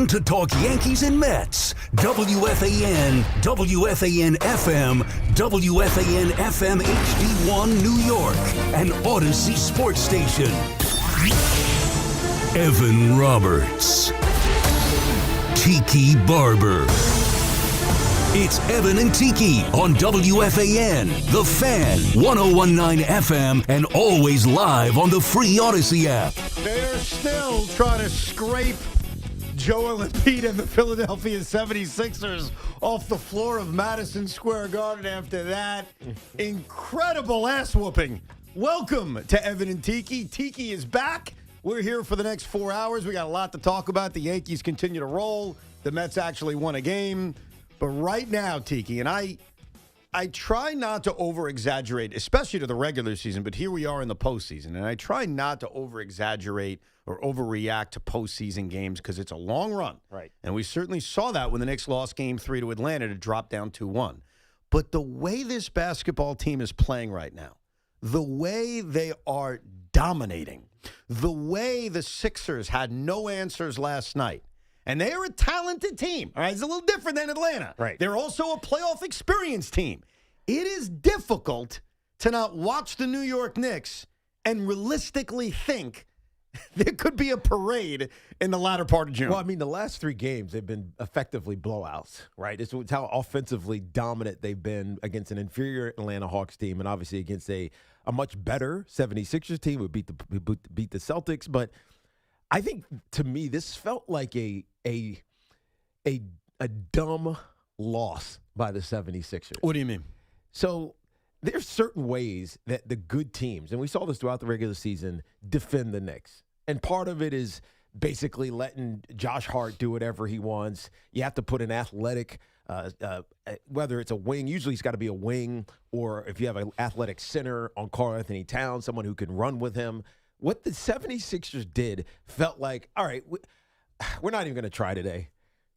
to talk Yankees and Mets. WFAN, WFAN FM, WFAN FM HD1 New York, and Odyssey Sports Station. Evan Roberts. Tiki Barber. It's Evan and Tiki on WFAN, The Fan, 101.9 FM, and always live on the free Odyssey app. They're still trying to scrape Joel Embiid and the Philadelphia 76ers off the floor of Madison Square Garden after that incredible ass whooping. Welcome to Evan and Tiki. Tiki is back. We're here for the next 4 hours. We got a lot to talk about. The Yankees continue to roll. The Mets actually won a game. But right now, Tiki, and I try not to over-exaggerate, especially to the regular season, but here we are in the postseason, and I try not to over-exaggerate or overreact to postseason games because it's a long run. Right. And we certainly saw that when the Knicks lost Game 3 to Atlanta to drop down 2-1. But the way this basketball team is playing right now, the way they are dominating, the way the Sixers had no answers last night, and they are a talented team. All right, it's a little different than Atlanta. Right. They're also a playoff experience team. It is difficult to not watch the New York Knicks and realistically think there could be a parade in the latter part of June. Well, I mean, the last three games, they've been effectively blowouts, right? It's how offensively dominant they've been against an inferior Atlanta Hawks team and obviously against a much better 76ers team who beat the Celtics. But I think, to me, this felt like a dumb loss by the 76ers. What do you mean? So there's certain ways that the good teams, and we saw this throughout the regular season, defend the Knicks. And part of it is basically letting Josh Hart do whatever he wants. You have to put an athletic, whether it's a wing, usually it's got to be a wing, or if you have an athletic center on Karl Anthony Towns, someone who can run with him. What the 76ers did felt like, all right, we're not even going to try today.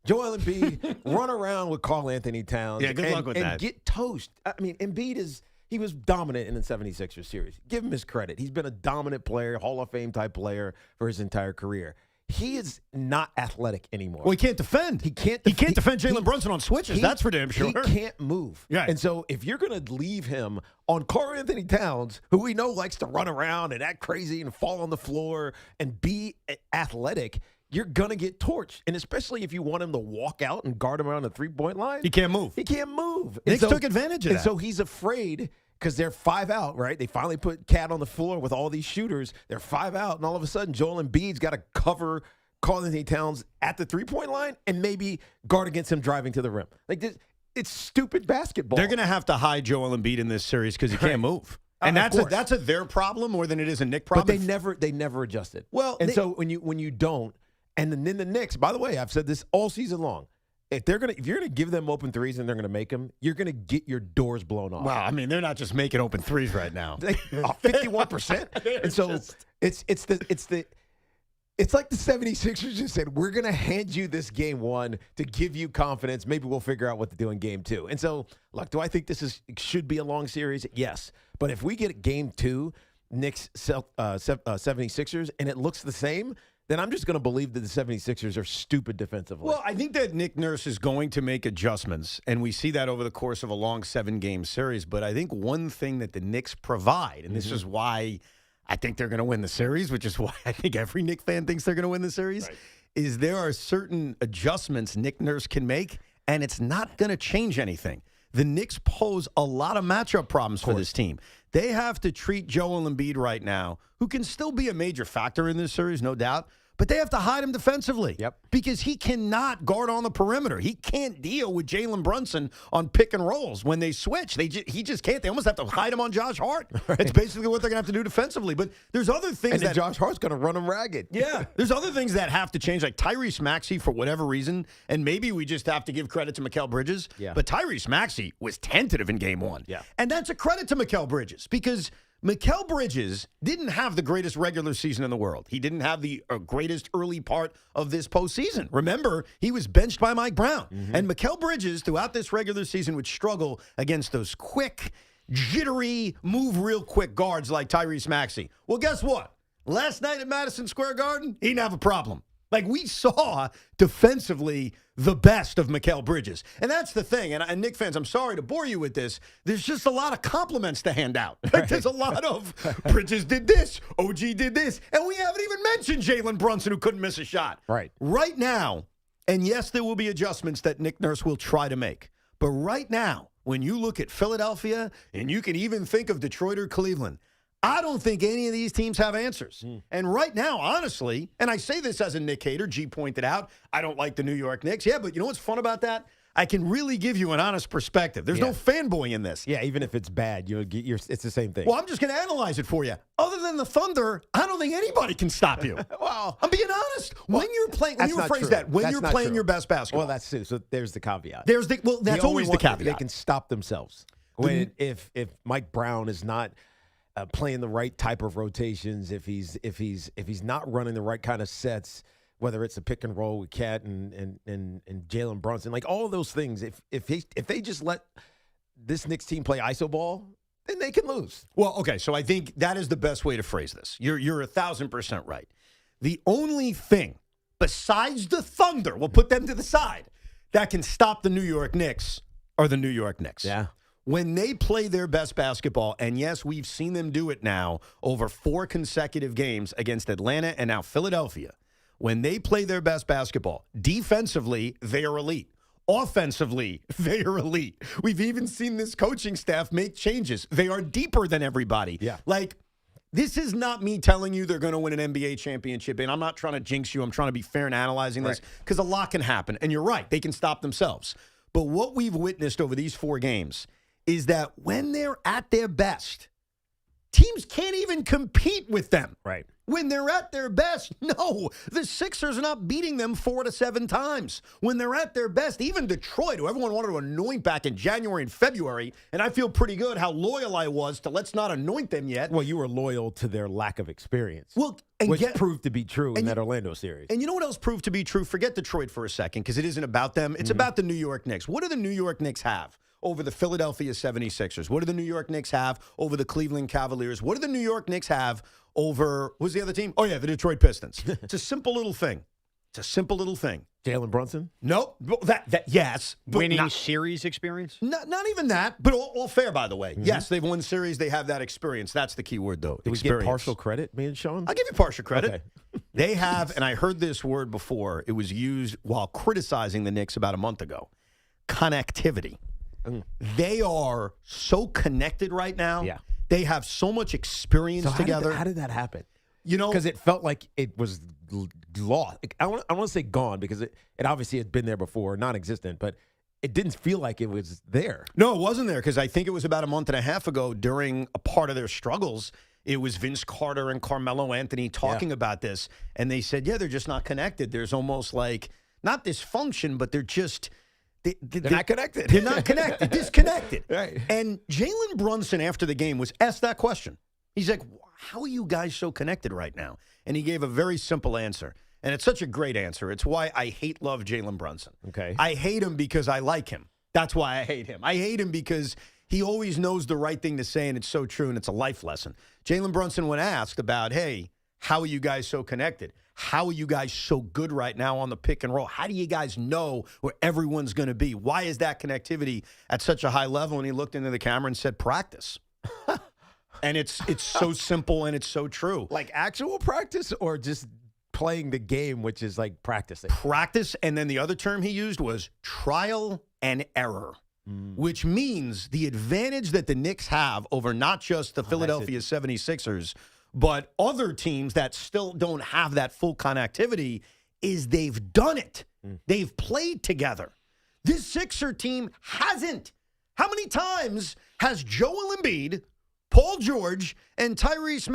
Joel Embiid, run around with Karl Anthony Towns. Yeah, good luck with that. And get toast. I mean, Embiid he was dominant in the 76ers series. Give him his credit. He's been a dominant player, Hall of Fame type player for his entire career. He is not athletic anymore. Well, he can't defend. He can't defend Jalen Brunson on switches. That's for damn sure. He can't move. Right. And so if you're going to leave him on Karl Anthony Towns, who we know likes to run around and act crazy and fall on the floor and be athletic, you're going to get torched. And especially if you want him to walk out and guard him around the three-point line. He can't move. He can't move. Knicks took advantage of that. And so he's afraid because they're 5 out, right? They finally put Cat on the floor with all these shooters. They're 5 out, and all of a sudden Joel Embiid's got to cover Karl Anthony Towns at the three-point line and maybe guard against him driving to the rim. Like this, it's stupid basketball. They're going to have to hide Joel Embiid in this series because he can't move. And that's their problem more than it is a Knick problem. But they never adjusted. Well, so when you don't, and then the Knicks, by the way, I've said this all season long. If you're gonna give them open threes and they're gonna make them, you're gonna get your doors blown off. Well, I mean, they're not just making open threes right now. 51%. And so it's like the 76ers just said, we're going to hand you this game one to give you confidence. Maybe we'll figure out what to do in game two. And so, look, do I think should be a long series? Yes. But if we get game two, Knicks 76ers, and it looks the same, then I'm just going to believe that the 76ers are stupid defensively. Well, I think that Nick Nurse is going to make adjustments, and we see that over the course of a long 7-game series. But I think one thing that the Knicks provide, and this is why I think they're going to win the series, which is why I think every Knicks fan thinks they're going to win the series, is there are certain adjustments Nick Nurse can make, and it's not going to change anything. The Knicks pose a lot of matchup problems for this team. They have to treat Joel Embiid right now, who can still be a major factor in this series, no doubt, but they have to hide him defensively. Yep. Because he cannot guard on the perimeter. He can't deal with Jalen Brunson on pick and rolls when they switch. He just can't. They almost have to hide him on Josh Hart. Right. It's basically what they're going to have to do defensively. But there's other things that Josh Hart's going to run him ragged. Yeah. There's other things that have to change, like Tyrese Maxey for whatever reason, and maybe we just have to give credit to Mikal Bridges. Yeah. But Tyrese Maxey was tentative in game one. Yeah. And that's a credit to Mikal Bridges because Mikal Bridges didn't have the greatest regular season in the world. He didn't have the greatest early part of this postseason. Remember, he was benched by Mike Brown. Mm-hmm. And Mikal Bridges, throughout this regular season, would struggle against those quick, jittery, move real quick guards like Tyrese Maxey. Well, guess what? Last night at Madison Square Garden, he didn't have a problem. Like, we saw defensively the best of Mikal Bridges. And that's the thing. And Knicks fans, I'm sorry to bore you with this. There's just a lot of compliments to hand out. Like, there's a lot of Bridges did this, OG did this, and we haven't even mentioned Jalen Brunson, who couldn't miss a shot. Right now, and yes, there will be adjustments that Nick Nurse will try to make. But right now, when you look at Philadelphia, and you can even think of Detroit or Cleveland, I don't think any of these teams have answers. And right now, honestly, and I say this as a Knick hater, G pointed out, I don't like the New York Knicks. Yeah, but you know what's fun about that? I can really give you an honest perspective. There's no fanboy in this. Yeah, even if it's bad, it's the same thing. Well, I'm just going to analyze it for you. Other than the Thunder, I don't think anybody can stop you. Well, I'm being honest. When you're playing, when you rephrase that, when you're playing your best basketball. Well, that's true. So there's the caveat. That's always the caveat. They can stop themselves. If Mike Brown is not playing the right type of rotations, if he's not running the right kind of sets, whether it's a pick and roll with Cat and Jalen Brunson, like all of those things, if they just let this Knicks team play iso ball, then they can lose. Well, okay, so I think that is the best way to phrase this. You're 1,000% right. The only thing besides the Thunder, we'll put them to the side, that can stop the New York Knicks are the New York Knicks. Yeah. When they play their best basketball, and yes, we've seen them do it now over 4 consecutive games against Atlanta and now Philadelphia. When they play their best basketball, defensively, they are elite. Offensively, they are elite. We've even seen this coaching staff make changes. They are deeper than everybody. Yeah. Like, this is not me telling you they're going to win an NBA championship, and I'm not trying to jinx you. I'm trying to be fair in analyzing this because a lot can happen. And you're right. They can stop themselves. But what we've witnessed over these 4 games is that when they're at their best, teams can't even compete with them. Right. When they're at their best, no, the Sixers are not beating them 4 to 7 times. When they're at their best, even Detroit, who everyone wanted to anoint back in January and February, and I feel pretty good how loyal I was to let's not anoint them yet. Well, you were loyal to their lack of experience, which proved to be true in that Orlando series. And you know what else proved to be true? Forget Detroit for a second, because it isn't about them. It's about the New York Knicks. What do the New York Knicks have over the Philadelphia 76ers? What do the New York Knicks have over the Cleveland Cavaliers? What do the New York Knicks have over, who's the other team? Oh, yeah, the Detroit Pistons. It's a simple little thing. Jalen Brunson? Nope. Yes. Winning series experience? Not even that, but all fair, by the way. Yes, they've won series. They have that experience. That's the key word, though. Did we get partial credit, me and Sean? I'll give you partial credit. Okay. They have, and I heard this word before, it was used while criticizing the Knicks about a month ago, connectivity. They are so connected right now. Yeah. They have so much experience together. How did that happen? You know, because it felt like it was lost. I want to say gone because it obviously had been there before, non-existent, but it didn't feel like it was there. No, it wasn't there because I think it was about a month and a half ago during a part of their struggles. It was Vince Carter and Carmelo Anthony talking about this, and they said, they're just not connected. There's almost like, not dysfunction, but they're just... They're not connected. They're not connected. Disconnected. Right. And Jalen Brunson, after the game, was asked that question. He's like, how are you guys so connected right now? And he gave a very simple answer. And it's such a great answer. It's why I love Jalen Brunson. Okay. I hate him because I like him. That's why I hate him. I hate him because he always knows the right thing to say, and it's so true, and it's a life lesson. Jalen Brunson, when asked about, hey, how are you guys so connected? How are you guys so good right now on the pick and roll? How do you guys know where everyone's going to be? Why is that connectivity at such a high level? And he looked into the camera and said, practice. And it's so simple and it's so true. Like actual practice or just playing the game, which is like practicing? Practice, and then the other term he used was trial and error, which means the advantage that the Knicks have over not just the Philadelphia 76ers, but other teams that still don't have that full connectivity is they've done it. They've played together. This Sixer team hasn't. How many times has Joel Embiid, Paul George, and Tyrese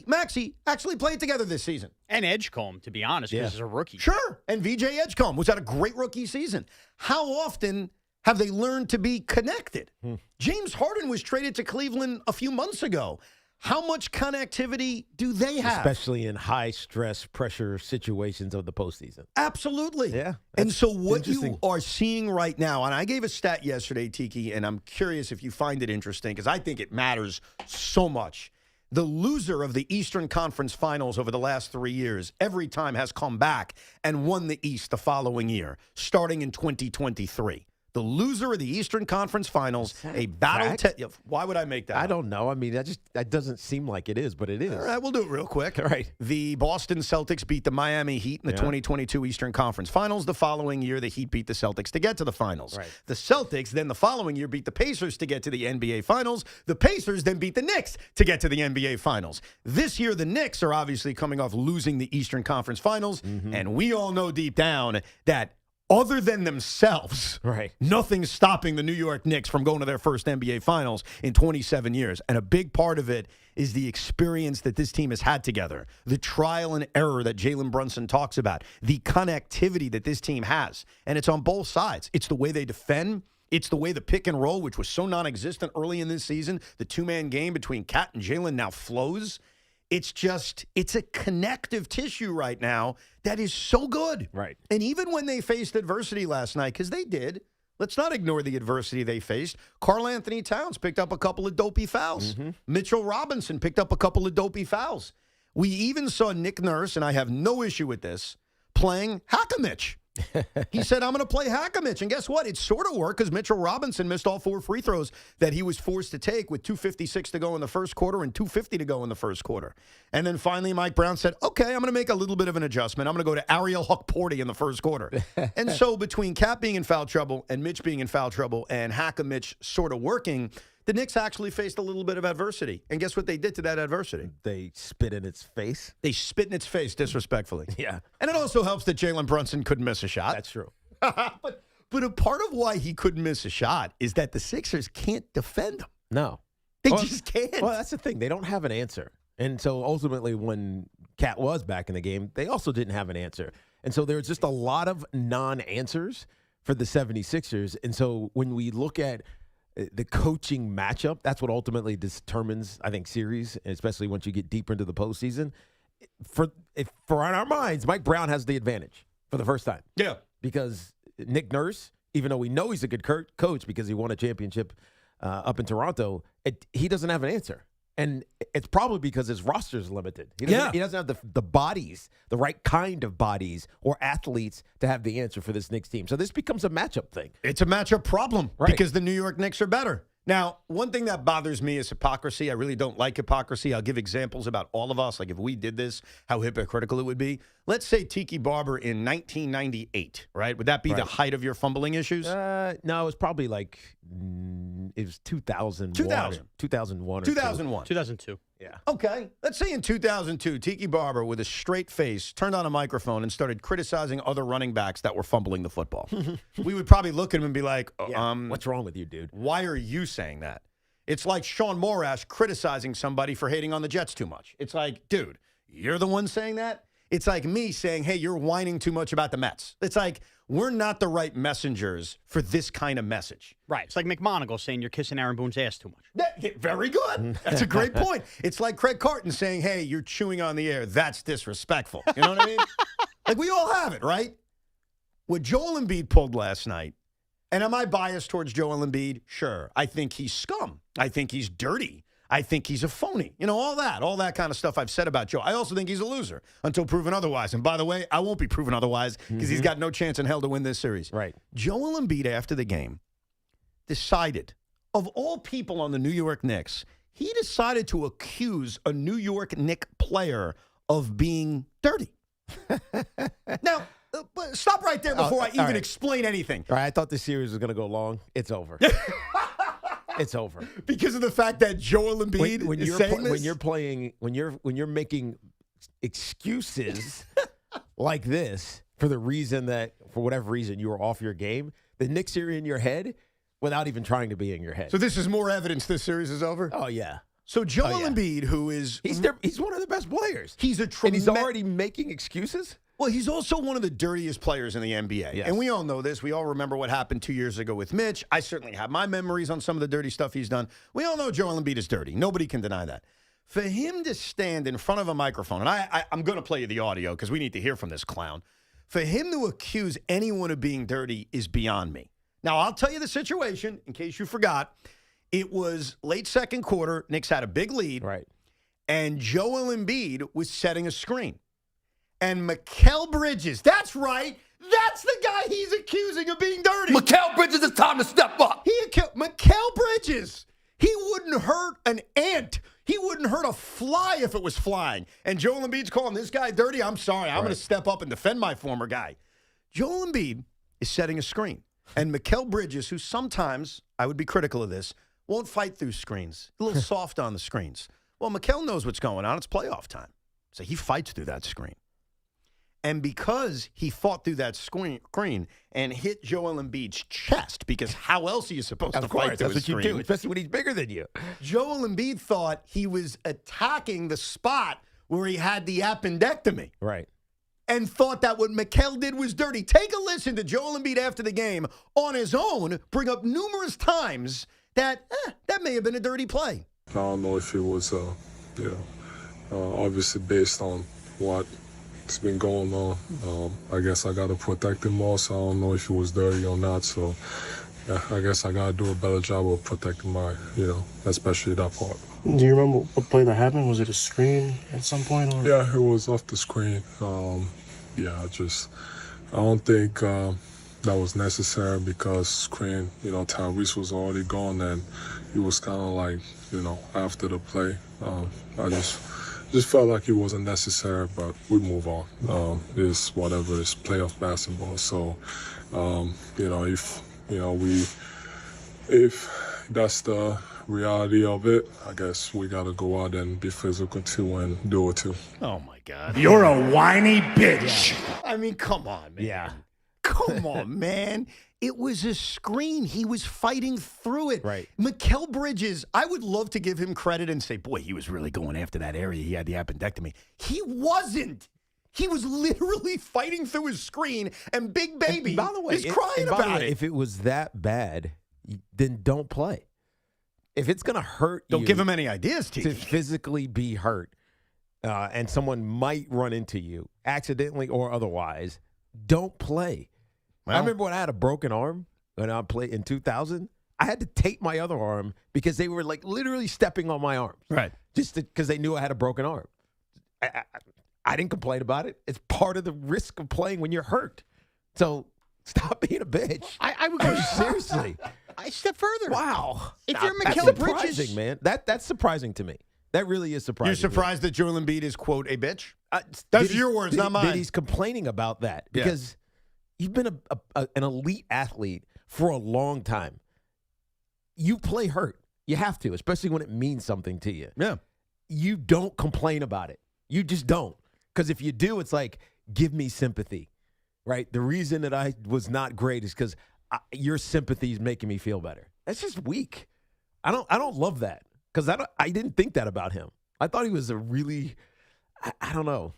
Maxey actually played together this season? And Edgecombe, to be honest, because he's a rookie. Sure. And VJ Edgecombe was at a great rookie season. How often have they learned to be connected? James Harden was traded to Cleveland a few months ago. How much connectivity do they have? Especially in high-stress, pressure situations of the postseason. Absolutely. Yeah. And so what you are seeing right now, and I gave a stat yesterday, Tiki, and I'm curious if you find it interesting because I think it matters so much. The loser of the Eastern Conference Finals over the last 3 years, every time has come back and won the East the following year, starting in 2023. The loser of the Eastern Conference Finals, a battle. Why would I make that I up? don't know. I mean, that doesn't seem like it is, but it is. All right, we'll do it real quick. All right. The Boston Celtics beat the Miami Heat in the 2022 Eastern Conference Finals. The following year, the Heat beat the Celtics to get to the finals. Right. The Celtics then the following year beat the Pacers to get to the NBA Finals. The Pacers then beat the Knicks to get to the NBA Finals. This year, the Knicks are obviously coming off losing the Eastern Conference Finals, and we all know deep down that other than themselves, nothing's stopping the New York Knicks from going to their first NBA Finals in 27 years. And a big part of it is the experience that this team has had together, the trial and error that Jalen Brunson talks about, the connectivity that this team has. And it's on both sides. It's the way they defend. It's the way the pick and roll, which was so non-existent early in this season, the two-man game between Cat and Jalen now flows. It's a connective tissue right now that is so good. Right. And even when they faced adversity last night, because they did, let's not ignore the adversity they faced. Karl Anthony Towns picked up a couple of dopey fouls. Mitchell Robinson picked up a couple of dopey fouls. We even saw Nick Nurse, and I have no issue with this, playing Hakamich. He said, I'm going to play Hakamich. And guess what? It sort of worked because Mitchell Robinson missed all 4 free throws that he was forced to take with 2:56 to go in the first quarter and 2:50 to go in the first quarter. And then finally, Mike Brown said, okay, I'm going to make a little bit of an adjustment. I'm going to go to Ariel Hukporti in the first quarter. And so between Cap being in foul trouble and Mitch being in foul trouble and Hakamich sort of working, the Knicks actually faced a little bit of adversity. And guess what they did to that adversity? They spit in its face. They spit in its face disrespectfully. Yeah. And it also helps that Jalen Brunson couldn't miss a shot. That's true. But a part of why he couldn't miss a shot is that the Sixers can't defend him. No. They just can't. Well, that's the thing. They don't have an answer. And so ultimately when Cat was back in the game, they also didn't have an answer. And so there's just a lot of non-answers for the 76ers. And so when we look at the coaching matchup, that's what ultimately determines, I think, series, especially once you get deeper into the postseason. For in our minds, Mike Brown has the advantage for the first time. Yeah. Because Nick Nurse, even though we know he's a good coach because he won a championship up in Toronto, he doesn't have an answer. And it's probably because his roster is limited. He doesn't have the bodies, the right kind of bodies or athletes to have the answer for this Knicks team. So this becomes a matchup thing. It's a matchup problem Right. because the New York Knicks are better. Now, one thing that bothers me is hypocrisy. I really don't like hypocrisy. I'll give examples about all of us. Like if we did this, how hypocritical it would be. Let's say Tiki Barber in 1998, right? Would that be the height of your fumbling issues? No, it was probably like it was 2001. 2001. 2001. 2002. Yeah. Okay. Let's say in 2002, Tiki Barber, with a straight face, turned on a microphone and started criticizing other running backs that were fumbling the football. We would probably look at him and be like, What's wrong with you, dude? why are you saying that? It's like Sean Morash criticizing somebody for hating on the Jets too much. It's like, dude, you're the one saying that? It's like me saying, hey, you're whining too much about the Mets. It's like, we're not the right messengers for this kind of message. Right. It's like McMonagle saying you're kissing Aaron Boone's ass too much. Very good. That's a great point. It's like Craig Carton saying, hey, you're chewing on the air. That's disrespectful. You know what I mean? Like, we all have it, right? What Joel Embiid pulled last night, and am I biased towards Joel Embiid? Sure. I think he's scum. I think he's dirty. I think he's a phony. You know, all that kind of stuff I've said about Joe. I also think he's a loser until proven otherwise. And by the way, I won't be proven otherwise because he's got no chance in hell to win this series. Right. Joel Embiid, after the game, decided, of all people on the New York Knicks, he decided to accuse a New York Knicks player of being dirty. Now, stop right there before I even explain anything. All right, I thought this series was going to go long. It's over. It's over Because of the fact that Joel Embiid is saying this? when you're making excuses like this for the reason that for whatever reason you were off your game, the Knicks are in your head without even trying to be in your head. So this is more evidence this series is over? Oh yeah. So Joel Embiid, who is he's one of the best players. He's and he's already making excuses. Well, he's also one of the dirtiest players in the NBA. Yes. And we all know this. We all remember what happened 2 years ago with Mitch. I certainly have my memories on some of the dirty stuff he's done. We all know Joel Embiid is dirty. Nobody can deny that. For him to stand in front of a microphone, and I'm going to play you the audio because we need to hear from this clown. For him to accuse anyone of being dirty is beyond me. Now, I'll tell you the situation in case you forgot. It was late second quarter. Knicks had a big lead. Right. and Joel Embiid was setting a screen. And Mikal Bridges, that's right, that's the guy he's accusing of being dirty. Mikal Bridges, it's time to step up. Mikal Bridges, he wouldn't hurt an ant. He wouldn't hurt a fly if it was flying. And Joel Embiid's calling this guy dirty. I'm sorry. I'm going to step up and defend my former guy. Joel Embiid is setting a screen. And Mikal Bridges, who sometimes, I would be critical of this, won't fight through screens. A little soft on the screens. Well, Mikal knows what's going on. It's playoff time. So he fights through that screen. And because he fought through that screen and hit Joel Embiid's chest, because how else are you supposed to fight through a screen? That's what you do, especially when he's bigger than you. Joel Embiid thought he was attacking the spot where he had the appendectomy. Right. And thought that what Mikal did was dirty. Take a listen to Joel Embiid after the game on his own, bring up numerous times that may have been a dirty play. I don't know if it was, obviously based on what's been going on. I guess I got to protect him more, so I don't know if it was dirty or not. So, yeah, I guess I got to do a better job of protecting my, especially that part. Do you remember what play that happened? Was it a screen at some point? Or? Yeah, it was off the screen. I don't think that was necessary because screen, Tyrese was already gone and he was kind of like, after the play. I just felt like it wasn't necessary, but we move on. It's whatever, it's playoff basketball. So, if that's the reality of it, I guess we got to go out and be physical too and do it too. Oh, my God. You're a whiny bitch. I mean, come on, man. Yeah. Come on, man. It was a screen. He was fighting through it. Right. Mikal Bridges, I would love to give him credit and say, boy, he was really going after that area. He had the appendectomy. He wasn't. He was literally fighting through his screen, and Big Baby is crying about it. If it was that bad, then don't play. If it's going to hurt you. Don't give him any ideas, Tiki. To physically be hurt, and someone might run into you, accidentally or otherwise, don't play. Well, I remember when I had a broken arm when I played in 2000. I had to tape my other arm because they were like literally stepping on my arms. Right. Just because they knew I had a broken arm. I didn't complain about it. It's part of the risk of playing when you're hurt. So stop being a bitch. I would go Seriously. I step further. Wow. If you're That's Mikal surprising, Bridges, man. That's surprising to me. That really is surprising. You're surprised that Joel Embiid is, quote, a bitch? That's That's your words, not mine. That he's complaining about that because you've been an elite athlete for a long time. You play hurt. You have to, especially when it means something to you. Yeah. You don't complain about it. You just don't. Because if you do, it's like, give me sympathy, right? The reason that I was not great is because your sympathy is making me feel better. That's just weak. I don't love that because I didn't think that about him. I thought he was a really, I don't know.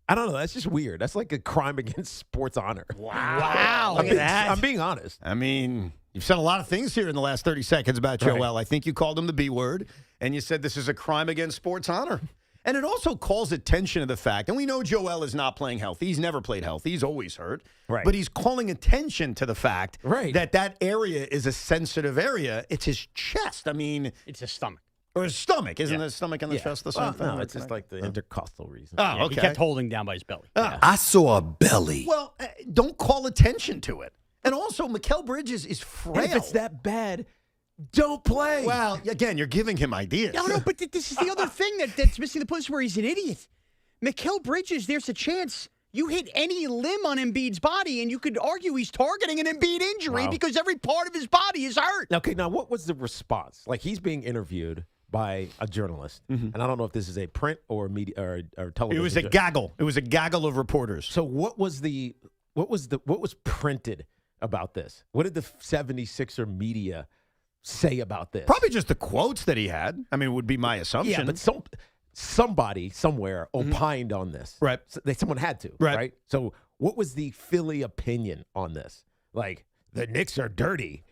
That's just weird. That's like a crime against sports honor. wow, look at that. I'm being honest. I mean, you've said a lot of things here in the last 30 seconds about Joel. Right. I think you called him the B word, and you said this is a crime against sports honor. And it also calls attention to the fact, and we know Joel is not playing healthy. He's never played healthy. He's always hurt. Right. But he's calling attention to the fact that area is a sensitive area. It's his chest. I mean, It's his stomach. or his stomach. Isn't the stomach and the chest the same thing? No, it's just like the intercostal reason. Oh, Yeah, okay. He kept holding down by his belly. I saw a belly. Well, don't call attention to it. And also, Mikal Bridges is frail. And if it's that bad, don't play. Well, again, you're giving him ideas. No, but this is the other thing that's missing the place where he's an idiot. Mikal Bridges, there's a chance you hit any limb on Embiid's body, and you could argue he's targeting an Embiid injury because every part of his body is hurt. Okay, now what was the response? Like he's being interviewed by a journalist, and I don't know if this is a print or media or television. It was a gaggle. It was a gaggle of reporters. So what was printed about this? What did the 76er media say about this? Probably just the quotes that he had. I mean, would be my assumption. Yeah, but somebody somewhere opined on this. Right. So someone had to. Right. So what was the Philly opinion on this? Like, the Knicks are dirty.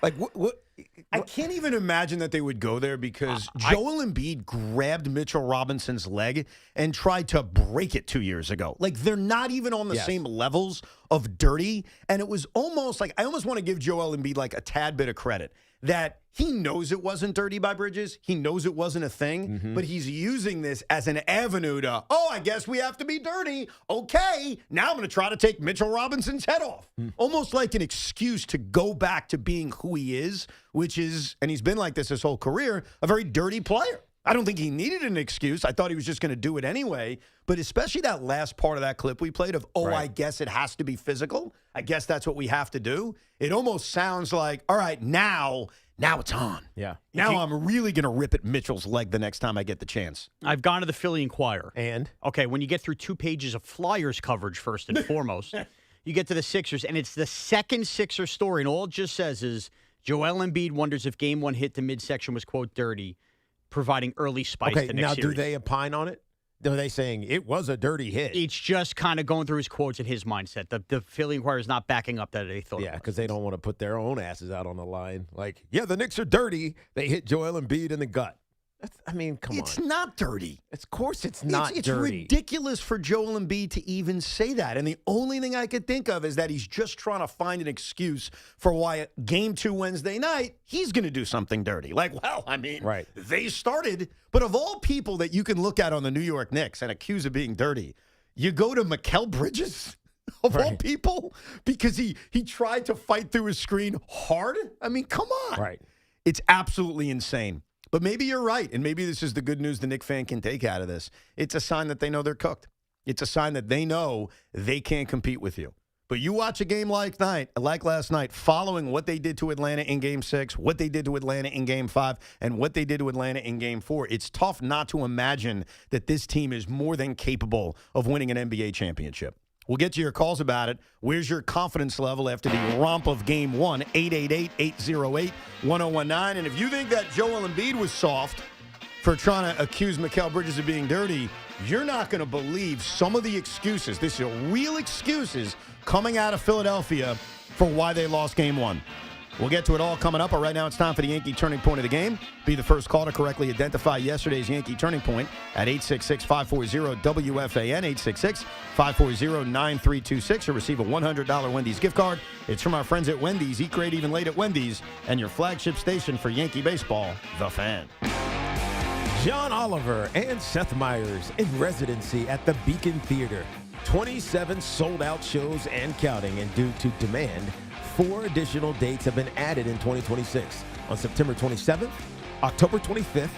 Like, what? I can't even imagine that they would go there because Joel Embiid grabbed Mitchell Robinson's leg and tried to break it 2 years ago. Like, they're not even on the same levels of dirty. And it was almost like, I almost want to give Joel Embiid like a tad bit of credit. that he knows it wasn't dirty by Bridges. He knows it wasn't a thing, but he's using this as an avenue to, I guess we have to be dirty. Okay, now I'm going to try to take Mitchell Robinson's head off. Almost like an excuse to go back to being who he is, which is, and he's been like this his whole career, a very dirty player. I don't think he needed an excuse. I thought he was just going to do it anyway. But especially that last part of that clip we played of, I guess it has to be physical. I guess that's what we have to do. It almost sounds like, all right, now it's on. Yeah. Now I'm really going to rip at Mitchell's leg the next time I get the chance. I've gone to the Philly Inquirer. And? Okay, when you get through 2 pages of Flyers coverage first and foremost, you get to the Sixers, and it's the second Sixers story, and all it just says is Joel Embiid wonders if Game 1 hit the midsection was, quote, dirty, providing early spice to next now series. do they opine on it? Are they saying it was a dirty hit? It's just kind of going through his quotes and his mindset. The Philly Inquirer is not backing up that they thought. Yeah, because they don't want to put their own asses out on the line. Like, the Knicks are dirty. They hit Joel Embiid in the gut. Come on. It's not dirty. Of course it's not it's dirty. ridiculous for Joel Embiid to even say that. And the only thing I could think of is that he's just trying to find an excuse for why Game 2 Wednesday night, he's going to do something dirty. Like, they started. But of all people that you can look at on the New York Knicks and accuse of being dirty, you go to Mikal Bridges, of all people, because he tried to fight through his screen hard. Come on. Right. It's absolutely insane. But maybe you're right, and maybe this is the good news the Knicks fan can take out of this. It's a sign that they know they're cooked. It's a sign that they know they can't compete with you. But you watch a game like last night, following what they did to Atlanta in Game 6, what they did to Atlanta in Game 5, and what they did to Atlanta in Game 4, it's tough not to imagine that this team is more than capable of winning an NBA championship. We'll get to your calls about it. Where's your confidence level after the romp of Game 1? 888-808-1019. And if you think that Joel Embiid was soft for trying to accuse Mikal Bridges of being dirty, you're not going to believe some of the excuses. These are real excuses coming out of Philadelphia for why they lost Game 1. We'll get to it all coming up, but right now it's time for the Yankee Turning Point of the game. Be the first call to correctly identify yesterday's Yankee Turning Point at 866-540-WFAN, 866-540-9326, or receive a $100 Wendy's gift card. It's from our friends at Wendy's. Eat great even late at Wendy's, and your flagship station for Yankee baseball, The Fan. John Oliver and Seth Meyers in residency at the Beacon Theater. 27 sold-out shows and counting, and due to demand, 4 additional dates have been added in 2026 on September 27th, October 25th,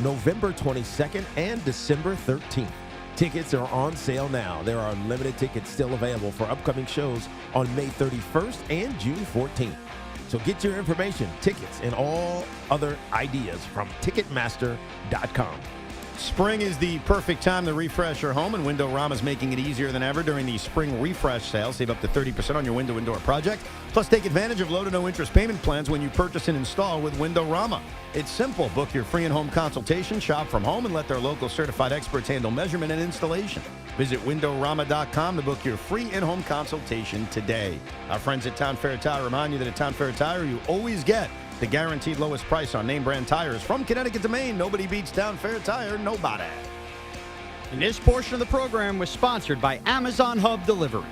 November 22nd, and December 13th. Tickets are on sale now. There are limited tickets still available for upcoming shows on May 31st and June 14th. So get your information, tickets, and all other ideas from Ticketmaster.com. Spring is the perfect time to refresh your home, and Windorama is making it easier than ever during the spring refresh sale. Save up to 30% on your window and door project. Plus, take advantage of low to no interest payment plans when you purchase and install with Windorama. It's simple. Book your free in-home consultation, shop from home, and let their local certified experts handle measurement and installation. Visit Windorama.com to book your free in-home consultation today. Our friends at Town Fair Tire remind you that at Town Fair Tire, you always get the guaranteed lowest price on name brand tires. From Connecticut to Maine, nobody beats Town Fair Tire, nobody. And this portion of the program was sponsored by Amazon Hub Delivery.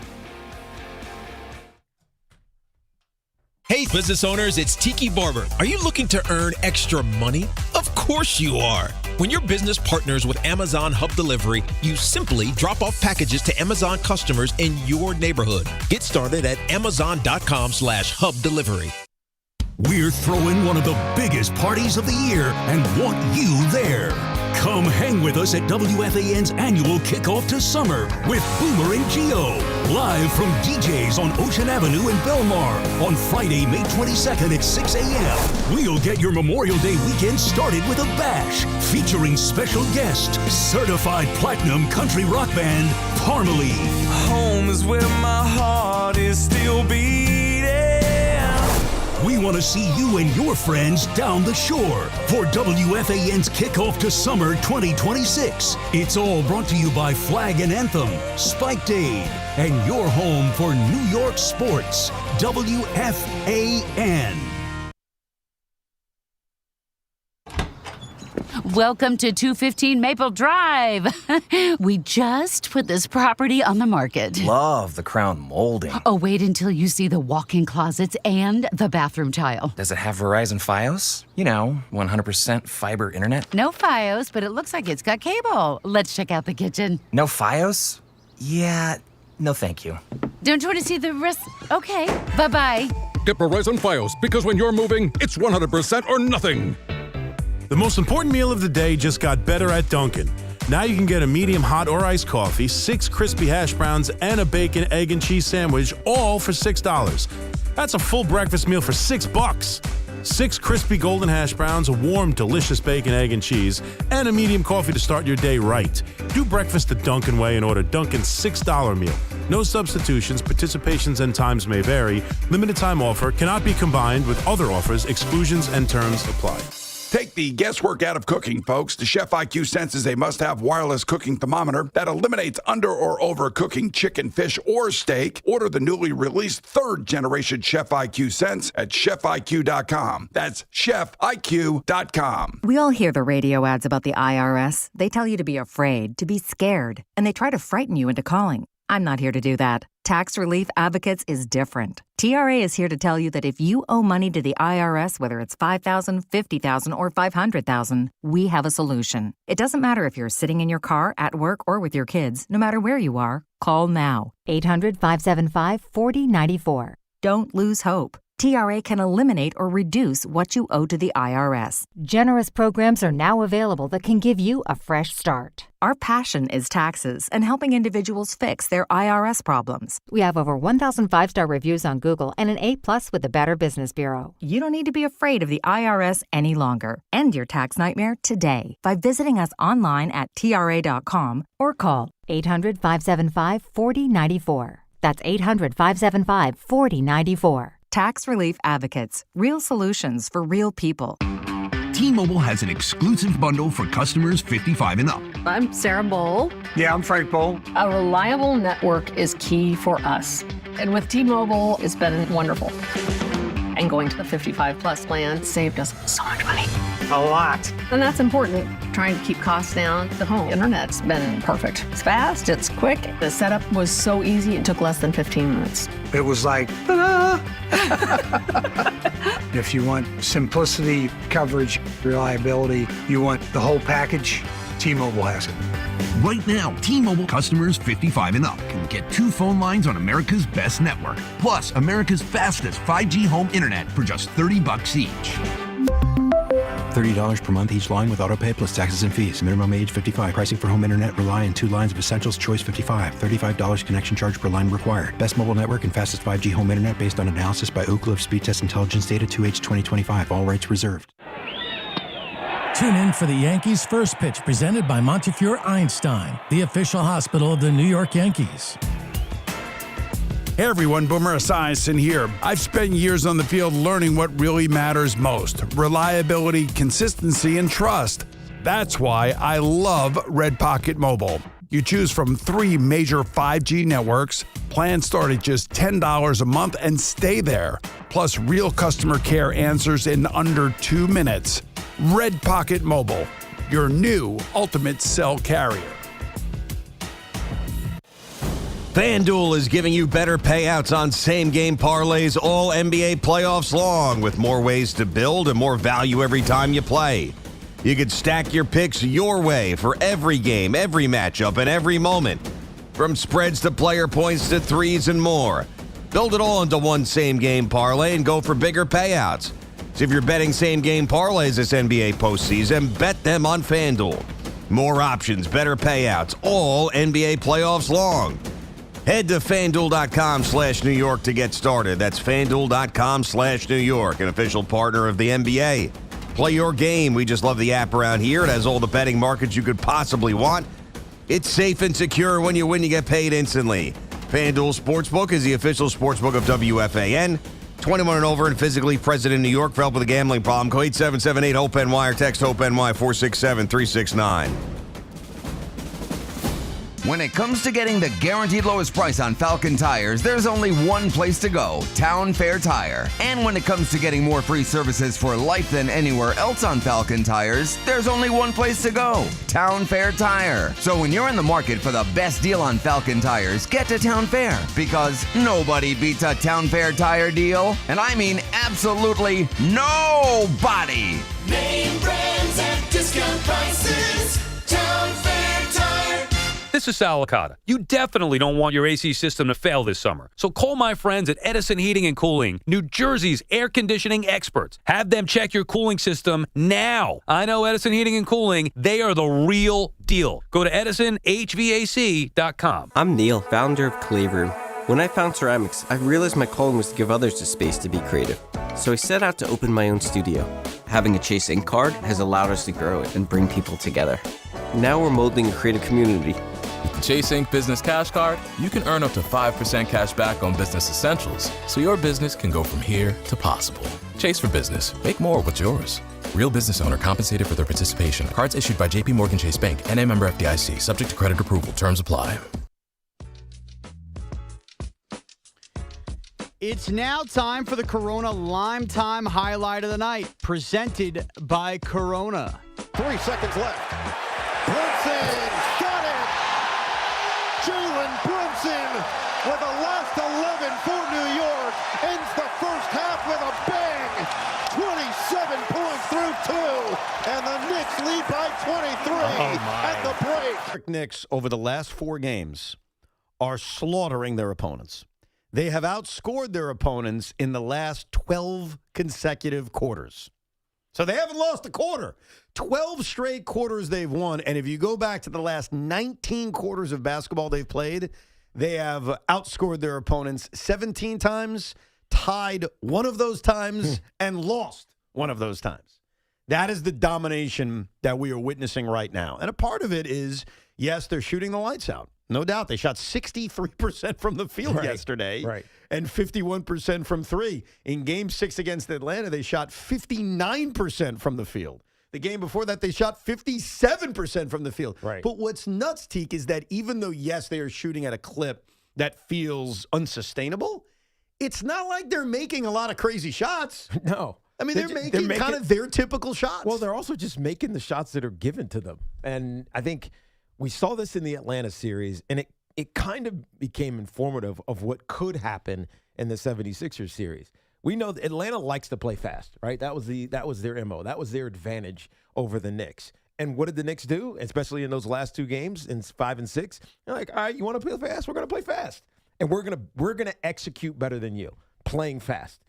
Hey, business owners, it's Tiki Barber. Are you looking to earn extra money? Of course you are. When your business partners with Amazon Hub Delivery, you simply drop off packages to Amazon customers in your neighborhood. Get started at Amazon.com/Hub Delivery. We're throwing one of the biggest parties of the year and want you there. Come hang with us at WFAN's annual kickoff to summer with Boomer and Gio. Live from DJ's on Ocean Avenue in Belmar on Friday, May 22nd at 6 a.m. We'll get your Memorial Day weekend started with a bash featuring special guest, certified platinum country rock band, Parmalee. Home is where my heart is still beating. We want to see you and your friends down the shore for WFAN's Kickoff to Summer 2026. It's all brought to you by Flag and Anthem, Spiked Aid, and your home for New York sports, WFAN. Welcome to 215 Maple Drive. We just put this property on the market. Love the crown molding. Oh, wait until you see the walk-in closets and the bathroom tile. Does it have Verizon Fios? 100% fiber internet? No Fios, but it looks like it's got cable. Let's check out the kitchen. No Fios? Yeah, no thank you. Don't you want to see the rest? Okay, bye-bye. Get Verizon Fios, because when you're moving, it's 100% or nothing. The most important meal of the day just got better at Dunkin'. Now you can get a medium hot or iced coffee, 6 crispy hash browns, and a bacon, egg, and cheese sandwich, all for $6. That's a full breakfast meal for $6. 6 crispy golden hash browns, a warm, delicious bacon, egg, and cheese, and a medium coffee to start your day right. Do breakfast the Dunkin' way and order Dunkin's $6 meal. No substitutions, participations and times may vary. Limited time offer cannot be combined with other offers. Exclusions and terms apply. Take the guesswork out of cooking, folks. The Chef IQ senses a must-have wireless cooking thermometer that eliminates under or overcooking chicken, fish, or steak. Order the newly released 3rd-generation Chef IQ Sense at chefiq.com. That's chefiq.com. We all hear the radio ads about the IRS. They tell you to be afraid, to be scared, and they try to frighten you into calling. I'm not here to do that. Tax Relief Advocates is different. TRA is here to tell you that if you owe money to the IRS, whether it's $5,000, $50,000, or $500,000, we have a solution. It doesn't matter if you're sitting in your car, at work, or with your kids. No matter where you are, call now. 800-575-4094. Don't lose hope. TRA can eliminate or reduce what you owe to the IRS. Generous programs are now available that can give you a fresh start. Our passion is taxes and helping individuals fix their IRS problems. We have over 1,000 5-star reviews on Google and an A+ with the Better Business Bureau. You don't need to be afraid of the IRS any longer. End your tax nightmare today by visiting us online at TRA.com or call 800-575-4094. That's 800-575-4094. Tax Relief Advocates. Real solutions for real people. T-Mobile has an exclusive bundle for customers 55 and up. I'm Sarah Bowl. Yeah, I'm Frank Bowl. A reliable network is key for us. And with T-Mobile, it's been wonderful. And going to the 55-plus plan saved us so much money. A lot. And that's important. Trying to keep costs down. The home internet's been perfect. It's fast, it's quick. The setup was so easy, it took less than 15 minutes. It was like, ta-da! If you want simplicity, coverage, reliability, you want the whole package, T-Mobile has it. Right now, T-Mobile customers 55 and up can get 2 phone lines on America's best network, plus America's fastest 5G home internet for just $30 each. $30 per month each line with autopay plus taxes and fees. Minimum age 55. Pricing for home internet rely on 2 lines of Essentials Choice 55. $35 connection charge per line required. Best mobile network and fastest 5G home internet based on analysis by Ookla of Speed Test Intelligence data 2H 2025. All rights reserved. Tune in for the Yankees' first pitch presented by Montefiore Einstein, the official hospital of the New York Yankees. Hey everyone, Boomer Esiason here. I've spent years on the field learning what really matters most: reliability, consistency, and trust. That's why I love Red Pocket Mobile. You choose from 3 major 5G networks. Plans start at just $10 a month and stay there. Plus real customer care answers in under 2 minutes. Red Pocket Mobile, your new ultimate cell carrier. FanDuel is giving you better payouts on same-game parlays all NBA playoffs long, with more ways to build and more value every time you play. You could stack your picks your way for every game, every matchup, and every moment. From spreads to player points to threes and more. Build it all into one same-game parlay and go for bigger payouts. So if you're betting same-game parlays this NBA postseason, bet them on FanDuel. More options, better payouts, all NBA playoffs long. Head to FanDuel.com/New York to get started. That's FanDuel.com/New York, an official partner of the NBA. Play your game. We just love the app around here. It has all the betting markets you could possibly want. It's safe and secure. When you win, you get paid instantly. FanDuel Sportsbook is the official sportsbook of WFAN. 21 and over and physically present in New York. For help with a gambling problem, call 877-8-HOPE-NY or text HOPE-NY 467-369. When it comes to getting the guaranteed lowest price on Falcon tires, there's only one place to go, Town Fair Tire. And when it comes to getting more free services for life than anywhere else on Falcon tires, there's only one place to go, Town Fair Tire. So when you're in the market for the best deal on Falcon tires, get to Town Fair, because nobody beats a Town Fair tire deal. And I mean absolutely nobody. Name brands at discount prices. Town Fair Tire. This is Sal Licata. You definitely don't want your AC system to fail this summer. So call my friends at Edison Heating and Cooling, New Jersey's air conditioning experts. Have them check your cooling system now. I know Edison Heating and Cooling. They are the real deal. Go to EdisonHVAC.com. I'm Neil, founder of Clay Room. When I found ceramics, I realized my calling was to give others the space to be creative. So I set out to open my own studio. Having a Chase Ink card has allowed us to grow it and bring people together. Now we're molding a creative community. With the Chase Ink Business Cash Card, you can earn up to 5% cash back on business essentials, so your business can go from here to possible. Chase for business. Make more what's yours. Real business owner compensated for their participation. Cards issued by J.P. Morgan Chase Bank, N.A. member FDIC. Subject to credit approval. Terms apply. It's now time for the Corona Lime Time highlight of the night, presented by Corona. 3 seconds left. Brunson got it. Jalen Brunson with the last 11 for New York ends the first half with a bang. 27 points through 2, and the Knicks lead by 23 at the break. York Knicks over the last 4 games are slaughtering their opponents. They have outscored their opponents in the last 12 consecutive quarters. So they haven't lost a quarter. 12 straight quarters they've won. And if you go back to the last 19 quarters of basketball they've played, they have outscored their opponents 17 times, tied one of those times, and lost one of those times. That is the domination that we are witnessing right now. And a part of it is, yes, they're shooting the lights out. No doubt. They shot 63% from the field yesterday and 51% from 3. In Game 6 against Atlanta, they shot 59% from the field. The game before that, they shot 57% from the field. But what's nuts, Tiki, is that even though, yes, they are shooting at a clip that feels unsustainable, it's not like they're making a lot of crazy shots. No. I mean, they're making kind of their typical shots. Well, they're also just making the shots that are given to them. And I think we saw this in the Atlanta series, and it kind of became informative of what could happen in the 76ers series. We know that Atlanta likes to play fast, right? That was their MO. That was their advantage over the Knicks. And what did the Knicks do, especially in those last 2 games, in 5 and 6? They're like, all right, you want to play fast? We're going to play fast. And we're gonna execute better than you, playing fast.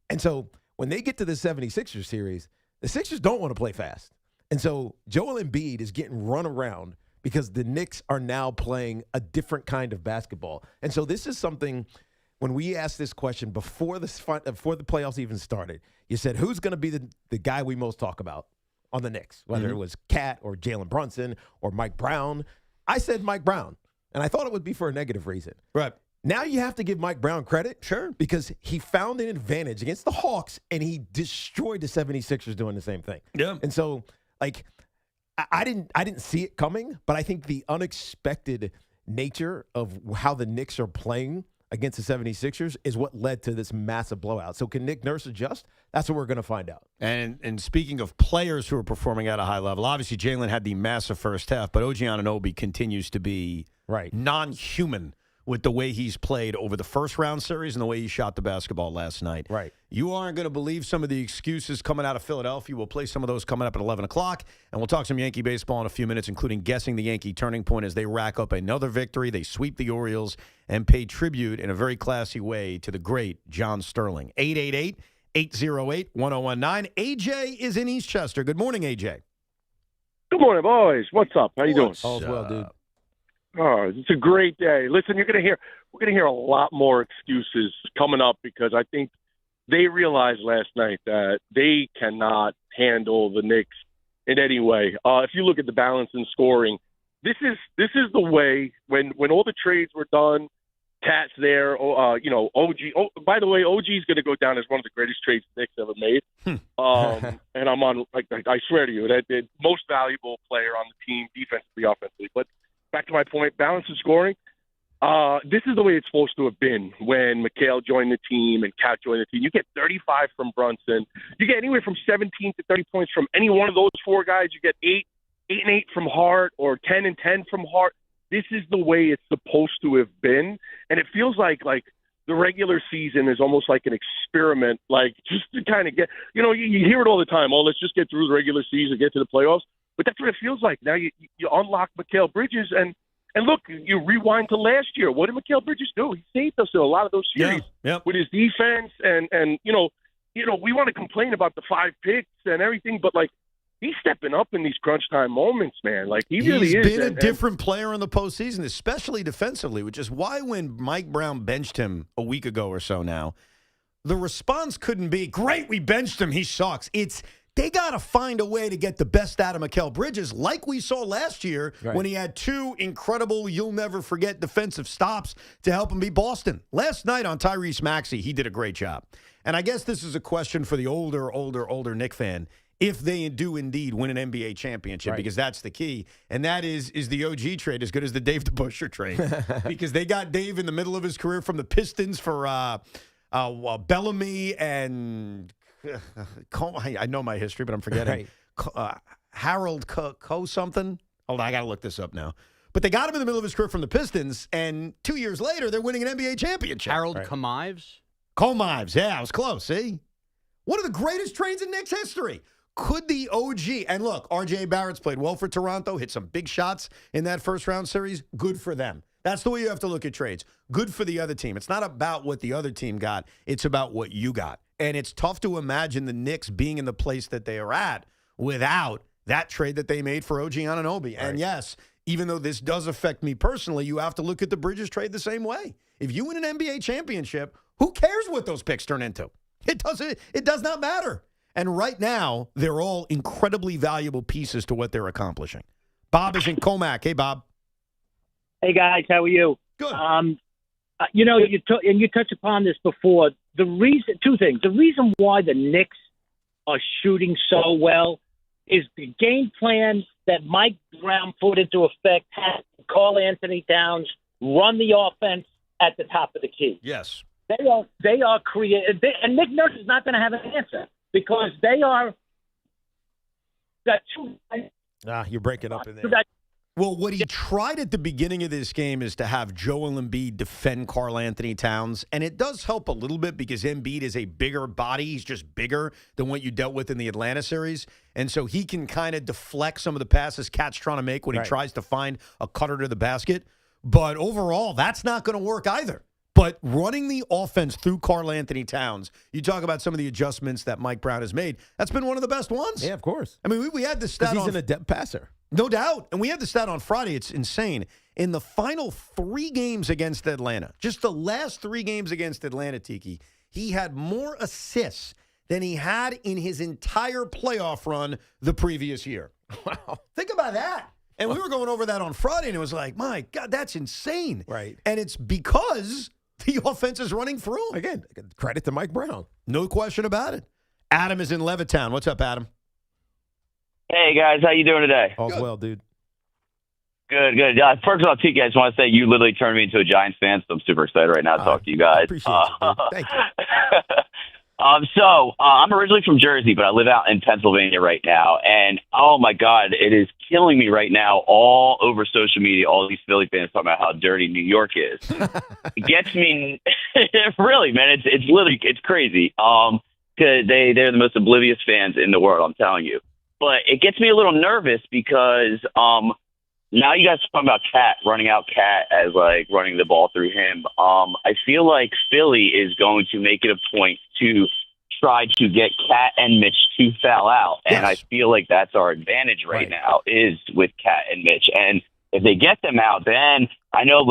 And so when they get to the 76ers series, the Sixers don't want to play fast. And so Joel Embiid is getting run around because the Knicks are now playing a different kind of basketball. And so this is something, when we asked this question before the playoffs even started, you said, who's going to be the guy we most talk about on the Knicks, whether it was Cat or Jalen Brunson or Mike Brown? I said Mike Brown, and I thought it would be for a negative reason. Right. Now you have to give Mike Brown credit. Sure. Because he found an advantage against the Hawks, and he destroyed the 76ers doing the same thing. Yeah. And so, like, I didn't see it coming, but I think the unexpected nature of how the Knicks are playing against the 76ers is what led to this massive blowout. So can Nick Nurse adjust? That's what we're going to find out. And speaking of players who are performing at a high level, obviously Jalen had the massive first half, but OG Anunoby continues to be non-human with the way he's played over the first round series and the way he shot the basketball last night. Right. You aren't going to believe some of the excuses coming out of Philadelphia. We'll play some of those coming up at 11 o'clock, and we'll talk some Yankee baseball in a few minutes, including guessing the Yankee turning point as they rack up another victory. They sweep the Orioles and pay tribute in a very classy way to the great John Sterling. 888-808-1019. AJ is in Eastchester. Good morning, AJ. Good morning, boys. What's up? How you doing? All's well, dude. Oh, it's a great day. Listen, we're gonna hear a lot more excuses coming up because I think they realized last night that they cannot handle the Knicks in any way. If you look at the balance in scoring, this is the way when all the trades were done. Cat's there, OG. Oh, by the way, OG is going to go down as one of the greatest trades the Knicks ever made. And I'm on, I swear to you, that the most valuable player on the team, defensively, offensively. But back to my point, balance of scoring. This is the way it's supposed to have been when McHale joined the team and Cat joined the team. You get 35 from Brunson. You get anywhere from 17 to 30 points from any one of those four guys. You get 8 and 8 from Hart or 10 and 10 from Hart. This is the way it's supposed to have been. And it feels like the regular season is almost like an experiment, like just to kind of get, you hear it all the time. Oh, let's just get through the regular season, get to the playoffs. But that's what it feels like. Now you unlock Mikal Bridges and look, you rewind to last year. What did Mikal Bridges do? He saved us in a lot of those series with his defense. And we want to complain about the 5 picks and everything, but he's stepping up in these crunch time moments, man. He really is. He's been a different player in the postseason, especially defensively, which is why when Mike Brown benched him a week ago or so now, the response couldn't be, great, we benched him, he sucks. It's they got to find a way to get the best out of Mikal Bridges, like we saw last year when he had 2 incredible, you'll-never-forget defensive stops to help him beat Boston. Last night on Tyrese Maxey, he did a great job. And I guess this is a question for the older Knick fan, if they do indeed win an NBA championship, because that's the key. And that is the OG trade as good as the Dave DeBusschere trade? Because they got Dave in the middle of his career from the Pistons for Bellamy and I know my history, but I'm forgetting. Harold Co something. Hold on, I got to look this up now. But they got him in the middle of his career from the Pistons, and 2 years later, they're winning an NBA championship. Harold Comives? Comives, yeah, I was close, see? One of the greatest trades in Knicks history. Could the OG, and look, R.J. Barrett's played well for Toronto, hit some big shots in that first-round series. Good for them. That's the way you have to look at trades. Good for the other team. It's not about what the other team got. It's about what you got. And it's tough to imagine the Knicks being in the place that they are at without that trade that they made for OG Anunoby. And yes, even though this does affect me personally, you have to look at the Bridges trade the same way. If you win an NBA championship, who cares what those picks turn into? It does not matter. And right now, they're all incredibly valuable pieces to what they're accomplishing. Bob is in Comac. Hey, Bob. Hey, guys. How are you? Good. You touched upon this before. Two things. The reason why the Knicks are shooting so well is the game plan that Mike Brown put into effect had Karl Anthony Towns run the offense at the top of the key. Yes. They are creative. And Nick Nurse is not going to have an answer because they are got 2. You're breaking up in there. Well, what he tried at the beginning of this game is to have Joel Embiid defend Karl Anthony Towns, and it does help a little bit because Embiid is a bigger body. He's just bigger than what you dealt with in the Atlanta series, and so he can kind of deflect some of the passes Cat's trying to make when he tries to find a cutter to the basket. But overall, that's not going to work either. But running the offense through Karl Anthony Towns, you talk about some of the adjustments that Mike Brown has made, that's been one of the best ones. Yeah, of course. I mean, we had the stat he's an adept passer. No doubt. And we had the stat on Friday. It's insane. In the final 3 games against Atlanta, just the last 3 games against Atlanta, Tiki, he had more assists than he had in his entire playoff run the previous year. Wow. Think about that. And we were going over that on Friday, and it was like, my God, that's insane. Right. And it's because the offense is running through him. Again, credit to Mike Brown. No question about it. Adam is in Levittown. What's up, Adam? Hey, guys. How you doing today? All's well, dude. Good. First of all, Tiki, I just want to say you literally turned me into a Giants fan, so I'm super excited right now to talk to you guys. I appreciate you, dude. Thank you. I'm originally from Jersey, but I live out in Pennsylvania right now. And, oh, my God, it is killing me right now all over social media, all these Philly fans talking about how dirty New York is. It gets me – really, man, it's literally – it's crazy. Because they're the most oblivious fans in the world, I'm telling you. But it gets me a little nervous because now you guys are talking about running out Cat as like running the ball through him. I feel like Philly is going to make it a point to try to get Cat and Mitch to foul out. And I feel like that's our advantage right now is with Cat and Mitch. And if they get them out, then I know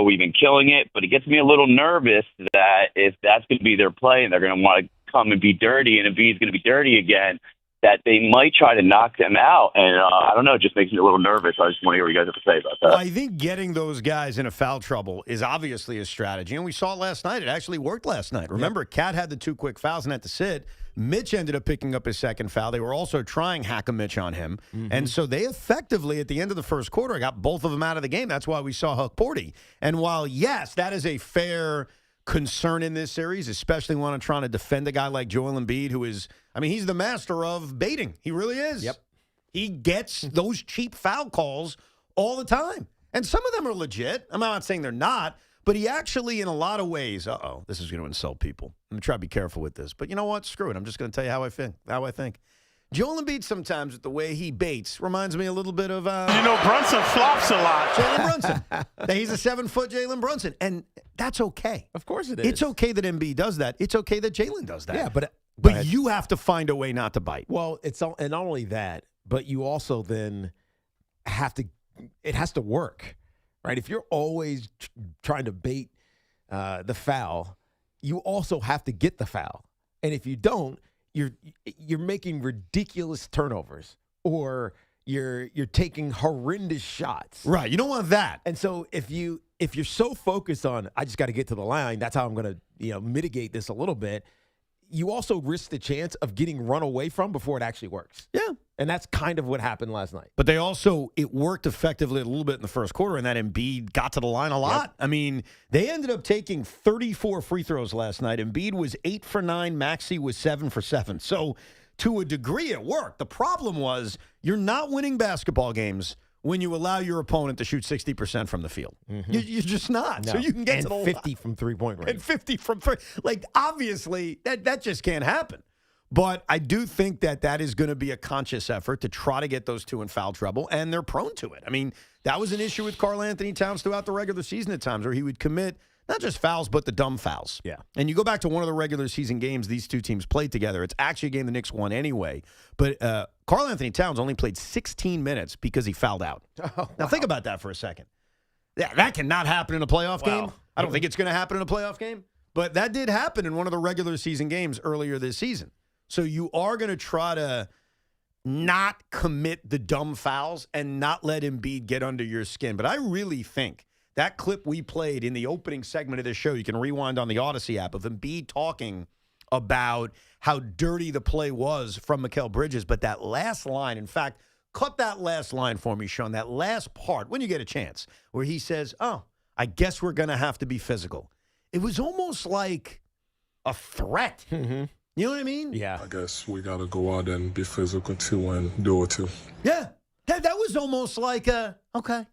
we've been killing it, but it gets me a little nervous that if that's going to be their play and they're going to want to come and be dirty and Embiid's going to be dirty again, that they might try to knock them out. And I don't know, it just makes me a little nervous. I just want to hear what you guys have to say about that. Well, I think getting those guys into foul trouble is obviously a strategy, and we saw it last night. It actually worked last night. Remember, Cat had the 2 quick fouls and had to sit. Mitch ended up picking up his second foul. They were also trying Hack-a-Mitch on him. And so they effectively, at the end of the first quarter, got both of them out of the game. That's why we saw Huck Porty. And while, yes, that is a fair concern in this series, especially when I'm trying to defend a guy like Joel Embiid, who is, I mean, he's the master of baiting. He really is. Yep. He gets those cheap foul calls all the time. And some of them are legit. I'm not saying they're not, but he actually, in a lot of ways, this is going to insult people. I'm going to try to be careful with this. But you know what? Screw it. I'm just going to tell you how I think. Joel Embiid sometimes, with the way he baits, reminds me a little bit of... Brunson flops a lot. Jalen Brunson. He's a 7-foot Jalen Brunson. And that's okay. Of course it is. It's okay that Embiid does that. It's okay that Jalen does that. Yeah, but you have to find a way not to bite. Well, and not only that, but you also then have to... It has to work, right? If you're always trying to bait the foul, you also have to get the foul. And if you don't, you're making ridiculous turnovers, or you're taking horrendous shots. Right. You don't want that. And so if you're so focused on, I just got to get to the line, that's how I'm going to mitigate this a little bit, you also risk the chance of getting run away from before it actually works. Yeah. And that's kind of what happened last night. But it worked effectively a little bit in the first quarter, and that Embiid got to the line a lot. Yep. I mean, they ended up taking 34 free throws last night. Embiid was 8 for 9. Maxey was 7 for 7. So to a degree, it worked. The problem was you're not winning basketball games when you allow your opponent to shoot 60% from the field. Mm-hmm. You're just not. No. So you can get to the 50 line. from three-point range. And 50 from three. Like, obviously, that just can't happen. But I do think that is going to be a conscious effort to try to get those two in foul trouble, and they're prone to it. I mean, that was an issue with Karl Anthony Towns throughout the regular season at times, where he would commit not just fouls, but the dumb fouls. Yeah. And you go back to one of the regular season games these two teams played together. It's actually a game the Knicks won anyway. But Karl Anthony Towns only played 16 minutes because he fouled out. Now, think about that for a second. Yeah, that cannot happen in a playoff game. I don't think it's going to happen in a playoff game. But that did happen in one of the regular season games earlier this season. So you are going to try to not commit the dumb fouls and not let Embiid get under your skin. But I really think that clip we played in the opening segment of this show, you can rewind on the Odyssey app, of Embiid talking about how dirty the play was from Mikal Bridges. But that last line, in fact, cut that last line for me, Sean, that last part, when you get a chance, where he says, I guess we're going to have to be physical. It was almost like a threat. Mm-hmm. You know what I mean? Yeah. I guess we got to go out and be physical too and do it too. Yeah. That was almost like okay,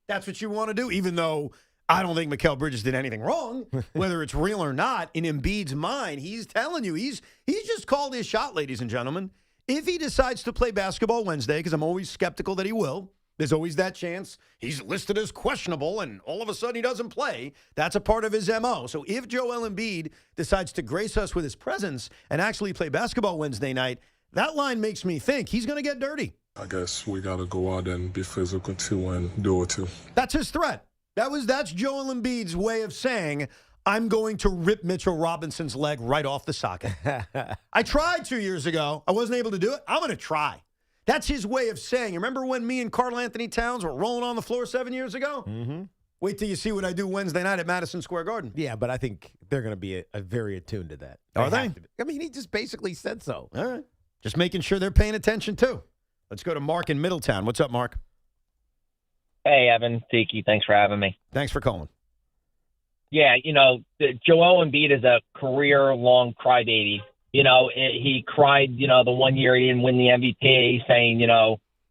that's what you want to do, even though I don't think Mikal Bridges did anything wrong, whether it's real or not. In Embiid's mind, he's telling you, he's just called his shot, ladies and gentlemen. If he decides to play basketball Wednesday, because I'm always skeptical that he will, there's always that chance. He's listed as questionable, and all of a sudden he doesn't play. That's a part of his MO. So if Joel Embiid decides to grace us with his presence and actually play basketball Wednesday night, that line makes me think he's going to get dirty. I guess we got to go out and be physical too and do it too. That's his threat. That's Joel Embiid's way of saying, I'm going to rip Mitchell Robinson's leg right off the socket. I tried 2 years ago. I wasn't able to do it. I'm going to try. That's his way of saying, remember when me and Karl Anthony Towns were rolling on the floor 7 years ago? Mm-hmm. Wait till you see what I do Wednesday night at Madison Square Garden. Yeah, but I think they're going to be a very attuned to that. Are they? I mean, he just basically said so. All right. Just making sure they're paying attention, too. Let's go to Mark in Middletown. What's up, Mark? Hey, Evan, Tiki, thanks for having me. Thanks for calling. Yeah, Joel Embiid is a career-long crybaby. He cried, the 1 year he didn't win the MVP, saying,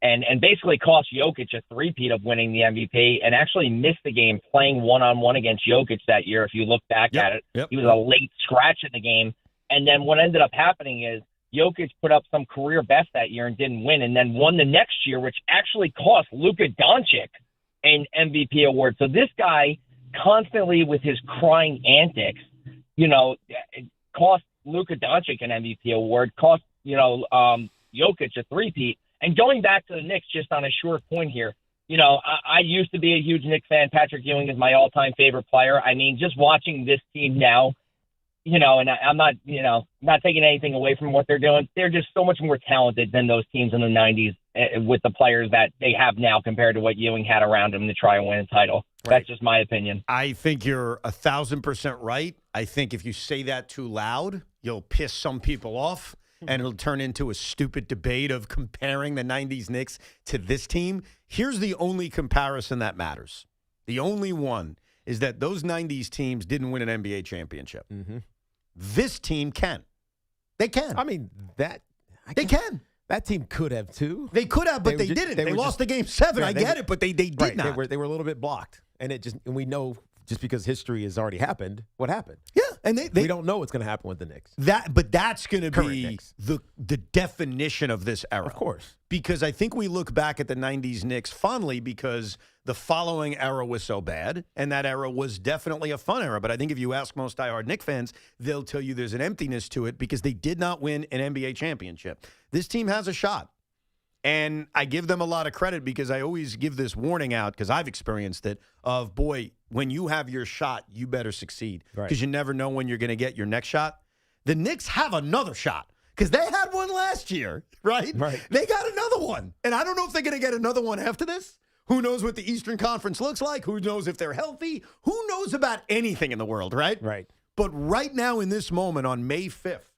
and basically cost Jokic a three-peat of winning the MVP, and actually missed the game playing one-on-one against Jokic that year. If you look back at it, he was a late scratch in the game. And then what ended up happening is Jokic put up some career best that year and didn't win, and then won the next year, which actually cost Luka Doncic an MVP award. So this guy constantly with his crying antics, cost Luka Doncic an MVP award, cost, Jokic a three-peat. And going back to the Knicks, just on a short point here, I used to be a huge Knicks fan. Patrick Ewing is my all-time favorite player. I mean, just watching this team now, and I'm not, not taking anything away from what they're doing. They're just so much more talented than those teams in the 90s with the players that they have now compared to what Ewing had around them to try and win a title. Right. That's just my opinion. I think you're 1,000% right. I think if you say that too loud, you'll piss some people off, and it'll turn into a stupid debate of comparing the 90s Knicks to this team. Here's the only comparison that matters. The only one is that those 90s teams didn't win an NBA championship. Mm-hmm. This team can. They can. I mean, they can. That team could have too. They could have, but they didn't. They lost the game 7. Yeah, I get it, but they did right, not. They were a little bit blocked, and we know just because history has already happened, what happened. Yeah, and we don't know what's going to happen with the Knicks. But that's going to be Knicks. the definition of this era. Of course. Because I think we look back at the 90s Knicks fondly because the following era was so bad, and that era was definitely a fun era. But I think if you ask most diehard Knicks fans, they'll tell you there's an emptiness to it because they did not win an NBA championship. This team has a shot. And I give them a lot of credit because I always give this warning out because I've experienced it of, boy, when you have your shot, you better succeed because you never know when you're going to get your next shot. The Knicks have another shot because they had one last year, right? They got another one. And I don't know if they're going to get another one after this. Who knows what the Eastern Conference looks like? Who knows if they're healthy? Who knows about anything in the world, right? Right. But right now in this moment on May 5th,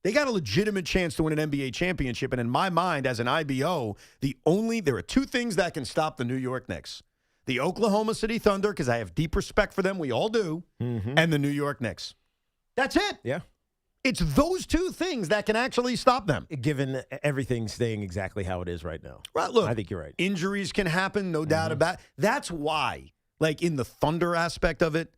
they got a legitimate chance to win an NBA championship. And in my mind, as an IBO, there are two things that can stop the New York Knicks. The Oklahoma City Thunder, because I have deep respect for them, we all do, and the New York Knicks. That's it. Yeah. It's those two things that can actually stop them. Given everything staying exactly how it is right now. Right, look. I think you're right. Injuries can happen, no doubt about it. That's why, like in the Thunder aspect of it,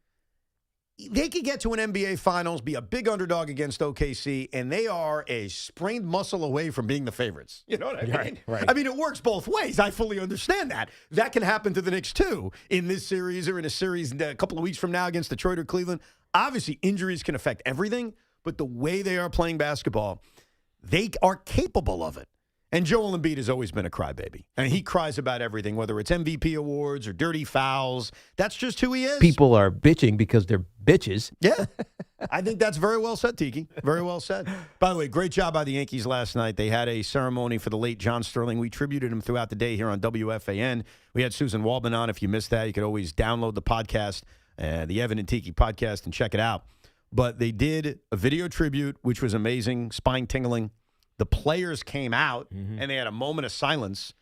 they could get to an NBA Finals, be a big underdog against OKC, and they are a sprained muscle away from being the favorites. You know what I mean? Right. I mean, it works both ways. I fully understand that. That can happen to the Knicks, too, in this series or in a series a couple of weeks from now against Detroit or Cleveland. Obviously, injuries can affect everything, but the way they are playing basketball, they are capable of it. And Joel Embiid has always been a crybaby. And he cries about everything, whether it's MVP awards or dirty fouls. That's just who he is. People are bitching because they're bitches. Yeah. I think that's very well said, Tiki. Very well said. By the way, great job by the Yankees last night. They had a ceremony for the late John Sterling. We tributed him throughout the day here on WFAN. We had Susan Waldman on. If you missed that, you could always download the podcast, the Evan and Tiki podcast, and check it out. But they did a video tribute, which was amazing, spine-tingling. The players came out, and they had a moment of silence.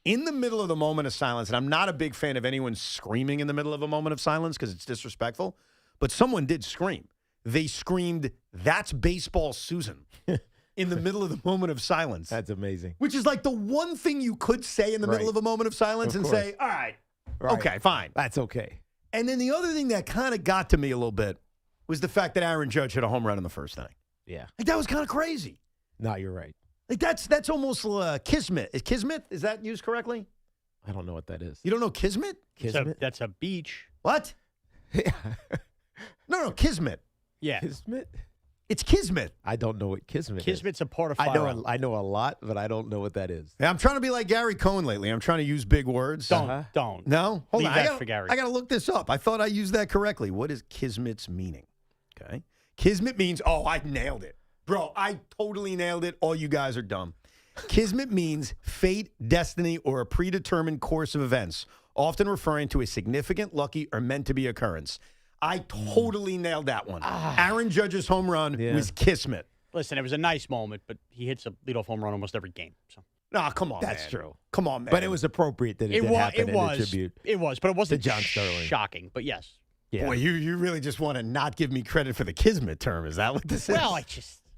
In the middle of the moment of silence, and I'm not a big fan of anyone screaming in the middle of a moment of silence because it's disrespectful, but someone did scream. They screamed, "That's baseball, Susan," in the middle of the moment of silence. That's amazing. Which is like the one thing you could say in the middle of a moment of silence and say, all right, okay, fine. That's okay. And then the other thing that kind of got to me a little bit was the fact that Aaron Judge hit a home run in the first inning. Yeah. Like, that was kind of crazy. No, you're right. Like that's almost kismet. Is kismet? Is that used correctly? I don't know what that is. You don't know kismet? Kismet? That's a beach. What? No, kismet. Yeah. Kismet? It's kismet. I don't know what kismet is. Kismet's a part of fire. I know a lot, but I don't know what that is. Yeah, I'm trying to be like Gary Cohen lately. I'm trying to use big words. Don't. No? Hold Leave on. that for Gary. I got to look this up. I thought I used that correctly. What is kismet's meaning? Okay. Kismet means, I nailed it. Bro, I totally nailed it. All you guys are dumb. Kismet means fate, destiny, or a predetermined course of events, often referring to a significant, lucky, or meant-to-be occurrence. I totally nailed that one. Aaron Judge's home run was kismet. Listen, it was a nice moment, but he hits a leadoff home run almost every game. So. Nah, come on, That's man. true. Come on, man. But it was appropriate that it did happen in the tribute. It was, but it wasn't to John Sterling. Shocking, but yes. Yeah. Boy, you really just want to not give me credit for the kismet term. Is that what this is? Well,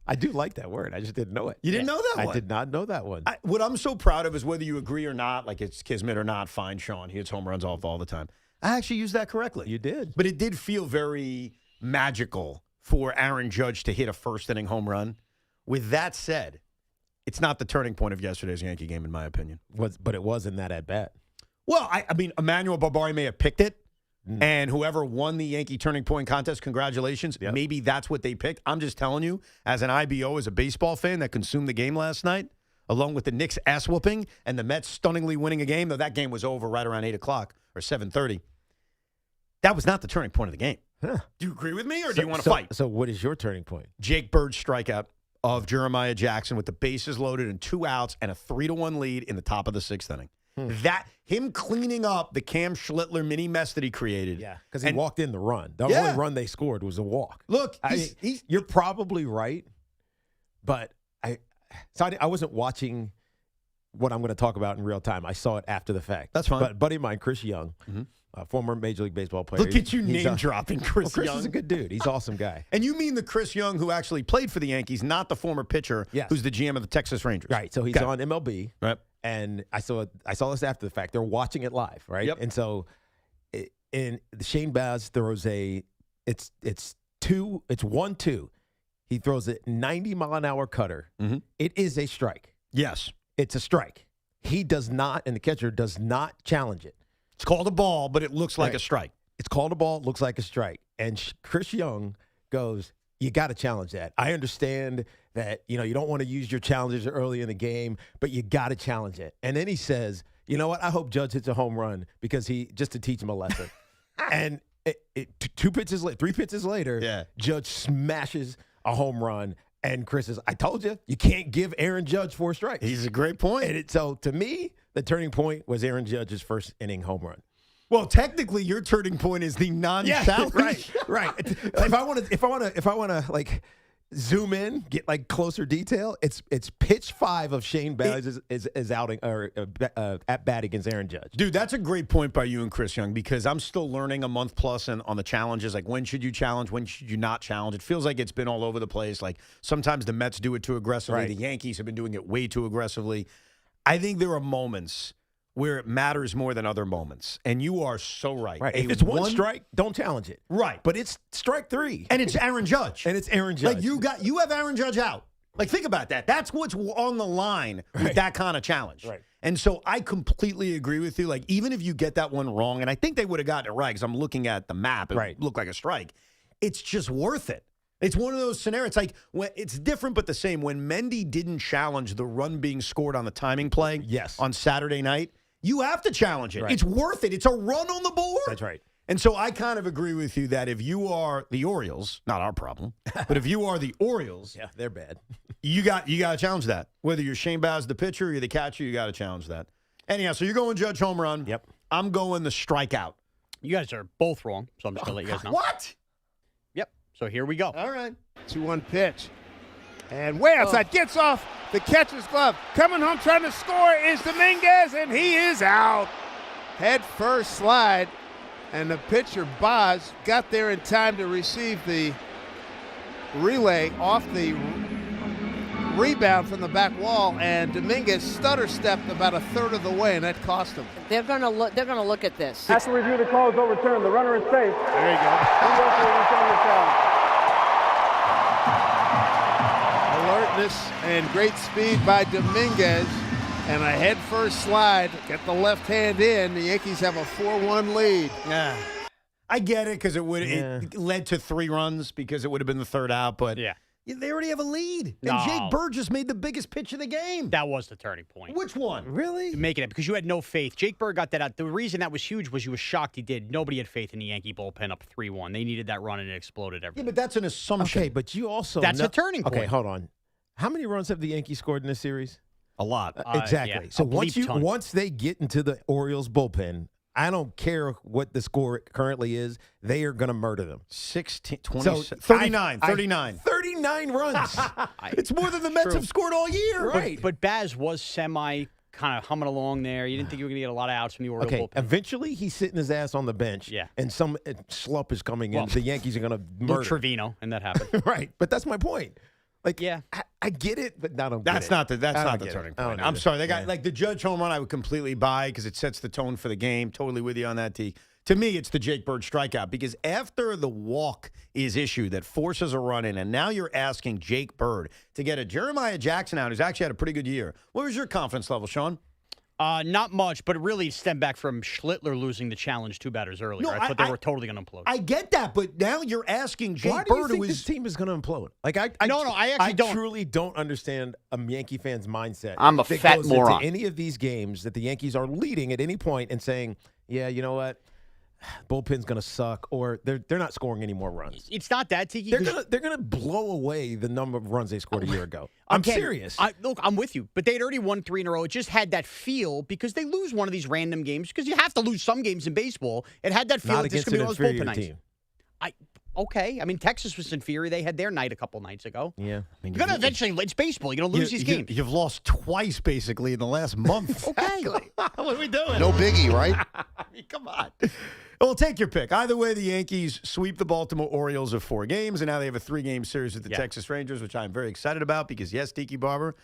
I do like that word. I just didn't know it. You didn't know that one? I did not know that one. What I'm so proud of is whether you agree or not, like it's kismet or not, fine, Sean. He hits home runs off all the time. I actually used that correctly. You did. But it did feel very magical for Aaron Judge to hit a first-inning home run. With that said, it's not the turning point of yesterday's Yankee game, in my opinion. But it was in that at-bat. Well, I mean, Emmanuel Barbari may have picked it, and whoever won the Yankee Turning Point contest, congratulations. Yep. Maybe that's what they picked. I'm just telling you, as an IBO, as a baseball fan that consumed the game last night, along with the Knicks ass-whooping and the Mets stunningly winning a game, though that game was over right around 8 o'clock or 7:30, that was not the turning point of the game. Do you agree with me, or do you want to fight? So what is your turning point? Jake Bird's strikeout of Jeremiah Jackson with the bases loaded and 2 outs and a 3-1 lead in the top of the 6th inning. That him cleaning up the Cam Schlittler mini mess that he created. Yeah, because he walked in the run. The only run they scored was a walk. Look, you're probably right, but I wasn't watching what I'm going to talk about in real time. I saw it after the fact. That's fine. But a buddy of mine, Chris Young, former Major League Baseball player. Look at you name-dropping Chris Chris Young. is a good dude. He's an awesome guy. And you mean the Chris Young who actually played for the Yankees, not the former pitcher who's the GM of the Texas Rangers. Right, so he's on MLB. Right. And I saw this after the fact. They're watching it live, right? Yep. And so and Shane Baz throws it's 1-2. He throws a 90-mile-an-hour cutter. It is a strike. Yes. It's a strike. He does not, and the catcher does not challenge it. It's called a ball, but it looks like a strike. It's called a ball, it looks like a strike. And Chris Young goes, you got to challenge that. I understand that, you don't want to use your challenges early in the game, but you got to challenge it. And then he says, you know what? I hope Judge hits a home run because just to teach him a lesson. And 3 pitches later, Judge smashes a home run. And Chris says, I told you, you can't give Aaron Judge 4 strikes. He's a great point. And so to me, the turning point was Aaron Judge's first inning home run. Well, technically, your turning point is the non-challenge. Right. If I want to like zoom in, get like closer detail, it's pitch 5 of Shane Baz is outing or at bat against Aaron Judge. Dude, that's a great point by you and Chris Young because I'm still learning a month plus on the challenges. Like, when should you challenge? When should you not challenge? It feels like it's been all over the place. Like, sometimes the Mets do it too aggressively. Right. The Yankees have been doing it way too aggressively. I think there are moments where it matters more than other moments. And you are so right. Right. If it's one strike, don't challenge it. Right. But it's strike 3. And it's Aaron Judge. Like you have Aaron Judge out. Like, think about that. That's what's on the line with that kind of challenge. Right. And so I completely agree with you. Like, even if you get that one wrong, and I think they would have gotten it right because I'm looking at the map. It looked like a strike. It's just worth it. It's one of those scenarios. It's like, it's different but the same. When Mendy didn't challenge the run being scored on the timing play on Saturday night, you have to challenge it. Right. It's worth it. It's a run on the board. That's right. And so I kind of agree with you that if you are the Orioles, not our problem, but if you are the Orioles, they're bad. you got to challenge that. Whether you're Shane Baz, the pitcher, or you're the catcher, you got to challenge that. Anyhow, so you're going Judge home run. Yep. I'm going the strikeout. You guys are both wrong, so I'm just going to let you guys know. What? Yep. So here we go. All right. 2-1 pitch. And way outside, gets off the catcher's glove. Coming home trying to score is Dominguez, and he is out. Head first slide, and the pitcher, Boz, got there in time to receive the relay off the rebound from the back wall, and Dominguez stutter stepped about a third of the way, and that cost him. They're going to look at this. After review, the call is overturned. The runner is safe. There you go. Alertness and great speed by Dominguez, and a head-first slide. Get the left hand in. The Yankees have a 4-1 lead. Yeah, I get it because it led to 3 runs because it would have been the third out, but they already have a lead. And Jake Bird just made the biggest pitch of the game. That was the turning point. Which one? Really? Making it because you had no faith. Jake Bird got that out. The reason that was huge was you were shocked he did. Nobody had faith in the Yankee bullpen up 3-1. They needed that run and it exploded everything. Yeah, but that's an assumption. Okay, but you also That's a turning point. Okay, hold on. How many runs have the Yankees scored in this series? A lot. Exactly. Yeah, So a bleep ton. once they get into the Orioles bullpen, I don't care what the score currently is, they are going to murder them. 16, 20, So 39. 39 runs. It's more than the Mets have scored all year. Right. But Baz was kind of humming along there. You didn't think you were going to get a lot of outs from the Orioles bullpen. Eventually he's sitting his ass on the bench. Yeah. And some slump is coming in. The Yankees are going to murder. Luke Trevino, and that happened. Right. But that's my point. Like, yeah, I get it, but I don't get That's it. not the I don't get turning it. I don't point. get I'm it. sorry. They got like the Judge home run I would completely buy because it sets the tone for the game. Totally with you on that, T. To me, it's the Jake Bird strikeout because after the walk is issued that forces a run in, and now you're asking Jake Bird to get a Jeremiah Jackson out who's actually had a pretty good year. What was your confidence level, Sean? Not much, but it really stemmed back from Schlittler losing the challenge 2 batters earlier. No, I thought they were totally going to implode. I get that, but now you're asking Jake Why do you Bird, think who this is team is going to implode? Like I actually don't. truly don't understand a Yankee fan's mindset. I'm a that fat goes moron. into any of these games that the Yankees are leading at any point and saying, "Yeah, you know what? bullpen's going to suck, or they're not scoring any more runs. It's not that, Tiki. They're gonna blow away the number of runs they scored a year ago. I'm Again, serious. Look, I'm with you, but they'd already won 3 in a row. It just had that feel because they lose one of these random games because you have to lose some games in baseball. It had that feel Not that this against could be an one of those bullpen inferior nights. team. Okay. I mean, Texas was inferior. They had their night a couple nights ago. Yeah. You're going to eventually, it's baseball. You're going to lose these games. You've lost twice, basically, in the last month. Okay. What are we doing? No biggie, right? I mean, come on. Well, take your pick. Either way, the Yankees sweep the Baltimore Orioles of 4 games, and now they have a 3-game series with the Texas Rangers, which I'm very excited about because, yes, Tiki Barber,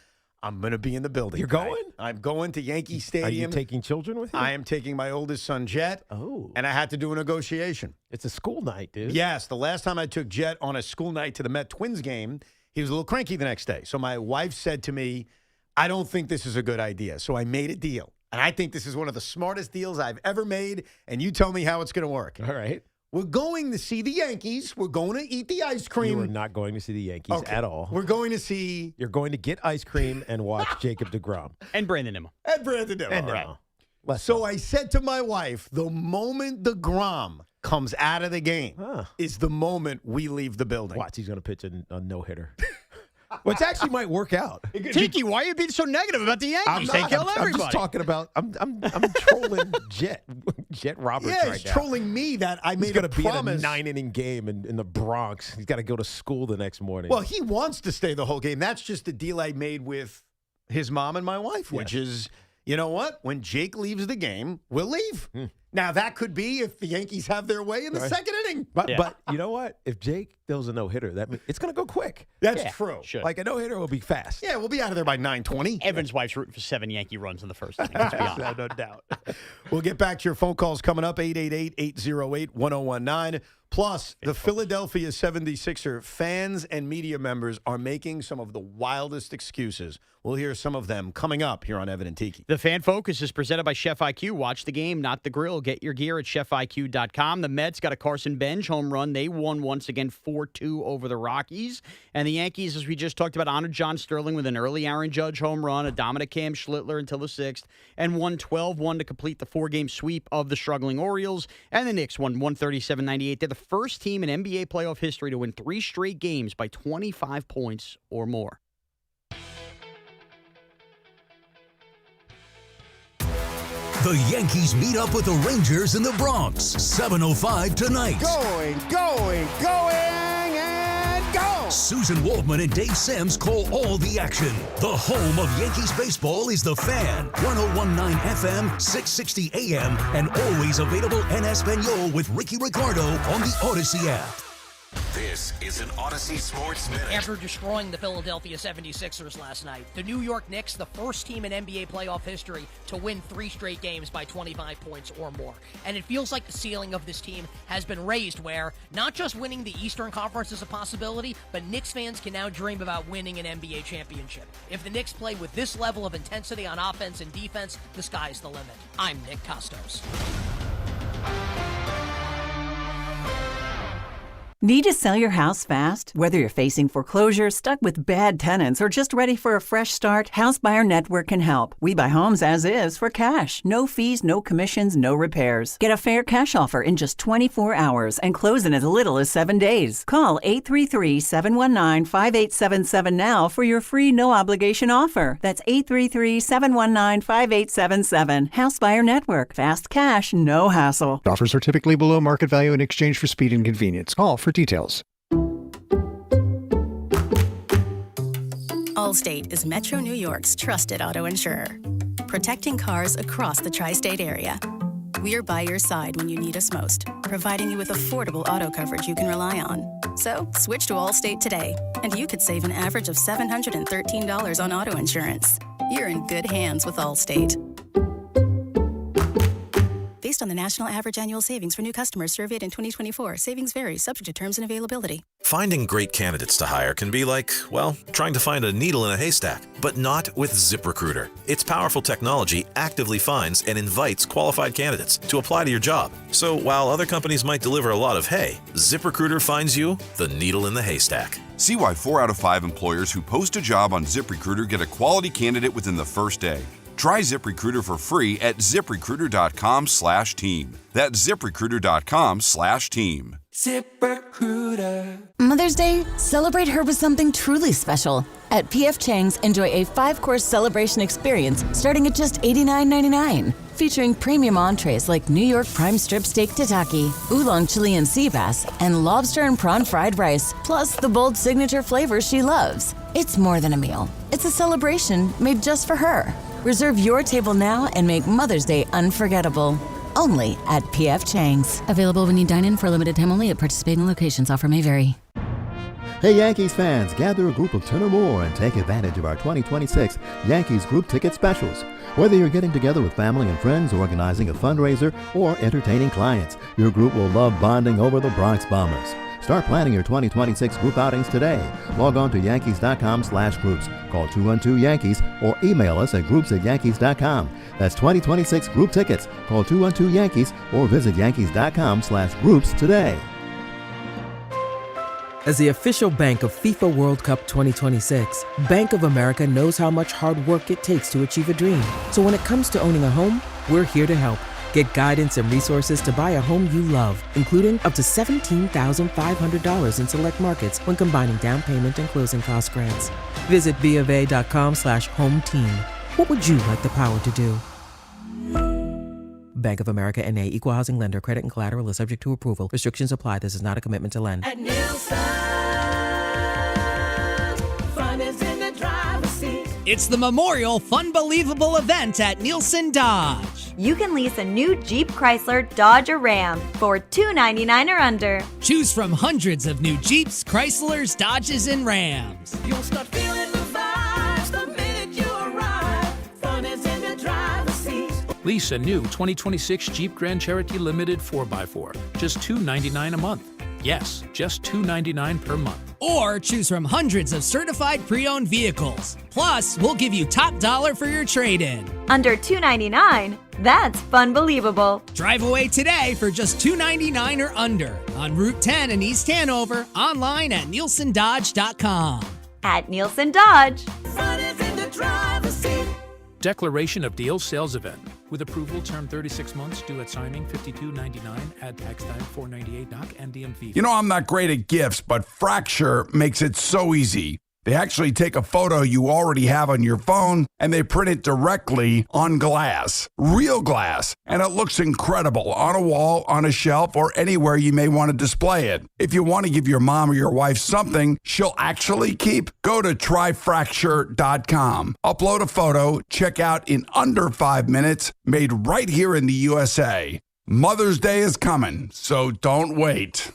I'm going to be in the building. You're tonight. going? I'm going to Yankee Stadium. Are you taking children with you? I am taking my oldest son, Jet. Oh. And I had to do a negotiation. It's a school night, dude. Yes. The last time I took Jet on a school night to the Met Twins game, he was a little cranky the next day. So my wife said to me, I don't think this is a good idea. So I made a deal. And I think this is one of the smartest deals I've ever made. And you tell me how it's going to work. All right. We're going to see the Yankees. We're going to eat the ice cream. You are not going to see the Yankees at all. We're going to see. You're going to get ice cream and watch Jacob deGrom. And Brandon Nimmo. And Brandon Nimmo. And right. Nimmo. So I said to my wife, the moment deGrom comes out of the game is the moment we leave the building. Watch, he's going to pitch a no-hitter. Which actually might work out. Tiki, why are you being so negative about the Yankees? They kill everybody. I'm just talking about. I'm trolling Jet Roberts Yeah, right he's now. trolling me that I made He's going a to be in a promise. 9-inning game in the Bronx. He's got to go to school the next morning. Well, he wants to stay the whole game. That's just the deal I made with his mom and my wife, which is, you know what? When Jake leaves the game, we'll leave. Now, that could be if the Yankees have their way in the second inning. But you know what? If Jake throws a no-hitter, that means it's going to go quick. That's true. Should. Like a no-hitter will be fast. Yeah, we'll be out of there by 9:20. Evan's wife's rooting for 7 Yankee runs in the first inning. Let's be honest. No doubt. We'll get back to your phone calls coming up, 888-808-1019. Plus, the Philadelphia 76er fans and media members are making some of the wildest excuses. We'll hear some of them coming up here on Evan and Tiki. The Fan Focus is presented by Chef IQ. Watch the game, not the grill. Get your gear at chefiq.com. The Mets got a Carson Bench home run. They won once again 4-2 over the Rockies. And the Yankees, as we just talked about, honored John Sterling with an early Aaron Judge home run, a dominant Cam Schlittler until the 6th, and won 12-1 to complete the 4-game sweep of the struggling Orioles. And the Knicks won 137-98. They're the first team in NBA playoff history to win 3 straight games by 25 points or more. The Yankees meet up with the Rangers in the Bronx. 7:05 tonight. Going, and go! Susan Waldman and Dave Sims call all the action. The home of Yankees baseball is The Fan. 1019 FM, 660 AM, and always available en Espanol with Ricky Ricardo on the Odyssey app. This is an Odyssey Sports Minute. After destroying the Philadelphia 76ers last night, the New York Knicks, the first team in NBA playoff history to win 3 straight games by 25 points or more. And it feels like the ceiling of this team has been raised where not just winning the Eastern Conference is a possibility, but Knicks fans can now dream about winning an NBA championship. If the Knicks play with this level of intensity on offense and defense, the sky's the limit. I'm Nick Costos. Need to sell your house fast? Whether you're facing foreclosure, stuck with bad tenants, or just ready for a fresh start, House Buyer Network can help. We buy homes as is for cash. No fees, no commissions, no repairs. Get a fair cash offer in just 24 hours and close in as little as 7 days. Call 833-719-5877 now for your free no-obligation offer. That's 833-719-5877. House Buyer Network. Fast cash, no hassle. Offers are typically below market value in exchange for speed and convenience. Call for details. Allstate is Metro New York's trusted auto insurer, protecting cars across the tri-state area. We're by your side when you need us most, providing you with affordable auto coverage you can rely on. So switch to Allstate today, and you could save an average of $713 on auto insurance. You're in good hands with Allstate. Based on the national average annual savings for new customers surveyed in 2024, savings vary, subject to terms and availability. Finding great candidates to hire can be like, well, trying to find a needle in a haystack, but not with ZipRecruiter. Its powerful technology actively finds and invites qualified candidates to apply to your job. So while other companies might deliver a lot of hay, ZipRecruiter finds you the needle in the haystack. See why 4 out of 5 employers who post a job on ZipRecruiter get a quality candidate within the first day. Try ZipRecruiter for free at ZipRecruiter.com/team. That's ZipRecruiter.com/team. ZipRecruiter. Mother's Day, celebrate her with something truly special. At P.F. Chang's, enjoy a 5-course celebration experience starting at just $89.99. Featuring premium entrees like New York prime strip steak tataki, oolong Chilean sea bass, and lobster and prawn fried rice, plus the bold signature flavors she loves. It's more than a meal. It's a celebration made just for her. Reserve your table now and make Mother's Day unforgettable. Only at P.F. Chang's. Available when you dine in for a limited time only at participating locations. Offer may vary. Hey Yankees fans, gather a group of 10 or more and take advantage of our 2026 Yankees group ticket specials. Whether you're getting together with family and friends, organizing a fundraiser, or entertaining clients, your group will love bonding over the Bronx Bombers. Start planning your 2026 group outings today. Log on to Yankees.com/groups. Call 212-YANKEES or email us at groups@Yankees.com. That's 2026 group tickets. Call 212-YANKEES or visit Yankees.com/groups today. As the official bank of FIFA World Cup 2026, Bank of America knows how much hard work it takes to achieve a dream. So when it comes to owning a home, we're here to help. Get guidance and resources to buy a home you love, including up to $17,500 in select markets when combining down payment and closing cost grants. Visit BofA.com/home team. What would you like the power to do? Bank of America N.A. Equal Housing Lender. Credit and collateral is subject to approval. Restrictions apply. This is not a commitment to lend. At Nielsen, fun is in the driver's seat. It's the Memorial Funbelievable event at Nielsen Dodge. You can lease a new Jeep, Chrysler, Dodge, or Ram for $299 or under. Choose from hundreds of new Jeeps, Chryslers, Dodges, and Rams. You'll start feeling the vibes the minute you arrive. Fun is in the driver's seat. Lease a new 2026 Jeep Grand Cherokee Limited 4x4. Just $299 a month. Yes, just $299 per month. Or choose from hundreds of certified pre-owned vehicles. Plus, we'll give you top dollar for your trade-in. Under $299, that's Funbelievable. Drive away today for just $299 or under on Route 10 in East Hanover, online at nielsendodge.com. At Nielsen Dodge. Fun is in the driver's seat. Declaration of Deal Sales Event. With approval, term 36 months, due at signing, $52.99, add tax time, $4.98, knock, and DM fee. You know, I'm not great at gifts, but Fracture makes it so easy. They actually take a photo you already have on your phone and they print it directly on glass, real glass, and it looks incredible on a wall, on a shelf, or anywhere you may want to display it. If you want to give your mom or your wife something she'll actually keep, go to tryfracture.com. Upload a photo, check out in under 5 minutes, made right here in the USA. Mother's Day is coming, so don't wait.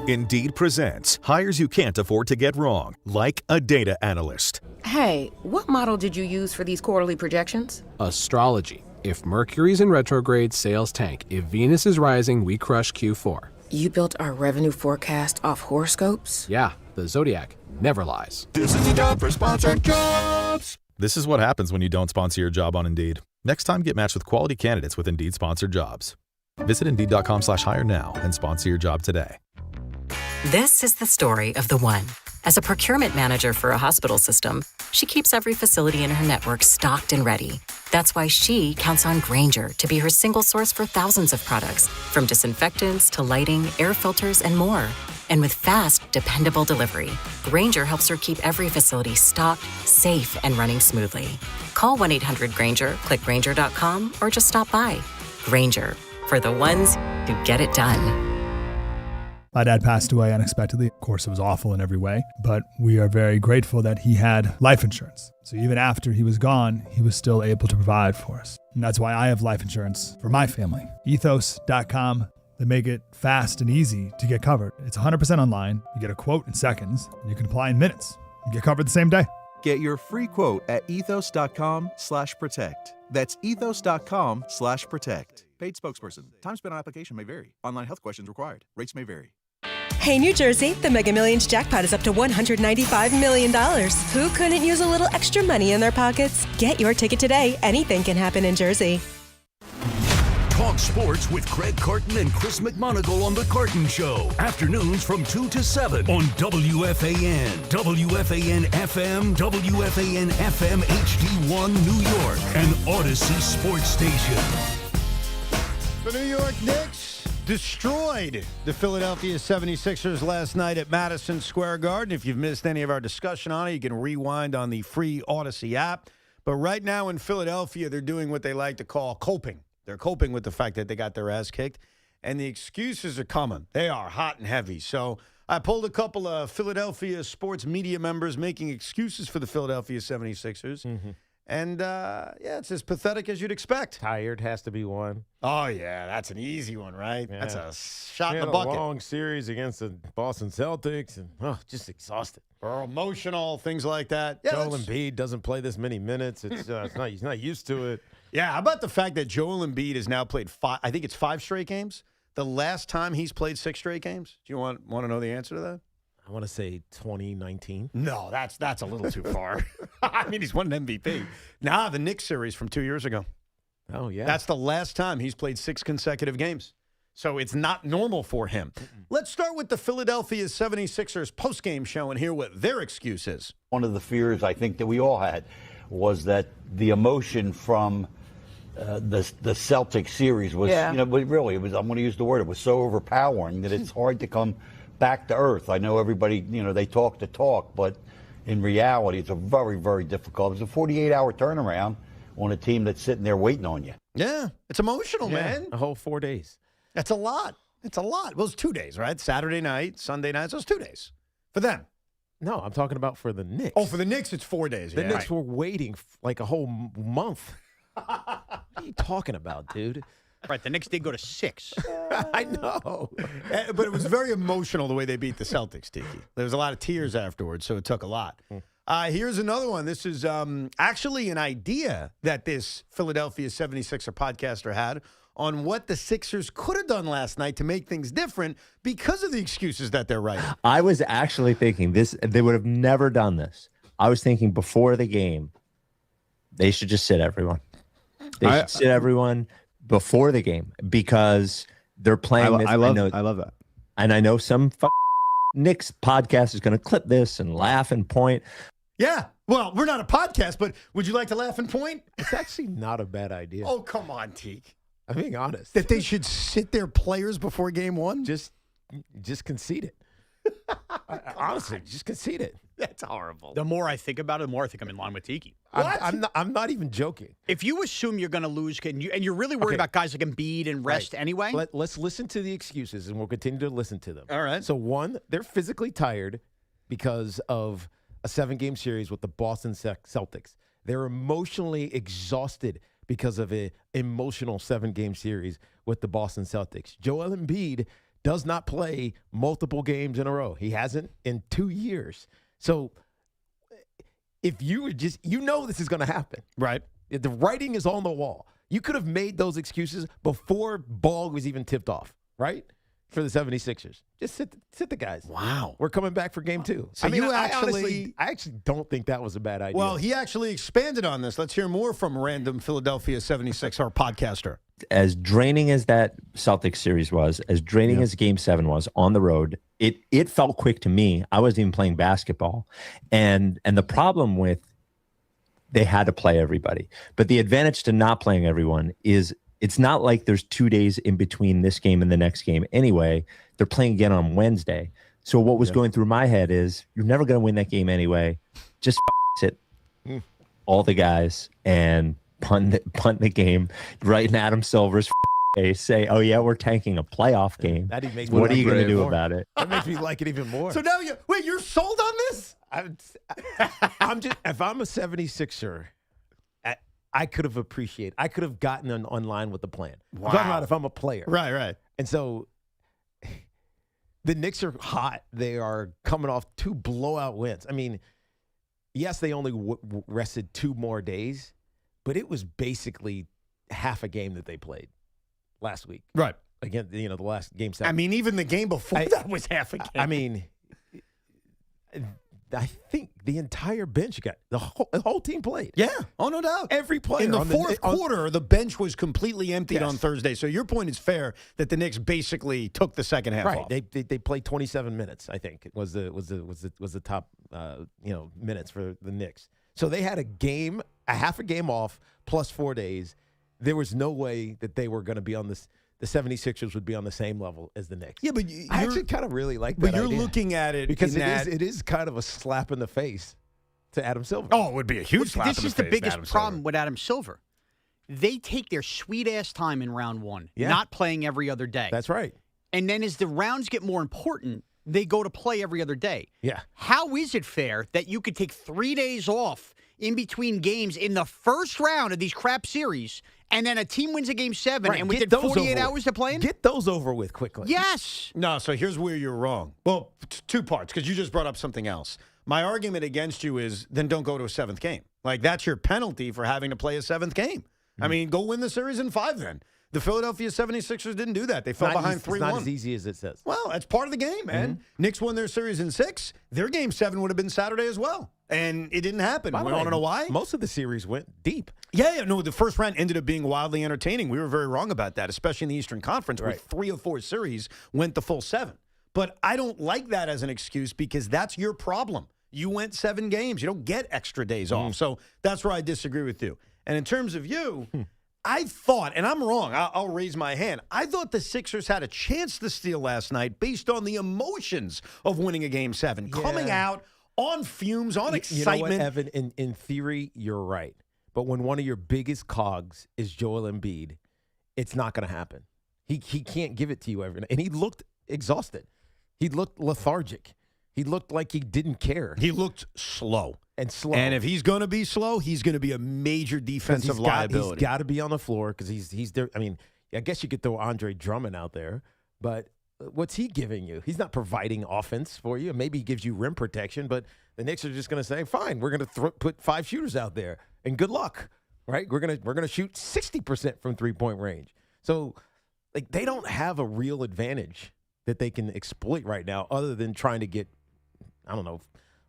Indeed presents hires you can't afford to get wrong, like a data analyst. Hey, what model did you use for these quarterly projections? Astrology. If Mercury's in retrograde, sales tank. If Venus is rising, we crush Q4. You built our revenue forecast off horoscopes? Yeah, the Zodiac never lies. This is the job for sponsored jobs. This is what happens when you don't sponsor your job on Indeed. Next time, get matched with quality candidates with Indeed sponsored jobs. Visit Indeed.com/hire now and sponsor your job today. This is the story of the one. As a procurement manager for a hospital system, she keeps every facility in her network stocked and ready. That's why she counts on Grainger to be her single source for thousands of products, from disinfectants to lighting, air filters, and more. And with fast, dependable delivery, Grainger helps her keep every facility stocked, safe, and running smoothly. Call 1-800-GRAINGER, click Grainger.com, or just stop by. Grainger, for the ones who get it done. My dad passed away unexpectedly. Of course, it was awful in every way, but we are very grateful that he had life insurance. So even after he was gone, he was still able to provide for us. And that's why I have life insurance for my family. Ethos.com. They make it fast and easy to get covered. It's 100% online. You get a quote in seconds, and you can apply in minutes. You get covered the same day. Get your free quote at ethos.com/protect. That's ethos.com/protect. Paid spokesperson. Time spent on application may vary. Online health questions required. Rates may vary. Hey, New Jersey, the Mega Millions jackpot is up to $195 million. Who couldn't use a little extra money in their pockets? Get your ticket today. Anything can happen in Jersey. Talk sports with Craig Carton and Chris McMonagle on The Carton Show. Afternoons from 2 to 7 on WFAN, WFAN FM, WFAN FM HD1 New York, and Odyssey Sports Station. The New York Knicks destroyed the Philadelphia 76ers last night at Madison Square Garden. If you've missed any of our discussion on it, you can rewind on the free Odyssey app. But right now in Philadelphia, they're doing what they like to call coping. They're coping with the fact that they got their ass kicked, and the excuses are coming. They are hot and heavy. So I pulled a couple of Philadelphia sports media members making excuses for the Philadelphia 76ers. Mm-hmm. And, it's as pathetic as you'd expect. Tired has to be one. Oh, yeah, that's an easy one, right? Yeah. That's a shot in the bucket. A long series against the Boston Celtics, and just exhausted. Or emotional, things like that. Yeah, Joel Embiid doesn't play this many minutes. It's he's not used to it. Yeah, how about the fact that Joel Embiid has now played I think it's 5 straight games? The last time he's played 6 straight games? Do you want to know the answer to that? I want to say 2019. No, that's a little too far. I mean, he's won an MVP. Nah, the Knicks series from 2 years ago. Oh, yeah. That's the last time he's played 6 consecutive games. So it's not normal for him. Let's start with the Philadelphia 76ers postgame show and hear what their excuse is. One of the fears I think that we all had was that the emotion from the Celtics series was, really, it was, I'm going to use the word, it was so overpowering that it's hard to come back to earth. I know everybody, they talk the talk, but in reality, it's a very, very difficult. It's a 48-hour turnaround on a team that's sitting there waiting on you. Yeah, it's emotional, man. A whole 4 days. That's a lot. It's a lot. Well, it's 2 days, right? Saturday night, Sunday night. So it's 2 days for them. No, I'm talking about for the Knicks. Oh, for the Knicks, it's 4 days. The Knicks were waiting like a whole month. What are you talking about, dude? Right, the Knicks did go to 6. I know. But it was very emotional the way they beat the Celtics, Tiki. There was a lot of tears afterwards, so it took a lot. Here's another one. This is actually an idea that this Philadelphia 76er podcaster had on what the Sixers could have done last night to make things different because of the excuses that they're writing. I was actually thinking they would have never done this. I was thinking before the game, they should just sit everyone. They should sit everyone before the game because they're playing this. I love that. And I know some Knicks podcast is going to clip this and laugh and point. Yeah. Well, we're not a podcast, but would you like to laugh and point? It's actually not a bad idea. Oh, come on, Teak. I'm being honest. That they should sit their players before game one? Just concede it. Honestly, just concede it. That's horrible. The more I think about it, the more I think I'm in line with Tiki. I'm not even joking. If you assume you're going to lose, and you're really worried about guys like Embiid and rest anyway? Let's listen to the excuses, and we'll continue to listen to them. All right. So, one, they're physically tired because of a 7-game series with the Boston Celtics. They're emotionally exhausted because of an emotional 7-game series with the Boston Celtics. Joel Embiid does not play multiple games in a row. He hasn't in 2 years. So if you were this is going to happen. Right. The writing is on the wall. You could have made those excuses before ball was even tipped off, right? For the 76ers. Just sit the guys. Wow. We're coming back for game 2. So I actually don't think that was a bad idea. Well, he actually expanded on this. Let's hear more from random Philadelphia 76er podcaster. As draining as that Celtics series was, as draining as Game 7 was on the road, it felt quick to me. I wasn't even playing basketball. And the problem with they had to play everybody. But the advantage to not playing everyone is it's not like there's 2 days in between this game and the next game. Anyway, they're playing again on Wednesday. So what was going through my head is you're never going to win that game anyway. Just sit all the guys and punt the game right in Adam Silver's face. Say, oh, yeah, we're tanking a playoff game. What are you going to do about it? That makes me like it even more. So now you're sold on this? I'm just, if I'm a 76er, I could have appreciated. I could have gotten online with the plan. Wow. I'm talking about if I'm a player. Right. And so the Knicks are hot. They are coming off 2 blowout wins. I mean, yes, they only rested 2 more days, but it was basically half a game that they played last week. Right. Again, the last game 7. I mean, even the game before that was half a game. I mean, I think the entire bench got the whole team played. Yeah. Oh, no doubt. Every player. In the fourth quarter, the bench was completely emptied Yes. on Thursday. So your point is fair that the Knicks basically took the second half off. They played 27 minutes. I think it was the top minutes for the Knicks. So they had a half a game off plus 4 days. There was no way that they were going to be on this. The 76ers would be on the same level as the Knicks. Yeah, but I actually kind of really like that. But you're idea. looking at it because in it is kind of a slap in the face to Adam Silver. Oh, it would be a huge slap in the face. This is the to biggest Adam problem Silver. with Adam Silver. They take their sweet-ass time in round one, Yeah. not playing every other day. That's right. And then as the rounds get more important, they go to play every other day. Yeah. How is it fair that you could take 3 days off in between games in the first round of these crap series, and then a team wins a game 7, Right. and Get within those 48 over hours to play in? Get those over with quickly. Yes. No, so here's where you're wrong. Well, two parts, because you just brought up something else. My argument against you is then don't go to a seventh game. Like, that's your penalty for having to play a seventh game. I mean, go win the series in 5 then. The Philadelphia 76ers didn't do that. They fell behind 3-1. It's not as easy as it says. Well, that's part of the game, man. Knicks won their series in 6. Their game 7 would have been Saturday as well. And it didn't happen. We want to know why? Most of the series went deep. Yeah, no, the first round ended up being wildly entertaining. We were very wrong about that, especially in the Eastern Conference, where 3 or 4 series went the full 7. But I don't like that as an excuse because that's your problem. You went 7 games. You don't get extra days off. So that's where I disagree with you. And in terms of you, I thought, and I'm wrong, I'll raise my hand, I thought the Sixers had a chance to steal last night based on the emotions of winning a Game 7. Coming out on fumes, on excitement. You know what, Evan? In theory, you're right. But when one of your biggest cogs is Joel Embiid, it's not going to happen. He can't give it to you every night. And he looked exhausted. He looked lethargic. He looked like he didn't care. He looked slow. And slow. And if he's going to be slow, he's going to be a major defensive liability. He's got to be on the floor because he's there. I mean, I guess you could throw Andre Drummond out there, but what's he giving you? He's not providing offense for you. Maybe he gives you rim protection, but the Knicks are just going to say, fine, we're going to put 5 shooters out there, and good luck, right? We're gonna shoot 60% from 3-point range. So, like, they don't have a real advantage that they can exploit right now, other than trying to get, I don't know,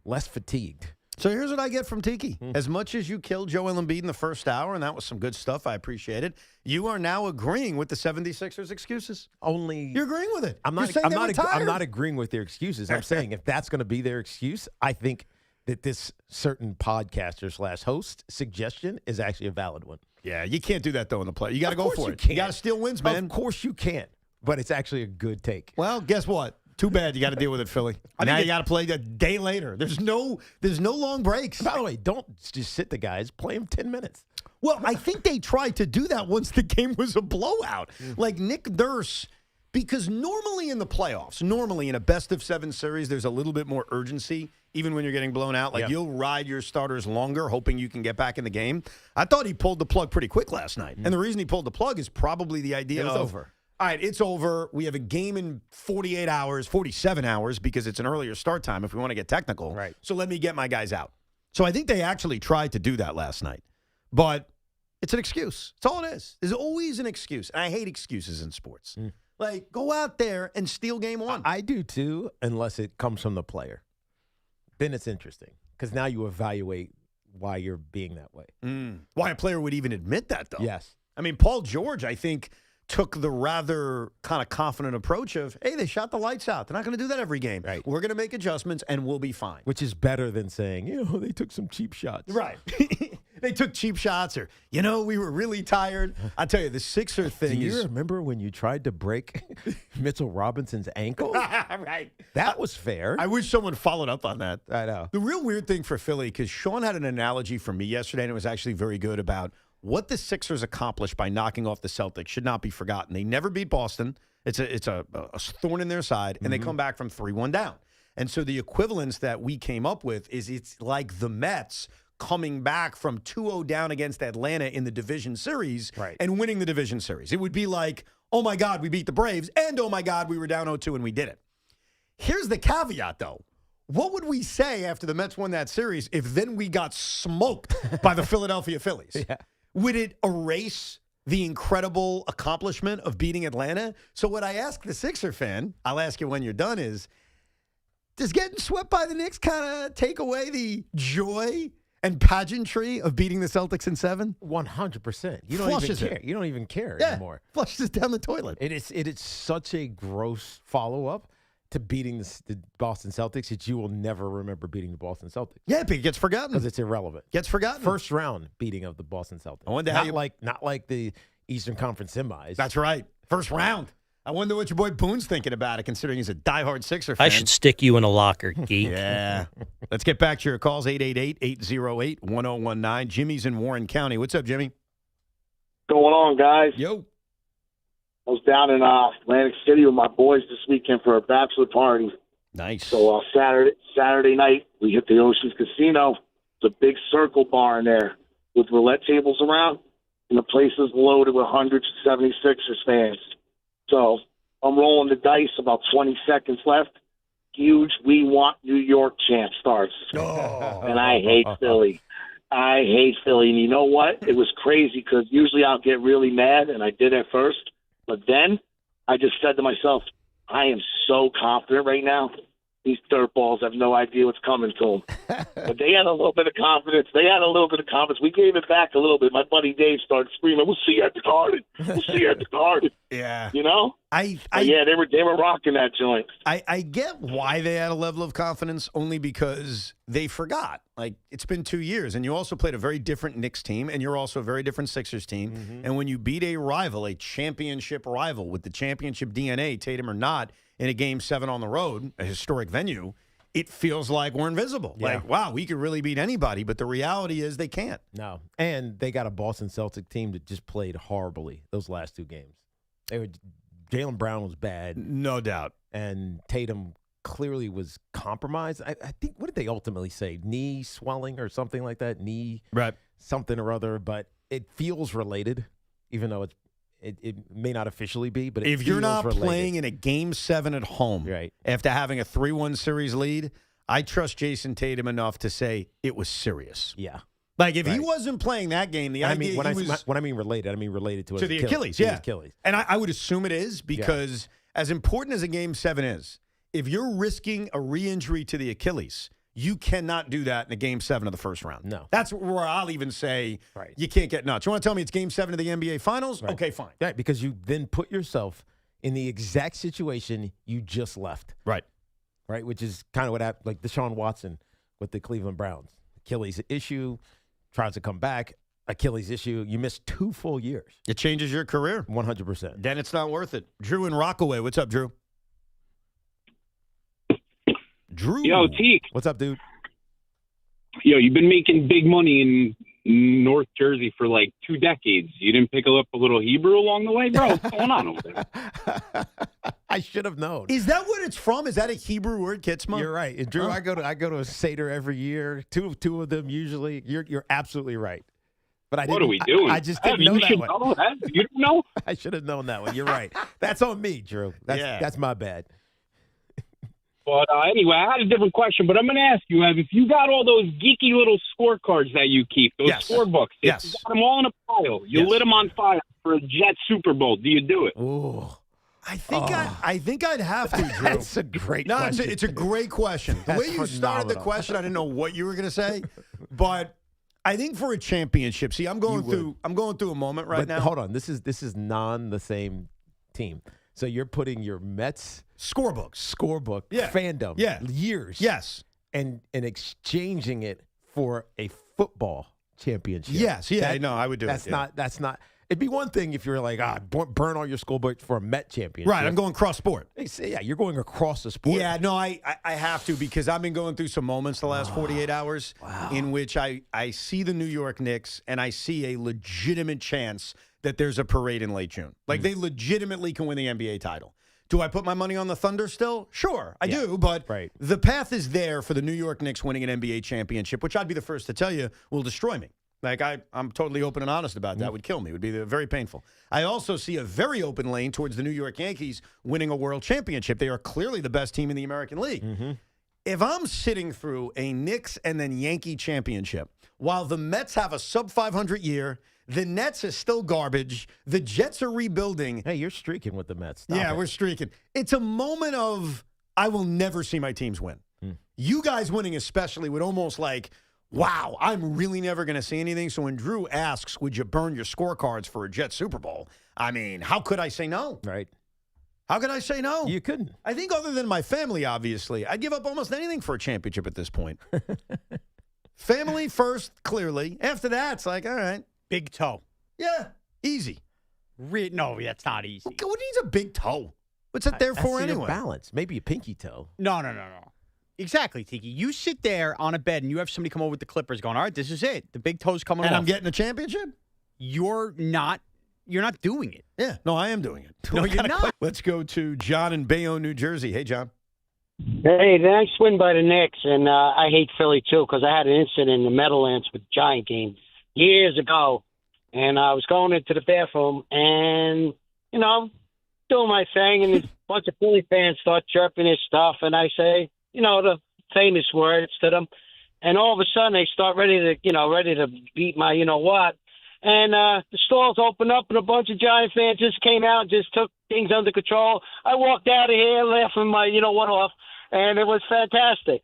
less fatigued. So here's what I get from Tiki. As much as you killed Joel Embiid in the first hour, and that was some good stuff, I appreciate it, you are now agreeing with the 76ers' excuses. You're agreeing with it. I'm not agreeing with their excuses. I'm saying if that's going to be their excuse, I think that this certain podcaster / host suggestion is actually a valid one. Yeah, you can't do that, though, in the play. You got to go for it. You got to steal wins, man. Of course you can't, but it's actually a good take. Well, guess what? Too bad you got to deal with it, Philly. Now you got to play a day later. There's no long breaks. By the way, don't just sit the guys. Play them 10 minutes. Well, I think they tried to do that once the game was a blowout. Like Nick Nurse, because normally in the playoffs, normally in a best-of-7 series, there's a little bit more urgency, even when you're getting blown out. Like you'll ride your starters longer, hoping you can get back in the game. I thought he pulled the plug pretty quick last night. And the reason he pulled the plug is probably the idea It was over. All right, it's over. We have a game in 48 hours, 47 hours, because it's an earlier start time if we want to get technical. Right. So let me get my guys out. So I think they actually tried to do that last night. But it's an excuse. That's all it is. There's always an excuse. And I hate excuses in sports. Like, go out there and steal game 1. I do too, unless it comes from the player. Then it's interesting because now you evaluate why you're being that way. Why a player would even admit that, though. Yes. I mean, Paul George, I think, took the rather kind of confident approach of, hey, they shot the lights out. They're not going to do that every game. Right. We're going to make adjustments, and we'll be fine. Which is better than saying, they took some cheap shots. Right. They took cheap shots, or, we were really tired. I tell you, the Sixer thing Do you remember when you tried to break Mitchell Robinson's ankle? Right. That was fair. I wish someone followed up on that. I know. The real weird thing for Philly, because Sean had an analogy for me yesterday, and it was actually very good about what the Sixers accomplished by knocking off the Celtics should not be forgotten. They never beat Boston. It's a thorn in their side, and they come back from 3-1 down. And so the equivalence that we came up with is it's like the Mets coming back from 2-0 down against Atlanta in the division series and winning the division series. It would be like, oh, my God, we beat the Braves, and oh, my God, we were down 0-2 and we did it. Here's the caveat, though. What would we say after the Mets won that series if then we got smoked by the Philadelphia Phillies? Yeah. Would it erase the incredible accomplishment of beating Atlanta? So what I ask the Sixer fan, I'll ask you when you're done, is Does getting swept by the Knicks kind of take away the joy and pageantry of beating the Celtics in 7? 100%. You don't Flushes even care. it. You don't even care anymore. Flushes it down the toilet. It is such a gross follow-up to beating the Boston Celtics that you will never remember beating the Boston Celtics. Yeah, but it gets forgotten. Because it's irrelevant. Gets forgotten. First round beating of the Boston Celtics. I wonder not like the Eastern Conference semis. That's right. First round. I wonder what your boy Boone's thinking about it, considering he's a diehard Sixer fan. I should stick you in a locker, geek. Yeah. Let's get back to your calls, 888-808-1019. Jimmy's in Warren County. What's up, Jimmy? Going on, guys? Yo. I was down in Atlantic City with my boys this weekend for a bachelor party. Nice. So Saturday night, we hit the Oceans Casino. It's a big circle bar in there with roulette tables around, and the place is loaded with hundreds of 76ers fans. So I'm rolling the dice, about 20 seconds left. Huge "We Want New York" chant starts. And I hate Philly. And you know what? It was crazy because usually I'll get really mad, and I did at first. But then I just said to myself, I am so confident right now. These dirtballs have no idea what's coming to them. But they had a little bit of confidence. We gave it back a little bit. My buddy Dave started screaming, "We'll see you at the Garden. We'll see you at the Garden." Yeah. You know? They were rocking that joint. I get why they had a level of confidence, only because they forgot. Like, it's been 2 years, and you also played a very different Knicks team, and you're also a very different Sixers team. Mm-hmm. And when you beat a rival, a championship rival with the championship DNA, Tatum or not, in a Game 7 on the road, a historic venue, it feels like we're invisible. Yeah. Like, wow, we could really beat anybody, but the reality is they can't. No. And they got a Boston Celtic team that just played horribly those last 2 games. Jaylen Brown was bad. No doubt. And Tatum clearly was compromised. I think, what did they ultimately say? Knee swelling or something like that? Right. Something or other, but it feels related, even though it may not officially be, but if you're not playing in a Game 7 at home, right, after having a 3-1 series lead, I trust Jason Tatum enough to say it was serious. Yeah. Like, if he wasn't playing that game, when I mean related, I mean related to the Achilles. Yeah. And I would assume it is because as important as a Game 7 is, if you're risking a re-injury to the Achilles, you cannot do that in a Game 7 of the first round. No. That's where I'll even say you can't get nuts. You want to tell me it's Game 7 of the NBA Finals? Right. Okay, fine. Right, because you then put yourself in the exact situation you just left. Right. Right, which is kind of what happened, like Deshaun Watson with the Cleveland Browns. Achilles issue, tries to come back. Achilles issue, you missed 2 full years. It changes your career. 100%. Then it's not worth it. Drew in Rockaway. What's up, Drew? Drew. Yo, Tiki. What's up, dude? Yo, you've been making big money in North Jersey for like 2 decades. You didn't pick up a little Hebrew along the way, bro? What's going on over there? I should have known. Is that what it's from? Is that a Hebrew word, Kitzma? You're right. And Drew, I go to a Seder every year. Two of them usually. You're absolutely right. But what are we doing? I just didn't know that one. Know that. You don't know? I should have known that one. You're right. That's on me, Drew. That's my bad. But anyway, I had a different question, but I'm going to ask you, Ev, if you got all those geeky little scorecards that you keep, those scorebooks, if you got them all in a pile, you lit them on fire for a Jet Super Bowl, do you do it? Ooh. I think I'd have to, Drew. That's a great question. It's a great question. The way you started the question, I didn't know what you were going to say, but I think for a championship, see, I'm going through a moment now. Hold on, this is the same team. So you're putting your Mets scorebook, fandom, years, and exchanging it for a football championship. Yes, I would do it. That's not. It'd be one thing if you're like, burn all your scorebook for a Met championship. Right, I'm going cross sport. You're going across the sport. Yeah, no, I have to because I've been going through some moments the last 48 hours in which I see the New York Knicks and I see a legitimate chance that there's a parade in late June. Like, they legitimately can win the NBA title. Do I put my money on the Thunder still? Sure, I do, but the path is there for the New York Knicks winning an NBA championship, which I'd be the first to tell you will destroy me. Like, I'm totally open and honest about that. Would kill me. It would be very painful. I also see a very open lane towards the New York Yankees winning a world championship. They are clearly the best team in the American League. Mm-hmm. If I'm sitting through a Knicks and then Yankee championship, while the Mets have a sub-500 year, the Nets is still garbage. The Jets are rebuilding. Hey, you're streaking with the Mets. Stop it. We're streaking. It's a moment of I will never see my teams win. You guys winning especially would almost like, wow, I'm really never going to see anything. So when Drew asks, would you burn your scorecards for a Jets Super Bowl? I mean, how could I say no? Right. How could I say no? You couldn't. I think other than my family, obviously, I'd give up almost anything for a championship at this point. Family first, clearly. After that, it's like, all right. Big toe. Yeah, easy. No, that's not easy. What needs a big toe? What's it there for anyway? Balance. Maybe a pinky toe. No. Exactly, Tiki. You sit there on a bed and you have somebody come over with the clippers going, all right, this is it. The big toe's coming off. And I'm getting a championship? You're not doing it. Yeah. No, I am doing it. No, you're not. Let's go to John in Bayonne, New Jersey. Hey, John. Hey, the nice win by the Knicks, and I hate Philly too because I had an incident in the Meadowlands with the Giant game years ago, and I was going into the bathroom and, doing my thing, and a bunch of Philly fans start chirping his stuff, and I say, the famous words to them, and all of a sudden they start ready to beat my what. And the stalls opened up, and a bunch of Giant fans just came out and just took things under control. I walked out of here laughing my what off, and it was fantastic.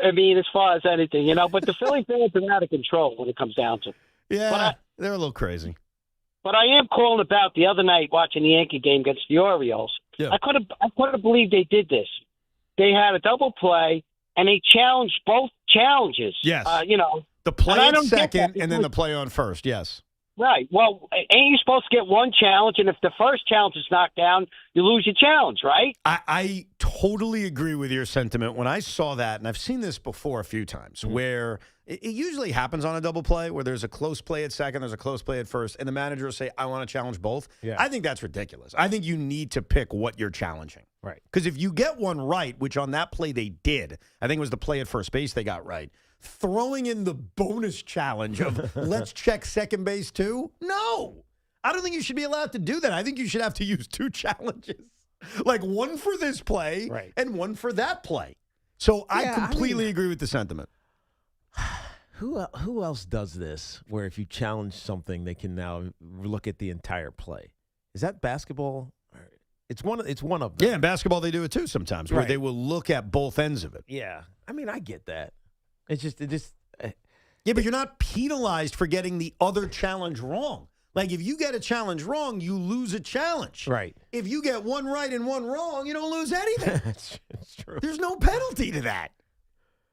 I mean, as far as anything, but the Philly fans are out of control when it comes down to it. Yeah, they're a little crazy. But I am calling about the other night watching the Yankee game against the Orioles. Yeah. I couldn't believe they did this. They had a double play, and they challenged both challenges. Yes. The play on second and then the play on first, yes. Right. Well, ain't you supposed to get one challenge, and if the first challenge is knocked down, you lose your challenge, right? I totally agree with your sentiment. When I saw that, and I've seen this before a few times, where it usually happens on a double play, where there's a close play at second, there's a close play at first, and the manager will say, I want to challenge both. Yeah. I think that's ridiculous. I think you need to pick what you're challenging. Right. Because if you get one right, which on that play they did, I think it was the play at first base they got right, throwing in the bonus challenge of let's check second base too? No. I don't think you should be allowed to do that. I think you should have to use two challenges. Like one for this play and one for that play. So I completely agree with the sentiment. Who else does this where if you challenge something, they can now look at the entire play? Is that basketball? It's one of them. Yeah, in basketball they do it too sometimes, where they will look at both ends of it. Yeah. I mean, I get that. It just yeah, but you're not penalized for getting the other challenge wrong. Like if you get a challenge wrong, you lose a challenge. Right. If you get one right and one wrong, you don't lose anything. That's true. There's no penalty to that.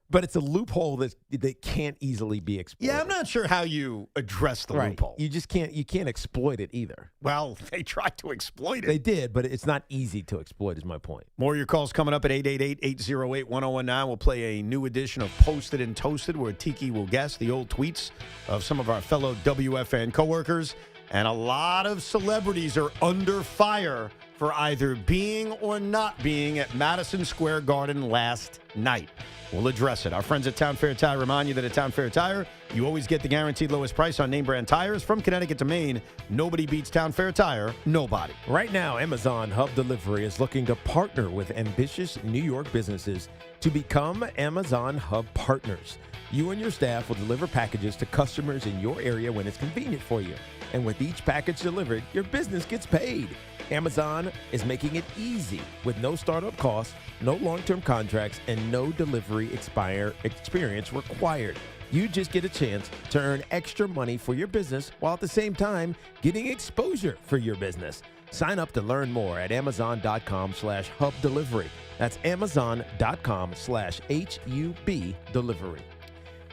But it's a loophole that can't easily be exploited. Yeah, I'm not sure how you address the loophole. You just can't exploit it either. Well, they tried to exploit it. They did, but it's not easy to exploit is my point. More of your calls coming up at 888-808-1019. We'll play a new edition of Posted and Toasted where Tiki will guess the old tweets of some of our fellow WFAN coworkers. And a lot of celebrities are under fire for either being or not being at Madison Square Garden last night. We'll address it. Our friends at Town Fair Tire remind you that at Town Fair Tire, you always get the guaranteed lowest price on name brand tires. From Connecticut to Maine, nobody beats Town Fair Tire. Nobody. Right now, Amazon Hub Delivery is looking to partner with ambitious New York businesses to become Amazon Hub partners. You and your staff will deliver packages to customers in your area when it's convenient for you. And with each package delivered, your business gets paid. Amazon is making it easy with no startup costs, no long-term contracts, and no delivery experience required. You just get a chance to earn extra money for your business while at the same time getting exposure for your business. Sign up to learn more at amazon.com/hub delivery. That's amazon.com/HUB delivery.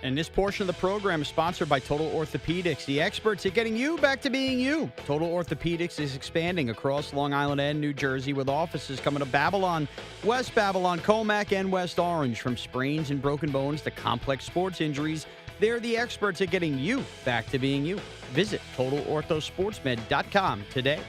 And this portion of the program is sponsored by Total Orthopedics, the experts at getting you back to being you. Total Orthopedics is expanding across Long Island and New Jersey with offices coming to Babylon, West Babylon, Comac, and West Orange. From sprains and broken bones to complex sports injuries, they're the experts at getting you back to being you. Visit TotalOrthoSportsMed.com today.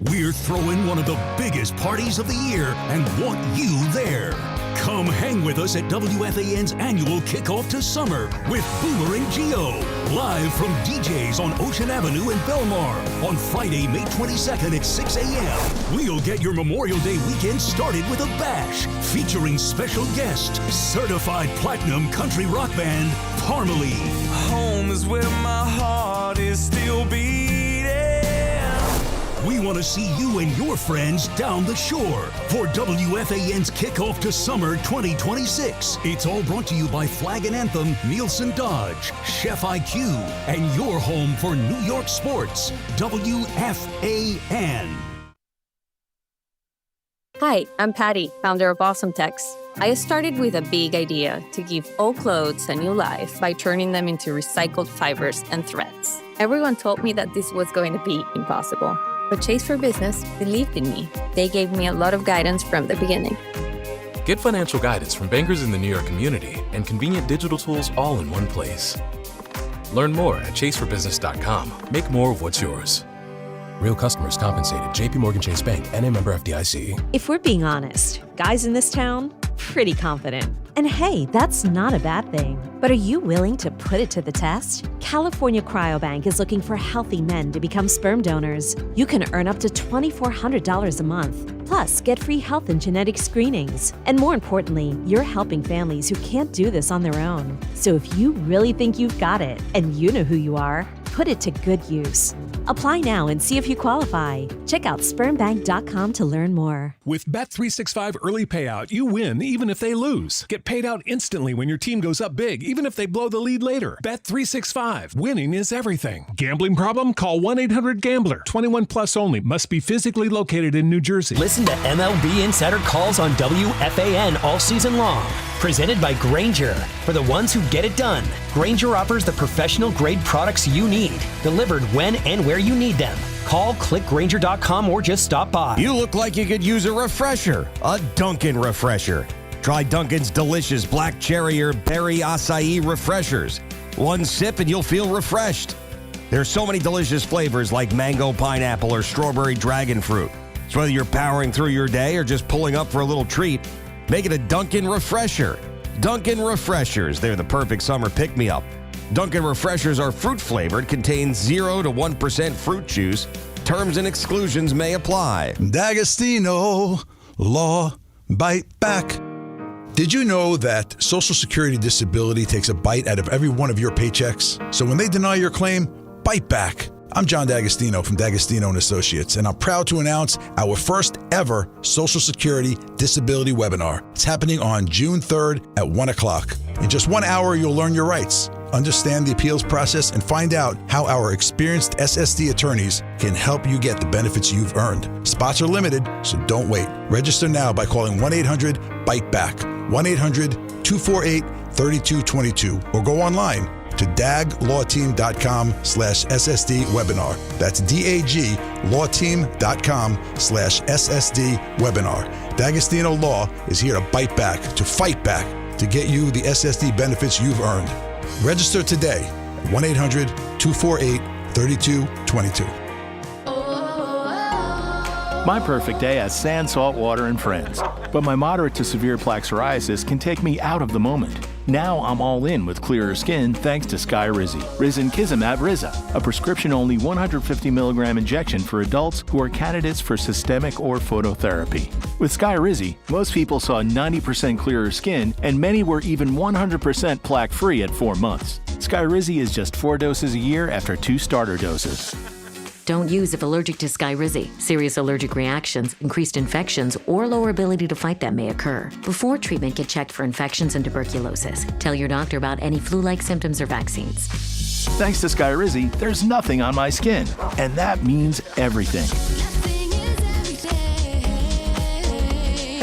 We're throwing one of the biggest parties of the year and want you there. Come hang with us at WFAN's annual kickoff to summer with Boomer and Gio. Live from DJ's on Ocean Avenue in Belmar on Friday, May 22nd at 6 a.m. We'll get your Memorial Day weekend started with a bash featuring special guest, certified platinum country rock band, Parmalee. Home is where my heart is still beating. We want to see you and your friends down the shore for WFAN's kickoff to summer 2026. It's all brought to you by Flag and Anthem, Nielsen Dodge, Chef IQ, and your home for New York sports, WFAN. Hi, I'm Patty, founder of Awesome Tex. I started with a big idea to give old clothes a new life by turning them into recycled fibers and threads. Everyone told me that this was going to be impossible, but Chase for Business believed in me. They gave me a lot of guidance from the beginning. Get financial guidance from bankers in the New York community and convenient digital tools all in one place. Learn more at chaseforbusiness.com. Make more of what's yours. Real customers compensated. JP Morgan Chase Bank, N.A. member FDIC. If we're being honest, guys in this town, pretty confident. And hey, that's not a bad thing. But are you willing to put it to the test? California Cryobank is looking for healthy men to become sperm donors. You can earn up to $2,400 a month. Plus, get free health and genetic screenings. And more importantly, you're helping families who can't do this on their own. So if you really think you've got it, and you know who you are, put it to good use. Apply now and see if you qualify. Check out spermbank.com to learn more. With Bet365 Early Payout, you win even if they lose. Get paid out instantly when your team goes up big, even if they blow the lead later. Bet365. Winning is everything. Gambling problem? Call 1-800-GAMBLER. 21 plus only. Must be physically located in New Jersey. Listen to MLB Insider Calls on WFAN all season long. Presented by Grainger. For the ones who get it done, Grainger offers the professional-grade products you need, delivered when and where you need them. Call, click Grainger.com, or just stop by. You look like you could use a refresher, a Dunkin' refresher. Try Dunkin's delicious black cherry or berry acai refreshers. One sip and you'll feel refreshed. There's so many delicious flavors like mango, pineapple, or strawberry dragon fruit. So whether you're powering through your day or just pulling up for a little treat, make it a Dunkin' refresher. Dunkin' refreshers, they're the perfect summer pick-me-up. Dunkin' refreshers are fruit-flavored, contain 0 to 1% fruit juice. Terms and exclusions may apply. D'Agostino, law, bite back. Did you know that Social Security disability takes a bite out of every one of your paychecks? So when they deny your claim, bite back. I'm John D'Agostino from D'Agostino & Associates, and I'm proud to announce our first ever Social Security Disability webinar. It's happening on June 3rd at 1 o'clock. In just 1 hour, you'll learn your rights, understand the appeals process, and find out how our experienced SSD attorneys can help you get the benefits you've earned. Spots are limited, so don't wait. Register now by calling 1-800-BITE-BACK, 1-800-248-3222, or go online to daglawteam.com/SSD webinar. That's daglawteam.com/SSD webinar. D'Agostino Law is here to bite back, to fight back, to get you the SSD benefits you've earned. Register today at 1-800-248-3222. My perfect day has sand, salt water, and friends. But my moderate to severe plaque psoriasis can take me out of the moment. Now I'm all in with clearer skin thanks to Skyrizi. Risankizumab Riza, a prescription-only 150 milligram injection for adults who are candidates for systemic or phototherapy. With Skyrizi, most people saw 90% clearer skin, and many were even 100% plaque-free at 4 months. Skyrizi is just 4 doses a year after 2 starter doses. Don't use if allergic to Skyrizi. Serious allergic reactions, increased infections, or lower ability to fight them may occur. Before treatment, get checked for infections and tuberculosis. Tell your doctor about any flu-like symptoms or vaccines. Thanks to Skyrizi, there's nothing on my skin, and that means everything.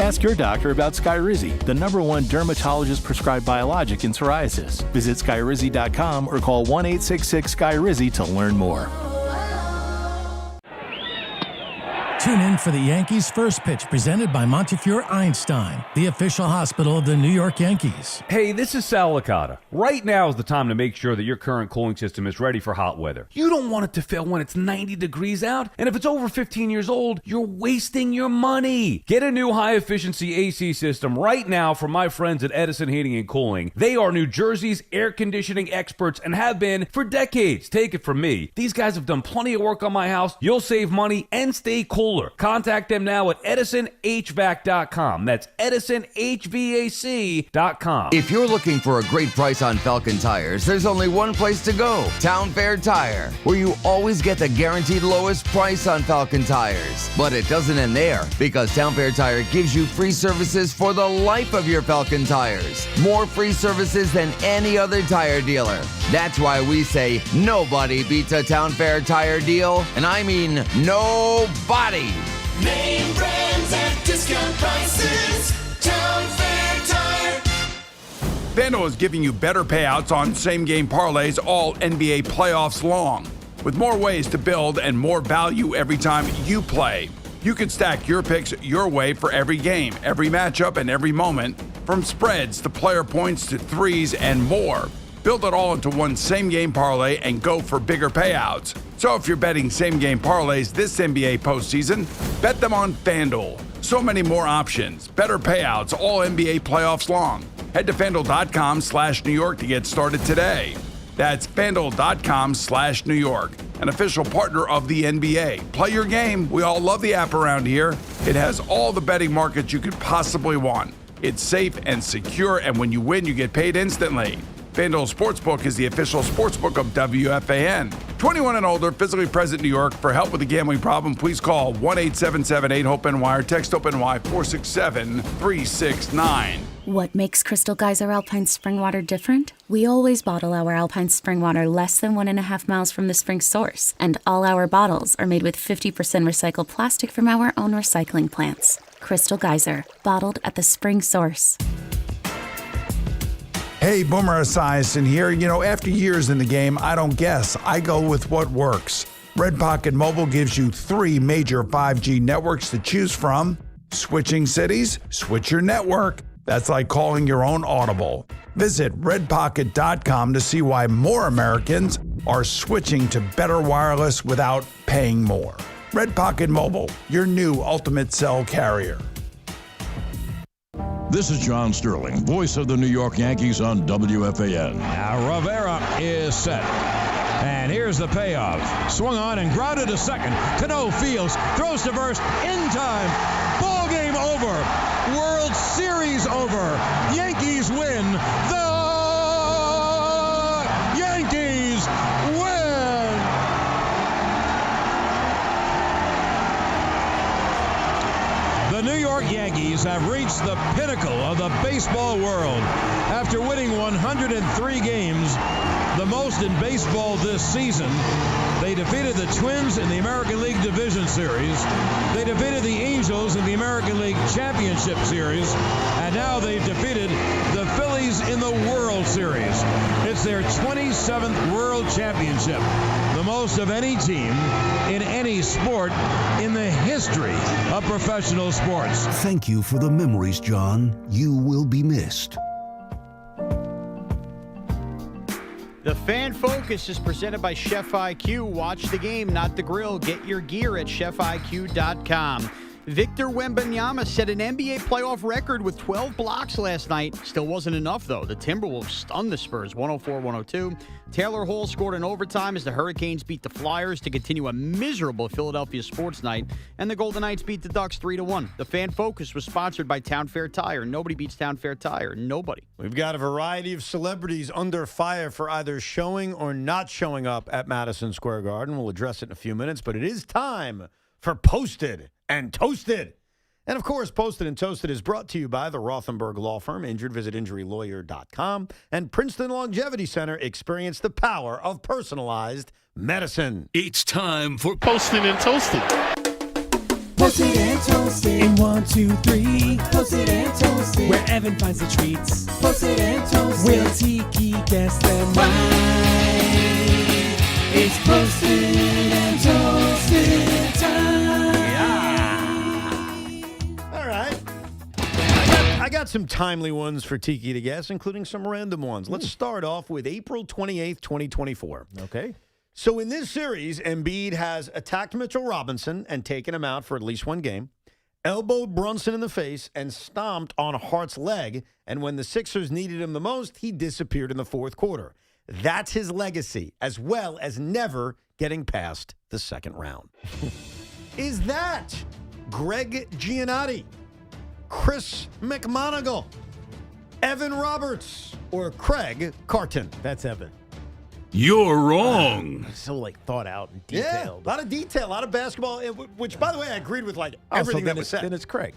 Ask your doctor about Skyrizi, the #1 dermatologist-prescribed biologic in psoriasis. Visit Skyrizi.com or call 1-866-SKYRIZI to learn more. Tune in for the Yankees' first pitch presented by Montefiore Einstein, the official hospital of the New York Yankees. Hey, this is Sal Licata. Right now is the time to make sure that your current cooling system is ready for hot weather. You don't want it to fail when it's 90 degrees out, and if it's over 15 years old, you're wasting your money. Get a new high-efficiency AC system right now from my friends at Edison Heating and Cooling. They are New Jersey's air conditioning experts and have been for decades. Take it from me. These guys have done plenty of work on my house. You'll save money and stay cool solar. Contact them now at EdisonHVAC.com. That's EdisonHVAC.com. If you're looking for a great price on Falcon tires, there's only one place to go, Town Fair Tire, where you always get the guaranteed lowest price on Falcon tires. But it doesn't end there, because Town Fair Tire gives you free services for the life of your Falcon tires. More free services than any other tire dealer. That's why we say nobody beats a Town Fair Tire deal, and I mean nobody. Name brands at discount prices. Town Fair Tire. FanDuel is giving you better payouts on same-game parlays all NBA playoffs long, with more ways to build and more value every time you play. You can stack your picks your way for every game, every matchup, and every moment, from spreads to player points to threes and more. Build it all into one same-game parlay and go for bigger payouts. So if you're betting same-game parlays this NBA postseason, bet them on FanDuel. So many more options, better payouts all NBA playoffs long. Head to FanDuel.com/New York to get started today. That's FanDuel.com/New York, an official partner of the NBA. Play your game. We all love the app around here. It has all the betting markets you could possibly want. It's safe and secure, and when you win, you get paid instantly. FanDuel Sportsbook is the official sportsbook of WFAN. 21 and older, physically present in New York. For help with a gambling problem, please call 1-877-8-HOPE-NY or text HOPE-NY 467-369. What makes Crystal Geyser Alpine Spring Water different? We always bottle our Alpine Spring Water less than 1.5 miles from the spring source, and all our bottles are made with 50% recycled plastic from our own recycling plants. Crystal Geyser, bottled at the spring source. Hey, Boomer Esiason here. You know, after years in the game, I don't guess. I go with what works. Red Pocket Mobile gives you 3 major 5G networks to choose from. Switching cities? Switch your network. That's like calling your own Audible. Visit redpocket.com to see why more Americans are switching to better wireless without paying more. Red Pocket Mobile, your new ultimate cell carrier. This is John Sterling, voice of the New York Yankees on WFAN. Now Rivera is set. And here's the payoff. Swung on and grounded to second. Cano fields, throws to first, in time. Ball game over. World Series over. Yankees win. The Yankees win. The New York Yankees have reached the pinnacle of the baseball world after winning 103 games, the most in baseball this season. They defeated the Twins in the American League Division Series. They defeated the Angels in the American League Championship Series. And now they've defeated the Phillies in the World Series. It's their 27th World Championship, the most of any team in any sport in the history of professional sports. Thank you for the memories, John. You will be missed. The Fan Focus is presented by Chef IQ. Watch the game, not the grill. Get your gear at chefiq.com. Victor Wembanyama set an NBA playoff record with 12 blocks last night. Still wasn't enough, though. The Timberwolves stunned the Spurs 104-102. Taylor Hall scored in overtime as the Hurricanes beat the Flyers to continue a miserable Philadelphia sports night. And the Golden Knights beat the Ducks 3-1. The Fan Focus was sponsored by Town Fair Tire. Nobody beats Town Fair Tire. Nobody. We've got a variety of celebrities under fire for either showing or not showing up at Madison Square Garden. We'll address it in a few minutes, but it is time for Posted and Toasted. And, of course, Posted and Toasted is brought to you by the Rothenberg Law Firm, Injured, visit injurylawyer.com, and Princeton Longevity Center. Experience the power of personalized medicine. It's time for Posted and Toasted. Posted and toasted in 1, 2, 3. Posted and toasted where Evan finds the treats. Posted and toasted will Tiki guess them right? It's posted and toasted time. All right. I got some timely ones for Tiki to guess, including some random ones. Let's start off with April 28th, 2024. Okay. So in this series, Embiid has attacked Mitchell Robinson and taken him out for at least one game, elbowed Brunson in the face, and stomped on Hart's leg. And when the Sixers needed him the most, he disappeared in the fourth quarter. That's his legacy, as well as never getting past the second round. Is that Greg Giannotti, Chris McMonagle, Evan Roberts, or Craig Carton? That's Evan. You're wrong. So thought out and Yeah, detailed. a lot of detail, a lot of basketball, which, by the way, I agreed with everything that was said. Then it's Craig.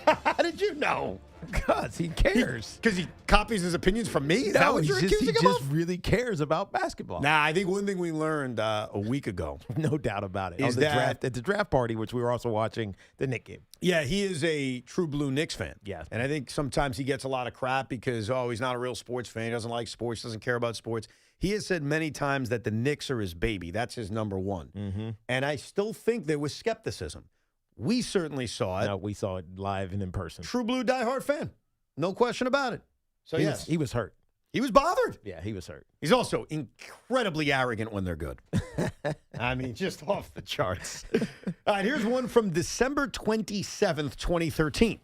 How did you know? Because he cares. Because he copies his opinions from me? Is that what you're accusing him of? He just really cares about basketball. Nah, I think one thing we learned a week ago. No doubt about it. Is at the draft party, which we were also watching, the Knicks game. Yeah, he is a true blue Knicks fan. Yeah. And I think sometimes he gets a lot of crap because, he's not a real sports fan. He doesn't like sports, doesn't care about sports. He has said many times that the Knicks are his baby. That's his number one. Mm-hmm. And I still think there was skepticism. We certainly saw it. No, we saw it live and in person. True blue diehard fan. No question about it. So, yes. He was hurt. He was bothered. Yeah, he was hurt. He's also incredibly arrogant when they're good. I mean, just off the charts. All right, here's one from December 27th, 2013.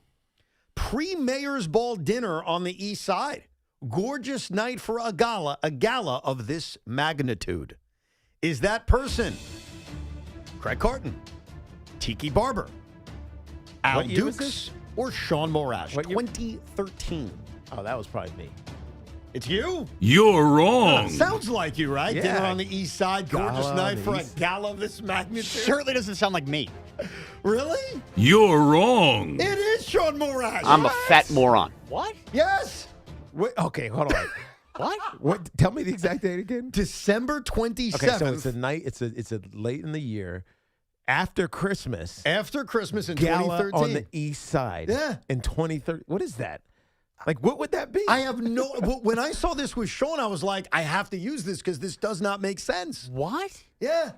Pre-Mayor's Ball dinner on the East Side. Gorgeous night for a gala of this magnitude. Is that person Craig Carton, Tiki Barber, Al What year was Dukes, this? or Sean Morash? What year? 2013. Oh, that was probably me. It's you? You're wrong. Sounds like you, right? Yeah. Dinner on the East Side, gorgeous Gala night on the for a East. gala of this magnitude. Certainly doesn't sound like me. Really? You're wrong. It is Sean Morash. I'm a Yes. fat moron. What? Yes. Wait, okay, hold on. What? Tell me the exact date again. December 27th. Okay, so it's a night. It's a late in the year, after Christmas. After Christmas in Gala 2013. on the East Side. Yeah. In 2013. What is that? What would that be? I have no. When I saw this with Sean, I was like, I have to use this because this does not make sense. What? Yeah.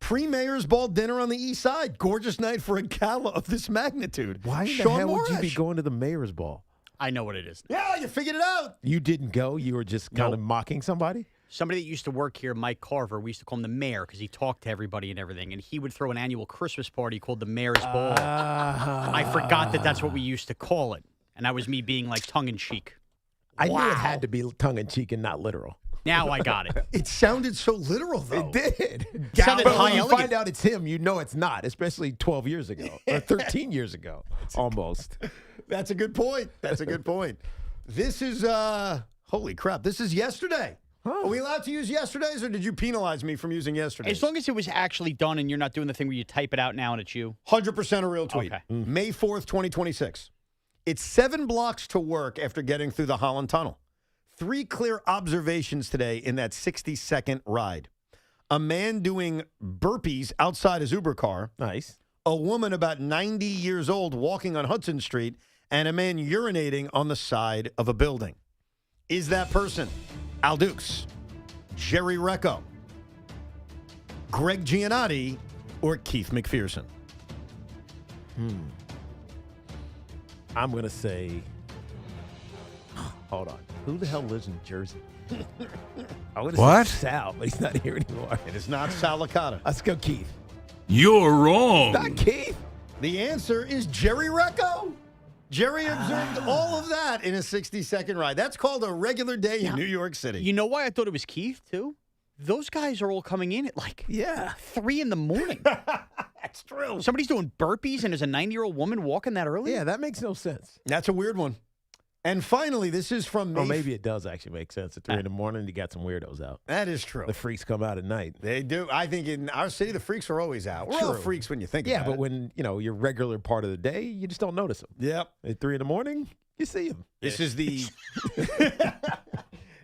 Pre-Mayor's Ball dinner on the East Side. Gorgeous night for a gala of this magnitude. Why in Sean the hell would you be Morash. going to the Mayor's Ball? I know what it is. Yeah, you figured it out. You didn't go? You were just kind of mocking somebody? Somebody that used to work here, Mike Carver, we used to call him the mayor because he talked to everybody and everything. And he would throw an annual Christmas party called the Mayor's Ball. I forgot that that's what we used to call it. And that was me being tongue-in-cheek. I knew it had to be tongue-in-cheek and not literal. Now I got it. It sounded so literal, though. It did. Sounded But high when you elegant. find out it's him, you know it's not, especially 12 years ago or 13 years ago, almost. That's a good point. That's a good point. This is, holy crap, this is yesterday. Are we allowed to use yesterdays, or did you penalize me from using yesterdays? As long as it was actually done and you're not doing the thing where you type it out now and it's you. 100% a real tweet. Okay. May 4th, 2026. It's 7 blocks to work after getting through the Holland Tunnel. 3 clear observations today in that 60-second ride. A man doing burpees outside his Uber car. Nice. A woman about 90 years old walking on Hudson Street, and a man urinating on the side of a building. Is that person Al Dukes, Jerry Recco, Greg Giannotti, or Keith McPherson? I'm going to say, hold on. Who the hell lives in Jersey? I would What? say Sal, but he's not here anymore. It is not Sal Licata. Let's go, Keith. You're wrong. Not Keith. The answer is Jerry Recco. Jerry observed all of that in a 60-second ride. That's called a regular day in New York City. You know why I thought it was Keith, too? Those guys are all coming in at 3 in the morning. That's true. Somebody's doing burpees and there's a 90-year-old woman walking that early? Yeah, that makes no sense. That's a weird one. And finally, this is from May. Or maybe it does actually make sense. At 3 in the morning, you got some weirdos out. That is true. The freaks come out at night. They do. I think in our city, the freaks are always out. We're all True. freaks when you think about it. Yeah, but when, your regular part of the day, you just don't notice them. Yep. At 3 in the morning, you see them. This is the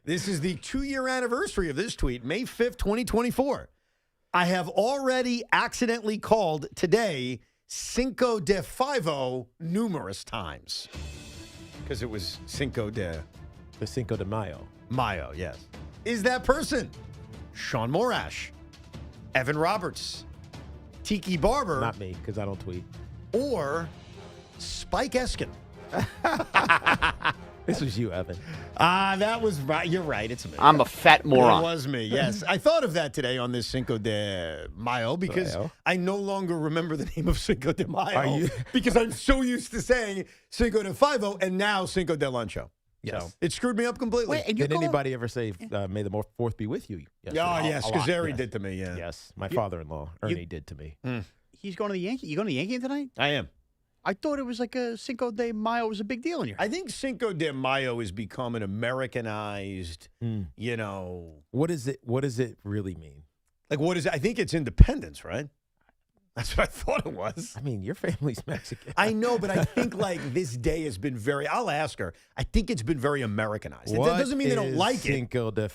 this is the 2-year anniversary of this tweet, May 5th, 2024. I have already accidentally called today Cinco de Fivo numerous times. Because it was Cinco de Mayo. Mayo, yes. Is that person Sean Morash, Evan Roberts, Tiki Barber, Not me, because I don't tweet. or Spike Eskin? This was you, Evan. That was right. You're right. It's me. I'm a fat moron. It was me, yes. I thought of that today on this Cinco de Mayo because I no longer remember the name of Cinco de Mayo. Are you? Because I'm so used to saying Cinco de Fivo and now Cinco de Lancho. Yes. So it screwed me up completely. Wait, and you Did anybody ever say, may the 4th be with you? Oh, yes, A lot, Scazzeri yes. did to me, yeah. Yes, my father-in-law, Ernie, did to me. he's going to the Yankee. You going to the Yankee tonight? I am. I thought it was like a Cinco de Mayo was a big deal in here. I think Cinco de Mayo has become an Americanized, What does it really mean? Like, what is it? I think it's independence, right? That's what I thought it was. I mean, your family's Mexican. I know, but I think, like, this day has been I'll ask her. I think it's been very Americanized. That doesn't mean they don't like Cinco de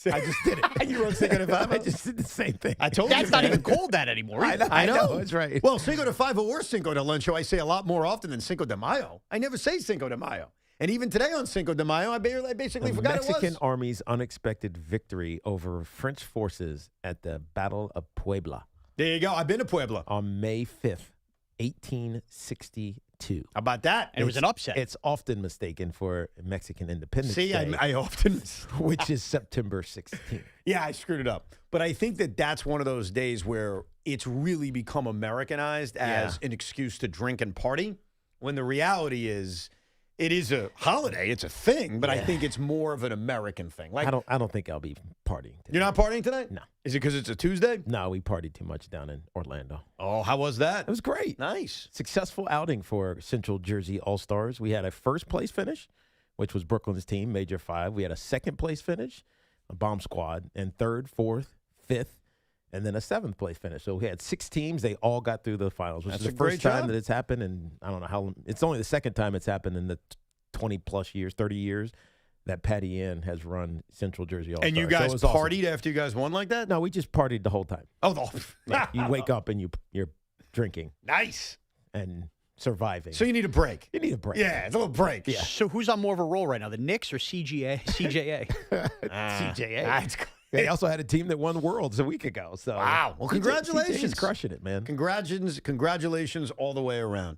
I just did it. You wrote Cinco de Mayo? I just did the same thing. I told That's you. not even called that anymore. I know. That's right. Well, Cinco de Five or Cinco de Luncho, I say a lot more often than Cinco de Mayo. I never say Cinco de Mayo. And even today on Cinco de Mayo, I basically forgot it was. The Mexican Army's unexpected victory over French forces at the Battle of Puebla. There you go. I've been to Puebla. On May 5th, 1862. How about that? And it was an upset. It's often mistaken for Mexican Independence See, Day. I often... which is September 16th. Yeah, I screwed it up. But I think that's one of those days where it's really become Americanized as an excuse to drink and party, when the reality is it is a holiday. It's a thing, but I think it's more of an American thing. Like, I don't think I'll be partying today. You're not partying tonight? No. Is it because it's a Tuesday? No, we partied too much down in Orlando. Oh, how was that? It was great. Nice. Successful outing for Central Jersey All-Stars. We had a first-place finish, which was Brooklyn's team, Major 5. We had a second-place finish, a bomb squad, and third, fourth, fifth, and then a seventh-place finish. So we had 6 teams. They all got through the finals, which is the first time that it's happened, and I don't know how – it's only the second time it's happened in the 20-plus years, 30 years that Patty Ann has run Central Jersey All-Stars. And you guys partied after you guys won like that? No, we just partied the whole time. Oh, yeah, you wake up and you're drinking. Nice. And surviving. So you need a break. You need a break. Yeah, it's a little break. Yeah. So who's on more of a roll right now, the Knicks or CJA? CJA. They also had a team that won Worlds a week ago. So wow. Well, congratulations. CJ's crushing it, man. Congratulations all the way around.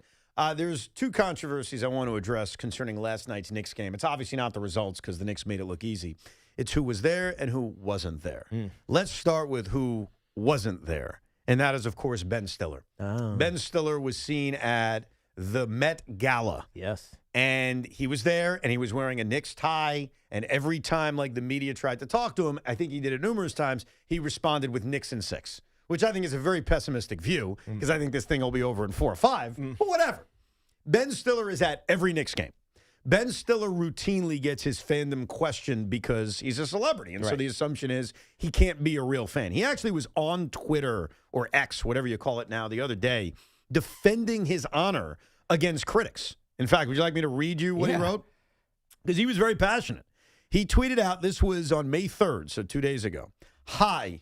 There's 2 controversies I want to address concerning last night's Knicks game. It's obviously not the results because the Knicks made it look easy. It's who was there and who wasn't there. Let's start with who wasn't there, and that is, of course, Ben Stiller. Oh. Ben Stiller was seen at the Met Gala. Yes. And he was there, and he was wearing a Knicks tie, and every time, like, the media tried to talk to him, I think he did it numerous times, he responded with Knicks in 6. Which I think is a very pessimistic view, because I think this thing will be over in 4 or 5. But whatever. Ben Stiller is at every Knicks game. Ben Stiller routinely gets his fandom questioned because he's a celebrity. And so the assumption is he can't be a real fan. He actually was on Twitter or X, whatever you call it now, the other day, defending his honor against critics. In fact, would you like me to read you what he wrote? Because he was very passionate. He tweeted out, this was on May 3rd, so 2 days ago. Hi.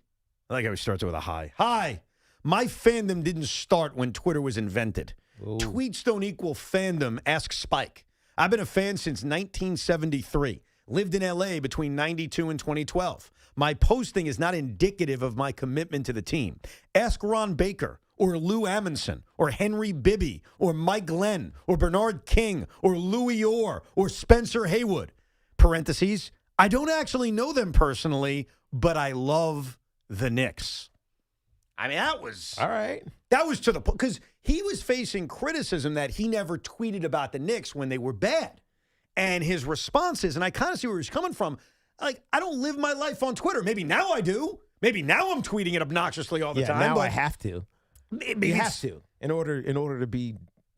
I like how he starts it with a hi. Hi. My fandom didn't start when Twitter was invented. Ooh. Tweets don't equal fandom. Ask Spike. I've been a fan since 1973. Lived in L.A. between 92 and 2012. My posting is not indicative of my commitment to the team. Ask Ron Baker or Lou Amundsen or Henry Bibby or Mike Glenn or Bernard King or Louis Orr or Spencer Haywood. Parentheses. I don't actually know them personally, but I love the Knicks. I mean, that was... All right. That was to the point, because he was facing criticism that he never tweeted about the Knicks when they were bad. And his responses, and I kind of see where he's coming from, like, I don't live my life on Twitter. Maybe now I do. Maybe now I'm tweeting it obnoxiously all the time. Now but I have to. You have to. In order to be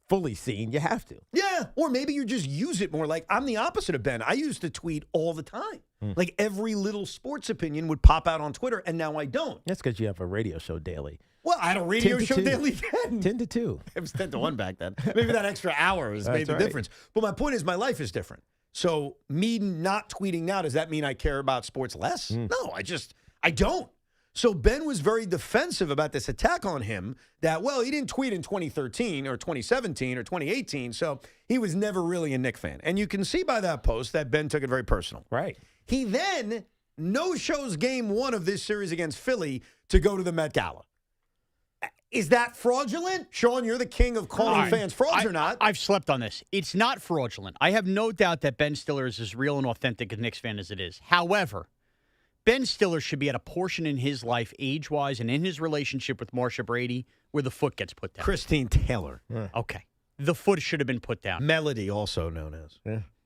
fully seen, you have to. Yeah, or maybe you just use it more. Like, I'm the opposite of Ben. I used to tweet all the time. Like, every little sports opinion would pop out on Twitter, and now I don't. That's because you have a radio show daily. Well, I had a radio show daily then. 10 to 2. It was 10 to 1 back then. Maybe that extra hour has made the difference. But my point is, my life is different. So me not tweeting now, does that mean I care about sports less? No, I don't. So Ben was very defensive about this attack on him that, well, he didn't tweet in 2013 or 2017 or 2018, so he was never really a Knicks fan. And you can see by that post that Ben took it very personal. Right. He then no-shows game 1 of this series against Philly to go to the Met Gala. Is that fraudulent? Sean, you're the king of calling fans frauds or not? I've slept on this. It's not fraudulent. I have no doubt that Ben Stiller is as real and authentic a Knicks fan as it is. However, Ben Stiller should be at a portion in his life, age-wise, and in his relationship with Marsha Brady, where the foot gets put down. Christine Taylor. Okay. The foot should have been put down. Melody, also known as.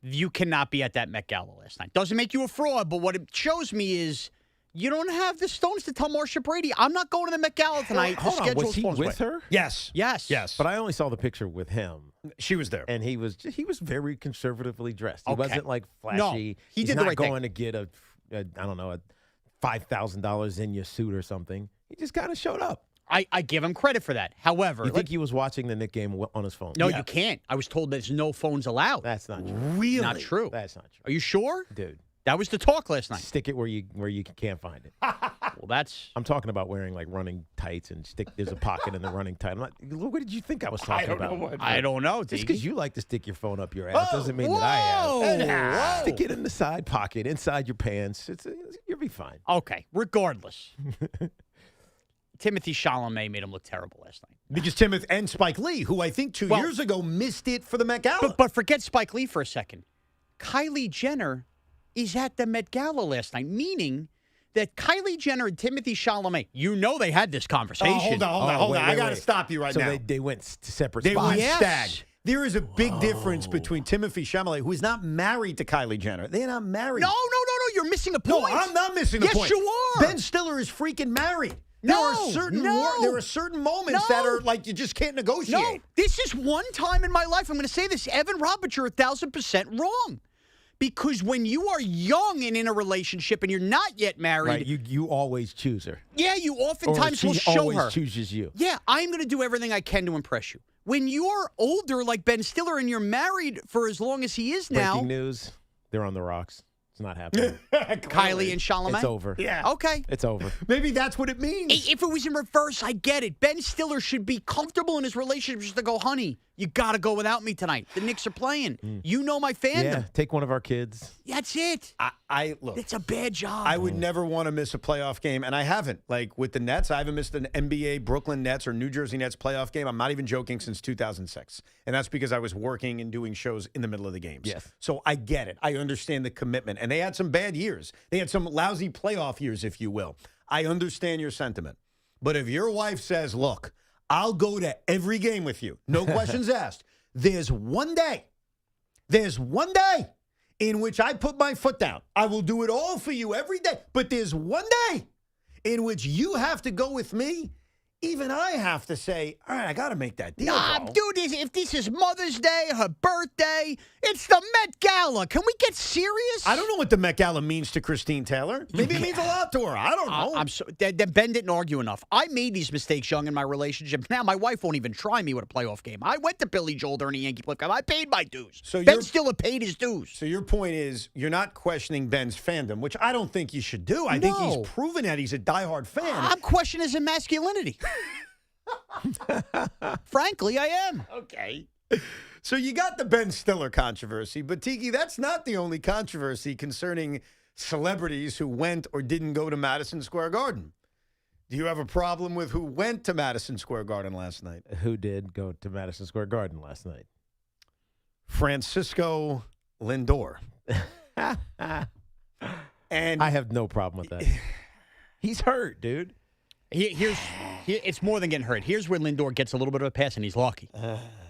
You cannot be at that Met Gala last night. Doesn't make you a fraud, but what it shows me is You don't have the stones to tell Marcia Brady, I'm not going to the Met Gala tonight. Hold on, was he phone's with away. her? Yes. Yes. But I only saw the picture with him. She was there. And he was very conservatively dressed. He Okay. wasn't like flashy. No, he He's did the not right thing. going to get a $5,000 in your suit or something. He just kind of showed up. I give him credit for that. However, You think he was watching the Knicks game on his phone? no, you can't. I was told there's no phones allowed. That's not true. Really? Not true. That's not true. Are you sure? Dude. That was the talk last night. Stick it where you can't find it. Well, that's. I'm talking about wearing like running tights and there's a pocket in the running tight. What did you think I was talking about? I don't know. Just because you like to stick your phone up your ass doesn't mean that I have. Whoa. Stick it in the side pocket, inside your pants. You'll be fine. Okay, regardless. Timothy Chalamet made him look terrible last night. Because Timothy and Spike Lee, who I think 2 years ago missed it for the Met Gala. But forget Spike Lee for a second. Kylie Jenner is at the Met Gala last night, meaning that Kylie Jenner and Timothy Chalamet, they had this conversation. Hold on. I got to stop you right now. So they went to separate They spots. went Yes. stag. There is a big difference between Timothy Chalamet, who is not married to Kylie Jenner. They're not married. No. You're missing a point. No, I'm not missing the point. Yes, you are. Ben Stiller is freaking married. There are certain moments that are like you just can't negotiate. No, this is one time in my life. I'm going to say this. Evan Roberts, you're 1,000% wrong. Because when you are young and in a relationship and you're not yet married. Right, you always choose her. Yeah, you oftentimes will she show always her. chooses you. Yeah, I'm going to do everything I can to impress you. When you're older, like Ben Stiller, and you're married for as long as he is now. Breaking news, they're on the rocks. It's not happening. Kylie and Chalamet? It's over. Yeah. Okay. It's over. Maybe that's what it means. If it was in reverse, I get it. Ben Stiller should be comfortable in his relationship just to go, honey, you got to go without me tonight. The Knicks are playing. You know my fandom. Yeah, take one of our kids. That's it. I look. It's a bad job. I would never want to miss a playoff game, and I haven't. Like with the Nets, I haven't missed an NBA Brooklyn Nets or New Jersey Nets playoff game. I'm not even joking, since 2006. And that's because I was working and doing shows in the middle of the games. Yes. So I get it. I understand the commitment. And they had some bad years. They had some lousy playoff years, if you will. I understand your sentiment. But if your wife says, look, I'll go to every game with you, no questions asked. There's one day in which I put my foot down. I will do it all for you every day. But there's one day in which you have to go with me. Even I have to say, all right, I got to make that deal. Nah, bro. dude, if this is Mother's Day, her birthday, it's the Met Gala. Can we get serious? I don't know what the Met Gala means to Christine Taylor. Maybe it means a lot to her. I don't know. I'm so Ben didn't argue enough. I made these mistakes young in my relationship. Now my wife won't even try me with a playoff game. I went to Billy Joel during a Yankee playoff game. I paid my dues. So Ben Stiller paid his dues. So your point is you're not questioning Ben's fandom, which I don't think you should do. I think he's proven that he's a diehard fan. I'm questioning his masculinity. Frankly, I am. Okay. So you got the Ben Stiller controversy, but Tiki, that's not the only controversy concerning celebrities who went or didn't go to Madison Square Garden. Do you have a problem with who went to Madison Square Garden last night? Who did go to Madison Square Garden last night? Francisco Lindor. And I have no problem with that. He's hurt, dude. It's more than getting hurt. Here's where Lindor gets a little bit of a pass, and he's lucky.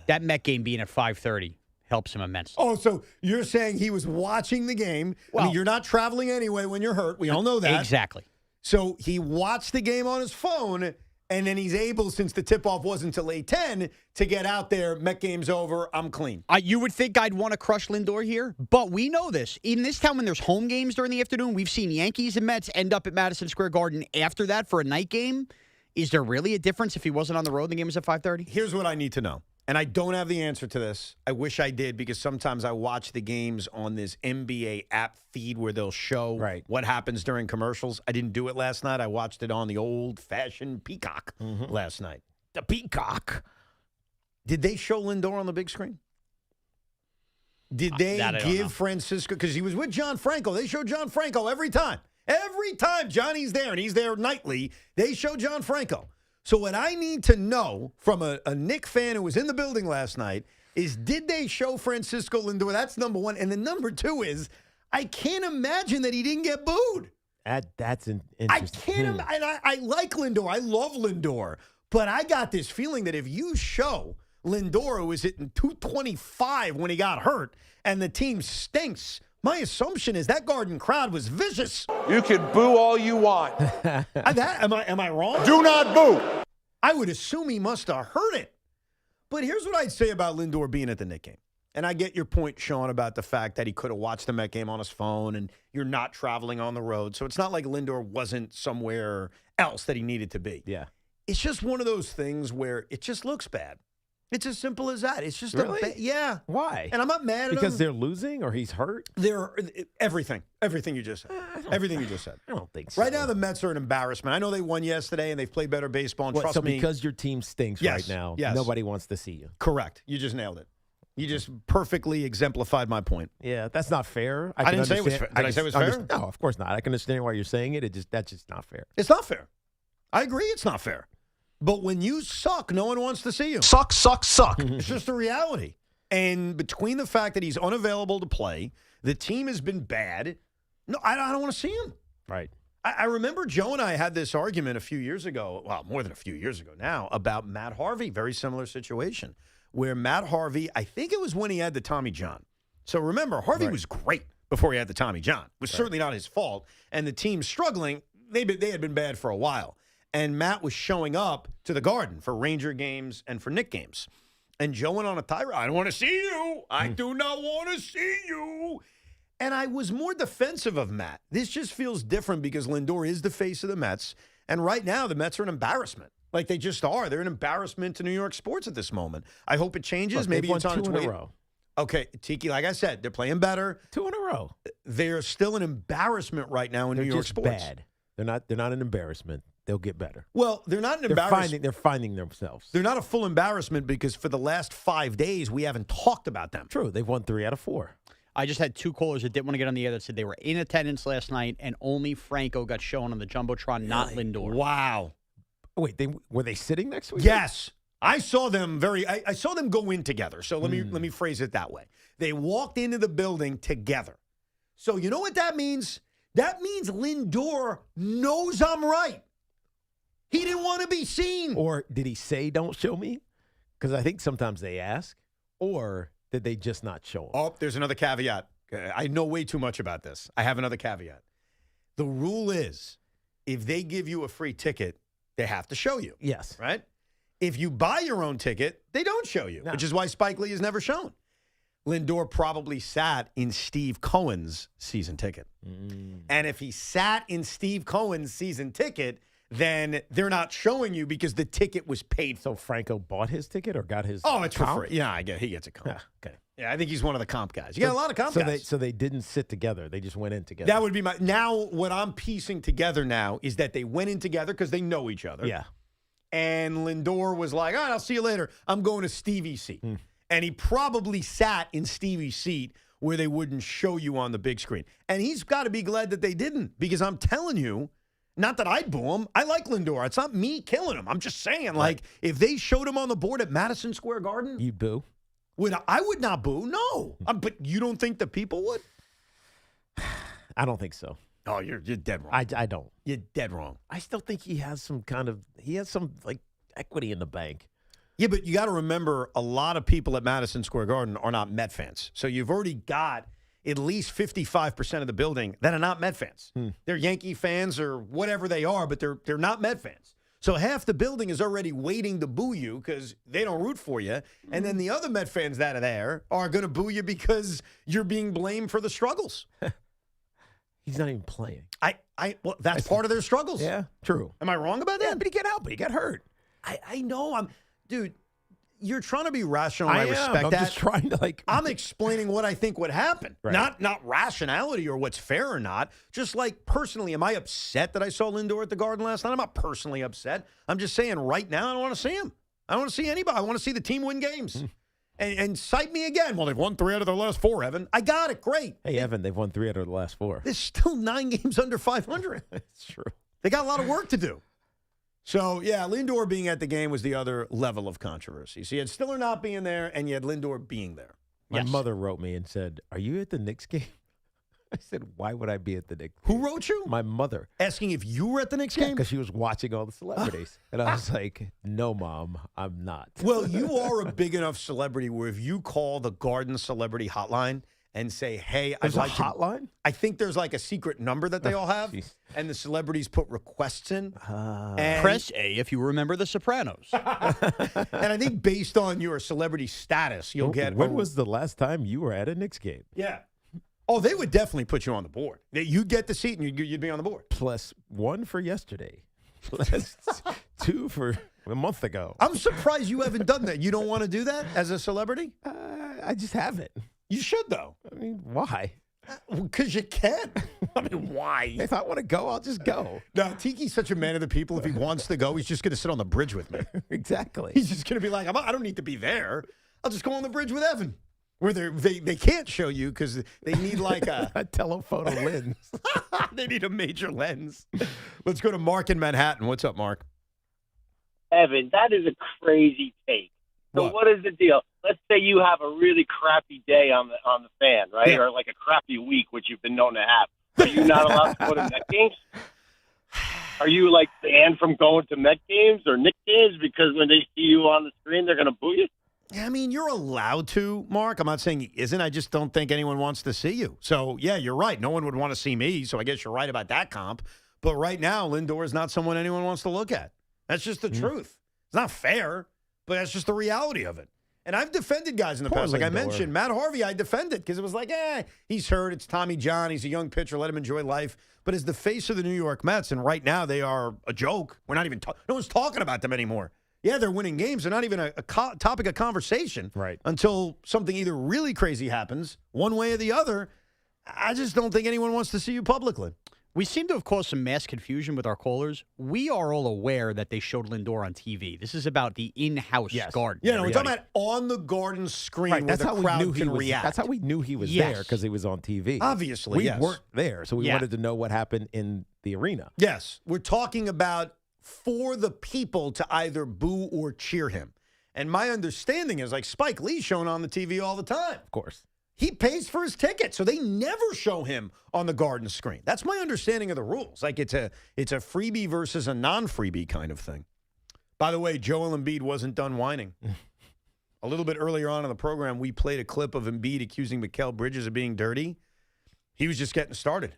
That Met game being at 5:30 helps him immensely. Oh, so you're saying he was watching the game. I mean, you're not traveling anyway when you're hurt. We all know that. Exactly. So he watched the game on his phone, and then he's able, since the tip-off wasn't until 8:10, to get out there. Met game's over. I'm clean. You would think I'd want to crush Lindor here, but we know this. In this town, when there's home games during the afternoon, we've seen Yankees and Mets end up at Madison Square Garden after that for a night game. Is there really a difference if he wasn't on the road and the game was at 5:30? Here's what I need to know, and I don't have the answer to this. I wish I did, because sometimes I watch the games on this NBA app feed where they'll show what happens during commercials. I didn't do it last night. I watched it on the old-fashioned Peacock last night. The Peacock. Did they show Lindor on the big screen? Did they give Francisco, because he was with John Franco. They show John Franco every time. Every time Johnny's there, and he's there nightly, they show John Franco. So what I need to know from a Knicks fan who was in the building last night is, did they show Francisco Lindor? That's number one. And then number two is, I can't imagine that he didn't get booed. That's interesting. I can't and I like Lindor. I love Lindor. But I got this feeling that if you show Lindor, who was hitting 225 when he got hurt, and the team stinks My assumption is that Garden crowd was vicious. You can boo all you want. Am I wrong? Do not boo. I would assume he must have heard it. But here's what I'd say about Lindor being at the Knicks game. And I get your point, Sean, about the fact that he could have watched the Met game on his phone and you're not traveling on the road. So it's not like Lindor wasn't somewhere else that he needed to be. Yeah. It's just one of those things where it just looks bad. It's as simple as that. It's just Really? yeah. Why? And I'm not mad at him. Because they're losing or he's hurt? They're everything you just said. Everything you just said. I don't think so. Right now, the Mets are an embarrassment. I know they won yesterday and they've played better baseball. And What, trust so me, because your team stinks right now, nobody wants to see you. Correct. You just nailed it. You just perfectly exemplified my point. Yeah, that's not fair. I didn't say it was fair. Did I say it was fair? No, of course not. I can understand why you're saying it. That's just not fair. It's not fair. I agree it's not fair. But when you suck, no one wants to see you. Suck, suck, suck. It's just a reality. And between the fact that he's unavailable to play, the team has been bad. No, I don't want to see him. Right. I remember Joe and I had this argument a few years ago, well, more than a few years ago now, about Matt Harvey. Very similar situation where Matt Harvey, I think it was when he had the Tommy John. So remember, Harvey was great before he had the Tommy John. It was certainly not his fault. And the team struggling, they had been bad for a while. And Matt was showing up to the Garden for Ranger games and for Knicks games. And Joe went on a tirade. I don't want to see you. I do not want to see you. And I was more defensive of Matt. This just feels different because Lindor is the face of the Mets. And right now, the Mets are an embarrassment. Like they just are. They're an embarrassment to New York sports at this moment. I hope it changes. Look, Maybe they've it's won on its 2 in way. a row. Okay, Tiki, like I said, they're playing better. 2 in a row. They're still an embarrassment right now in They're New York just sports. bad. They're not an embarrassment. They'll get better. Well, they're not an embarrassment. They're finding themselves. They're not a full embarrassment because for the last 5 days, we haven't talked about them. True. They've won 3 out of 4. I just had 2 callers that didn't want to get on the air that said they were in attendance last night and only Franco got shown on the Jumbotron, not Lindor. Wow. Wait, were they sitting next to each Yes. I saw them I saw them go in together. So let me phrase it that way. They walked into the building together. So you know what that means? That means Lindor knows I'm right. He didn't want to be seen. Or did he say, don't show me? Because I think sometimes they ask. Or did they just not show him? Oh, there's another caveat. I know way too much about this. I have another caveat. The rule is if they give you a free ticket, they have to show you. Yes. Right? If you buy your own ticket, they don't show you, which is why Spike Lee is never shown. Lindor probably sat in Steve Cohen's season ticket. And if he sat in Steve Cohen's season ticket, then they're not showing you because the ticket was paid. So Franco bought his ticket or got his it's for comp? free. Yeah, he gets a comp. Okay. Yeah, I think he's one of the comp guys. You got a lot of comp guys. So they didn't sit together. They just went in together. That would be now what I'm piecing together now is that they went in together because they know each other. Yeah. And Lindor was like, all right, I'll see you later. I'm going to Stevie's seat. And he probably sat in Stevie's seat where they wouldn't show you on the big screen. And he's got to be glad that they didn't because I'm telling you, not that I'd boo him. I like Lindor. It's not me killing him. I'm just saying, like, if they showed him on the board at Madison Square Garden. You'd boo? I would not boo, no. But you don't think the people would? I don't think so. Oh, you're dead wrong. I don't. You're dead wrong. I still think he has some like equity in the bank. Yeah, but you got to remember a lot of people at Madison Square Garden are not Met fans. So you've already got at least 55% of the building that are not Met fans. They're Yankee fans or whatever they are, but they're not Met fans. So half the building is already waiting to boo you because they don't root for you. And then the other Met fans that are there are going to boo you because you're being blamed for the struggles. He's not even playing. Well, that's part of their struggles. Yeah, true. Am I wrong about that? Yeah, but he got out, but he got hurt. I know. Dude, you're trying to be rational. I respect I'm that. just trying to I'm explaining what I think would happen. Right. Not rationality or what's fair or not. Just like personally, am I upset that I saw Lindor at the Garden last night? I'm not personally upset. I'm just saying right now I don't want to see him. I don't want to see anybody. I want to see the team win games. And cite me again. Well, they've won 3 out of their last 4, Evan. I got it. Great. Hey, Evan, they've won 3 out of the last 4. There's still 9 games under 500. It's true. They got a lot of work to do. So, yeah, Lindor being at the game was the other level of controversy. So you had Stiller not being there, and you had Lindor being there. My mother wrote me and said, "Are you at the Knicks game?" I said, "Why would I be at the Knicks game?" Who wrote you? My mother. Asking if you were at the Knicks game? Because she was watching all the celebrities. And I was like, "No, Mom, I'm not." Well, you are a big enough celebrity where if you call the Garden Celebrity Hotline and say, hey, There's I'd like a hotline? I think there's like a secret number that they all have, and the celebrities put requests in. And Press A if you remember The Sopranos. And I think based on your celebrity status, you'll get. When was the last time you were at a Knicks game? Yeah. Oh, they would definitely put you on the board. You'd get the seat and you'd be on the board. +1 for yesterday. +2 for a month ago. I'm surprised you haven't done that. You don't want to do that as a celebrity? I just haven't. You should, though. I mean, why? Because you can. I mean, why? If I want to go, I'll just go. No, Tiki's such a man of the people. If he wants to go, he's just going to sit on the bridge with me. Exactly. He's just going to be like, I don't need to be there. I'll just go on the bridge with Evan. Where they can't show you because they need like a telephoto lens. They need a major lens. Let's go to Mark in Manhattan. What's up, Mark? Evan, that is a crazy take. So what is the deal? Let's say you have a really crappy day on the fan, right? Yeah. Or like a crappy week, which you've been known to have. Are you not allowed to go to Met games? Are you like banned from going to Met games or Knicks games because when they see you on the screen, they're going to boo you? Yeah, I mean, you're allowed to, Mark. I'm not saying he isn't. I just don't think anyone wants to see you. So, yeah, you're right. No one would want to see me, so I guess you're right about that comp. But right now, Lindor is not someone anyone wants to look at. That's just the truth. It's not fair, but that's just the reality of it. And I've defended guys in the past. Like I mentioned, Matt Harvey, I defended because it was like, he's hurt. It's Tommy John. He's a young pitcher. Let him enjoy life. But as the face of the New York Mets, and right now they are a joke. We're not even no one's talking about them anymore. Yeah, they're winning games. They're not even a topic of conversation until something either really crazy happens, one way or the other. I just don't think anyone wants to see you publicly. We seem to have caused some mass confusion with our callers. We are all aware that they showed Lindor on TV. This is about the in-house garden. Yeah, no, we're talking about on the garden screen where that's the how crowd we knew can react. That's how we knew he was there because he was on TV. Obviously, we weren't there, so we wanted to know what happened in the arena. Yes, we're talking about for the people to either boo or cheer him. And my understanding is like Spike Lee's shown on the TV all the time. Of course. He pays for his ticket, so they never show him on the garden screen. That's my understanding of the rules. Like it's a freebie versus a non-freebie kind of thing. By the way, Joel Embiid wasn't done whining. A little bit earlier on in the program, we played a clip of Embiid accusing Mikal Bridges of being dirty. He was just getting started.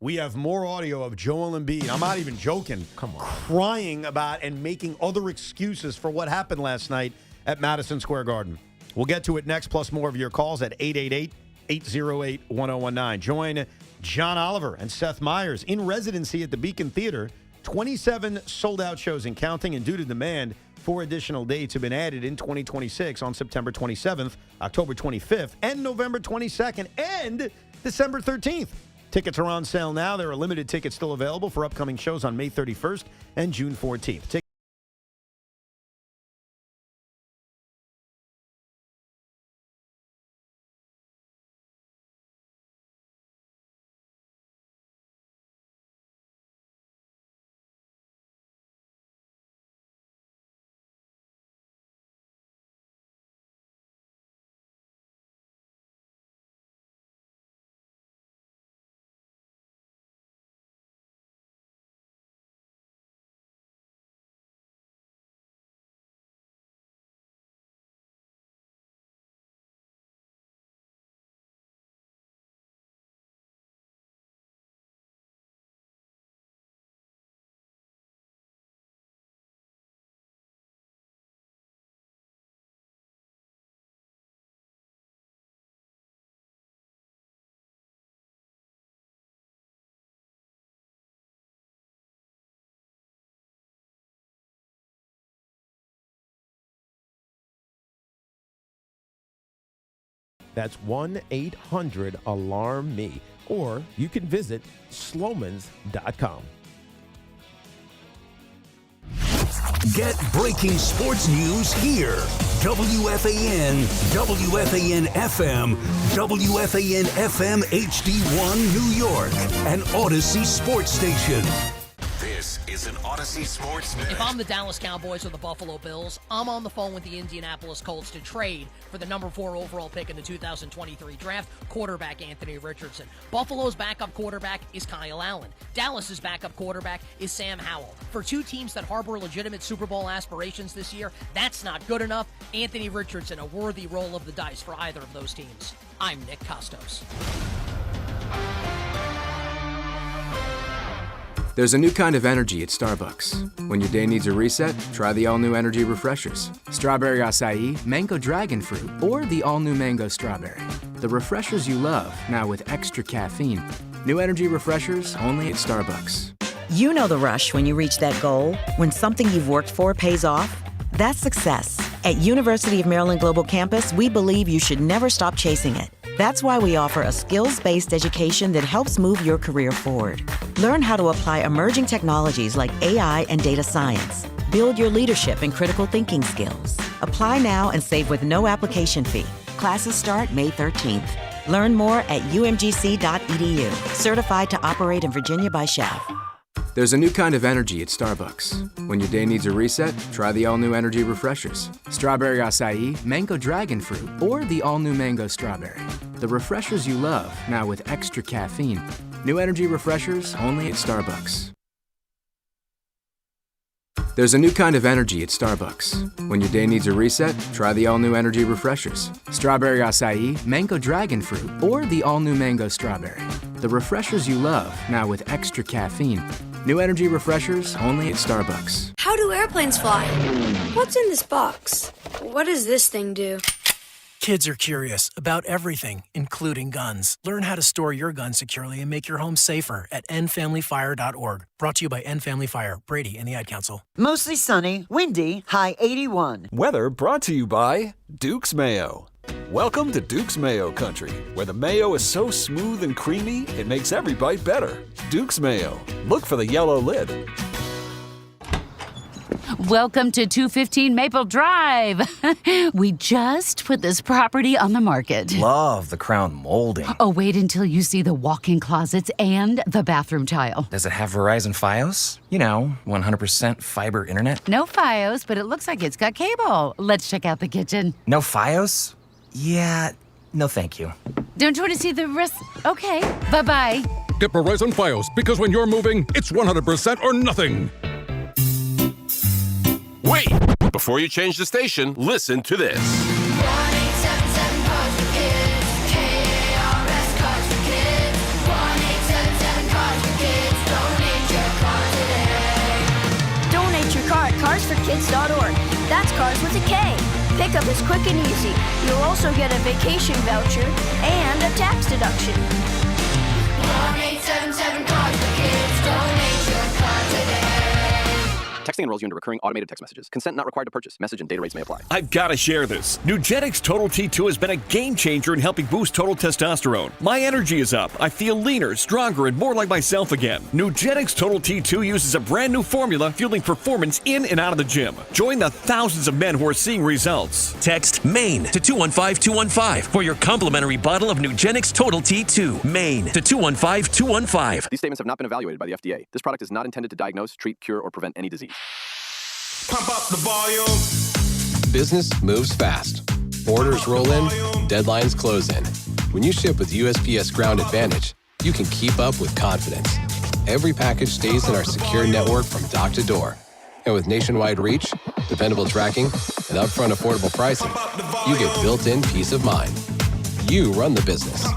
We have more audio of Joel Embiid, I'm not even joking, crying about and making other excuses for what happened last night at Madison Square Garden. We'll get to it next, plus more of your calls at 888-808-1019. Join John Oliver and Seth Meyers in residency at the Beacon Theater. 27 sold-out shows and counting, and due to demand, 4 additional dates have been added in 2026 on September 27th, October 25th, and November 22nd, and December 13th. Tickets are on sale now. There are limited tickets still available for upcoming shows on May 31st and June 14th. That's 1-800-ALARM-ME. Or you can visit Slomans.com. Get breaking sports news here. WFAN, WFAN FM, WFAN FM HD1 New York, and Odyssey Sports Station. This is an Odyssey Sports Minute. If I'm the Dallas Cowboys or the Buffalo Bills, I'm on the phone with the Indianapolis Colts to trade for the number 4 overall pick in the 2023 draft, quarterback Anthony Richardson. Buffalo's backup quarterback is Kyle Allen. Dallas's backup quarterback is Sam Howell. For two teams that harbor legitimate Super Bowl aspirations this year, that's not good enough. Anthony Richardson, a worthy roll of the dice for either of those teams. I'm Nick Costos. There's a new kind of energy at Starbucks. When your day needs a reset, try the all-new energy refreshers. Strawberry acai, mango dragon fruit, or the all-new mango strawberry. The refreshers you love, now with extra caffeine. New energy refreshers only at Starbucks. You know the rush when you reach that goal, when something you've worked for pays off. That's success. At University of Maryland Global Campus, we believe you should never stop chasing it. That's why we offer a skills-based education that helps move your career forward. Learn how to apply emerging technologies like AI and data science. Build your leadership and critical thinking skills. Apply now and save with no application fee. Classes start May 13th. Learn more at umgc.edu. Certified to operate in Virginia by Chev. There's a new kind of energy at Starbucks. When your day needs a reset, try the all-new energy refreshers. Strawberry acai, mango dragon fruit, or the all-new mango strawberry. The refreshers you love, now with extra caffeine. New energy refreshers only at Starbucks. There's a new kind of energy at Starbucks. When your day needs a reset, try the all-new energy refreshers. Strawberry acai, mango dragon fruit, or the all-new mango strawberry. The refreshers you love, now with extra caffeine. New energy refreshers only at Starbucks. How do airplanes fly? What's in this box? What does this thing do? Kids are curious about everything, including guns. Learn how to store your gun securely and make your home safer at endfamilyfire.org. Brought to you by End Family Fire, Brady, and the Ad Council. Mostly sunny, windy, high 81. Weather brought to you by Duke's Mayo. Welcome to Duke's Mayo Country, where the mayo is so smooth and creamy, it makes every bite better. Duke's Mayo. Look for the yellow lid. Welcome to 215 Maple Drive. We just put this property on the market. Love the crown molding. Oh, wait until you see the walk-in closets and the bathroom tile. Does it have Verizon Fios? 100% fiber internet? No Fios, but it looks like it's got cable. Let's check out the kitchen. No Fios? Yeah, no thank you. Don't you want to see the rest? Okay, bye-bye. Get Verizon Fios, because when you're moving, it's 100% or nothing. Wait! Before you change the station, listen to this. 1-877 Cars for Kids. KARS Cars for Kids. 1-877 Cars for Kids. Donate your car today. Donate your car at carsforkids.org. That's cars with a K. Pickup is quick and easy. You'll also get a vacation voucher and a tax deduction. 1-877 Cars for Kids. Donate your car today. Texting enrolls you into recurring automated text messages. Consent not required to purchase. Message and data rates may apply. I've got to share this. Nugenix Total T2 has been a game changer in helping boost total testosterone. My energy is up. I feel leaner, stronger, and more like myself again. Nugenix Total T2 uses a brand new formula fueling performance in and out of the gym. Join the thousands of men who are seeing results. Text MAIN to 215215 for your complimentary bottle of Nugenix Total T2. MAIN to 215215. These statements have not been evaluated by the FDA. This product is not intended to diagnose, treat, cure, or prevent any disease. Pump up the volume. Business moves fast. Orders roll in, deadlines close in. When you ship with USPS Ground Advantage, you can keep up with confidence. Every package stays in our secure network from dock to door. And with nationwide reach, dependable tracking, and upfront affordable pricing, you get built-in peace of mind. You run the business.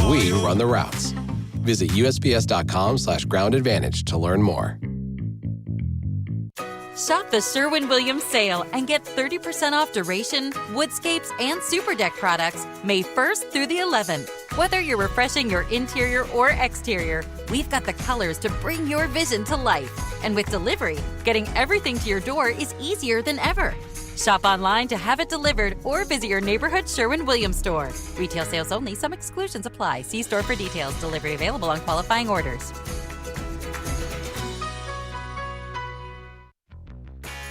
We run the routes. Visit USPS.com/Ground Advantage to learn more. Shop the Sherwin-Williams sale and get 30% off duration, woodscapes, and super deck products May 1st through the 11th. Whether you're refreshing your interior or exterior, we've got the colors to bring your vision to life. And with delivery, getting everything to your door is easier than ever. Shop online to have it delivered or visit your neighborhood Sherwin-Williams store. Retail sales only. Some exclusions apply. See store for details. Delivery available on qualifying orders.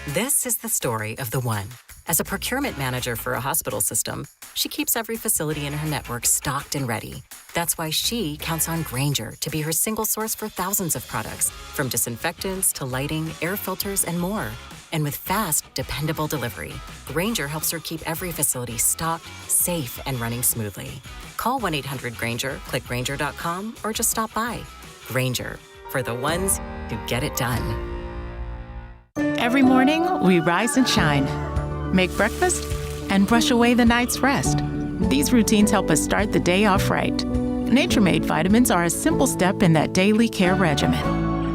This is the story of the one. As a procurement manager for a hospital system, She keeps every facility in her network stocked and ready. That's why she counts on Grainger to be her single source for thousands of products, from disinfectants to lighting, air filters, and more. And with fast, dependable delivery, Grainger helps her keep every facility stocked, safe, and running smoothly. Call 1-800-GRAINGER, click Grainger.com, or just stop by. Grainger, for the ones who get it done. Every morning, we rise and shine, make breakfast, and brush away the night's rest. These routines help us start the day off right. Nature-Made vitamins are a simple step in that daily care regimen.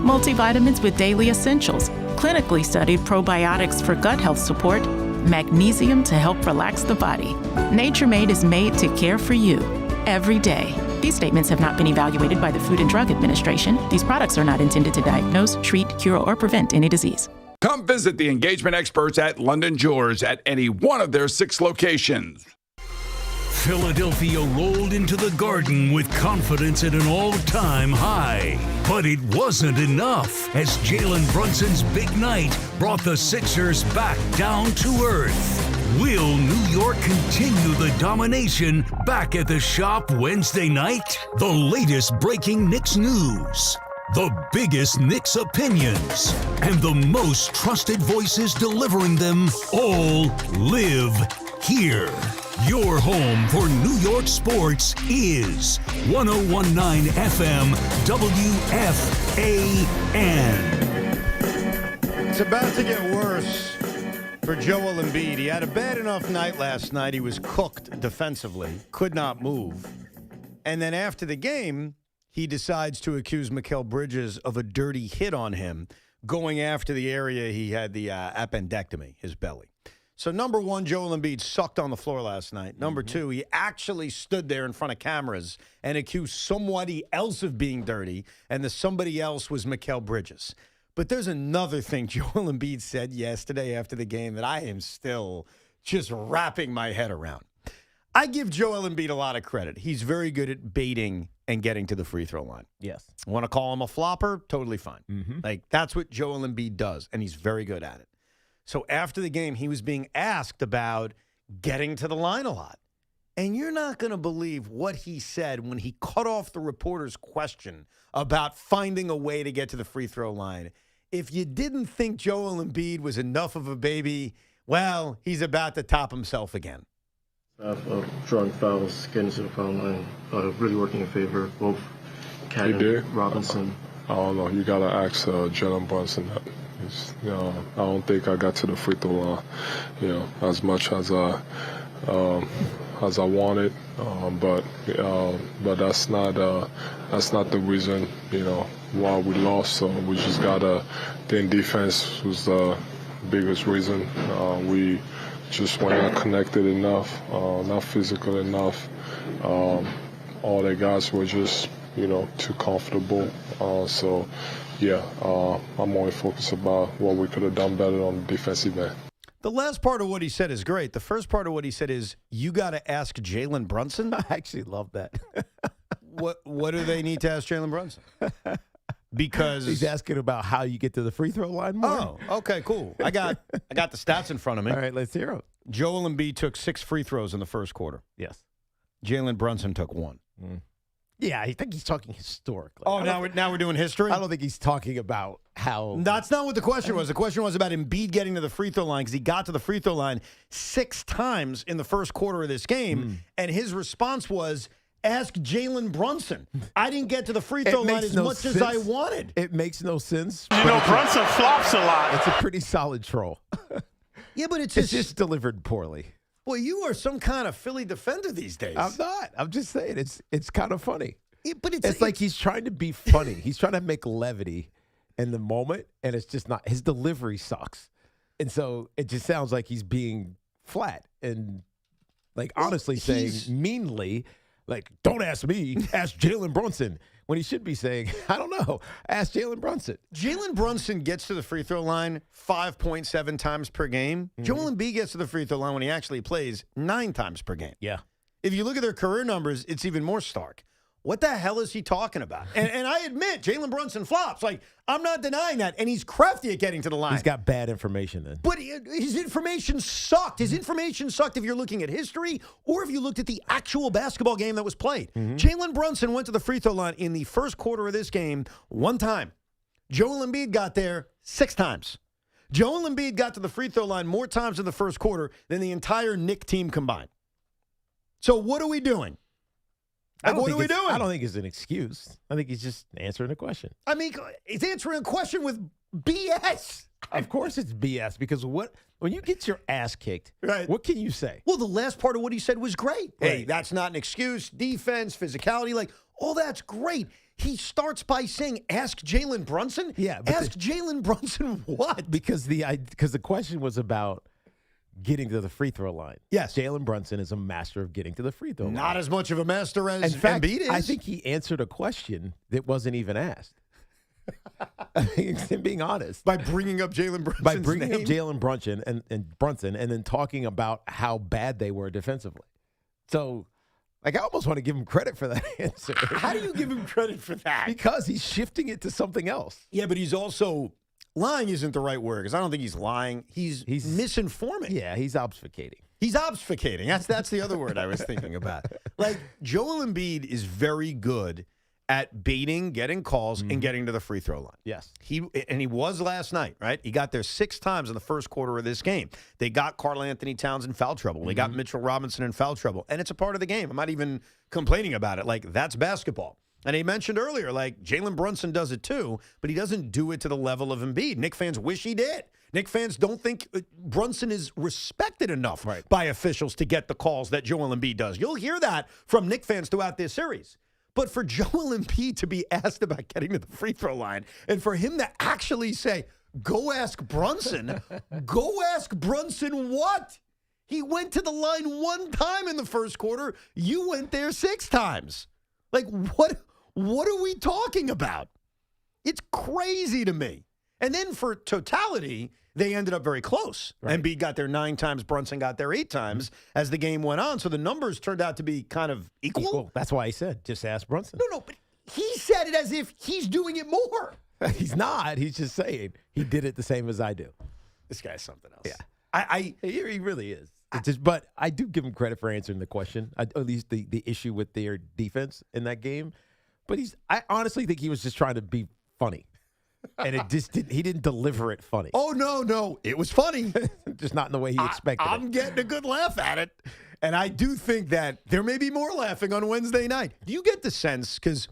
Multivitamins with daily essentials, clinically studied probiotics for gut health support, magnesium to help relax the body. Nature-Made is made to care for you every day. These statements have not been evaluated by the Food and Drug Administration. These products are not intended to diagnose, treat, cure, or prevent any disease. Come visit the engagement experts at London Jewelers at any one of their 6 locations. Philadelphia rolled into the Garden with confidence at an all-time high. But it wasn't enough, as Jalen Brunson's big night brought the Sixers back down to earth. Will New York continue the domination back at the Shop Wednesday night? The latest breaking Knicks news, the biggest Knicks opinions, and the most trusted voices delivering them all live here. Your home for New York sports is 101.9 FM WFAN. It's about to get worse for Joel Embiid. He had a bad enough night last night. He was cooked defensively, could not move. And then after the game, he decides to accuse Mikal Bridges of a dirty hit on him, going after the area he had the appendectomy, his belly. So, number one, Joel Embiid sucked on the floor last night. Number two, he actually stood there in front of cameras and accused somebody else of being dirty, and the somebody else was Mikal Bridges. But there's another thing Joel Embiid said yesterday after the game that I am still just wrapping my head around. I give Joel Embiid a lot of credit. He's very good at baiting and getting to the free throw line. Yes. Want to call him a flopper? Totally fine. Like, that's what Joel Embiid does, and he's very good at it. So after the game, he was being asked about getting to the line a lot. And you're not going to believe what he said when he cut off the reporter's question about finding a way to get to the free throw line. If you didn't think Joel Embiid was enough of a baby, well, he's about to top himself again. Drawing fouls, getting to the foul line, really working in favor of both Cat and Robinson. I don't know. You got to ask Jalen Brunson that. I don't think I got to the free throw line, as much as I wanted. But that's not the reason, why we lost. So we just gotta think defense was the biggest reason. We just were not connected enough, not physical enough. All the guys were just, too comfortable. I'm more focused about what we could have done better on the defensive end. The last part of what he said is great. The first part of what he said is, you got to ask Jalen Brunson. I actually love that. What do they need to ask Jalen Brunson? Because he's asking about how you get to the free throw line more. Oh, okay, cool. I got the stats in front of me. All right, let's hear them. Joel Embiid took 6 free throws in the first quarter. Yes. Jalen Brunson took 1. Yeah, I think he's talking historically. Oh, now we're doing history? I don't think he's talking about how... That's not what the question was. The question was about Embiid getting to the free throw line, because he got to the free throw line 6 times in the first quarter of this game, and his response was, ask Jalen Brunson. I didn't get to the free throw line as much as I wanted. It makes no sense. Brunson flops a lot. It's a pretty solid troll. Yeah, but it's just delivered poorly. Well, you are some kind of Philly defender these days. I'm not. I'm just saying it's kind of funny. Yeah, but it's like he's trying to be funny. He's trying to make levity in the moment, and it's just not. His delivery sucks. And so it just sounds like he's being flat and, like, honestly saying meanly, like, don't ask me, ask Jalen Brunson. When he should be saying, I don't know, ask Jalen Brunson. Jalen Brunson gets to the free throw line 5.7 times per game. Joel Embiid gets to the free throw line when he actually plays 9 times per game. Yeah. If you look at their career numbers, it's even more stark. what the hell is he talking about? And I admit, Jalen Brunson flops. Like, I'm not denying that. And he's crafty at getting to the line. He's got bad information then. But his information sucked. His information sucked if you're looking at history or if you looked at the actual basketball game that was played. Jalen Brunson went to the free throw line in the first quarter of this game 1 time. Joel Embiid got there 6 times. Joel Embiid got to the free throw line more times in the first quarter than the entire Knicks team combined. So what are we doing? What are we doing? I don't think it's an excuse. I think he's just answering a question. I mean, he's answering a question with BS. Of course it's BS, because when you get your ass kicked, right, what can you say? Well, the last part of what he said was great. Right. Hey, that's not an excuse. Defense, physicality, like, all that's great. He starts by saying, ask Jalen Brunson? Yeah. Ask Jalen Brunson what? Because the question was about getting to the free throw line. Yes. Jalen Brunson is a master of getting to the free throw line. Not as much of a master as In fact, Embiid is. I think he answered a question that wasn't even asked. I think it's him being honest. By bringing up Jalen Brunson's By bringing name? up Jalen Brunson and Brunson and then talking about how bad they were defensively. So, like, I almost want to give him credit for that answer. How do you give him credit for that? Because he's shifting it to something else. Yeah, but he's also... Lying isn't the right word, because I don't think he's lying. He's misinforming. Yeah, he's obfuscating. He's obfuscating. That's the other word I was thinking about. Like, Joel Embiid is very good at baiting, getting calls, and getting to the free throw line. Yes. He was last night, right? He got there 6 times in the first quarter of this game. They got Karl Anthony Towns in foul trouble. They got Mitchell Robinson in foul trouble. And it's a part of the game. I'm not even complaining about it. Like, that's basketball. And he mentioned earlier, like, Jalen Brunson does it too, but he doesn't do it to the level of Embiid. Knicks fans wish he did. Knicks fans don't think Brunson is respected enough by officials to get the calls that Joel Embiid does. You'll hear that from Knicks fans throughout this series. But for Joel Embiid to be asked about getting to the free throw line and for him to actually say, go ask Brunson, go ask Brunson what? He went to the line 1 time in the first quarter. You went there 6 times. Like, what are we talking about? It's crazy to me. And then for totality, they ended up very close. Right. Embiid got there 9 times. Brunson got there 8 times as the game went on. So the numbers turned out to be kind of equal. That's why he said, just ask Brunson. No, but he said it as if he's doing it more. He's not. He's just saying he did it the same as I do. This guy's something else. Yeah. He really is. But I do give him credit for answering the question, at least the issue with their defense in that game. But I honestly think he was just trying to be funny. And he didn't deliver it funny. Oh, no. It was funny. Just not in the way he expected I'm getting a good laugh at it. And I do think that there may be more laughing on Wednesday night. Do you get the sense, because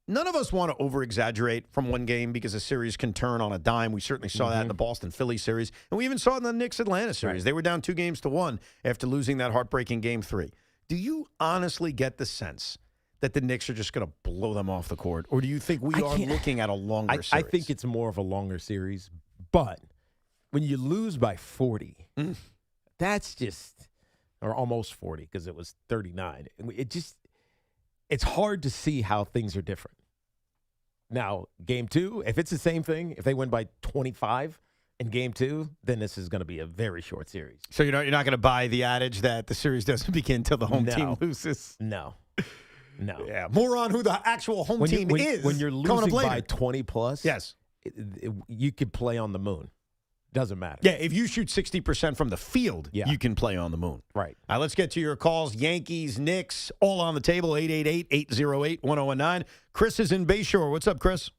none of us want to over-exaggerate from one game because a series can turn on a dime. We certainly saw that in the Boston-Philly series. And we even saw it in the Knicks-Atlanta series. Right. They were down 2-1 after losing that heartbreaking Game 3. Do you honestly get the sense that the Knicks are just going to blow them off the court? Or do you think we are looking at a longer series? I think it's more of a longer series. But when you lose by 40, that's just, or almost 40 because it was 39. It's hard to see how things are different. Now, Game 2, if it's the same thing, if they win by 25 in Game 2, then this is going to be a very short series. So you're not going to buy the adage that the series doesn't begin until the home team loses? No. Yeah, more on who the actual home team is. When you're losing by 20 plus, yes, you could play on the moon. Doesn't matter. Yeah, if you shoot 60% from the field, you can play on the moon. Right. All right, let's get to your calls. Yankees, Knicks, all on the table, 888-808-1019. Chris is in Bayshore. What's up, Chris?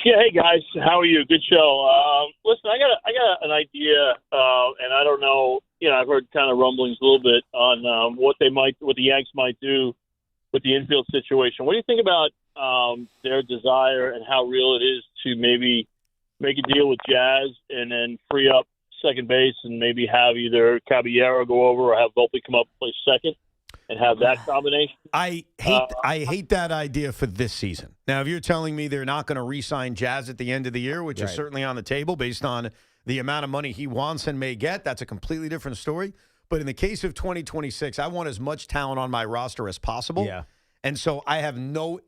Yeah, hey, guys. How are you? Good show. Listen, I got an idea, and I don't know, I've heard kind of rumblings a little bit on what the Yanks might do with the infield situation. What do you think about their desire and how real it is to maybe make a deal with Jazz and then free up second base and maybe have either Caballero go over or have Volpe come up and play second and have that combination? I hate that idea for this season. Now, if you're telling me they're not going to re-sign Jazz at the end of the year, which is certainly on the table based on the amount of money he wants and may get, that's a completely different story. But in the case of 2026, I want as much talent on my roster as possible. Yeah. And so I have no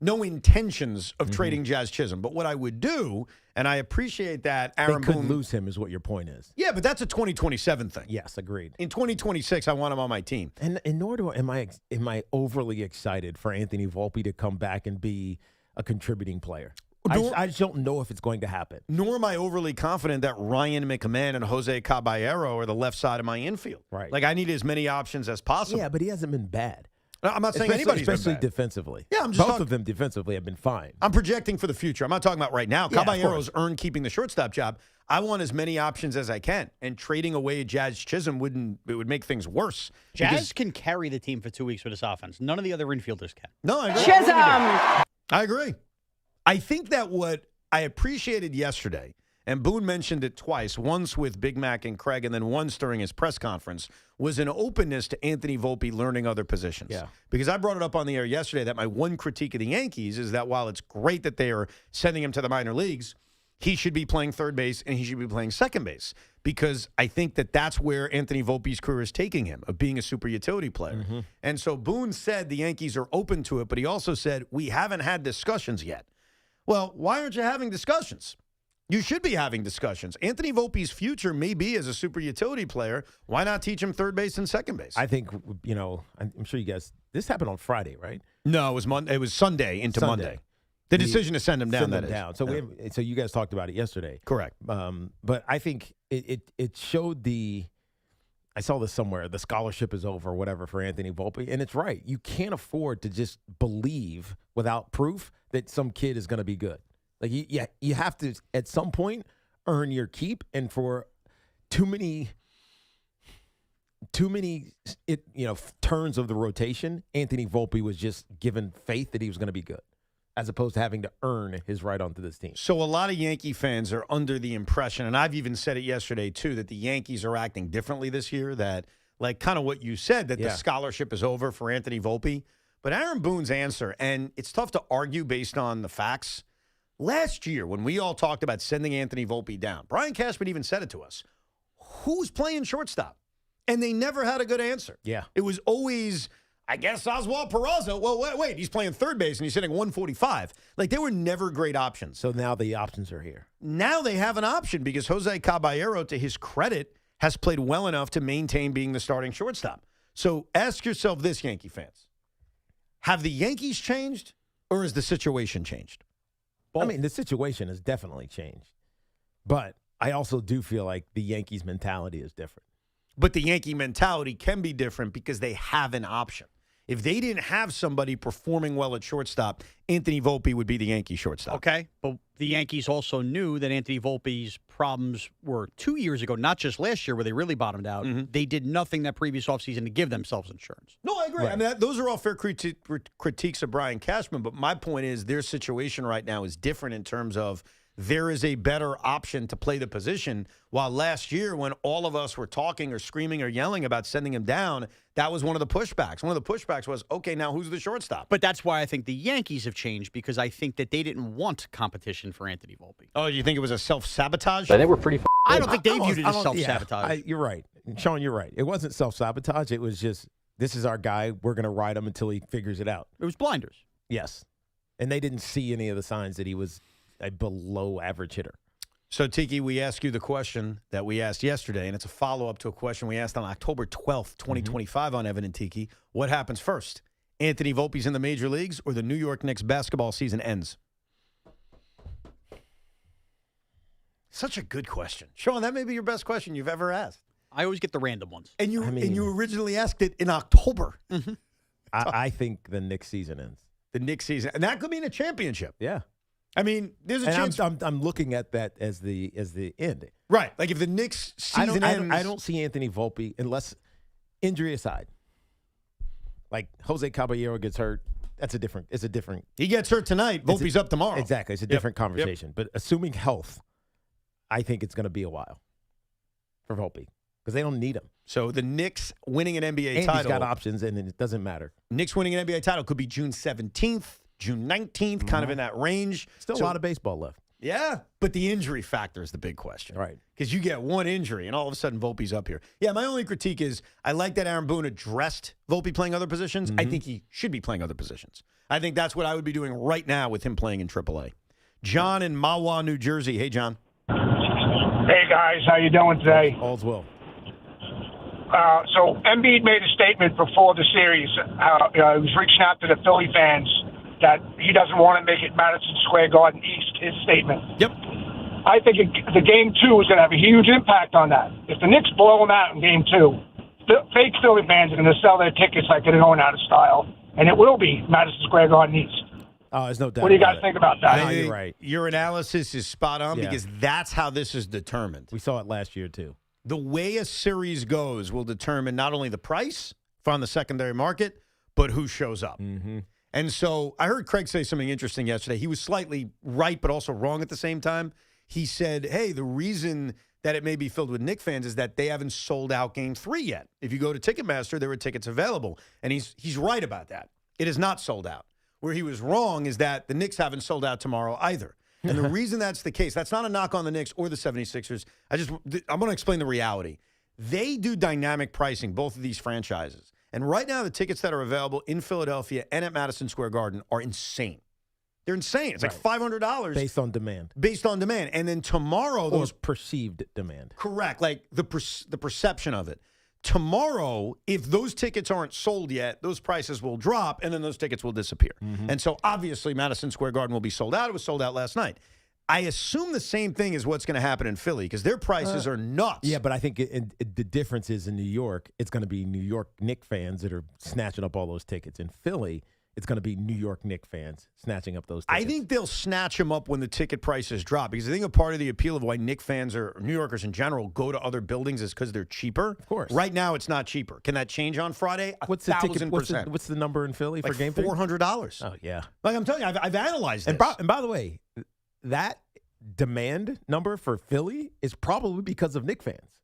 no intentions of trading Jazz Chisholm. But what I would do, and I appreciate that Aaron They could Boone lose him is what your point is. Yeah, but that's a 2027 thing. Yes, agreed. In 2026, I want him on my team. And nor do am I overly excited for Anthony Volpe to come back and be a contributing player. I just don't know if it's going to happen. Nor am I overly confident that Ryan McMahon and Jose Caballero are the left side of my infield. Right. Like, I need as many options as possible. Yeah, but he hasn't been bad. I'm not saying anybody's been especially bad. defensively. Yeah, I'm just both of them defensively have been fine. I'm projecting for the future. I'm not talking about right now. Yeah, Caballero's earned keeping the shortstop job. I want as many options as I can, and trading away Jazz Chisholm would make things worse. Jazz can carry the team for 2 weeks with this offense. None of the other infielders can. No, I agree. Chisholm! I agree. I think that what I appreciated yesterday, and Boone mentioned it twice, once with Big Mac and Craig, and then once during his press conference, was an openness to Anthony Volpe learning other positions. Yeah. Because I brought it up on the air yesterday that my one critique of the Yankees is that while it's great that they are sending him to the minor leagues, he should be playing third base and he should be playing second base. Because I think that that's where Anthony Volpe's career is taking him, of being a super utility player. Mm-hmm. And so Boone said the Yankees are open to it, but he also said, we haven't had discussions yet. Well, why aren't you having discussions? You should be having discussions. Anthony Volpe's future may be as a super utility player. Why not teach him third base and second base? I think, I'm sure you guys, this happened on Friday, right? No, it was Monday. It was Sunday into Monday. The decision to send him down, that is. So, so you guys talked about it yesterday. Correct. But I think it showed I saw this somewhere, the scholarship is over or whatever for Anthony Volpe. And it's right. You can't afford to just believe without proof that some kid is going to be good. Like, you have to, at some point, earn your keep. And for too many turns of the rotation, Anthony Volpe was just given faith that he was going to be good, as opposed to having to earn his right onto this team. So a lot of Yankee fans are under the impression, and I've even said it yesterday too, that the Yankees are acting differently this year, that like kind of what you said, that the scholarship is over for Anthony Volpe. But Aaron Boone's answer, and it's tough to argue based on the facts, last year when we all talked about sending Anthony Volpe down, Brian Cashman even said it to us, who's playing shortstop? And they never had a good answer. Yeah. It was always, I guess, Oswald Peraza. Well, wait, he's playing third base and he's hitting 145. Like, they were never great options. So now the options are here. Now they have an option because Jose Caballero, to his credit, has played well enough to maintain being the starting shortstop. So ask yourself this, Yankee fans. Have the Yankees changed or has the situation changed? I mean, the situation has definitely changed. But I also do feel like the Yankees' mentality is different. But the Yankee mentality can be different because they have an option. If they didn't have somebody performing well at shortstop, Anthony Volpe would be the Yankee shortstop. Okay, but the Yankees also knew that Anthony Volpe's problems were 2 years ago, not just last year where they really bottomed out. Mm-hmm. They did nothing that previous offseason to give themselves insurance. No, I agree. Right. I mean, those are all fair critiques of Brian Cashman, but my point is their situation right now is different in terms of there is a better option to play the position. While last year, when all of us were talking or screaming or yelling about sending him down, that was one of the pushbacks. One of the pushbacks was, okay, now who's the shortstop? But that's why I think the Yankees have changed, because I think that they didn't want competition for Anthony Volpe. Oh, you think it was a self-sabotage? But they were pretty I don't think they viewed it as Yeah, self-sabotage. you're right. Sean, you're right. It wasn't self-sabotage. It was just, this is our guy. We're going to ride him until he figures it out. It was blinders. Yes. And they didn't see any of the signs that he was a below-average hitter. So, Tiki, we ask you the question that we asked yesterday, and it's a follow-up to a question we asked on October 12th, 2025 on Evan and Tiki. What happens first? Anthony Volpe's in the major leagues or the New York Knicks basketball season ends? Such a good question. Sean, that may be your best question you've ever asked. I always get the random ones. And you originally asked it in October. Mm-hmm. I think the Knicks season ends. The Knicks season. And that could mean a championship. Yeah. I mean, there's a chance. I'm looking at that as the end. Right. Like if the Knicks season ends. I don't see Anthony Volpe, unless injury aside. Like Jose Caballero gets hurt. It's a different. He gets hurt tonight. Volpe's up tomorrow. Exactly. It's a different conversation. But assuming health, I think it's going to be a while for Volpe because they don't need him. So the Knicks winning an NBA and title. He's got options, and it doesn't matter. Knicks winning an NBA title could be June 17th. June 19th, kind of in that range. Still a lot of baseball left. Yeah, but the injury factor is the big question. Right. Because you get one injury, and all of a sudden Volpe's up here. Yeah, my only critique is I like that Aaron Boone addressed Volpe playing other positions. I think he should be playing other positions. I think that's what I would be doing right now with him playing in AAA. John in Mahwah, New Jersey. Hey, John. Hey, guys. How you doing today? All's well. So Embiid made a statement before the series. He was reaching out to the Philly fans that he doesn't want to make it Madison Square Garden East, his statement. Yep. I think the Game 2 is going to have a huge impact on that. If the Knicks blow them out in Game 2, fake Philly fans are going to sell their tickets like they're going out of style, and it will be Madison Square Garden East. Oh, there's no doubt. What do you guys think about that? No, you're right. Your analysis is spot on because that's how this is determined. We saw it last year, too. The way a series goes will determine not only the price on the secondary market, but who shows up. Mm-hmm. And so I heard Craig say something interesting yesterday. He was slightly right, but also wrong at the same time. He said, hey, the reason that it may be filled with Knicks fans is that they haven't sold out Game 3 yet. If you go to Ticketmaster, there were tickets available. And he's right about that. It is not sold out. Where he was wrong is that the Knicks haven't sold out tomorrow either. And the reason that's the case, that's not a knock on the Knicks or the 76ers. I'm going to explain the reality. They do dynamic pricing, both of these franchises. And right now, the tickets that are available in Philadelphia and at Madison Square Garden are insane. They're insane. It's like $500. Based on demand. Based on demand. And then tomorrow, Or perceived demand. Correct. Like the perception of it. Tomorrow, if those tickets aren't sold yet, those prices will drop, and then those tickets will disappear. Mm-hmm. And so, obviously, Madison Square Garden will be sold out. It was sold out last night. I assume the same thing is what's going to happen in Philly because their prices are nuts. Yeah, but I think the difference is in New York, it's going to be New York Knicks fans that are snatching up all those tickets. In Philly, it's going to be New York Knicks fans snatching up those tickets. I think they'll snatch them up when the ticket prices drop because I think a part of the appeal of why Knicks fans or New Yorkers in general go to other buildings is because they're cheaper. Of course. Right now, it's not cheaper. Can that change on Friday? What's the ticket? 1,000%. What's the number in Philly like for Game 3? $400. Oh, yeah. Like I'm telling you, I've analyzed this. And by the way, that demand number for Philly is probably because of Knicks fans.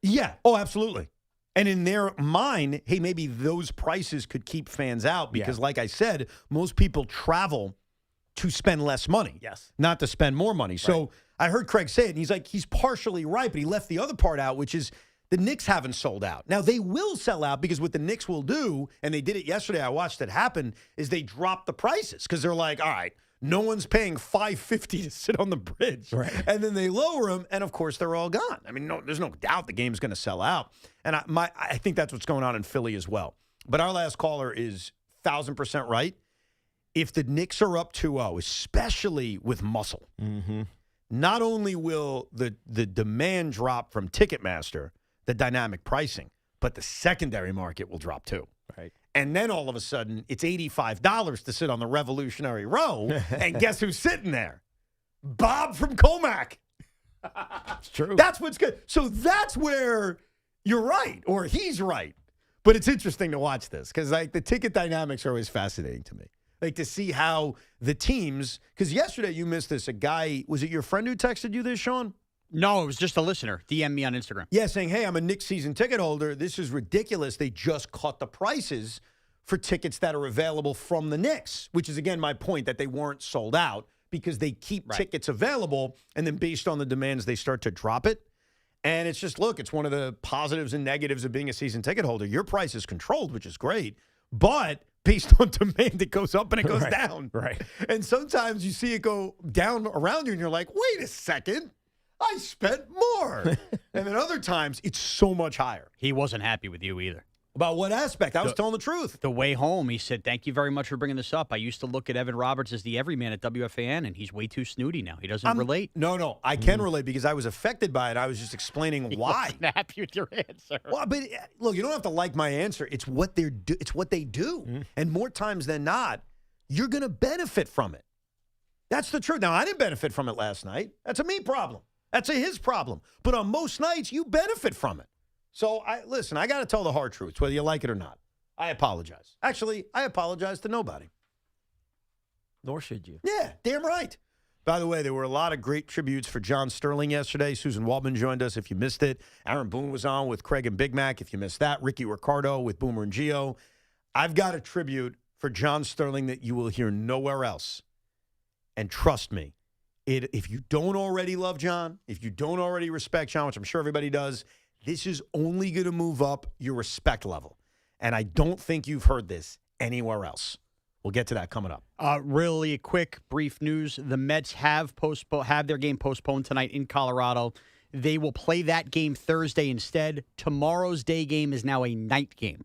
Yeah. Oh, absolutely. And in their mind, hey, maybe those prices could keep fans out because, like I said, most people travel to spend less money. Yes. Not to spend more money. So I heard Craig say it, and he's partially right, but he left the other part out, which is the Knicks haven't sold out. Now, they will sell out because what the Knicks will do, and they did it yesterday, I watched it happen, is they drop the prices because they're like, all right, no one's paying $550 to sit on the bridge. Right. And then they lower them, and of course, they're all gone. I mean, there's no doubt the game's going to sell out. And I think that's what's going on in Philly as well. But our last caller is 1,000% right. If the Knicks are up 2-0, especially with muscle, not only will the demand drop from Ticketmaster, the dynamic pricing, but the secondary market will drop too. Right. And then all of a sudden, it's $85 to sit on the Revolutionary Row. And guess who's sitting there? Bob from Comac. It's true. That's what's good. So that's where you're right, or he's right. But it's interesting to watch this because like the ticket dynamics are always fascinating to me. Like to see how the teams, because yesterday you missed this. A guy, was it your friend who texted you this, Sean? No, it was just a listener. DM me on Instagram. Yeah, saying, hey, I'm a Knicks season ticket holder. This is ridiculous. They just cut the prices for tickets that are available from the Knicks, which is, again, my point that they weren't sold out because they keep tickets available, and then based on the demands, they start to drop it. And it's just, look, it's one of the positives and negatives of being a season ticket holder. Your price is controlled, which is great, but based on demand, it goes up and it goes down. Right. And sometimes you see it go down around you, and you're like, wait a second. I spent more. And then other times, it's so much higher. He wasn't happy with you either. About what aspect? I was telling the truth. The way home, he said, thank you very much for bringing this up. I used to look at Evan Roberts as the everyman at WFAN, and he's way too snooty now. He doesn't relate. No, I can relate because I was affected by it. I was just explaining why. He wasn't happy with your answer. Well, but look, you don't have to like my answer. It's what they do. It's what they do. And more times than not, you're going to benefit from it. That's the truth. Now, I didn't benefit from it last night. That's a me problem. That's a his problem. But on most nights, you benefit from it. So, listen, I got to tell the hard truths, whether you like it or not. I apologize. Actually, I apologize to nobody. Nor should you. Yeah, damn right. By the way, there were a lot of great tributes for John Sterling yesterday. Susan Waldman joined us if you missed it. Aaron Boone was on with Craig and Big Mac if you missed that. Ricky Ricardo with Boomer and Gio. I've got a tribute for John Sterling that you will hear nowhere else. And trust me, if you don't already love John, if you don't already respect John, which I'm sure everybody does, this is only going to move up your respect level. And I don't think you've heard this anywhere else. We'll get to that coming up. Really quick, brief news. The Mets have their game postponed tonight in Colorado. They will play that game Thursday instead. Tomorrow's day game is now a night game.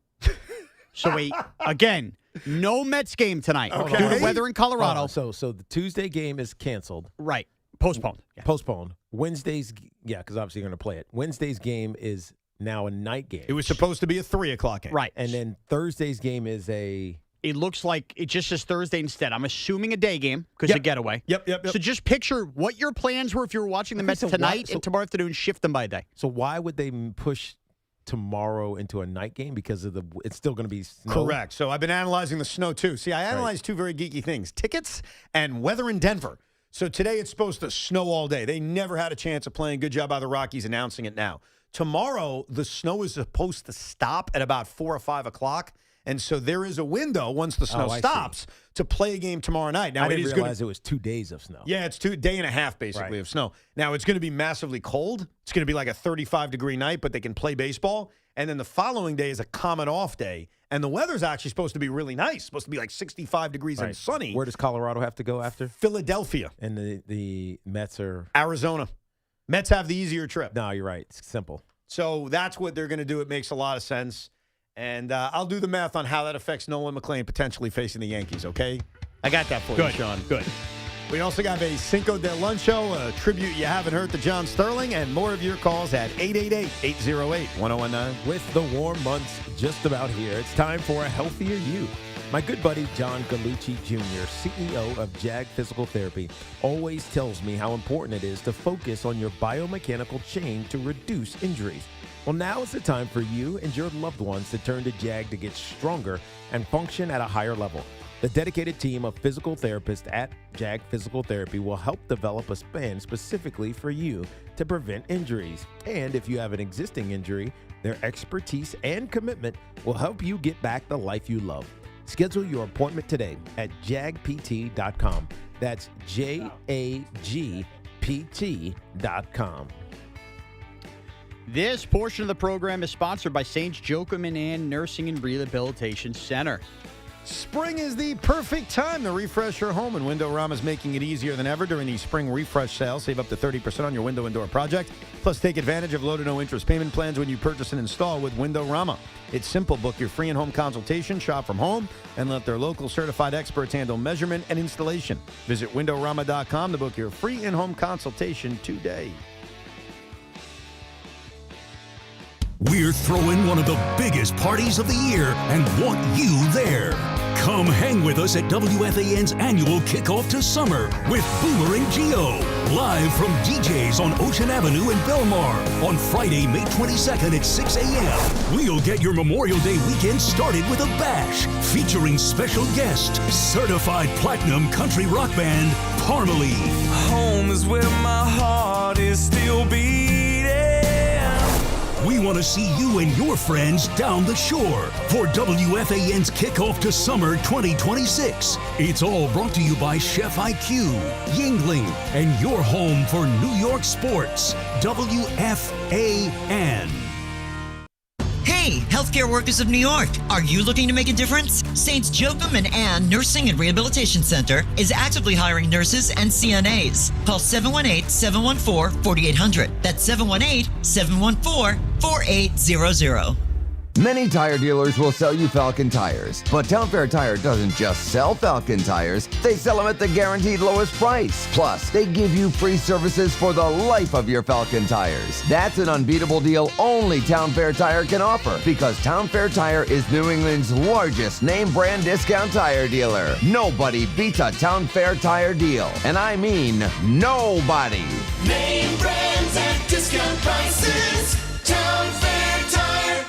So, again, no Mets game tonight due to weather in Colorado. So the Tuesday game is canceled. Right. Postponed. Yeah. Postponed. Wednesday's, because obviously you're going to play it. Wednesday's game is now a night game. It was supposed to be a 3 o'clock game. Right. And then Thursday's game is a... It looks like it just says Thursday instead. I'm assuming a day game because of getaway. Yep. So just picture what your plans were if you were watching the Mets tonight and tomorrow afternoon, shift them by a day. So why would they push tomorrow into a night game? Because of it's still going to be snow? Correct. So I've been analyzing the snow, too. See, I analyzed two very geeky things, tickets and weather in Denver. So today it's supposed to snow all day. They never had a chance of playing. Good job by the Rockies announcing it now. Tomorrow, the snow is supposed to stop at about 4 or 5 o'clock. And so there is a window once the snow stops to play a game tomorrow night. Now, I didn't realize it was 2 days of snow. Yeah, it's 2 day and a half basically of snow. Now, it's going to be massively cold. It's going to be like a 35-degree night, but they can play baseball. And then the following day is a common off day. And the weather's actually supposed to be really nice. It's supposed to be like 65 degrees and sunny. Where does Colorado have to go after? Philadelphia. And the Mets are? Arizona. Mets have the easier trip. No, you're right. It's simple. So that's what they're going to do. It makes a lot of sense. And I'll do the math on how that affects Nolan McLean potentially facing the Yankees, okay? I got that for you, Sean. Good. We also got a Cinco de Luncho, a tribute you haven't heard to John Sterling, and more of your calls at 888-808-1019. With the warm months just about here, it's time for a healthier you. My good buddy John Gallucci Jr., CEO of JAG Physical Therapy, always tells me how important it is to focus on your biomechanical chain to reduce injuries. Well, now is the time for you and your loved ones to turn to JAG to get stronger and function at a higher level. The dedicated team of physical therapists at JAG Physical Therapy will help develop a plan specifically for you to prevent injuries. And if you have an existing injury, their expertise and commitment will help you get back the life you love. Schedule your appointment today at jagpt.com. That's JAGPT.com. This portion of the program is sponsored by St. Joachim and Ann Nursing and Rehabilitation Center. Spring is the perfect time to refresh your home, and Windorama is making it easier than ever during the spring refresh sale. Save up to 30% on your window and door project. Plus, take advantage of low to no interest payment plans when you purchase and install with Windorama. It's simple. Book your free in-home consultation, shop from home, and let their local certified experts handle measurement and installation. Visit Windorama.com to book your free in-home consultation today. We're throwing one of the biggest parties of the year and want you there. Come hang with us at WFAN's annual kickoff to summer with Boomer and Gio. Live from DJ's on Ocean Avenue in Belmar on Friday, May 22nd at 6 a.m. We'll get your Memorial Day weekend started with a bash featuring special guest, certified platinum country rock band, Parmalee. Home is where my heart is still beating. We want to see you and your friends down the shore for WFAN's Kickoff to Summer 2026. It's all brought to you by Chef IQ, Yingling, and your home for New York sports, WFAN. Hey, healthcare workers of New York, are you looking to make a difference? St. Joachim and Ann Nursing and Rehabilitation Center is actively hiring nurses and CNAs. Call 718-714-4800. That's 718-714-4800. Many tire dealers will sell you Falcon tires, but Town Fair Tire doesn't just sell Falcon tires, they sell them at the guaranteed lowest price. Plus, they give you free services for the life of your Falcon tires. That's an unbeatable deal only Town Fair Tire can offer, because Town Fair Tire is New England's largest name brand discount tire dealer. Nobody beats a Town Fair Tire deal, and I mean nobody. Name brands at discount prices. Town Fair Tire.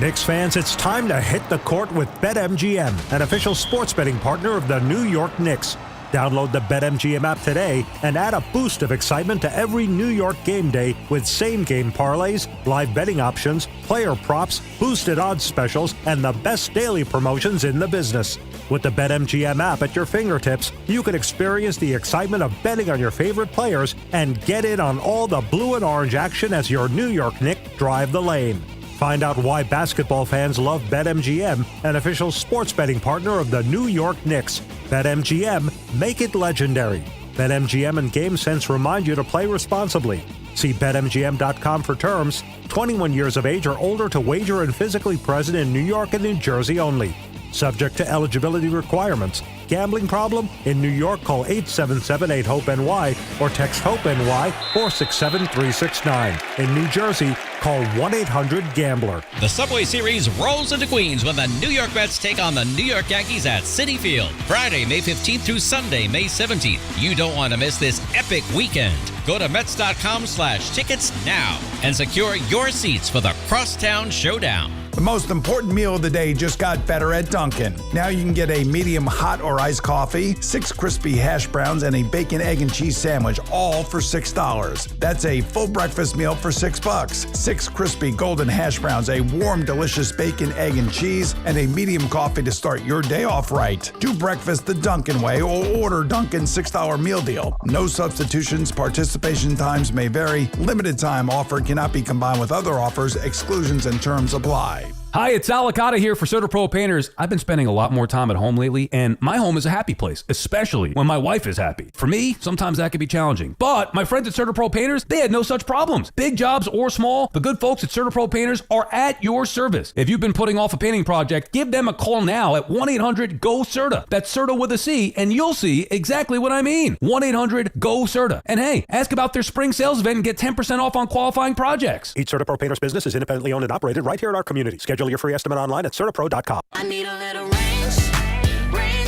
Knicks fans, it's time to hit the court with BetMGM, an official sports betting partner of the New York Knicks. Download the BetMGM app today and add a boost of excitement to every New York game day with same-game parlays, live betting options, player props, boosted odds specials, and the best daily promotions in the business. With the BetMGM app at your fingertips, you can experience the excitement of betting on your favorite players and get in on all the blue and orange action as your New York Knicks drive the lane. Find out why basketball fans love BetMGM, an official sports betting partner of the New York Knicks. BetMGM, make it legendary. BetMGM and GameSense remind you to play responsibly. See BetMGM.com for terms. 21 years of age or older to wager and physically present in New York and New Jersey only. Subject to eligibility requirements. Gambling problem? In New York, call 877-8-HOPE-NY or text HOPE-NY 467-369. In New Jersey, call 1-800-GAMBLER. The Subway Series rolls into Queens when the New York Mets take on the New York Yankees at Citi Field. Friday, May 15th through Sunday, May 17th. You don't want to miss this epic weekend. Go to Mets.com/tickets now and secure your seats for the Crosstown Showdown. The most important meal of the day just got better at Dunkin'. Now you can get a medium hot or iced coffee, 6 crispy hash browns, and a bacon, egg, and cheese sandwich, all for $6. That's a full breakfast meal for $6. 6 crispy golden hash browns, a warm, delicious bacon, egg, and cheese, and a medium coffee to start your day off right. Do breakfast the Dunkin' way or order Dunkin's $6 meal deal. No substitutions, participation times may vary. Limited time offer cannot be combined with other offers. Exclusions and terms apply. Hi, it's Alicata here for CertaPro Painters. I've been spending a lot more time at home lately, and my home is a happy place, especially when my wife is happy. For me, sometimes that can be challenging. But my friends at CertaPro Painters, they had no such problems. Big jobs or small, the good folks at CertaPro Painters are at your service. If you've been putting off a painting project, give them a call now at 1-800-GO-CERTA. That's CERTA with a C, and you'll see exactly what I mean. 1-800-GO-CERTA. And hey, ask about their spring sales event and get 10% off on qualifying projects. Each CertaPro Painters business is independently owned and operated right here in our community. Schedule your free estimate online at CertaPro.com. I need a little ranch,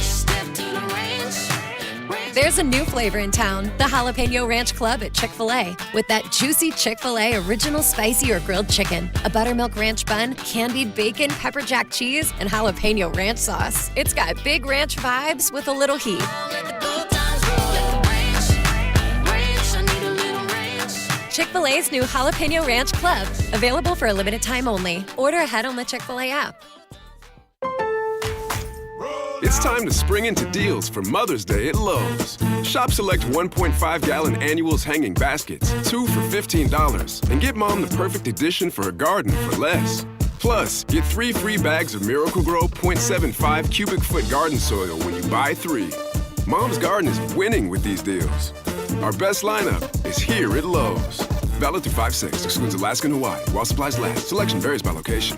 step to the ranch. There's a new flavor in town, the Jalapeno Ranch Club at Chick-fil-A. With that juicy Chick-fil-A original spicy or grilled chicken, a buttermilk ranch bun, candied bacon, pepper jack cheese, and jalapeno ranch sauce. It's got big ranch vibes with a little heat. Chick-fil-A's new Jalapeno Ranch Club, available for a limited time only. Order ahead on the Chick-fil-A app. It's time to spring into deals for Mother's Day at Lowe's. Shop select 1.5-gallon annuals hanging baskets, 2 for $15, and get Mom the perfect addition for her garden for less. Plus, get 3 free bags of Miracle-Gro 0.75 cubic foot garden soil when you buy 3. Mom's garden is winning with these deals. Our best lineup is here at Lowe's. Valid through 5/6. Excludes Alaska and Hawaii. While supplies last. Selection varies by location.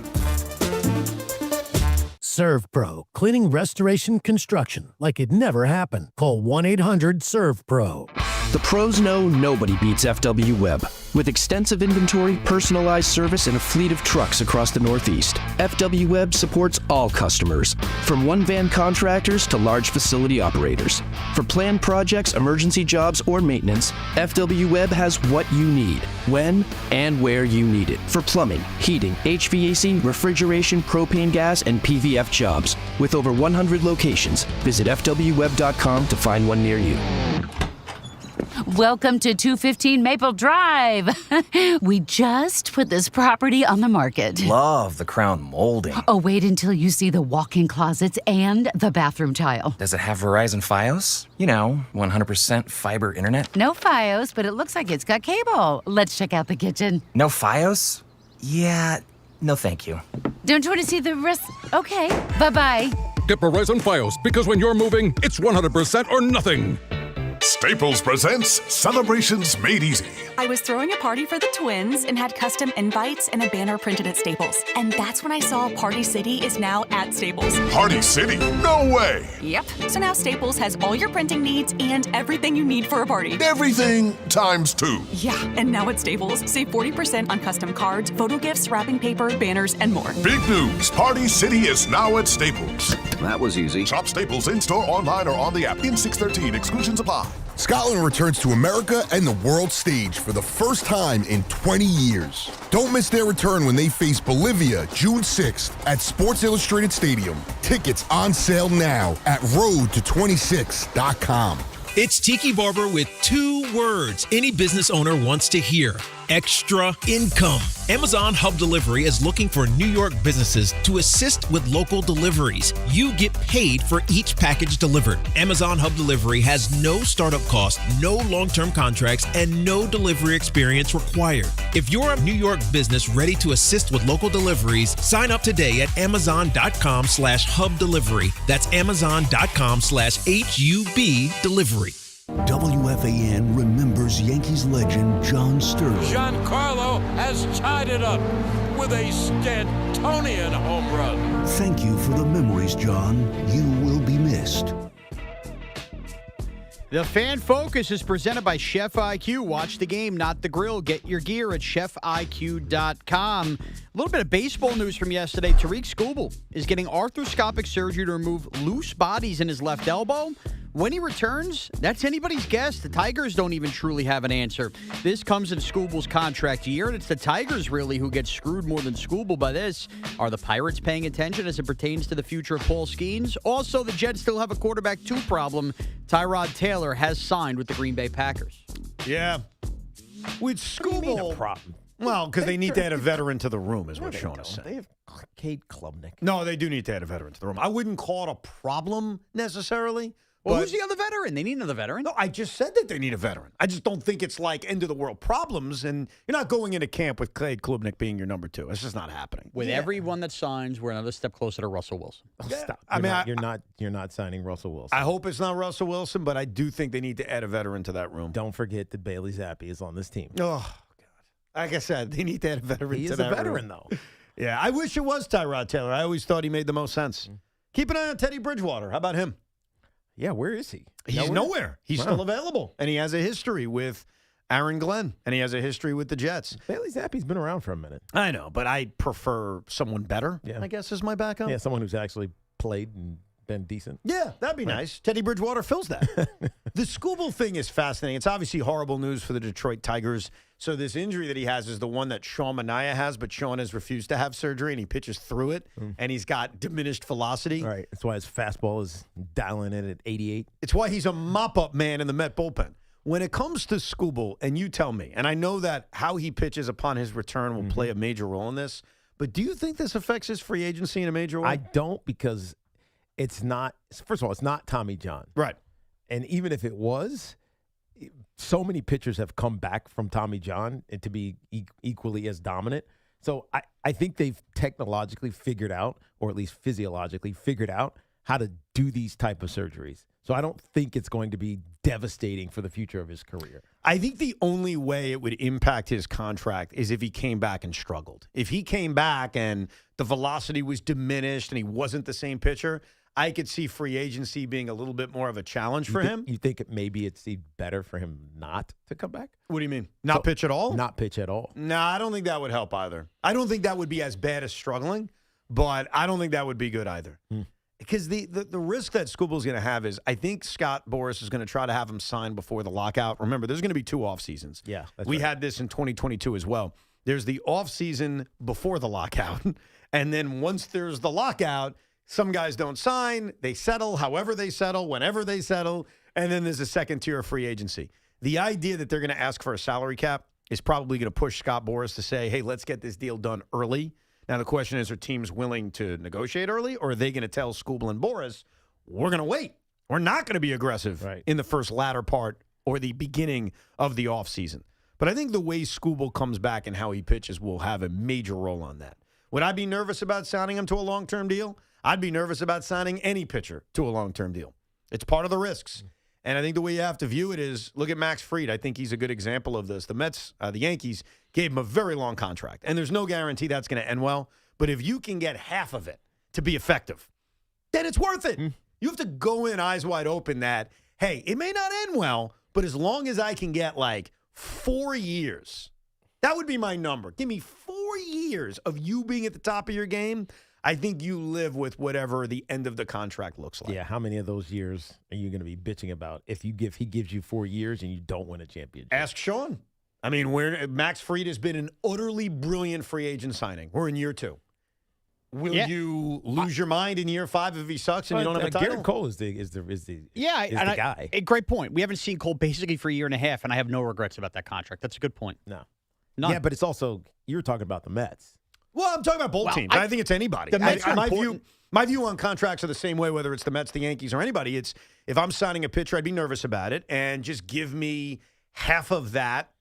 ServPro. Cleaning, restoration, construction. Like it never happened. Call 1-800-ServPro. The pros know nobody beats FW Web. With extensive inventory, personalized service, and a fleet of trucks across the Northeast, FW Web supports all customers, from one-van contractors to large facility operators. For planned projects, emergency jobs, or maintenance, FW Web has what you need, when and where you need it. For plumbing, heating, HVAC, refrigeration, propane gas, and PVF jobs. With over 100 locations, visit FWWeb.com to find one near you. Welcome to 215 Maple Drive. We just put this property on the market. Love the crown molding. Oh, wait until you see the walk-in closets and the bathroom tile. Does it have Verizon Fios? 100% fiber internet? No Fios, but it looks like it's got cable. Let's check out the kitchen. No Fios? Yeah, no thank you. Don't you want to see the rest? Okay, bye-bye. Get Verizon Fios, because when you're moving, it's 100% or nothing. Staples presents Celebrations Made Easy. I was throwing a party for the twins and had custom invites and a banner printed at Staples. And that's when I saw Party City is now at Staples. Party City? No way! Yep. So now Staples has all your printing needs and everything you need for a party. Everything times 2. Yeah, and now at Staples, save 40% on custom cards, photo gifts, wrapping paper, banners, and more. Big news! Party City is now at Staples. That was easy. Shop Staples in-store, online, or on the app. In 613, exclusions apply. Scotland returns to America and the world stage for the first time in 20 years. Don't miss their return when they face Bolivia June 6th at Sports Illustrated Stadium. Tickets on sale now at roadto26.com. It's Tiki Barber with 2 words any business owner wants to hear. extra income. Amazon Hub Delivery is looking for New York businesses to assist with local deliveries. You get paid for each package delivered. Amazon Hub Delivery has no startup cost, no long-term contracts, and no delivery experience required. If you're a New York business ready to assist with local deliveries, sign up today at amazon.com/hub delivery. That's amazon.com/HUB delivery. WFAN remembers Yankees legend John Sterling. Giancarlo has tied it up with a Stantonian home run. Thank you for the memories, John. You will be missed. The Fan Focus is presented by Chef IQ. Watch the game, not the grill. Get your gear at chefiq.com. A little bit of baseball news from yesterday. Tariq Skubal is getting arthroscopic surgery to remove loose bodies in his left elbow. When he returns, that's anybody's guess. The Tigers don't even truly have an answer. This comes in Skubal's contract year, and it's the Tigers, really, who get screwed more than Skubal by this. Are the Pirates paying attention as it pertains to the future of Paul Skeens? Also, the Jets still have a quarterback 2 problem. Tyrod Taylor has signed with the Green Bay Packers. Yeah. With Skubal. Problem? Well, because they need to add a veteran to the room, is what Sean is saying. They have Cade Klubnik. No, they do need to add a veteran to the room. I wouldn't call it a problem necessarily. Well, but who's the other veteran? They need another veteran. No, I just said that they need a veteran. I just don't think it's like end of the world problems, and you're not going into camp with Cade Klubnik being your number 2. It's just not happening. With everyone that signs, we're another step closer to Russell Wilson. Stop. You're not signing Russell Wilson. I hope it's not Russell Wilson, but I do think they need to add a veteran to that room. Don't forget that Bailey Zappi is on this team. Oh, God. Like I said, they need to add a veteran He to is that a veteran, room. though. Yeah, I wish it was Tyrod Taylor. I always thought he made the most sense. Keep an eye on Teddy Bridgewater. How about him? Yeah, where is he? He's nowhere. He's Wow. still available. And he has a history with Aaron Glenn, and he has a history with the Jets. Bailey Zappi's been around for a minute. I know, but I prefer someone better, I guess, is my backup. Yeah, someone who's actually played and been decent. Yeah, that'd be nice. Teddy Bridgewater fills that. The Skubal thing is fascinating. It's obviously horrible news for the Detroit Tigers. So this injury that he has is the one that Sean Manaea has, but Sean has refused to have surgery, and he pitches through it, and he's got diminished velocity. Right. That's why his fastball is dialing in at 88. It's why he's a mop-up man in the Met bullpen. When it comes to Skubal, and you tell me, and I know that how he pitches upon his return will play a major role in this, but do you think this affects his free agency in a major way? I don't, because it's not, first of all, it's not Tommy John. Right. And even if it was, so many pitchers have come back from Tommy John and to be equally as dominant. So I think they've technologically figured out, or at least physiologically figured out, how to do these type of surgeries. So I don't think it's going to be devastating for the future of his career. I think the only way it would impact his contract is if he came back and struggled. If he came back and the velocity was diminished and he wasn't the same pitcher, I could see free agency being a little bit more of a challenge for him. You think maybe it's better for him not to come back? What do you mean? Not pitch at all? Not pitch at all. No, I don't think that would help either. I don't think that would be as bad as struggling, but I don't think that would be good either. Because the risk that Skubal's going to have is, I think Scott Boras is going to try to have him sign before the lockout. Remember, there's going to be 2 off seasons. Yeah, we had this in 2022 as well. There's the off season before the lockout, and then once there's the lockout, some guys don't sign. They settle however they settle, whenever they settle, and then there's a second tier of free agency. The idea that they're going to ask for a salary cap is probably going to push Scott Boras to say, hey, let's get this deal done early. Now, the question is, are teams willing to negotiate early, or are they going to tell Skubal and Boras, we're going to wait. We're not going to be aggressive in the first latter part or the beginning of the offseason. But I think the way Skubal comes back and how he pitches will have a major role on that. Would I be nervous about signing him to a long-term deal? I'd be nervous about signing any pitcher to a long-term deal. It's part of the risks. And I think the way you have to view it is, look at Max Fried. I think he's a good example of this. The Mets, the Yankees, gave him a very long contract. And there's no guarantee that's going to end well. But if you can get half of it to be effective, then it's worth it. You have to go in eyes wide open that, hey, it may not end well, but as long as I can get like 4 years, that would be my number. Give me 4 years of you being at the top of your game. I think you live with whatever the end of the contract looks like. Yeah, how many of those years are you going to be bitching about if he gives you 4 years and you don't win a championship? Ask Sean. I mean, Max Fried has been an utterly brilliant free agent signing. We're in year 2. Will you lose your mind in year 5 if he sucks and you don't have a title? Garrett Cole is the guy. Great point. We haven't seen Cole basically for a year and a half, and I have no regrets about that contract. That's a good point. No. None. Yeah, but it's also, you're talking about the Mets. Well, I'm talking about both teams. I think it's anybody. The Mets are my view on contracts are the same way, whether it's the Mets, the Yankees, or anybody. It's if I'm signing a pitcher, I'd be nervous about it, and just give me half of that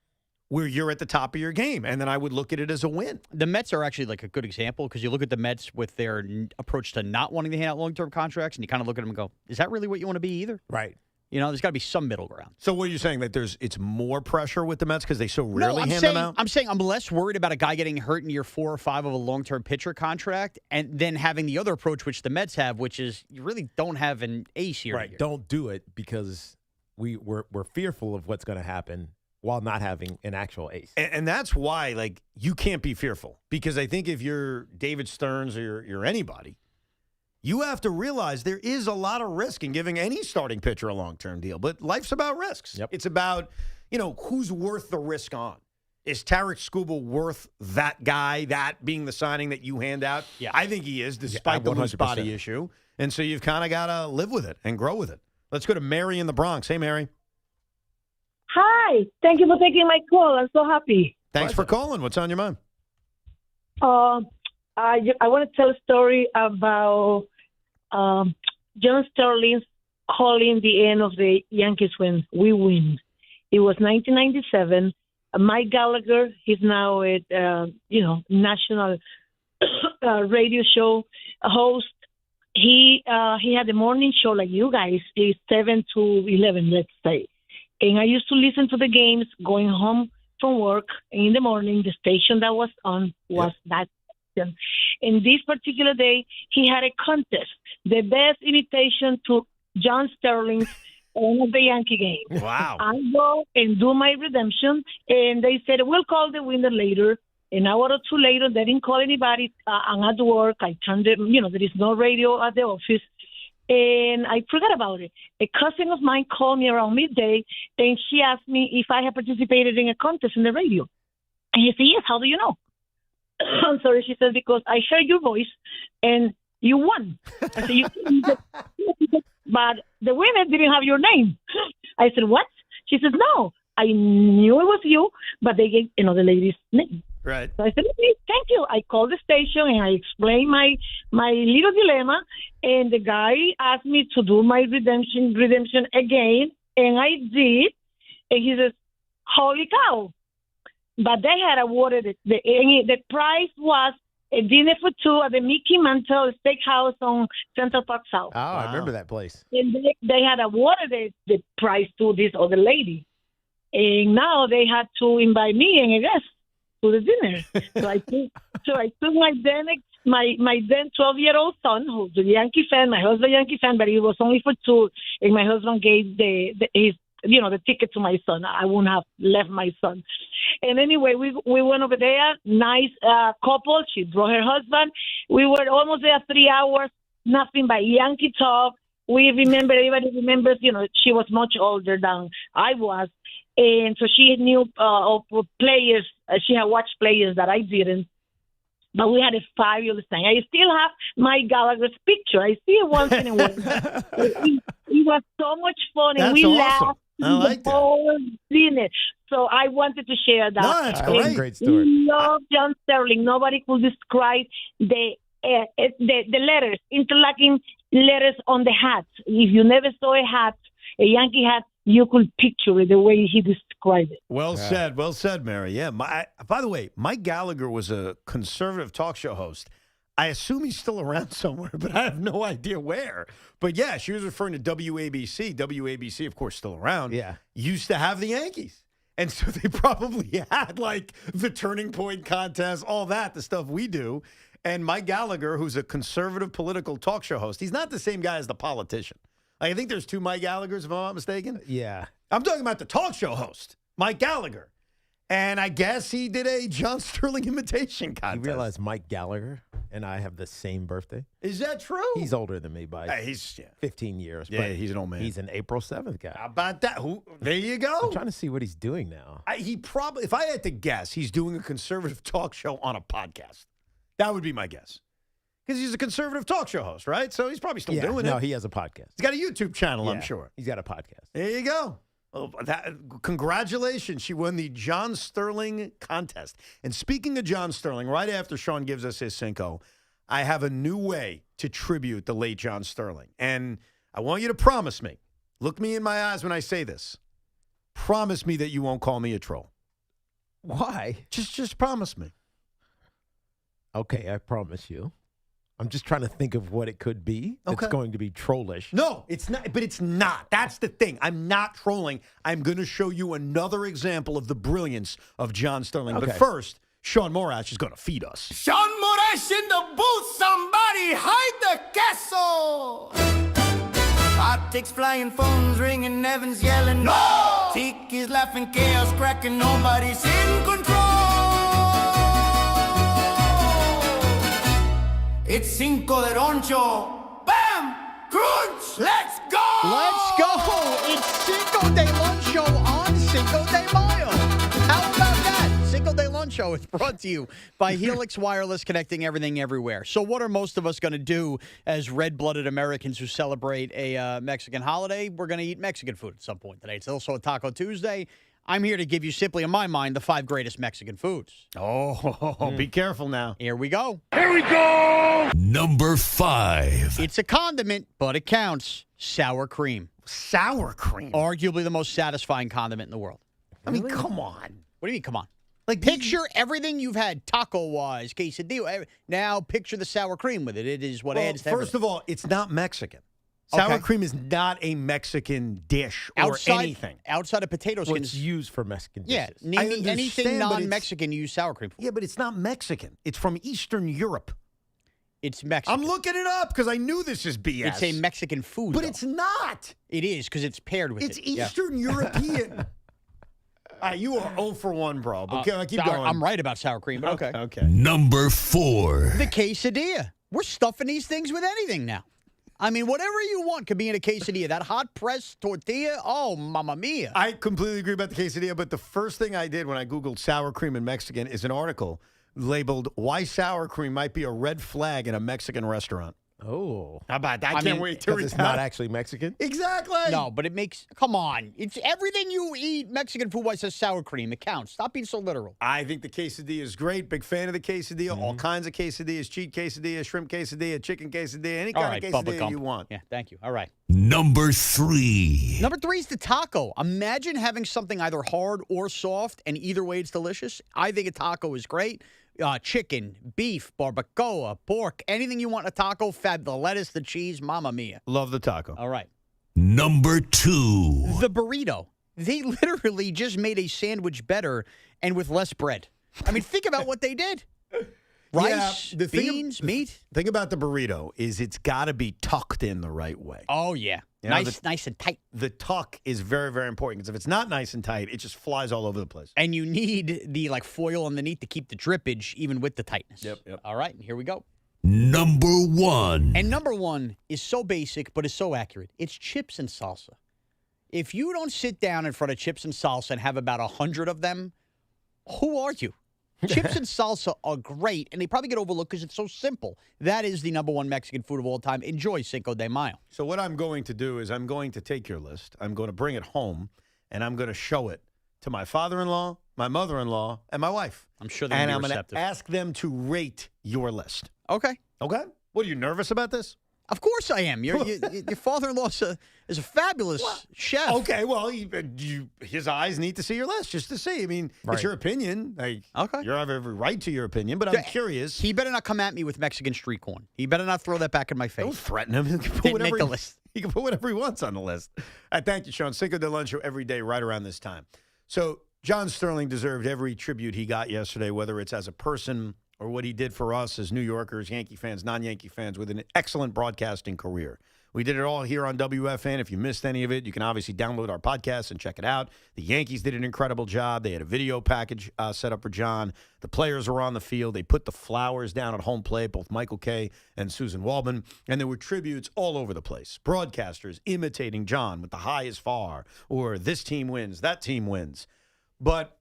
where you're at the top of your game, and then I would look at it as a win. The Mets are actually like a good example because you look at the Mets with their approach to not wanting to hand out long-term contracts, and you kind of look at them and go, is that really what you want to be either? Right. You know, there's got to be some middle ground. So what are you saying, that it's more pressure with the Mets because they so rarely hand them out? I'm saying I'm less worried about a guy getting hurt in year 4 or 5 of a long-term pitcher contract and then having the other approach, which the Mets have, which is you really don't have an ace here. Right. Don't do it because we're fearful of what's going to happen while not having an actual ace. And that's why, like, you can't be fearful. Because I think if you're David Stearns or you're anybody, you have to realize there is a lot of risk in giving any starting pitcher a long-term deal. But life's about risks. Yep. It's about, who's worth the risk on. Is Tarek Skubal worth that guy, that being the signing that you hand out? Yeah. I think he is, despite the loose body issue. And so you've kind of got to live with it and grow with it. Let's go to Mary in the Bronx. Hey, Mary. Hi. Thank you for taking my call. I'm so happy. Thanks for calling. What's on your mind? I want to tell a story about John Sterling calling the end of the Yankees when we win. It was 1997. Mike Gallagher, he's now a national radio show host. He had a morning show like you guys, 7 to 11, let's say. And I used to listen to the games going home from work. And in the morning, the station that was on was that station. And this particular day, he had a contest, the best imitation to John Sterling's end of the Yankee game. Wow. I go and do my redemption, and they said, we'll call the winner later. An hour or two later, they didn't call anybody. I'm at work. I turned it, there is no radio at the office. And I forgot about it. A cousin of mine called me around midday, and she asked me if I had participated in a contest in the radio. And he said, yes, how do you know? I'm sorry, she said, because I heard your voice, and you won. I said, you but the winner didn't have your name. I said, what? She said, no, I knew it was you, but they gave the lady's name. Right. So I said, okay, thank you. I called the station and I explained my little dilemma, and the guy asked me to do my redemption again, and I did. And he says, holy cow. But they had awarded it. The prize was a dinner for two at the Mickey Mantle Steakhouse on Central Park South. Oh, I remember that place. And they had awarded the prize to this other lady. And now they had to invite me and a guest to the dinner. So I took my then 12-year-old son, who's a Yankee fan, my husband Yankee fan, but it was only for two, and my husband gave his the ticket to my son. I wouldn't have left my son. And anyway, we went over there, nice couple. She brought her husband. We were almost there 3 hours, nothing but Yankee talk. Everybody remembers, she was much older than I was. And so she knew of players. She had watched players that I didn't. But we had a fabulous time. I still have Mike Gallagher's picture. I see it once in a while. It was so much fun, and That's we awesome. laughed I like the that. whole dinner. So I wanted to share that. No, that's great. Great story. Love John Sterling. Nobody could describe the letters, interlocking letters on the hat. If you never saw a hat, a Yankee hat, you could picture it the way he described it. Well said, Mary. Yeah. By the way, Mike Gallagher was a conservative talk show host. I assume he's still around somewhere, but I have no idea where. But yeah, she was referring to WABC. WABC, of course, still around. Yeah. Used to have the Yankees. And so they probably had like the Turning Point contest, all that, the stuff we do. And Mike Gallagher, who's a conservative political talk show host, he's not the same guy as the politician. I think there's two Mike Gallaghers, if I'm not mistaken. Yeah. I'm talking about the talk show host, Mike Gallagher. And I guess he did a John Sterling imitation contest. You realize Mike Gallagher and I have the same birthday? Is that true? He's older than me by he's 15 years. Yeah, but he's an old man. He's an April 7th guy. How about that? There you go. I'm trying to see what he's doing now. He probably, if I had to guess, he's doing a conservative talk show on a podcast. That would be my guess. Because he's a conservative talk show host, right? So he's probably still doing it. No, he has a podcast. He's got a YouTube channel, I'm Yeah, sure. He's got a podcast. There you go. Oh, congratulations. She won the John Sterling contest. And speaking of John Sterling, right after Sean gives us his Cinco, I have a new way to tribute the late John Sterling. And I want you to promise me, look me in my eyes when I say this, promise me that you won't call me a troll. Why? Just promise me. Okay, I promise you. I'm just trying to think of what it could be. Okay. It's going to be trollish. No, it's not. But it's not. That's the thing. I'm not trolling. I'm going to show you another example of the brilliance of John Sterling. Okay. But first, Sean Morash is going to feed us. Sean Morash in the booth. Somebody hide the castle. Optics flying, phones ringing, Evans yelling. No! Tiki's laughing, chaos cracking. Nobody's in control. It's Cinco de Roncho. Bam! Crunch! Let's go! Let's go! It's Cinco de Luncho on Cinco de Mayo. How about that? Cinco de Luncho is brought to you by Helix Wireless, connecting everything everywhere. So what are most of us going to do as red-blooded Americans who celebrate a Mexican holiday? We're going to eat Mexican food at some point today. It's also a Taco Tuesday. I'm here to give you, simply in my mind, the 5 greatest Mexican foods. Oh, be careful now. Here we go. Here we go. Number 5. It's a condiment, but it counts. Sour cream. Sour cream? Arguably the most satisfying condiment in the world. I mean, come on. What do you mean, come on? Like, picture everything you've had taco-wise, quesadilla. Now picture the sour cream with it. It is what adds to First of all, it's not Mexican. Sour cream is not a Mexican dish or anything. Outside of potato skins. Well, it's used for Mexican dishes. Yeah, name me anything non-Mexican you use sour cream for. Yeah, but it's not Mexican. It's from Eastern Europe. It's Mexican. I'm looking it up because I knew this is BS. It's a Mexican food, But though. it's not. It is, because it's paired with It's it. Eastern European. You are 0 for 1, bro. But keep going. I'm right about sour cream, but okay. Okay. Number 4. The quesadilla. We're stuffing these things with anything now. I mean, whatever you want could be in a quesadilla. That hot-pressed tortilla, oh, mamma mia. I completely agree about the quesadilla, but the first thing I did when I Googled sour cream in Mexican is an article labeled, Why Sour Cream Might Be a Red Flag in a Mexican Restaurant. Oh. How about that? I can't wait to read it's that. not actually Mexican? Exactly. No, but it makes, come on. It's everything you eat Mexican food-wise says sour cream. It counts. Stop being so literal. I think the quesadilla is great. Big fan of the quesadilla. All kinds of quesadillas, cheese quesadilla, shrimp quesadilla, chicken quesadilla, any kind of quesadilla you want. Yeah, thank you. All right. Number 3. Number 3 is the taco. Imagine having something either hard or soft, and either way it's delicious. I think a taco is great. Chicken, beef, barbacoa, pork, anything you want in a taco, fab, the lettuce, the cheese, mamma mia. Love the taco. All right. Number 2. The burrito. They literally just made a sandwich better and with less bread. I mean, think about what they did. Rice, beans, meat. The thing about the burrito is it's got to be tucked in the right way. Oh, yeah. You know, nice and tight. The tuck is very, very important because if it's not nice and tight, it just flies all over the place. And you need the foil underneath to keep the drippage even with the tightness. Yep. All right, here we go. Number 1. And number 1 is so basic, but is so accurate. It's chips and salsa. If you don't sit down in front of chips and salsa and have about 100 of them, who are you? Chips and salsa are great, and they probably get overlooked because it's so simple. That is the number 1 Mexican food of all time. Enjoy Cinco de Mayo. So what I'm going to do is I'm going to take your list, I'm going to bring it home, and I'm going to show it to my father-in-law, my mother-in-law, and my wife. I'm sure they're going to be receptive. And I'm going to ask them to rate your list. Okay. Okay? What, are you nervous about this? Of course I am. Your father-in-law is a fabulous chef. Okay, well, his eyes need to see your list just to see. I mean, it's your opinion. You have every right to your opinion, but I'm curious. He better not come at me with Mexican street corn. He better not throw that back in my face. Don't threaten him. He can put Didn't make the list. He can put whatever he wants on the list. Thank you, Sean. Cinco de Luncho every day right around this time. So John Sterling deserved every tribute he got yesterday, whether it's as a person or what he did for us as New Yorkers, Yankee fans, non-Yankee fans, with an excellent broadcasting career. We did it all here on WFAN. If you missed any of it, you can obviously download our podcast and check it out. The Yankees did an incredible job. They had a video package set up for John. The players were on the field. They put the flowers down at home plate, both Michael Kay and Susan Waldman, and there were tributes all over the place. Broadcasters imitating John with the high is far, or this team wins, that team wins. But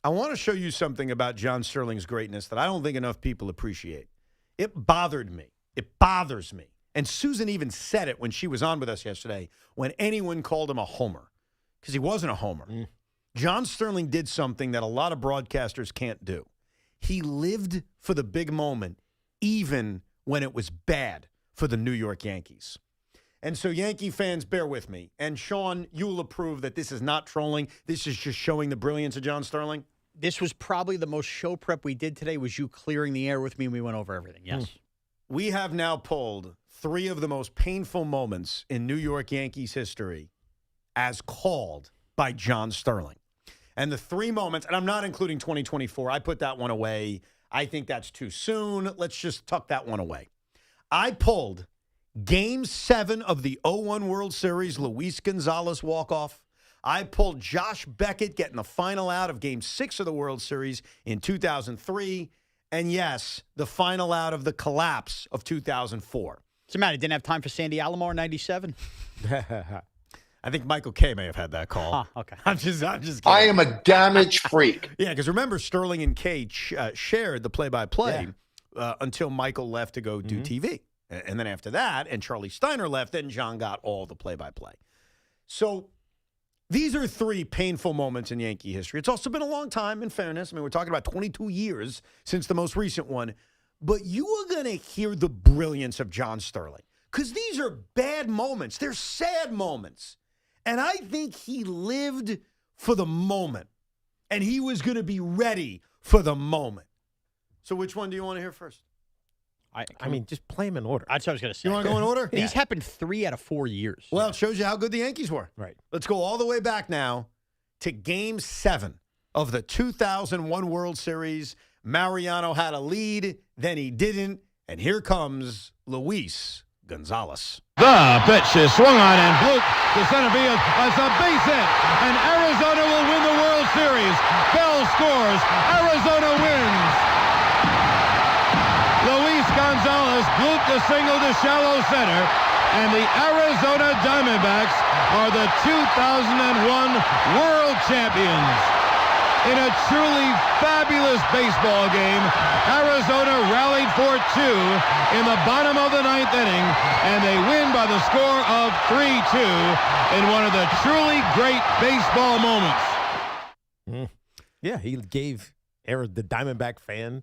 I want to show you something about John Sterling's greatness that I don't think enough people appreciate. It bothered me. It bothers me. And Susan even said it when she was on with us yesterday when anyone called him a homer. because he wasn't a homer. John Sterling did something that a lot of broadcasters can't do. He lived for the big moment, even when it was bad for the New York Yankees. And so Yankee fans, bear with me. And Sean, you will approve that this is not trolling. This is just showing the brilliance of John Sterling. This was probably the most show prep we did today, was you clearing the air with me and we went over everything. Yes. We have now pulled 3 of the most painful moments in New York Yankees history as called by John Sterling. And the 3 moments, and I'm not including 2024. I put that one away. I think that's too soon. Let's just tuck that one away. I pulled Game 7 of the 0-1 World Series, Luis Gonzalez walk-off. I pulled Josh Beckett getting the final out of Game 6 of the World Series in 2003. And yes, the final out of the collapse of 2004. What's the matter? Didn't have time for Sandy Alomar in 97? I think Michael Kay may have had that call. Okay. I'm just kidding. I am a damage freak. Yeah, because remember, Sterling and Kay shared the play-by-play until Michael left to go do TV. And then after that, and Charlie Steiner left, then John got all the play-by-play. So these are 3 painful moments in Yankee history. It's also been a long time, in fairness. I mean, we're talking about 22 years since the most recent one. But you are going to hear the brilliance of John Sterling. Because these are bad moments. They're sad moments. And I think he lived for the moment. And he was going to be ready for the moment. So which one do you want to hear first? I mean, just play them in order. That's what I was going to say. You want to go in order? These happened 3 out of 4 years. Well, it shows you how good the Yankees were. Right. Let's go all the way back now to Game 7 of the 2001 World Series. Mariano had a lead, then he didn't, and here comes Luis Gonzalez. The pitch is swung on and blooped to center field as a base hit, and Arizona will win the World Series. Bell scores. Arizona wins. Luis Gonzalez blooped a single to shallow center, and the Arizona Diamondbacks are the 2001 World Champions. In a truly fabulous baseball game, Arizona rallied for 2 in the bottom of the 9th inning, and they win by the score of 3-2 in one of the truly great baseball moments. Yeah, he gave the Diamondback fan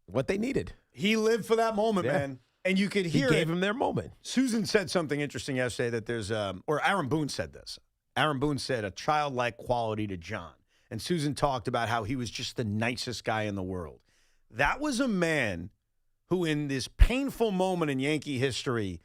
what they needed. He lived for that moment, man. And you could hear he gave him their moment. Susan said something interesting yesterday that there's, or Aaron Boone said this. Aaron Boone said a childlike quality to John. And Susan talked about how he was just the nicest guy in the world. That was a man who, in this painful moment in Yankee history,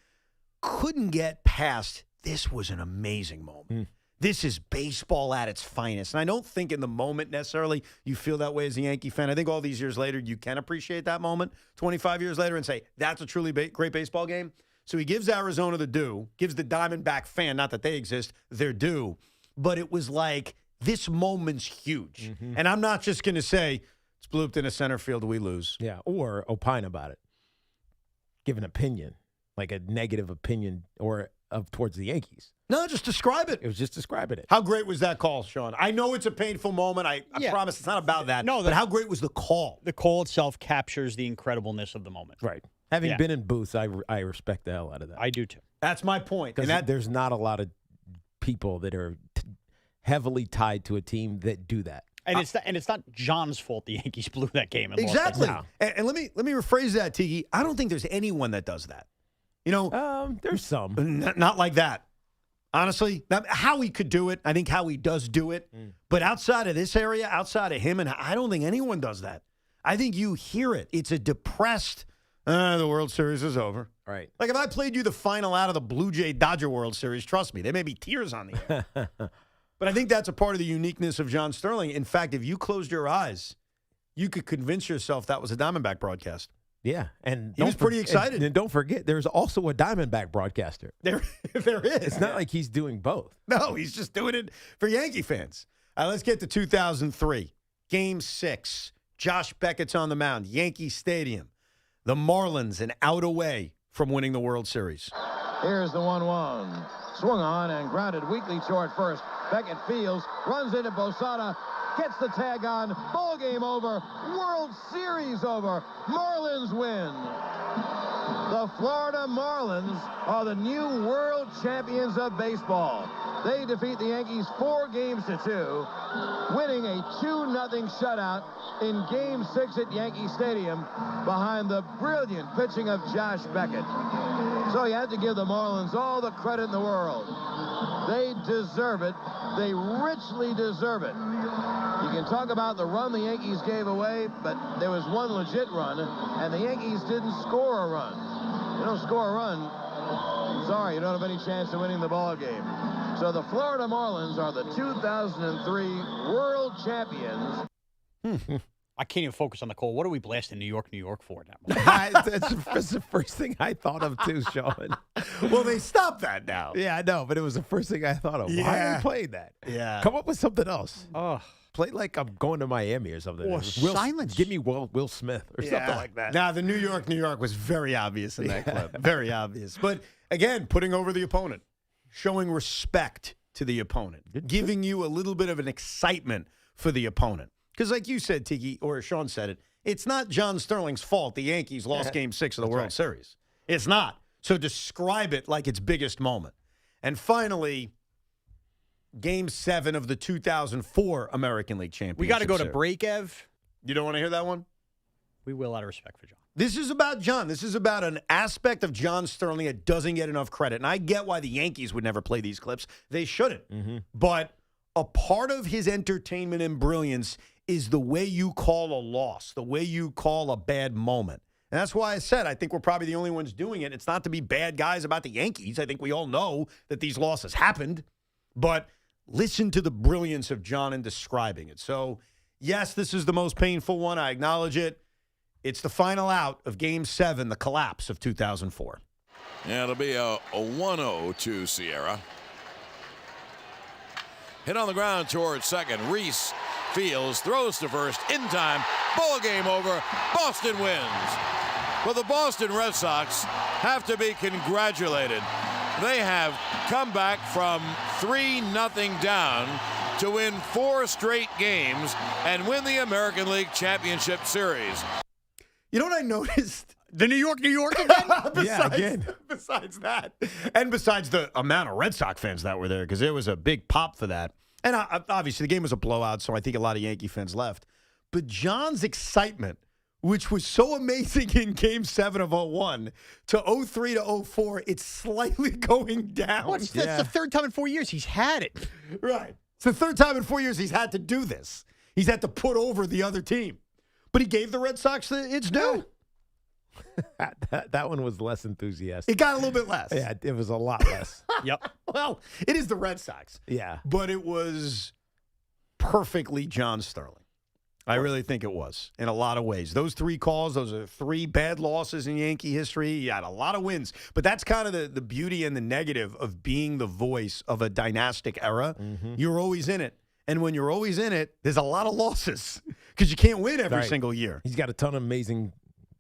couldn't get past, this was an amazing moment. This is baseball at its finest. And I don't think in the moment necessarily you feel that way as a Yankee fan. I think all these years later you can appreciate that moment, 25 years later, and say, that's a truly great baseball game. So he gives Arizona the due, gives the Diamondback fan, not that they exist, their due. But it was like, this moment's huge. And I'm not just going to say, it's blooped in a center field, we lose. Yeah, or opine about it. Give an opinion, like a negative opinion towards the Yankees. No, just describe it. It was just describing it. How great was that call, Sean? I know it's a painful moment. I promise it's not about that. No, but how great was the call? The call itself captures the incredibleness of the moment. Right. Having been in booths, I respect the hell out of that. I do too. That's my point. Because there's not a lot of people that are heavily tied to a team that do that. And it's not John's fault the Yankees blew that game. And Exactly. Lost And let me rephrase that, Tiki. I don't think there's anyone that does that. You know, there's some. Not like that. Honestly, Howie could do it. I think Howie does do it. But outside of this area, outside of him, and I don't think anyone does that. I think you hear it. It's a depressed, the World Series is over. Right. Like if I played you the final out of the Blue Jay Dodger World Series, trust me, there may be tears on the air. But I think that's a part of the uniqueness of John Sterling. In fact, if you closed your eyes, you could convince yourself that was a Diamondback broadcast. Yeah, and he was pretty excited. And don't forget, there's also a Diamondback broadcaster. There is. It's not like he's doing both. No, he's just doing it for Yankee fans. Let's get to 2003. Game 6. Josh Beckett's on the mound. Yankee Stadium. The Marlins an out away from winning the World Series. Here's the 1-1. Swung on and grounded weakly toward first. Beckett fields, runs into Posada, gets the tag on. Ball game over. World Series over. Marlins win. The Florida Marlins are the new world champions of baseball. They defeat the Yankees 4-2, winning a 2-0 shutout in Game 6 at Yankee Stadium behind the brilliant pitching of Josh Beckett. So you have to give the Marlins all the credit in the world. They deserve it. They richly deserve it. You can talk about the run the Yankees gave away, but there was one legit run, and the Yankees didn't score a run. You don't score a run, sorry, you don't have any chance of winning the ball game. So the Florida Marlins are the 2003 world champions. I can't even focus on the call. What are we blasting New York for now? That's the first thing I thought of, too, Sean. Well, they stopped that now. Yeah, I know, but it was the first thing I thought of. Why are we playing that? Yeah. Come up with something else. Oh. Play like I'm going to Miami or something. Or silence. Give me Will Smith or something like that. Now, the New York was very obvious in that clip. Very obvious. But, again, putting over the opponent, showing respect to the opponent, giving you a little bit of an excitement for the opponent. Because like you said, Tiki, or Sean said it, it's not John Sterling's fault the Yankees lost Game 6 of the World Series. It's not. So describe it like its biggest moment. And finally, Game 7 of the 2004 American League Championship We got to go to Series. break, Ev. You don't want to hear that one? We will, out of respect for John. This is about John. This is about an aspect of John Sterling that doesn't get enough credit. And I get why the Yankees would never play these clips. They shouldn't. But a part of his entertainment and brilliance is the way you call a loss, the way you call a bad moment. And that's why I said I think we're probably the only ones doing it. It's not to be bad guys about the Yankees. I think we all know that these losses happened. But listen to the brilliance of John in describing it. So, yes, this is the most painful one. I acknowledge it. It's the final out of Game 7, the collapse of 2004. Yeah, it'll be a 1-0 to Sierra. Hit on the ground towards second. Reese fields, throws to first, in time. Ball game over. Boston wins. Well, the Boston Red Sox have to be congratulated. They have come back from 3-0 down to win 4 straight games and win the American League Championship Series. You know what I noticed? The New York again? Besides that. And besides the amount of Red Sox fans that were there, because there was a big pop for that. And obviously the game was a blowout, so I think a lot of Yankee fans left. But John's excitement, which was so amazing in Game 7 of 01 to 03 to 04, it's slightly going down. That's the third time in 4 years he's had it. Right. It's the third time in 4 years he's had to do this. He's had to put over the other team. But he gave the Red Sox its due. That one was less enthusiastic. It got a little bit less. Yeah, it was a lot less. Yep. Well, it is the Red Sox. Yeah. But it was perfectly John Sterling. I really think it was in a lot of ways. Those 3 calls, those are 3 bad losses in Yankee history. He had a lot of wins. But that's kind of the beauty and the negative of being the voice of a dynastic era. You're always in it. And when you're always in it, there's a lot of losses because you can't win every single year. He's got a ton of amazing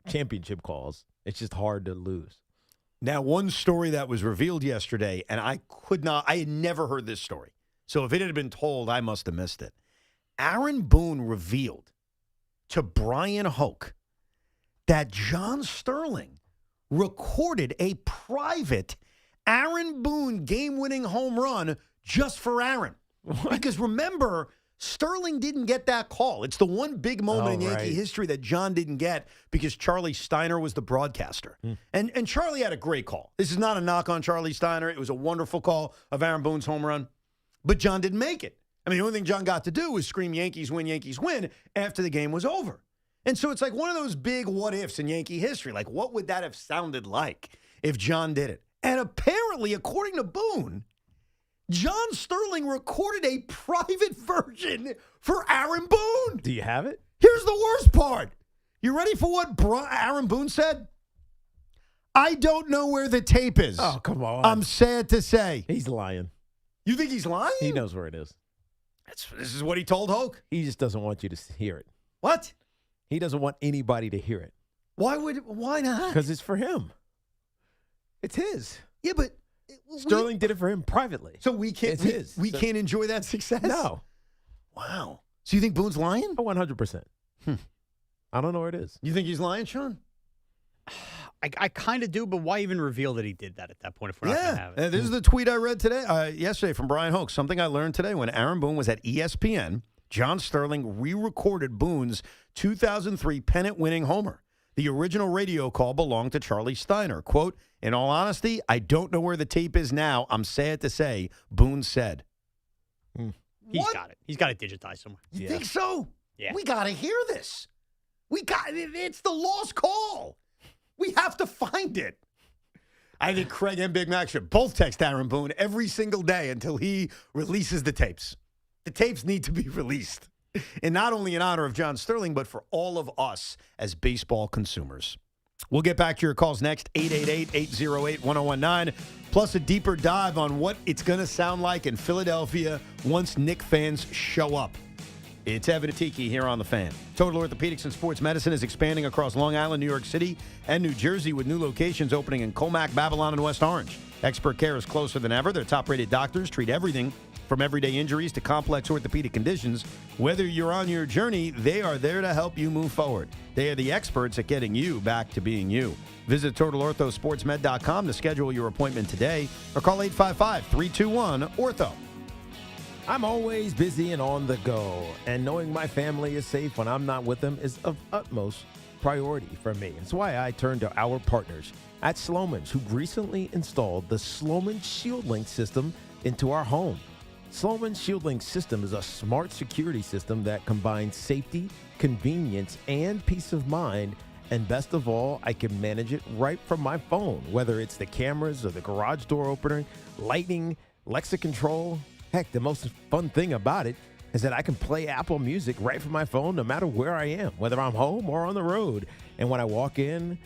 championship calls. It's just hard to lose. Now, one story that was revealed yesterday, and I had never heard this story. So if it had been told, I must have missed it. Aaron Boone revealed to Brian Hoke that John Sterling recorded a private Aaron Boone game-winning home run just for Aaron. What? Because remember, Sterling didn't get that call. It's the one big moment in Yankee history that John didn't get because Charlie Steiner was the broadcaster. And Charlie had a great call. This is not a knock on Charlie Steiner. It was a wonderful call of Aaron Boone's home run. But John didn't make it. I mean, the only thing John got to do was scream Yankees win after the game was over. And so it's like one of those big what-ifs in Yankee history. Like, what would that have sounded like if John did it? And apparently, according to Boone, John Sterling recorded a private version for Aaron Boone. Do you have it? Here's the worst part. You ready for what Aaron Boone said? I don't know where the tape is. Oh, come on. I'm sad to say. He's lying. You think he's lying? He knows where it is. This is what he told Hoke? He just doesn't want you to hear it. What? He doesn't want anybody to hear it. Why not? Because it's for him. It's his. Yeah, but Sterling did it for him privately. So we can't. It's his. We can't enjoy that success. No. Wow. So you think Boone's lying? 100%. I don't know where it is. You think he's lying, Sean? I kind of do, but why even reveal that he did that at that point if we're not going to have it? This is the tweet I read today, yesterday from Brian Hoke. Something I learned today when Aaron Boone was at ESPN. John Sterling re-recorded Boone's 2003 pennant-winning homer. The original radio call belonged to Charlie Steiner. Quote, "In all honesty, I don't know where the tape is now. I'm sad to say," Boone said. He's got it. He's got it digitized somewhere. You think so? Yeah. We got to hear this. It's the lost call. We have to find it. I think Craig and Big Mac should both text Aaron Boone every single day until he releases the tapes. The tapes need to be released. And not only in honor of John Sterling, but for all of us as baseball consumers. We'll get back to your calls next, 888-808-1019, plus a deeper dive on what it's going to sound like in Philadelphia once Knicks fans show up. It's Evan and Tiki here on The Fan. Total Orthopedics and Sports Medicine is expanding across Long Island, New York City, and New Jersey with new locations opening in Colmac, Babylon, and West Orange. Expert care is closer than ever. Their top-rated doctors treat everything from everyday injuries to complex orthopedic conditions. Whether you're on your journey, they are there to help you move forward. They are the experts at getting you back to being you. Visit TotalOrthoSportsMed.com to schedule your appointment today or call 855-321-ORTHO. I'm always busy and on the go, and knowing my family is safe when I'm not with them is of utmost priority for me. It's why I turn to our partners at Sloman's, who recently installed the Sloman ShieldLink system into our home. Sloman ShieldLink system is a smart security system that combines safety, convenience, and peace of mind. And best of all, I can manage it right from my phone, whether it's the cameras or the garage door opener, lighting, Alexa control. Heck, the most fun thing about it is that I can play Apple Music right from my phone no matter where I am, whether I'm home or on the road. And when I walk in,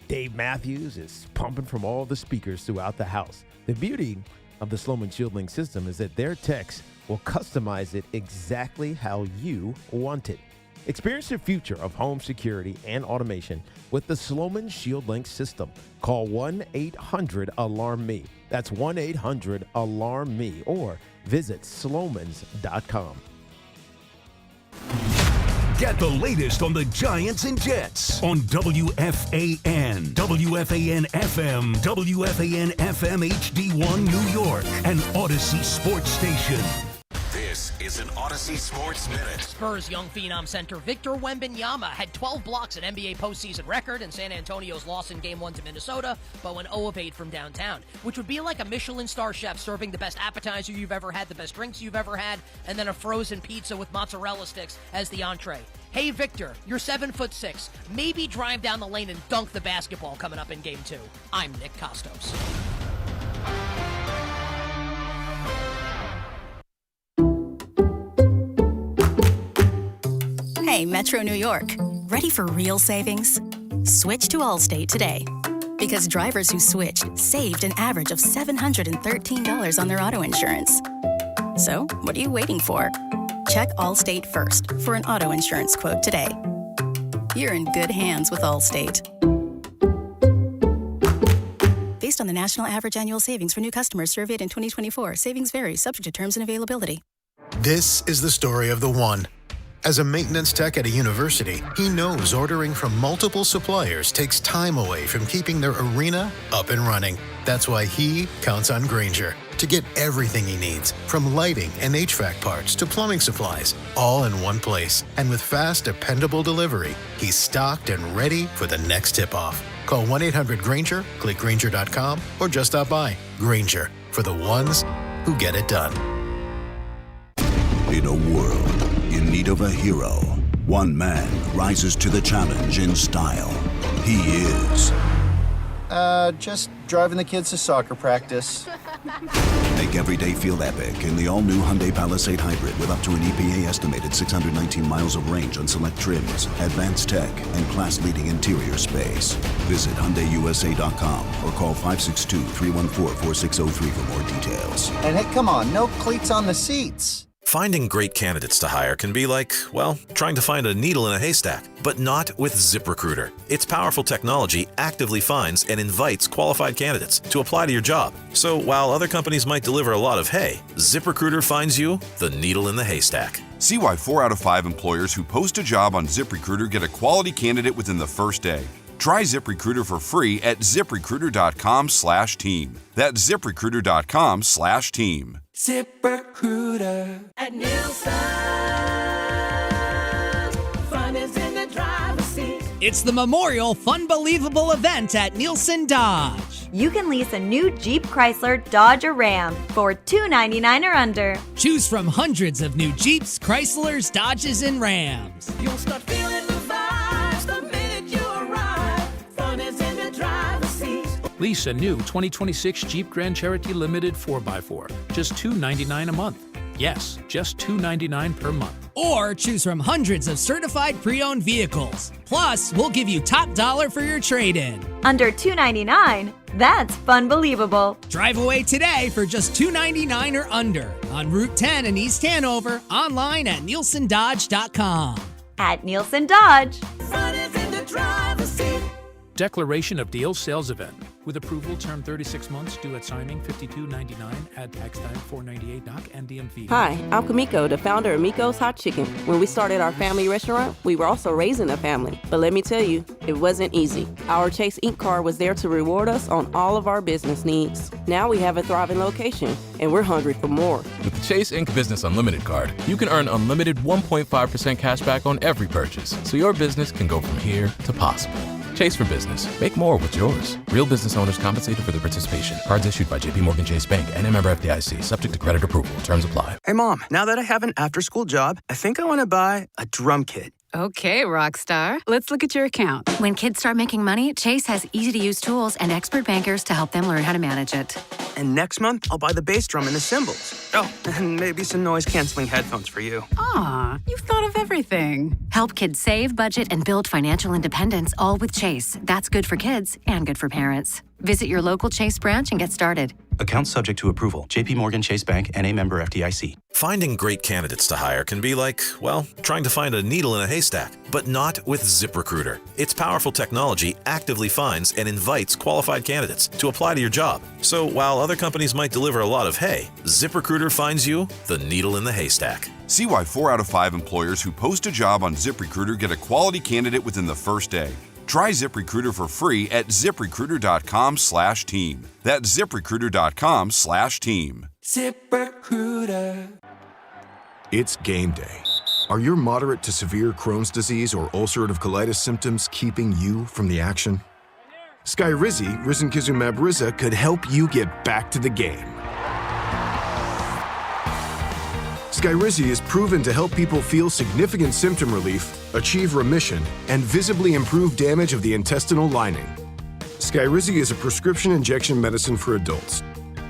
Dave Matthews is pumping from all the speakers throughout the house. The beauty of the Sloman ShieldLink system is that their techs will customize it exactly how you want it. Experience the future of home security and automation with the Sloman ShieldLink system. Call 1-800-ALARM-ME. That's 1-800-ALARM-ME or visit slomans.com. Get the latest on the Giants and Jets on WFAN, WFAN FM, WFAN FM HD1 New York, and Odyssey Sports Station. This is an Odyssey Sports Minute. Spurs young phenom center Victor Wembanyama had 12 blocks, an NBA postseason record, in San Antonio's loss in Game 1 to Minnesota, but went 0 of 8 from downtown, which would be like a Michelin star chef serving the best appetizer you've ever had, the best drinks you've ever had, and then a frozen pizza with mozzarella sticks as the entree. Hey, Victor, you're 7'6". Maybe drive down the lane and dunk the basketball coming up in Game 2. I'm Nick Costos. Hey, Metro New York. Ready for real savings? Switch to Allstate today. Because drivers who switched saved an average of $713 on their auto insurance. So, what are you waiting for? Check Allstate first for an auto insurance quote today. You're in good hands with Allstate. Based on the national average annual savings for new customers surveyed in 2024, savings vary, subject to terms and availability. This is the story of the one. As a maintenance tech at a university, he knows ordering from multiple suppliers takes time away from keeping their arena up and running. That's why he counts on Grainger to get everything he needs, from lighting and HVAC parts to plumbing supplies, all in one place. And with fast, dependable delivery, he's stocked and ready for the next tip-off. Call 1-800-GRAINGER, click Grainger.com, or just stop by. Grainger, for the ones who get it done. In a world in need of a hero, one man rises to the challenge in style. He is... just driving the kids to soccer practice. Make every day feel epic in the all-new Hyundai Palisade Hybrid with up to an EPA-estimated 619 miles of range on select trims, advanced tech, and class-leading interior space. Visit HyundaiUSA.com or call 562-314-4603 for more details. And hey, come on, no cleats on the seats. Finding great candidates to hire can be like, well, trying to find a needle in a haystack, but not with ZipRecruiter. Its powerful technology actively finds and invites qualified candidates to apply to your job. So while other companies might deliver a lot of hay, ZipRecruiter finds you the needle in the haystack. See why 4 out of 5 employers who post a job on ZipRecruiter get a quality candidate within the first day. Try ZipRecruiter for free at ZipRecruiter.com/team. That's ZipRecruiter.com/team. ZipRecruiter. At Nielsen, fun is in the driver's seat. It's the Memorial Funbelievable event at Nielsen Dodge. You can lease a new Jeep, Chrysler, Dodge, or Ram for $299 or under. Choose from hundreds of new Jeeps, Chryslers, Dodges, and Rams. You'll start feeling the vibes the minute you arrive. Fun is in the driver's seat. Lease a new 2026 Jeep Grand Cherokee Limited 4x4. Just $299 a month. Yes, just $299 per month. Or choose from hundreds of certified pre-owned vehicles. Plus, we'll give you top dollar for your trade-in. Under $299, that's Funbelievable. Drive away today for just $299 or under on Route 10 in East Hanover, online at nielsendodge.com. At Nielsen Dodge. Fun is in the driver's seat. Declaration of Deal Sales Event. With approval, term 36 months, due at signing, $52.99, add tax time, $4.98, doc, and DMV. Hi, I'm Kamiko, the founder of Miko's Hot Chicken. When we started our family restaurant, we were also raising a family. But let me tell you, it wasn't easy. Our Chase Inc. card was there to reward us on all of our business needs. Now we have a thriving location, and we're hungry for more. With the Chase Inc. Business Unlimited card, you can earn unlimited 1.5% cash back on every purchase, so your business can go from here to possible. Chase for business. Make more with yours. Real business owners compensated for their participation. Cards issued by JPMorgan Chase Bank and a member FDIC. Subject to credit approval. Terms apply. Hey, Mom, now that I have an after-school job, I think I want to buy a drum kit. Okay, Rockstar. Let's look at your account. When kids start making money, Chase has easy-to-use tools and expert bankers to help them learn how to manage it. And next month, I'll buy the bass drum and the cymbals. Oh, and maybe some noise-canceling headphones for you. Aw, you've thought of everything. Help kids save, budget, and build financial independence, all with Chase. That's good for kids and good for parents. Visit your local Chase branch and get started. Account subject to approval. JPMorgan Chase Bank and a member FDIC. Finding great candidates to hire can be like, well, trying to find a needle in a haystack, but not with ZipRecruiter. Its powerful technology actively finds and invites qualified candidates to apply to your job. So while other companies might deliver a lot of hay, ZipRecruiter finds you the needle in the haystack. See why 4 out of 5 employers who post a job on ZipRecruiter get a quality candidate within the first day. Try ZipRecruiter for free at ZipRecruiter.com/team. That's ZipRecruiter.com/team. ZipRecruiter. It's game day. Are your moderate to severe Crohn's disease or ulcerative colitis symptoms keeping you from the action? Skyrizi, risankizumab Riza, could help you get back to the game. Skyrizi is proven to help people feel significant symptom relief, achieve remission, and visibly improve damage of the intestinal lining. Skyrizi is a prescription injection medicine for adults.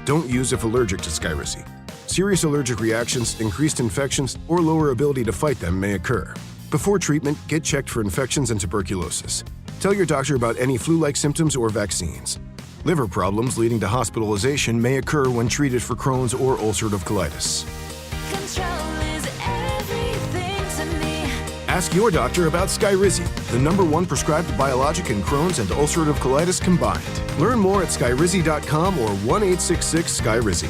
Don't use if allergic to Skyrizi. Serious allergic reactions, increased infections, or lower ability to fight them may occur. Before treatment, get checked for infections and tuberculosis. Tell your doctor about any flu-like symptoms or vaccines. Liver problems leading to hospitalization may occur when treated for Crohn's or ulcerative colitis. Ask your doctor about Skyrizi, the #1 prescribed biologic in Crohn's and ulcerative colitis combined. Learn more at skyrizi.com or 1-866-SKYRIZI.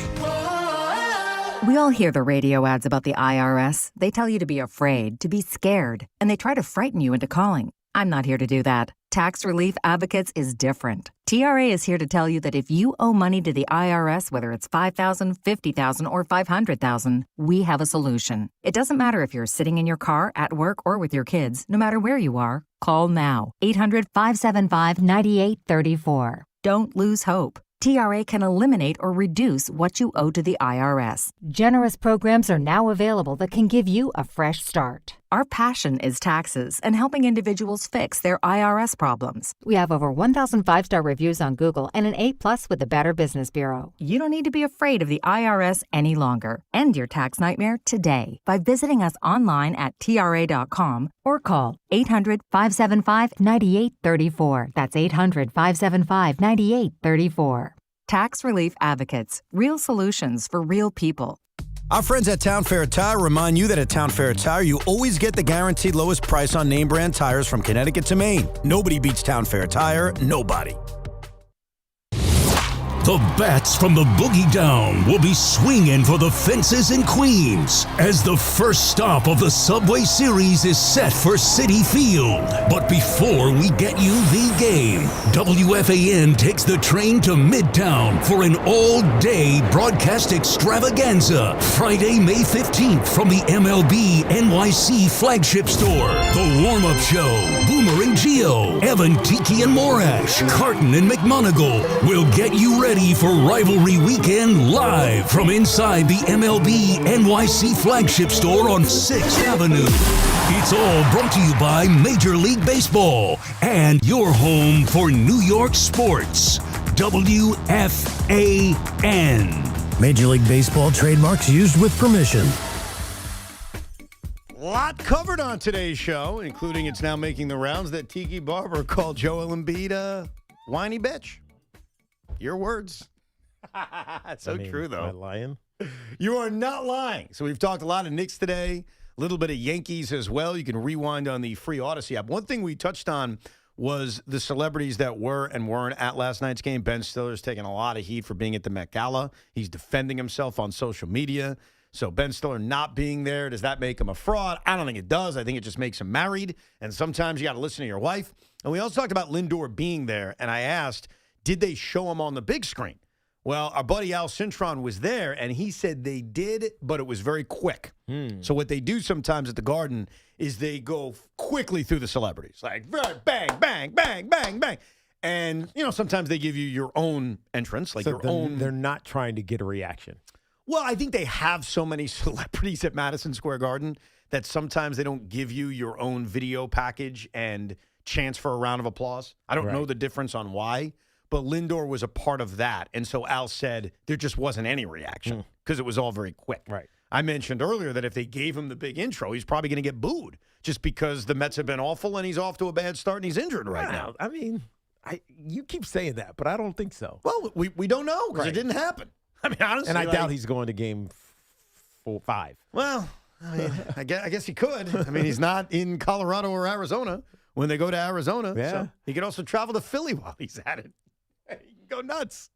We all hear the radio ads about the IRS. They tell you to be afraid, to be scared, and they try to frighten you into calling. I'm not here to do that. Tax Relief Advocates is different. TRA is here to tell you that if you owe money to the IRS, whether it's $5,000, $50,000, or $500,000, we have a solution. It doesn't matter if you're sitting in your car, at work, or with your kids. No matter where you are, call now. 800-575-9834. Don't lose hope. TRA can eliminate or reduce what you owe to the IRS. Generous programs are now available that can give you a fresh start. Our passion is taxes and helping individuals fix their IRS problems. We have over 1,000 5-star reviews on Google and an A+ with the Better Business Bureau. You don't need to be afraid of the IRS any longer. End your tax nightmare today by visiting us online at TRA.com or call 800-575-9834. That's 800-575-9834. Tax Relief Advocates. Real solutions for real people. Our friends at Town Fair Tire remind you that at Town Fair Tire, you always get the guaranteed lowest price on name brand tires from Connecticut to Maine. Nobody beats Town Fair Tire. Nobody. The bats from the Boogie Down will be swinging for the fences in Queens as the first stop of the Subway Series is set for Citi Field. But before we get you the game, WFAN takes the train to Midtown for an all-day broadcast extravaganza. Friday, May 15th from the MLB NYC flagship store. The warm-up show, Boomer and Gio, Evan, Tiki and Morash, Carton and McMonigal will get you ready for Rivalry Weekend live from inside the MLB NYC flagship store on 6th Avenue. It's all brought to you by Major League Baseball and your home for New York sports, WFAN. Major League Baseball trademarks used with permission. Lot covered on today's show, including it's now making the rounds that Tiki Barber called Joel Embiid a whiny bitch. Your words. So true, though. Am I lying? You are not lying. So we've talked a lot of Knicks today, a little bit of Yankees as well. You can rewind on the free Odyssey app. One thing we touched on was the celebrities that were and weren't at last night's game. Ben Stiller's taking a lot of heat for being at the Met Gala. He's defending himself on social media. So Ben Stiller not being there, does that make him a fraud? I don't think it does. I think it just makes him married. And sometimes you got to listen to your wife. And we also talked about Lindor being there. And I asked, did they show him on the big screen? Well, our buddy Al Cintron was there, and he said they did, but it was very quick. So what they do sometimes at the Garden is they go quickly through the celebrities. Like, bang, bang, bang, bang, bang. And, sometimes they give you your own entrance, like your own. They're not trying to get a reaction. Well, I think they have so many celebrities at Madison Square Garden that sometimes they don't give you your own video package and chance for a round of applause. I don't know the difference on why, but Lindor was a part of that. And so Al said there just wasn't any reaction because it was all very quick. Right. I mentioned earlier that if they gave him the big intro, he's probably going to get booed just because the Mets have been awful and he's off to a bad start and he's injured right now. I mean, you keep saying that, but I don't think so. Well, we don't know because it didn't happen. I mean, honestly. And I doubt he's going to game 5. Well, I mean, I guess he could. I mean, he's not in Colorado or Arizona when they go to Arizona. Yeah. So he could also travel to Philly while he's at it. He can go nuts.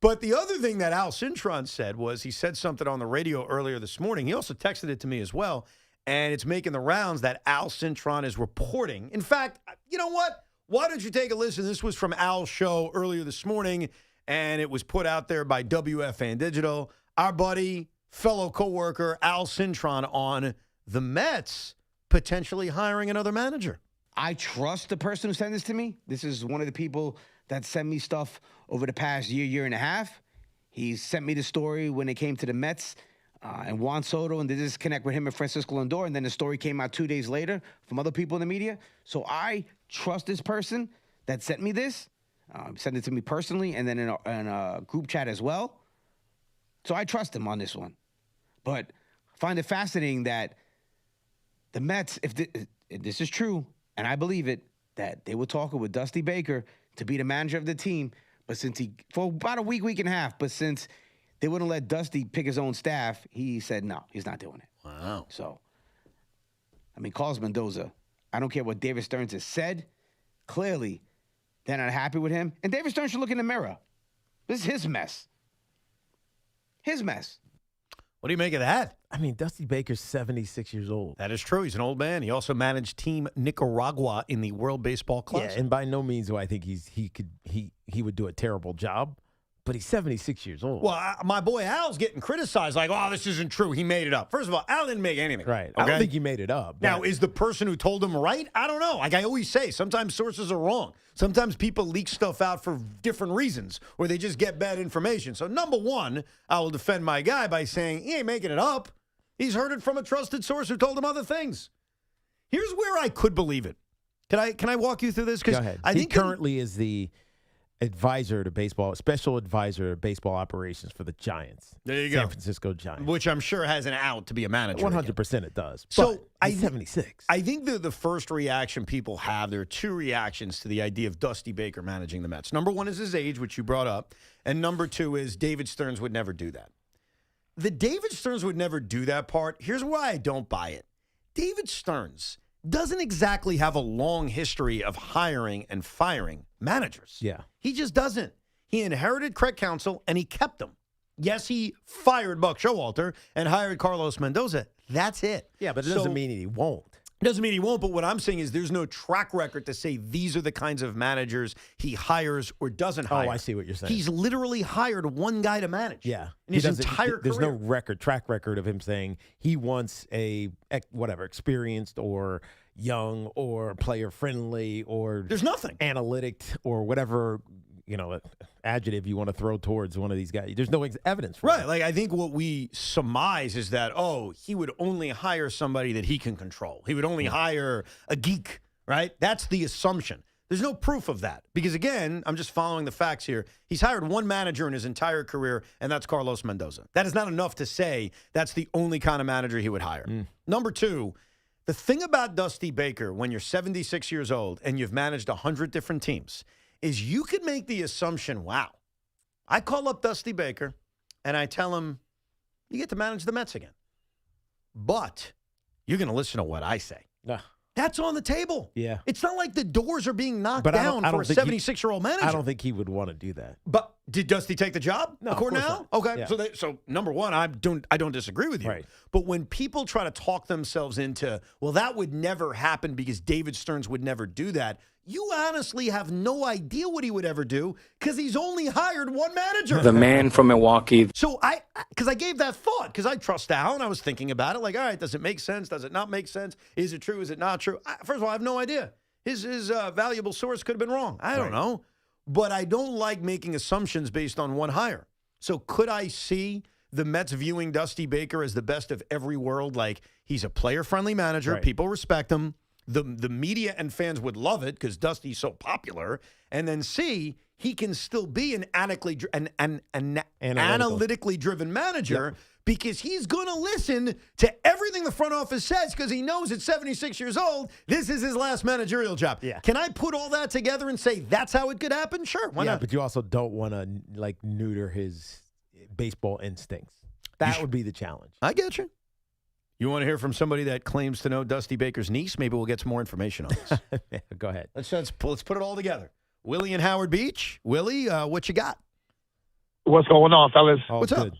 But the other thing that Al Cintron said was he said something on the radio earlier this morning. He also texted it to me as well. And it's making the rounds that Al Cintron is reporting. In fact, you know what? Why don't you take a listen? This was from Al's show earlier this morning. And it was put out there by WFAN Digital. Our buddy, fellow coworker, Al Cintron on the Mets potentially hiring another manager. I trust the person who sent this to me. This is one of the people that sent me stuff over the past year and a half. He sent me the story when it came to the Mets and Juan Soto and the disconnect with him and Francisco Lindor. And then the story came out 2 days later from other people in the media. So I trust this person that sent me this. Send it to me personally and then in a group chat as well. So I trust him on this one. But I find it fascinating that the Mets, if this is true, and I believe it, that they were talking with Dusty Baker to be the manager of the team, but for about a week and a half, but since they wouldn't let Dusty pick his own staff, he said no, he's not doing it. Wow. So, I mean, Carlos Mendoza, I don't care what David Stearns has said, clearly they're not happy with him. And David Stern should look in the mirror. This is his mess. His mess. What do you make of that? I mean, Dusty Baker's 76 years old. That is true. He's an old man. He also managed Team Nicaragua in the World Baseball Classic. Yeah, and by no means do I think he would do a terrible job. But he's 76 years old. Well, my boy Al's getting criticized like, oh, this isn't true. He made it up. First of all, Al didn't make anything. Right. Okay? I don't think he made it up. Now, is the person who told him right? I don't know. Like I always say, sometimes sources are wrong. Sometimes people leak stuff out for different reasons or they just get bad information. So, number one, I will defend my guy by saying he ain't making it up. He's heard it from a trusted source who told him other things. Here's where I could believe it. Can I walk you through this? Go ahead. He currently is the advisor to baseball, special advisor to baseball operations for the Giants. There you go. San Francisco Giants. Which I'm sure has an out to be a manager. 100% it does. So he's 76. I think the first reaction people have, there are two reactions to the idea of Dusty Baker managing the Mets. Number one is his age, which you brought up. And number two is David Stearns would never do that. The David Stearns would never do that part. Here's why I don't buy it. David Stearns doesn't exactly have a long history of hiring and firing managers. Yeah. He just doesn't. He inherited Craig Counsell, and he kept him. Yes, he fired Buck Showalter and hired Carlos Mendoza. That's it. Yeah, but it doesn't mean he won't. Doesn't mean he won't, but what I'm saying is there's no track record to say these are the kinds of managers he hires or doesn't hire. Oh, I see what you're saying. He's literally hired one guy to manage. Yeah. In his entire career. There's no track record of him saying he wants a, experienced or young or player-friendly or... There's nothing. Analytic or whatever, adjective you want to throw towards one of these guys. There's no evidence for Right. it. Like, I think what we surmise is that, he would only hire somebody that he can control. He would only hire a geek, right? That's the assumption. There's no proof of that. Because, again, I'm just following the facts here. He's hired one manager in his entire career, and that's Carlos Mendoza. That is not enough to say that's the only kind of manager he would hire. Number two, the thing about Dusty Baker, when you're 76 years old and you've managed 100 different teams, is you could make the assumption, wow, I call up Dusty Baker and I tell him, you get to manage the Mets again. But you're going to listen to what I say. That's on the table. Yeah. It's not like the doors are being knocked But down for a 76-year-old manager. I don't think he would want to do that. But did Dusty take the job? No, according of to course Al? not. Okay. Yeah. So number one, I don't disagree with you. Right. But when people try to talk themselves into, well, that would never happen because David Stearns would never do that, you honestly have no idea what he would ever do because he's only hired one manager. The man from Milwaukee. So because I gave that thought because I trust Al and I was thinking about it like, all right, does it make sense? Does it not make sense? Is it true? Is it not true? First of all, I have no idea. His valuable source could have been wrong. I don't know. But I don't like making assumptions based on one hire. So could I see the Mets viewing Dusty Baker as the best of every world? Like he's a player-friendly manager. Right. People respect him. The media and fans would love it because Dusty's so popular. And then C, he can still be an analytically driven manager because he's going to listen to everything the front office says because he knows at 76 years old, this is his last managerial job. Yeah. Can I put all that together and say that's how it could happen? Sure. Why not? But you also don't want to neuter his baseball instincts. That would be the challenge. I get you. You want to hear from somebody that claims to know Dusty Baker's niece? Maybe we'll get some more information on this. Go ahead. Let's put it all together. Willie in Howard Beach. Willie, what you got? What's going on, fellas? What's up?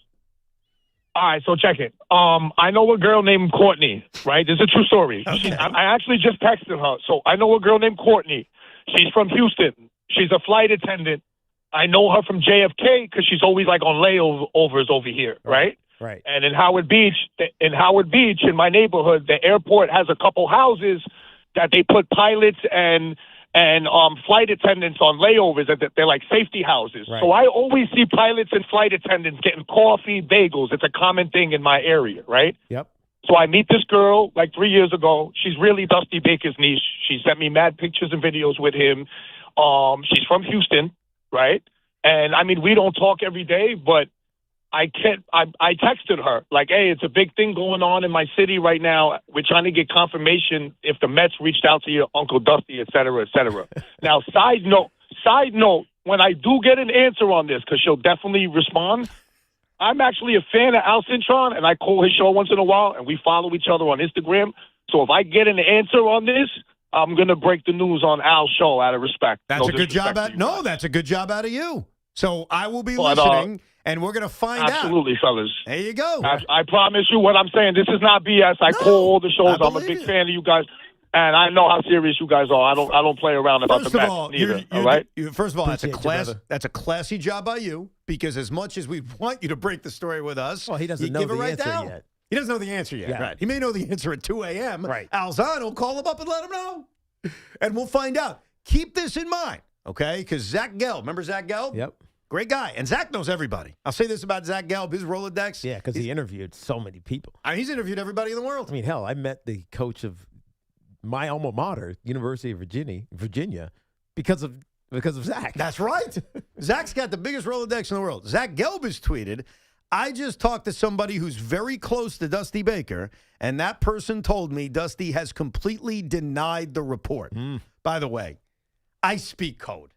All right, so check it. I know a girl named Courtney, right? This is a true story. Okay. I actually just texted her. So I know a girl named Courtney. She's from Houston. She's a flight attendant. I know her from JFK because she's always on layovers over here, right? Right. And in Howard Beach, in my neighborhood, the airport has a couple houses that they put pilots and flight attendants on layovers. They're like safety houses. Right. So I always see pilots and flight attendants getting coffee, bagels. It's a common thing in my area, right? Yep. So I meet this girl 3 years ago. She's really Dusty Baker's niece. She sent me mad pictures and videos with him. She's from Houston, right? And I mean, we don't talk every day, but I texted her hey, it's a big thing going on in my city right now. We're trying to get confirmation if the Mets reached out to your Uncle Dusty, et cetera, et cetera. Now, side note, when I do get an answer on this, because she'll definitely respond, I'm actually a fan of Al Cintron, and I call his show once in a while, and we follow each other on Instagram. So if I get an answer on this, I'm going to break the news on Al's show out of respect. That's a good job that's a good job out of you. So I will be listening. And we're going to find out. Absolutely, fellas. There you go. I promise you what I'm saying. This is not BS. I call all the shows. I'm a big fan of you guys. And I know how serious you guys are. I don't play around about the Mets either. All right? First of all, that's a classy job by you because as much as we want you to break the story with us, he doesn't know the answer yet. He doesn't know the answer yet. Yeah. Right. He may know the answer at 2 a.m. Right. Al's on. He'll call him up and let him know. And we'll find out. Keep this in mind, okay? Because Zach Gelb, remember Zach Gelb? Yep. Great guy. And Zach knows everybody. I'll say this about Zach Gelb, his Rolodex. Yeah, because he interviewed so many people. He's interviewed everybody in the world. I mean, hell, I met the coach of my alma mater, University of Virginia, because of Zach. That's right. Zach's got the biggest Rolodex in the world. Zach Gelb has tweeted, I just talked to somebody who's very close to Dusty Baker, and that person told me Dusty has completely denied the report. By the way, I speak code.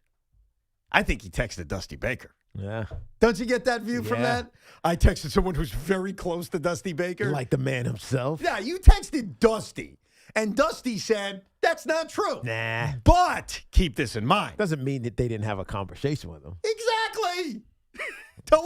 I think he texted Dusty Baker. Yeah. Don't you get that view from that? I texted someone who's very close to Dusty Baker. Like the man himself? Yeah, you texted Dusty. And Dusty said, that's not true. Nah. But keep this in mind. Doesn't mean that they didn't have a conversation with him. Exactly.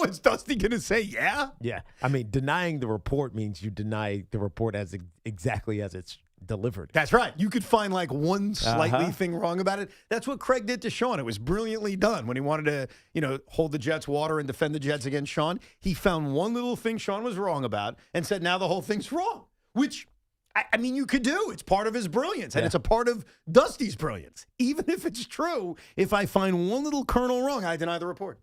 Is Dusty going to say yeah? Yeah. I mean, denying the report means you deny the report as exactly as it's delivered. That's right. You could find like one slightly thing wrong about it. That's what Craig did to Sean. It was brilliantly done when he wanted to, hold the Jets' water and defend the Jets against Sean. He found one little thing Sean was wrong about and said, now the whole thing's wrong, which, I mean, you could do. It's part of his brilliance, and it's a part of Dusty's brilliance. Even if it's true, if I find one little kernel wrong, I deny the report.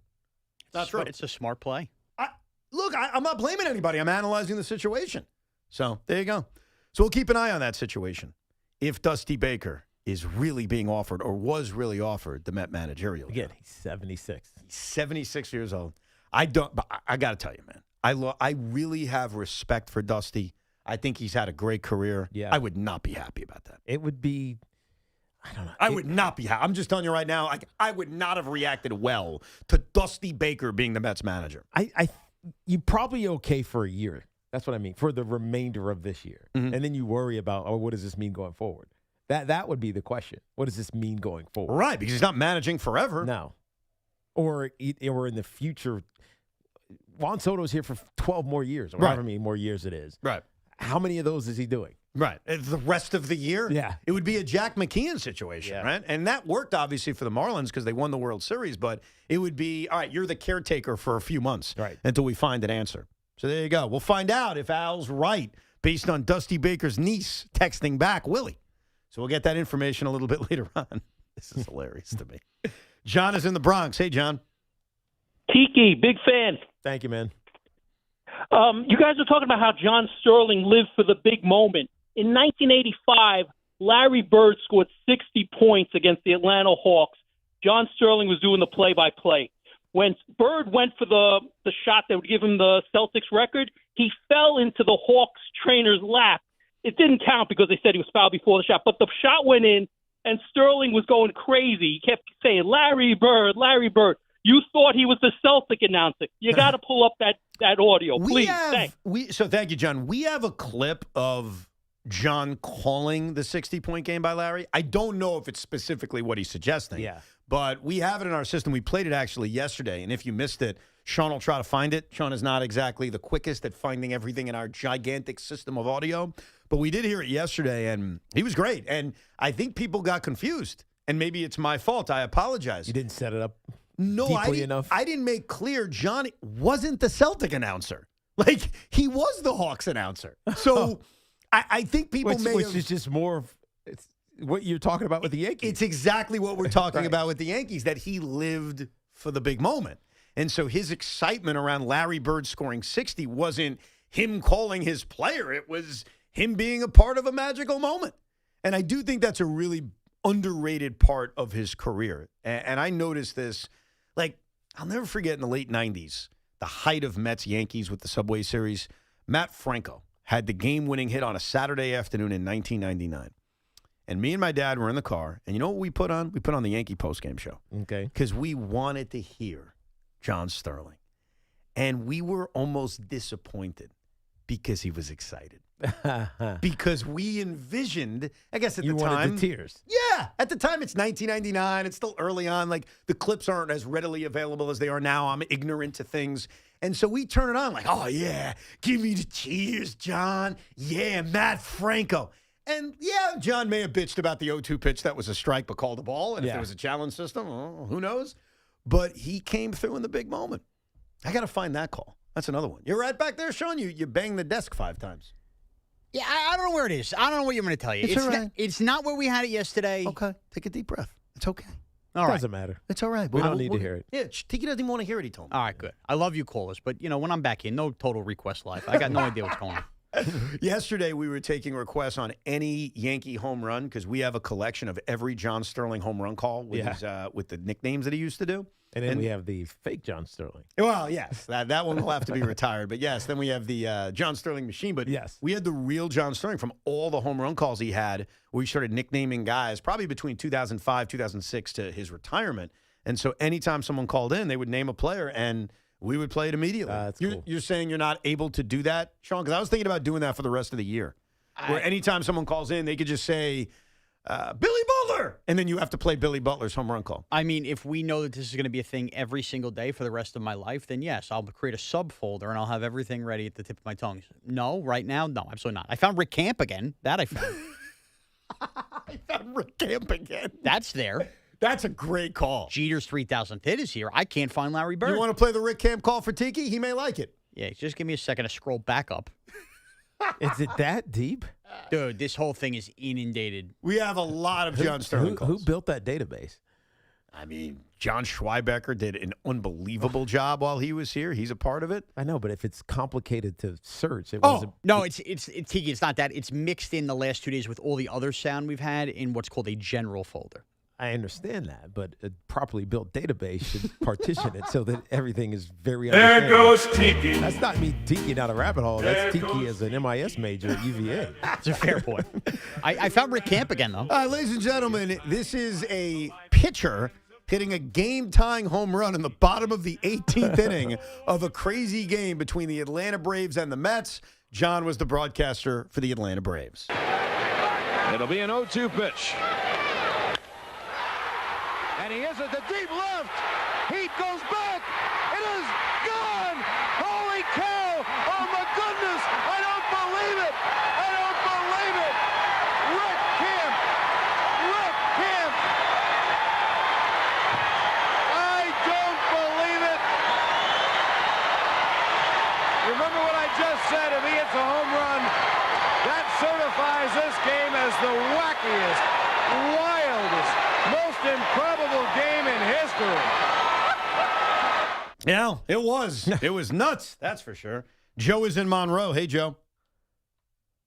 Not true. It's a smart play. I'm not blaming anybody. I'm analyzing the situation. So there you go. So we'll keep an eye on that situation. If Dusty Baker is really being offered or was really offered the Met managerial job. Again, he's 76. He's 76 years old. I got to tell you, man, I really have respect for Dusty. I think he's had a great career. Yeah. I would not be happy about that. It would be, I don't know. I would not be happy. I'm just telling you right now, I would not have reacted well to Dusty Baker being the Mets manager. You probably okay for a year. That's what I mean, for the remainder of this year. Mm-hmm. And then you worry about, what does this mean going forward? That would be the question. What does this mean going forward? Right, because he's not managing forever. No. Or in the future, Juan Soto's here for 12 more years, or however many more years it is. Right. How many of those is he doing? Right. The rest of the year? Yeah. It would be a Jack McKeon situation, right? And that worked, obviously, for the Marlins because they won the World Series, but it would be, all right, you're the caretaker for a few months until we find an answer. So there you go. We'll find out if Al's right based on Dusty Baker's niece texting back Willie. So we'll get that information a little bit later on. This is hilarious to me. John is in the Bronx. Hey, John. Tiki, big fan. Thank you, man. You guys are talking about how John Sterling lived for the big moment. In 1985, Larry Bird scored 60 points against the Atlanta Hawks. John Sterling was doing the play-by-play. When Bird went for the shot that would give him the Celtics record, he fell into the Hawks trainer's lap. It didn't count because they said he was fouled before the shot, but the shot went in, and Sterling was going crazy. He kept saying, Larry Bird, Larry Bird. You thought he was the Celtic announcer. You got to pull up that audio, please. Thanks. So thank you, John. We have a clip of John calling the 60-point game by Larry. I don't know if it's specifically what he's suggesting. Yeah. But we have it in our system. We played it actually yesterday, and if you missed it, Sean will try to find it. Sean is not exactly the quickest at finding everything in our gigantic system of audio, but we did hear it yesterday, and he was great. And I think people got confused, and maybe it's my fault. I apologize. You didn't set it up deeply enough. I didn't make clear John wasn't the Celtic announcer. Like, he was the Hawks announcer. So I think people which is just more of it's what you're talking about with the Yankees. It's exactly what we're talking about with the Yankees, that he lived for the big moment. And so his excitement around Larry Bird scoring 60 wasn't him calling his player. It was him being a part of a magical moment. And I do think that's a really underrated part of his career. And I noticed this, like, I'll never forget in the late 90s, the height of Mets-Yankees with the Subway Series, Matt Franco had the game-winning hit on a Saturday afternoon in 1999. And me and my dad were in the car, and you know what we put on? We put on the Yankee postgame show. Okay. Because we wanted to hear John Sterling. And we were almost disappointed because he was excited. Because we envisioned, I guess at the time. You wanted the tears. Yeah. At the time, it's 1999. It's still early on. Like, the clips aren't as readily available as they are now. I'm ignorant to things. And so we turn it on like, oh, yeah, give me the cheers, John. Yeah, Matt Franco. And, yeah, John may have bitched about the 0-2 pitch that was a strike but called a ball. And if there was a challenge system, oh, who knows? But he came through in the big moment. I got to find that call. That's another one. You're right back there, Sean. You banged the desk 5 times. Yeah, I don't know where it is. I don't know what you're going to tell you. It's all right. It's not where we had it yesterday. Okay. Take a deep breath. It's okay. All right. Doesn't matter. It's all right. We don't need to hear it. Yeah, Tiki doesn't even want to hear it, he told me. All right, good. I love you callers, but, when I'm back here, no total request live. I got no idea what's going on. Yesterday, we were taking requests on any Yankee home run because we have a collection of every John Sterling home run call with his, with the nicknames that he used to do. And then we have the fake John Sterling. Well, yes, that one will have to be retired. But yes, then we have the John Sterling machine. But yes, we had the real John Sterling from all the home run calls he had. We started nicknaming guys probably between 2005, 2006 to his retirement. And so anytime someone called in, they would name a player and we would play it immediately. You're saying you're not able to do that, Sean? Because I was thinking about doing that for the rest of the year. Where anytime someone calls in, they could just say, Billy Butler, and then you have to play Billy Butler's home run call. I mean, if we know that this is going to be a thing every single day for the rest of my life, then yes, I'll create a subfolder and I'll have everything ready at the tip of my tongue. No, right now, no, absolutely not. I found Rick Camp again. That I found. I found Rick Camp again. That's there. That's a great call. Jeter's 3,000th hit is here. I can't find Larry Bird. You want to play the Rick Camp call for Tiki? He may like it. Yeah, just give me a second to scroll back up. Is it that deep? Dude, this whole thing is inundated. We have a lot of John Sterling calls. Who built that database? I mean, John Schweibecker did an unbelievable job while he was here. He's a part of it. I know, but if it's complicated to search, no, it's Tiki. It's not that. It's mixed in the last 2 days with all the other sound we've had in what's called a general folder. I understand that, but a properly built database should partition it so that everything is very There goes Tiki. That's not me Tiki down a rabbit hole. That's Tiki as an MIS major at UVA. That's a fair point. I found Rick Camp again, though. All right, ladies and gentlemen, this is a pitcher hitting a game-tying home run in the bottom of the 18th inning of a crazy game between the Atlanta Braves and the Mets. John was the broadcaster for the Atlanta Braves. It'll be an 0-2 pitch. And he is at the deep left. Heat goes back. It is gone. Holy cow. Oh, my goodness. I don't believe it. I don't believe it. Rick Camp. Rick Camp. I don't believe it. Remember what I just said. If he hits a home run, that certifies this game as the wackiest, wildest, most improbable game in history. Yeah, it was. It was nuts, that's for sure. Joe is in Monroe. Hey, Joe.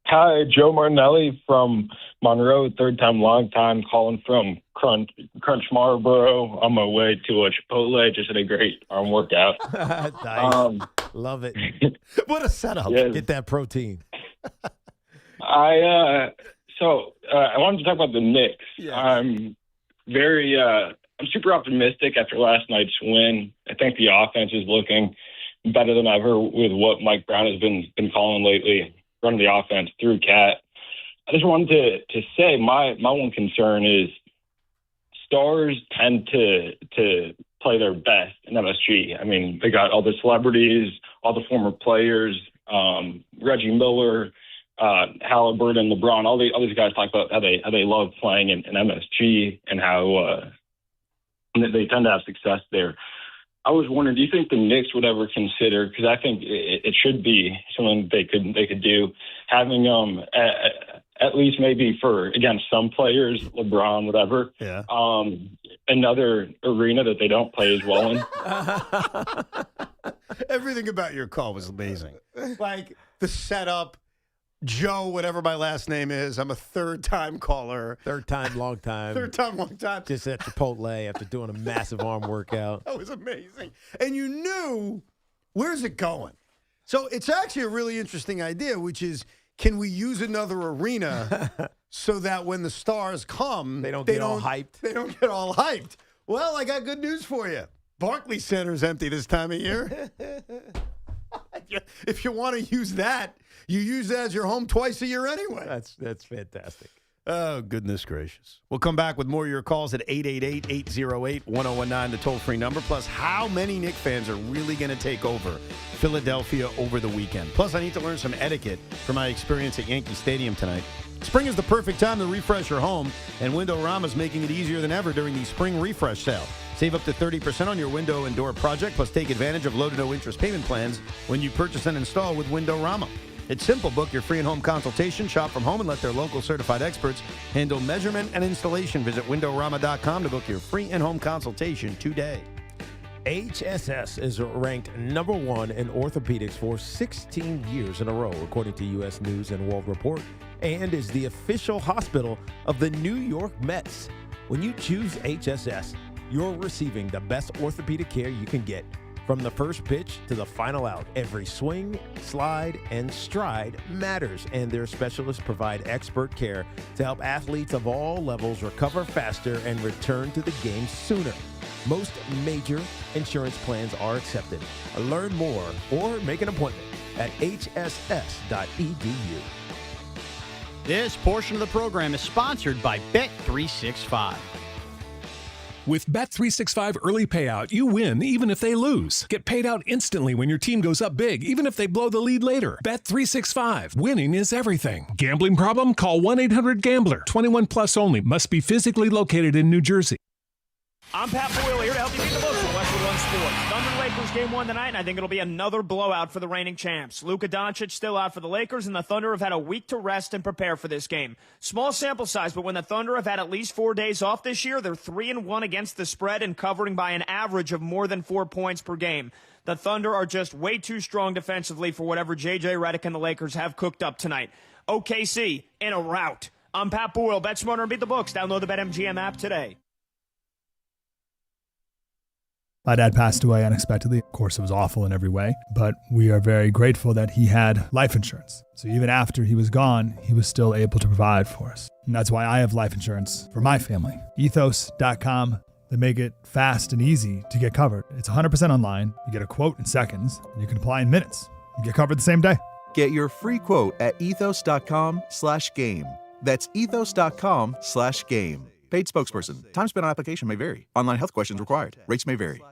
Hi, Joe Martinelli from Monroe, third time, long time, calling from Crunch Marlboro on my way to a Chipotle. Just had a great arm workout. Nice. Love it. What a setup. Yes. Get that protein. I wanted to talk about the Knicks. Yeah. I'm super optimistic after last night's win. I think the offense is looking better than ever with what Mike Brown has been calling lately, running the offense through Cat. I just wanted to say my one concern is stars tend to play their best in MSG. I mean, they got all the celebrities, all the former players, Reggie Miller, Halliburton, LeBron, all these guys talk about how they love playing in MSG and how they tend to have success there. I was wondering, do you think the Knicks would ever consider, because I think it should be something they could do, having at least maybe for, again, some players, LeBron, whatever, another arena that they don't play as well in? Everything about your call was amazing. Like the setup, Joe, whatever my last name is, I'm a third-time caller. Third time, long time. Third time, long time. Just at Chipotle after doing a massive arm workout. That was amazing. And you knew, where's it going? So it's actually a really interesting idea, which is, can we use another arena so that when the stars come, they don't get all hyped? They don't get all hyped. Well, I got good news for you. Barclays Center's empty this time of year. If you want to use that, you use that as your home twice a year anyway. That's fantastic. Oh, goodness gracious. We'll come back with more of your calls at 888-808-1019, the toll-free number. Plus, how many Knicks fans are really going to take over Philadelphia over the weekend? Plus, I need to learn some etiquette from my experience at Yankee Stadium tonight. Spring is the perfect time to refresh your home, and Windorama is making it easier than ever during the spring refresh sale. Save up to 30% on your window and door project, plus take advantage of low to no interest payment plans when you purchase and install with Windorama. It's simple. Book your free and home consultation, shop from home, and let their local certified experts handle measurement and installation. Visit Windorama.com to book your free and home consultation today. HSS is ranked number 1 in orthopedics for 16 years in a row, according to U.S. News and World Report, and is the official hospital of the New York Mets. When you choose HSS, you're receiving the best orthopedic care you can get. From the first pitch to the final out, every swing, slide, and stride matters, and their specialists provide expert care to help athletes of all levels recover faster and return to the game sooner. Most major insurance plans are accepted. Learn more or make an appointment at hss.edu. This portion of the program is sponsored by Bet365. With Bet365 Early Payout, you win even if they lose. Get paid out instantly when your team goes up big, even if they blow the lead later. Bet365. Winning is everything. Gambling problem? Call 1-800-GAMBLER. 21 plus only. Must be physically located in New Jersey. I'm Pat Boyle here to help you beat the books of Westwood One Sports. Thunder Lakers game 1 tonight, and I think it'll be another blowout for the reigning champs. Luka Doncic still out for the Lakers, and the Thunder have had a week to rest and prepare for this game. Small sample size, but when the Thunder have had at least 4 days off this year, they're 3-1 against the spread and covering by an average of more than 4 points per game. The Thunder are just way too strong defensively for whatever J.J. Redick and the Lakers have cooked up tonight. OKC in a rout. I'm Pat Boyle. Bet smarter and beat the books. Download the BetMGM app today. My dad passed away unexpectedly. Of course, it was awful in every way, but we are very grateful that he had life insurance. So even after he was gone, he was still able to provide for us. And that's why I have life insurance for my family. Ethos.com. They make it fast and easy to get covered. It's 100% online. You get a quote in seconds, and you can apply in minutes. You get covered the same day. Get your free quote at ethos.com/game. That's ethos.com/game. Paid spokesperson. Time spent on application may vary. Online health questions required. Rates may vary.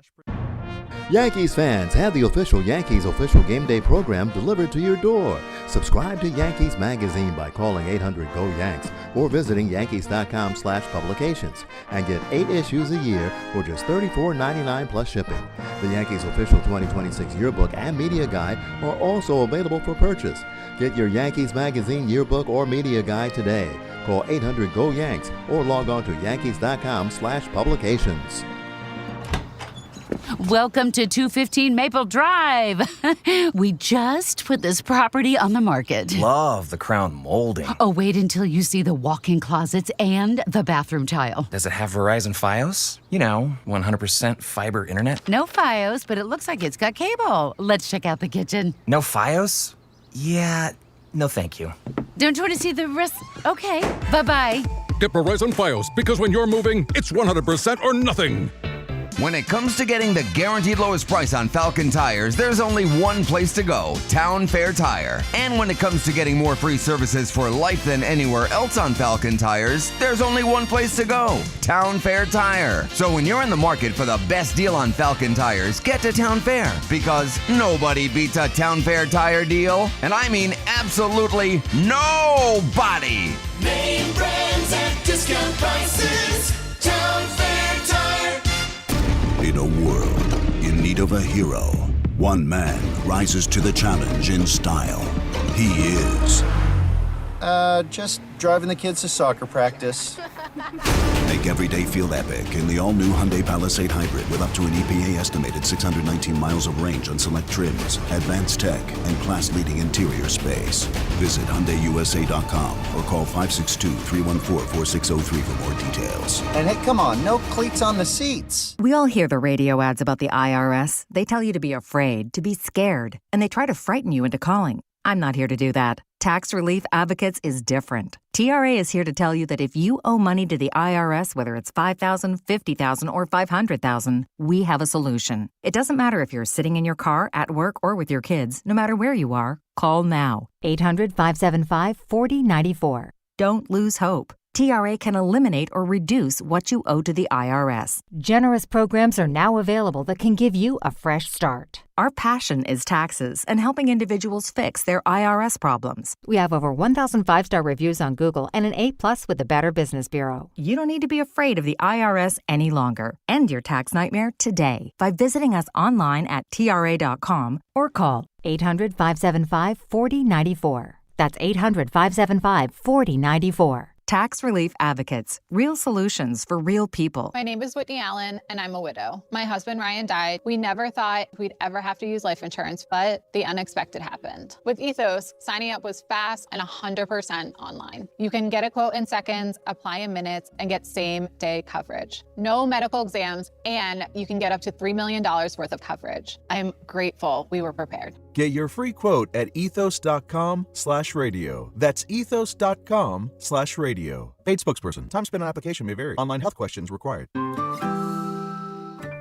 Yankees fans, have the official Yankees official game day program delivered to your door. Subscribe to Yankees Magazine by calling 800-GO-YANKS or visiting yankees.com/publications and get 8 issues a year for just $34.99 plus shipping. The Yankees official 2026 yearbook and media guide are also available for purchase. Get your Yankees Magazine yearbook or media guide today. Call 800-GO-YANKS or log on to yankees.com/publications. Welcome to 215 Maple Drive. We just put this property on the market. Love the crown molding. Oh, wait until you see the walk-in closets and the bathroom tile. Does it have Verizon Fios? You know, 100% fiber internet? No Fios, but it looks like it's got cable. Let's check out the kitchen. No Fios? Yeah, no thank you. Don't you want to see the rest? Okay, bye-bye. Get Verizon Fios, because when you're moving, it's 100% or nothing. When it comes to getting the guaranteed lowest price on Falcon tires, there's only one place to go, Town Fair Tire. And when it comes to getting more free services for life than anywhere else on Falcon tires, there's only one place to go, Town Fair Tire. So when you're in the market for the best deal on Falcon tires, get to Town Fair, because nobody beats a Town Fair Tire deal. And I mean absolutely nobody. Name brands at discount prices. Town Fair Tire. In a world in need of a hero, one man rises to the challenge in style. He is... just driving the kids to soccer practice. Make every day feel epic in the all-new Hyundai Palisade Hybrid with up to an EPA-estimated 619 miles of range on select trims, advanced tech, and class-leading interior space. Visit HyundaiUSA.com or call 562-314-4603 for more details. And hey, come on, no cleats on the seats. We all hear the radio ads about the IRS. They tell you to be afraid, to be scared, and they try to frighten you into calling. I'm not here to do that. Tax Relief Advocates is different. TRA is here to tell you that if you owe money to the IRS, whether it's $5,000, $50,000, or $500,000, we have a solution. It doesn't matter if you're sitting in your car, at work, or with your kids. No matter where you are, call now. 800-575-4094. Don't lose hope. TRA can eliminate or reduce what you owe to the IRS. Generous programs are now available that can give you a fresh start. Our passion is taxes and helping individuals fix their IRS problems. We have over 1,000 5-star reviews on Google and an A+ with the Better Business Bureau. You don't need to be afraid of the IRS any longer. End your tax nightmare today by visiting us online at TRA.com or call 800-575-4094. That's 800-575-4094. Tax Relief Advocates. Real solutions for real people. My name is Whitney Allen, and I'm a widow. My husband, Ryan, died. We never thought we'd ever have to use life insurance, but the unexpected happened. With Ethos, signing up was fast and 100% online. You can get a quote in seconds, apply in minutes, and get same-day coverage. No medical exams, and you can get up to $3 million worth of coverage. I'm grateful we were prepared. Get your free quote at ethos.com/radio. That's ethos.com/radio. Paid spokesperson. Time spent on application may vary. Online health questions required.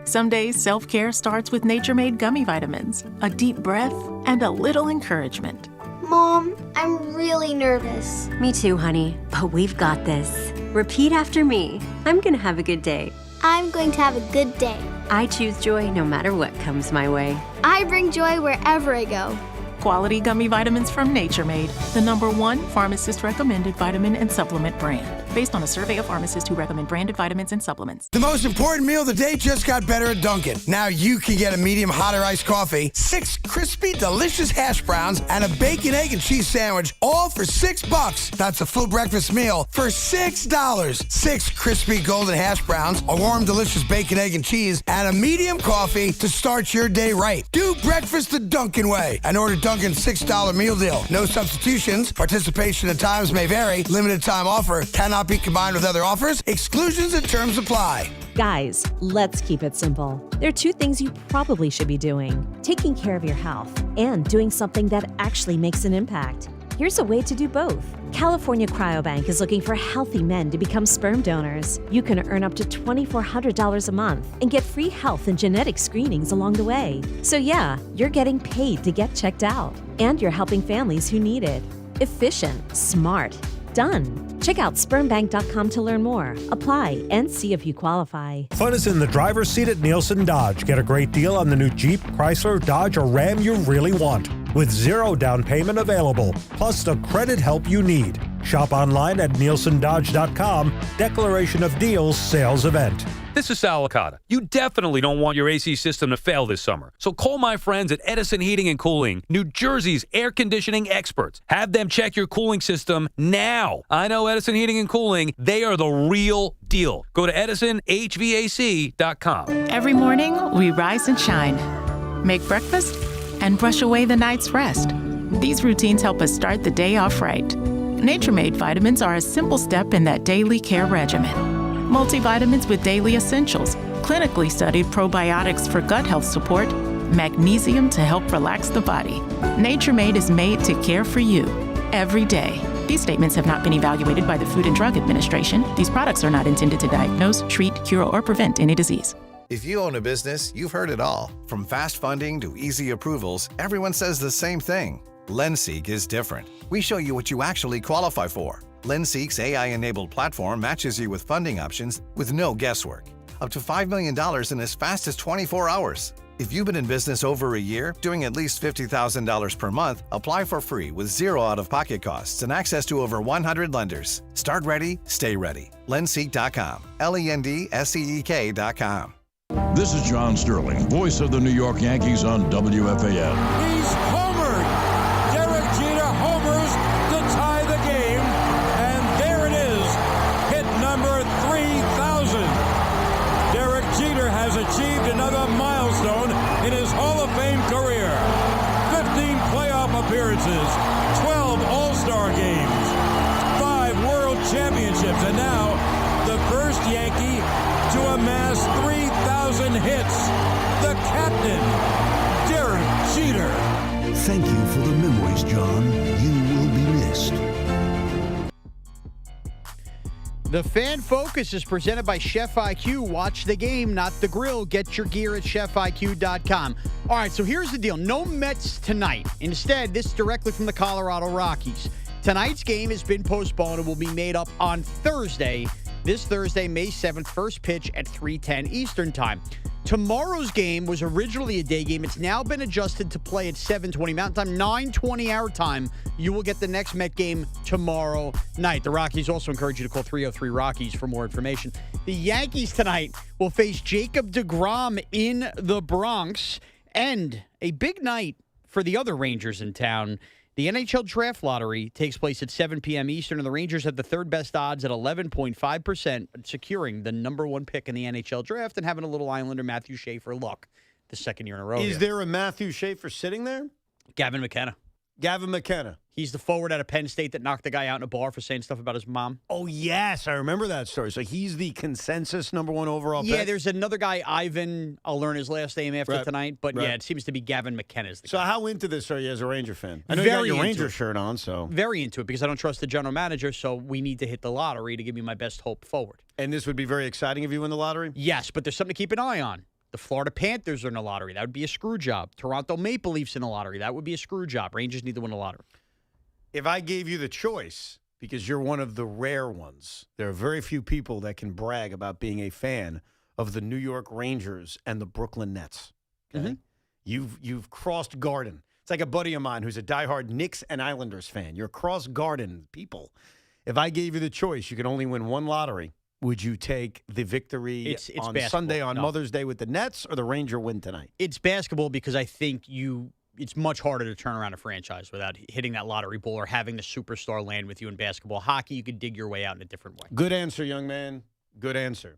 Some days, self-care starts with Nature-Made gummy vitamins, a deep breath, and a little encouragement. Mom, I'm really nervous. Me too, honey, but we've got this. Repeat after me. I'm gonna have a good day. I'm going to have a good day. I choose joy no matter what comes my way. I bring joy wherever I go. Quality gummy vitamins from Nature Made, the #1 pharmacist-recommended vitamin and supplement brand. Based on a survey of pharmacists who recommend branded vitamins and supplements. The most important meal of the day just got better at Dunkin'. Now you can get a medium hot or iced coffee, 6 crispy, delicious hash browns, and a bacon, egg, and cheese sandwich, all for $6. That's a full breakfast meal for $6. 6 crispy golden hash browns, a warm, delicious bacon, egg, and cheese, and a medium coffee to start your day right. Do breakfast the Dunkin' way and order Dunkin's $6 meal deal. No substitutions. Participation at times may vary. Limited time offer. Cannot be combined with other offers. Exclusions and terms apply. Guys, let's keep it simple. There are 2 things you probably should be doing: taking care of your health and doing something that actually makes an impact. Here's a way to do both. California Cryobank is looking for healthy men to become sperm donors. You can earn up to $2,400 a month and get free health and genetic screenings along the way. So yeah, you're getting paid to get checked out, and you're helping families who need it. Efficient, smart, done. Check out spermbank.com to learn more. Apply and see if you qualify. Fun is in the driver's seat at Nielsen Dodge. Get a great deal on the new Jeep, Chrysler, Dodge, or Ram you really want, with 0 down payment available, plus the credit help you need. Shop online at nielsendodge.com. Declaration of Deals sales event. This is Sal Licata. You definitely don't want your AC system to fail this summer. So call my friends at Edison Heating and Cooling, New Jersey's air conditioning experts. Have them check your cooling system now. I know Edison Heating and Cooling, they are the real deal. Go to edisonhvac.com. Every morning, we rise and shine, make breakfast, and brush away the night's rest. These routines help us start the day off right. Nature Made vitamins are a simple step in that daily care regimen. Multivitamins with daily essentials, clinically studied probiotics for gut health support, magnesium to help relax the body. Nature Made is made to care for you every day. These statements have not been evaluated by the Food and Drug Administration. These products are not intended to diagnose, treat, cure, or prevent any disease. If you own a business, you've heard it all. From fast funding to easy approvals, everyone says the same thing. LendSeek is different. We show you what you actually qualify for. LendSeek's AI-enabled platform matches you with funding options with no guesswork. Up to $5 million in as fast as 24 hours. If you've been in business over a year, doing at least $50,000 per month, apply for free with 0 out-of-pocket costs and access to over 100 lenders. Start ready, stay ready. LendSeek.com. LendSeek.com. This is John Sterling, voice of the New York Yankees on WFAN. He's homered. Derek Jeter homers to tie the game. And there it is, hit number 3,000. Derek Jeter has achieved another milestone in his Hall of Fame career. 15 playoff appearances, 12 All-Star games, 5 World Championships, and now the first Yankee to amass 3,000 hits. The captain, Derek Jeter. Thank you for the memories, John. You will be missed. The Fan Focus is presented by Chef IQ. Watch the game, not the grill. Get your gear at chefiq.com. All right, so here's the deal. No Mets tonight. Instead, this is directly from the Colorado Rockies. Tonight's game has been postponed and will be made up on Thursday. This Thursday, May 7th, first pitch at 3:10 Eastern Time. Tomorrow's game was originally a day game. It's now been adjusted to play at 7:20 Mountain Time, 9:20 our time. You will get the next Met game tomorrow night. The Rockies also encourage you to call 303-ROCKIES for more information. The Yankees tonight will face Jacob deGrom in the Bronx. And a big night for the other Rangers in town. The NHL Draft Lottery takes place at 7 p.m. Eastern, and the Rangers have the third best odds at 11.5%, securing the number 1 pick in the NHL Draft and having a little Islander Matthew Schaefer look the second year in a row. Is there a Matthew Schaefer sitting there? Gavin McKenna. Gavin McKenna. He's the forward out of Penn State that knocked the guy out in a bar for saying stuff about his mom. Oh, yes. I remember that story. So he's the consensus number 1 overall pick? Yeah, there's another guy, Ivan. I'll learn his last name after tonight. But, yeah, it seems to be Gavin McKenna's the guy. So how into this are you as a Ranger fan? I know you got your Ranger shirt on, so. Very into it because I don't trust the general manager, so we need to hit the lottery to give me my best hope forward. And this would be very exciting if you win the lottery? Yes, but there's something to keep an eye on. The Florida Panthers are in the lottery. That would be a screw job. Toronto Maple Leafs in the lottery. That would be a screw job. Rangers need to win the lottery. if I gave you the choice, because you're one of the rare ones, there are very few people that can brag about being a fan of the New York Rangers and the Brooklyn Nets. Okay? You've crossed garden. It's like a buddy of mine who's a diehard Knicks and Islanders fan. You're cross garden people. If I gave you the choice, you could only win one lottery. Would you take the victory It's on basketball. Sunday on No. Mother's Day with the Nets or the Ranger win tonight? It's basketball because I think it's much harder to turn around a franchise without hitting that lottery bull or having the superstar land with you in basketball. Hockey, you could dig your way out in a different way. Good answer, young man. Good answer.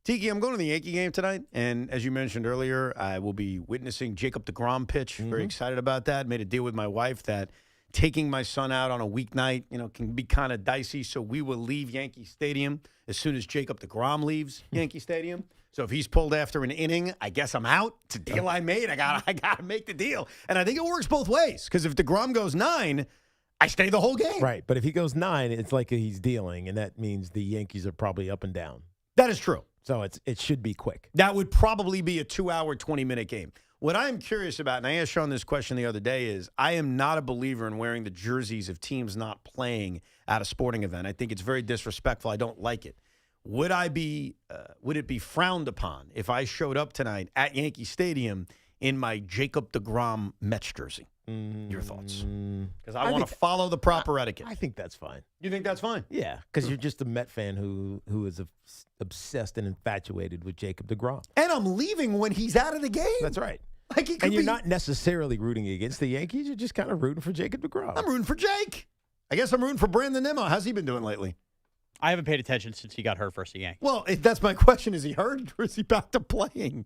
Tiki, I'm going to the Yankee game tonight, and as you mentioned earlier, I will be witnessing Jacob deGrom pitch. Very excited about that. Made a deal with my wife that taking my son out on a weeknight, can be kind of dicey, so we will leave Yankee Stadium as soon as Jacob deGrom leaves Yankee Stadium. So if he's pulled after an inning, I guess I'm out. It's a deal I made. I gotta make the deal. And I think it works both ways, because if deGrom goes 9, I stay the whole game. Right, but if he goes 9, it's like he's dealing, and that means the Yankees are probably up and down. That is true. So it should be quick. That would probably be a 2-hour, 20-minute game. What I'm curious about, and I asked Sean this question the other day, is I am not a believer in wearing the jerseys of teams not playing at a sporting event. I think it's very disrespectful. I don't like it. Would it be frowned upon if I showed up tonight at Yankee Stadium in my Jacob deGrom Mets jersey? Your thoughts? Because I want to follow the proper etiquette. I think that's fine. You think that's fine? Yeah, because you're just a Met fan who is obsessed and infatuated with Jacob deGrom. And I'm leaving when he's out of the game. That's right. And you're not necessarily rooting against the Yankees. You're just kind of rooting for Jacob deGrom. I'm rooting for Jake. I guess I'm rooting for Brandon Nimmo. How's he been doing lately? I haven't paid attention since he got hurt versus the Yankees. Well, that's my question. Is he hurt or is he back to playing?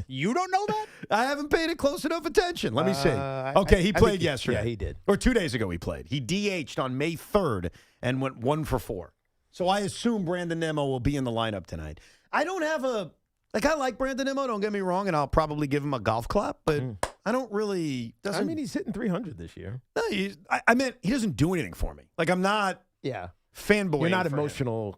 You don't know that? I haven't paid it close enough attention. Let me see. Okay, he played yesterday. Yeah, he did. Or 2 days ago he played. He DH'd on May 3rd and went 1 for 4. So I assume Brandon Nimmo will be in the lineup tonight. I don't have I like Brandon Nimmo, don't get me wrong, and I'll probably give him a golf clap, but I don't really. He's hitting 300 this year. No, I meant he doesn't do anything for me. Like, I'm not fanboying. You're not for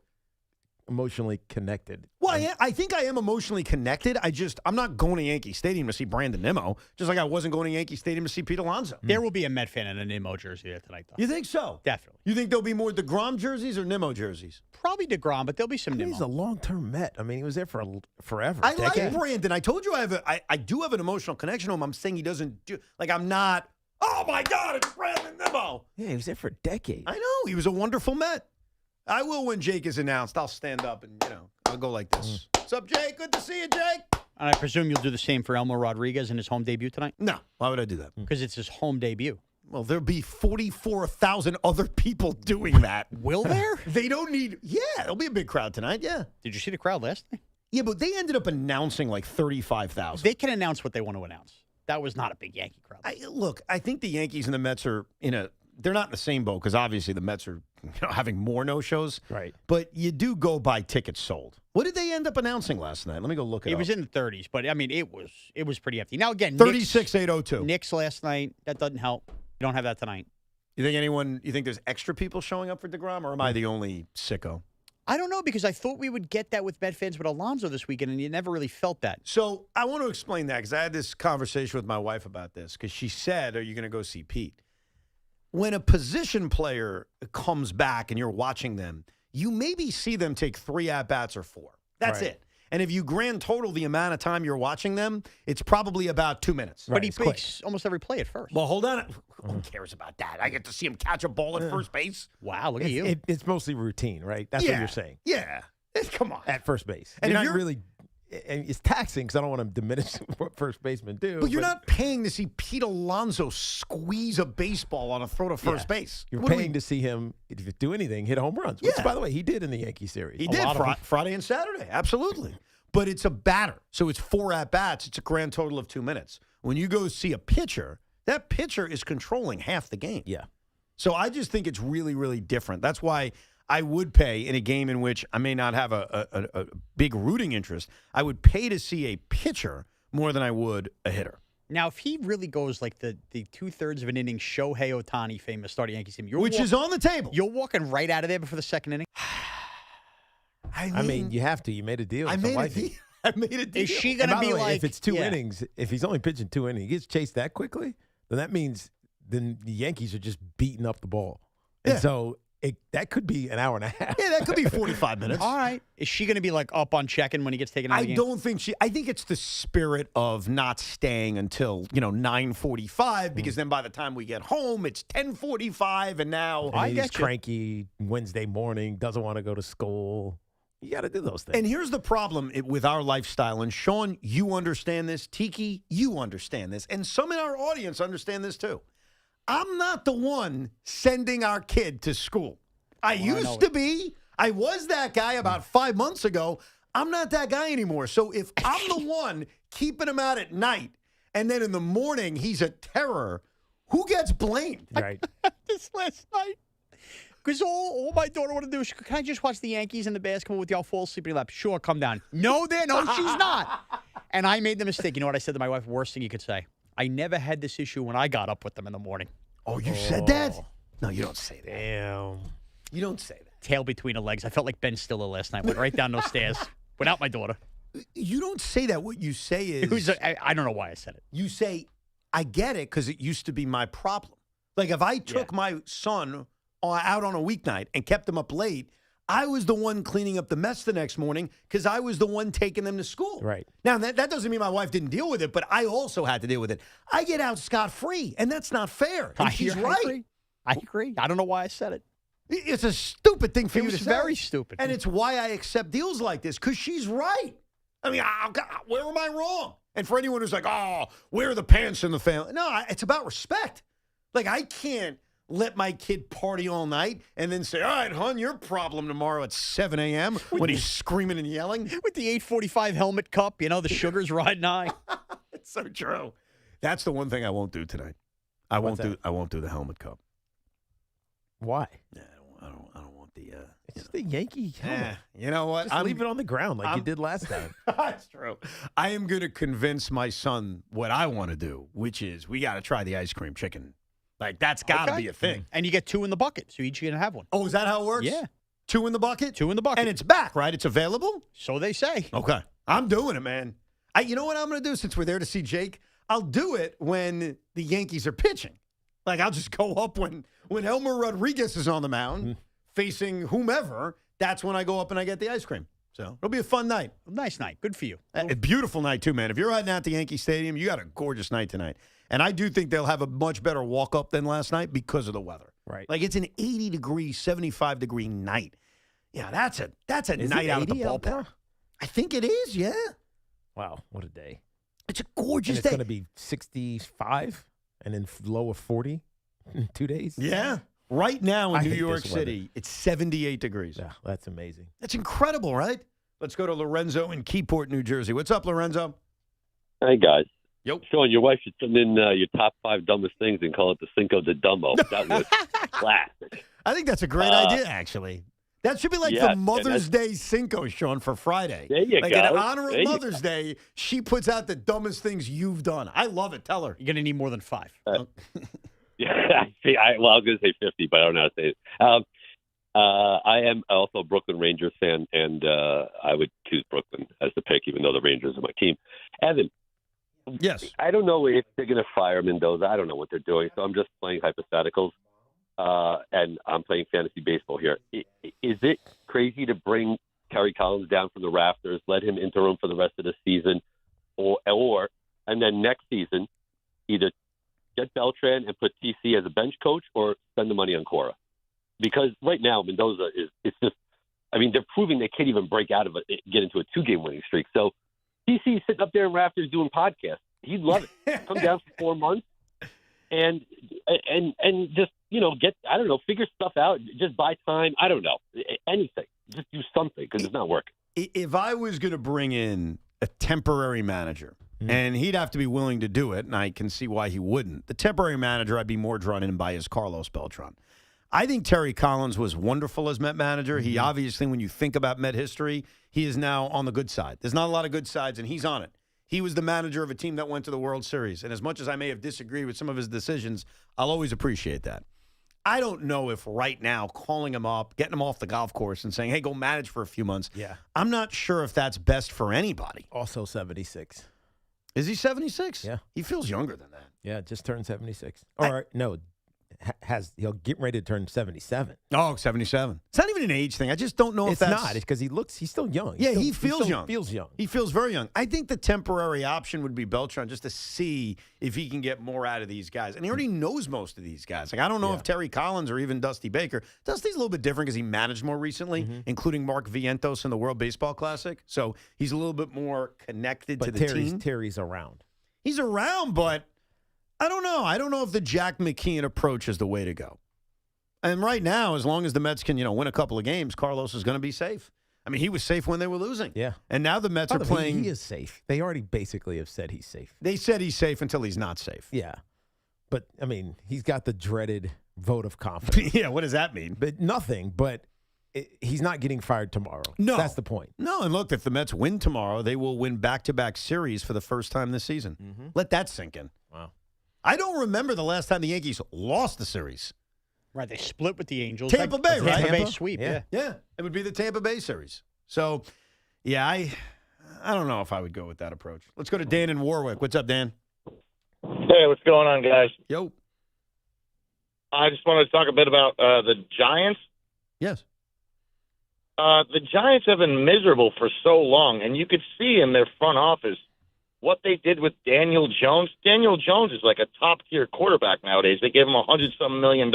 emotionally connected. Well, I think I am emotionally connected. I'm not going to Yankee Stadium to see Brandon Nimmo, just like I wasn't going to Yankee Stadium to see Pete Alonso. There will be a Met fan in a Nimmo jersey there tonight, though. You think so? Definitely. You think there'll be more deGrom jerseys or Nimmo jerseys? Probably deGrom, but there'll be some Nimmo. He's a long-term Met. I mean, he was there for forever. I like Brandon. I told you I do have an emotional connection to him. I'm saying he doesn't do, I'm not, oh my God, it's Brandon Nimmo. Yeah, he was there for a decade. I know. He was a wonderful Met. I will when Jake is announced. I'll stand up and, I'll go like this. What's up, Jake? Good to see you, Jake. And I presume you'll do the same for Elmer Rodriguez in his home debut tonight? No. Why would I do that? Because it's his home debut. Well, there'll be 44,000 other people doing that. Will there? They don't need. Yeah, there'll be a big crowd tonight. Yeah. Did you see the crowd last night? Yeah, but they ended up announcing like 35,000. They can announce what they want to announce. That was not a big Yankee crowd. Look, I think the Yankees and the Mets are they're not in the same boat because obviously the Mets are having more no-shows. Right. But you do go by tickets sold. What did they end up announcing last night? Let me go look it up. It was in the 30s, but I mean, it was pretty empty. Now again, 36,802. Knicks last night. That doesn't help. You don't have that tonight. You think there's extra people showing up for deGrom, or am I the only sicko? I don't know, because I thought we would get that with Met fans with Alonso this weekend, and you never really felt that. So I want to explain that because I had this conversation with my wife about this because she said, are you going to go see Pete? When a position player comes back and you're watching them, you maybe see them take 3 at-bats or 4. That's it. And if you grand total the amount of time you're watching them, it's probably about 2 minutes. But he makes almost every play at first. Well, hold on. Who cares about that? I get to see him catch a ball at first base. Wow, look at you. It's mostly routine, right? That's what you're saying. Yeah. Come on. At first base. And you're not really... It's taxing because I don't want to diminish what first basemen do. But you're not paying to see Pete Alonso squeeze a baseball on a throw to first base. You're paying to see him, if you do anything, hit home runs. Which, by the way, he did in the Yankee series. He did Friday and Saturday. Absolutely. But it's a batter. So it's 4 at-bats. It's a grand total of 2 minutes. When you go see a pitcher, that pitcher is controlling half the game. Yeah. So I just think it's really, really different. That's why I would pay in a game in which I may not have a big rooting interest. I would pay to see a pitcher more than I would a hitter. Now, if he really goes like the 2/3 of an inning Shohei Ohtani famous starting Yankees team, which is on the table. You're walking right out of there before the second inning. I mean, you have to. You made a deal. I made a deal. Is she going to be like... if it's 2 innings, if he's only pitching 2 innings, he gets chased that quickly, then that means then the Yankees are just beating up the ball. And so that could be an hour and a half. Yeah, that could be 45 minutes. All right. Is she going to be like up on checking when he gets taken out of the game? I don't think I think it's the spirit of not staying until, 9:45 because then by the time we get home, it's 10:45 and now. And he's cranky Wednesday morning, doesn't want to go to school. You got to do those things. And here's the problem with our lifestyle. And Sean, you understand this. Tiki, you understand this. And some in our audience understand this too. I'm not the one sending our kid to school. I used to be. I was that guy about 5 months ago. I'm not that guy anymore. So if I'm the one keeping him out at night and then in the morning he's a terror, who gets blamed? Right. This last night. Because all my daughter wanted to do is, can I just watch the Yankees and the basketball with y'all fall asleep in your lap? Sure, come down. No, she's not. And I made the mistake. You know what I said to my wife? Worst thing you could say. I never had this issue when I got up with them in the morning. Oh, you said that? No, you don't say that. Damn. You don't say that. Tail between the legs. I felt like Ben Stiller last night. Went right down those stairs without my daughter. You don't say that. What you say is... I don't know why I said it. You say, I get it because it used to be my problem. Like if I took my son out on a weeknight and kept him up late, I was the one cleaning up the mess the next morning because I was the one taking them to school. Right. Now, that doesn't mean my wife didn't deal with it, but I also had to deal with it. I get out scot-free, and that's not fair. And she's right. I agree. I don't know why I said it. It's a stupid thing for you to say. It was very stupid. And it's why I accept deals like this, because she's right. I mean, where am I wrong? And for anyone who's like, where are the pants in the family? No, it's about respect. Like, I can't let my kid party all night and then say, all right, hon, your problem tomorrow at 7 a.m. when he's screaming and yelling. With the 845 helmet cup, the sugar's riding high. It's so true. That's the one thing I won't do tonight. I won't do the helmet cup. Why? Yeah, I don't want the it's just the Yankee helmet. You know what? Just leave it on the ground like you did last time. That's true. I am going to convince my son what I want to do, which is we got to try the ice cream chicken. Like, that's got to be a thing. And you get 2 in the bucket, so each going to have one. Oh, is that how it works? Yeah. 2 in the bucket? 2 in the bucket. And it's back, right? It's available? So they say. Okay. I'm doing it, man. You know what I'm going to do since we're there to see Jake? I'll do it when the Yankees are pitching. Like, I'll just go up when Elmer Rodriguez is on the mound facing whomever. That's when I go up and I get the ice cream. So it'll be a fun night. Nice night. Good for you. A beautiful night, too, man. If you're riding out to Yankee Stadium, you got a gorgeous night tonight. And I do think they'll have a much better walk-up than last night because of the weather. Right. Like, it's an 80-degree, 75-degree night. Yeah, that's a night out at the ballpark. I think it is, yeah. Wow, what a day. It's a gorgeous and day. It's going to be 65 and then low of 40 in 2 days? Yeah. Right now in I New hate York this weather. City, it's 78 degrees. Yeah, that's amazing. That's incredible, right? Let's go to Lorenzo in Keyport, New Jersey. What's up, Lorenzo? Hey, guys. Yep. Sean, your wife should send in your top 5 dumbest things and call it the Cinco de Dumbo. That was classic. I think that's a great idea, actually. That should be like the Mother's Day Cinco, Sean, for Friday. There you like go. In honor of Mother's Day, she puts out the dumbest things you've done. I love it. Tell her. You're going to need more than 5. Yeah, see, I was going to say 50, but I don't know how to say it. I am also a Brooklyn Rangers fan, and I would choose Brooklyn as the pick, even though the Rangers are my team. Evan. Yes. I don't know if they're going to fire Mendoza. I don't know what they're doing, so I'm just playing hypotheticals, and I'm playing fantasy baseball here. Is it crazy to bring Terry Collins down from the rafters, let him interim for the rest of the season, or and then next season either get Beltran and put TC as a bench coach or spend the money on Cora? Because right now Mendoza it's just, I mean, they're proving they can't even break out of it, get into a 2-game winning streak. So TC sitting up there in rafters doing podcasts. He'd love it. Come down for 4 months and just, get, I don't know, figure stuff out. Just buy time. I don't know. Anything. Just do something because it's not working. If I was going to bring in a temporary manager, and he'd have to be willing to do it, and I can see why he wouldn't. The temporary manager I'd be more drawn in by is Carlos Beltran. I think Terry Collins was wonderful as Met manager. He obviously, when you think about Met history, he is now on the good side. There's not a lot of good sides, and he's on it. He was the manager of a team that went to the World Series. And as much as I may have disagreed with some of his decisions, I'll always appreciate that. I don't know if right now calling him up, getting him off the golf course and saying, hey, go manage for a few months. Yeah. I'm not sure if that's best for anybody. Also 76. Is he 76? Yeah. He feels younger than that. Yeah, just turned 76. Or no, he'll get ready to turn 77. Oh, 77. It's not even an age thing. I just don't know if It's that's... not. It's because he's still young. Yeah, he still feels young. Feels young. He feels very young. I think the temporary option would be Beltran just to see if he can get more out of these guys. And he already knows most of these guys. Like, I don't know if Terry Collins or even Dusty Baker. Dusty's a little bit different because he managed more recently, including Mark Vientos in the World Baseball Classic. So he's a little bit more connected to the team. Terry's around. He's around, but I don't know. I don't know if the Jack McKeon approach is the way to go. And right now, as long as the Mets can, win a couple of games, Carlos is going to be safe. I mean, he was safe when they were losing. Yeah. And now the Mets are playing. He is safe. They already basically have said he's safe. They said he's safe until he's not safe. Yeah. But, I mean, he's got the dreaded vote of confidence. Yeah, what does that mean? But nothing. But he's not getting fired tomorrow. No. That's the point. No, and look, if the Mets win tomorrow, they will win back-to-back series for the first time this season. Let that sink in. Wow. I don't remember the last time the Yankees lost the series. Right, they split with the Angels. Tampa Bay, right? Tampa Bay sweep, yeah. Yeah, it would be the Tampa Bay series. So, yeah, I don't know if I would go with that approach. Let's go to Dan in Warwick. What's up, Dan? Hey, what's going on, guys? Yo. I just wanted to talk a bit about the Giants. Yes. The Giants have been miserable for so long, and you could see in their front office what they did with Daniel Jones. Daniel Jones is like a top-tier quarterback nowadays. They gave him $100-some million.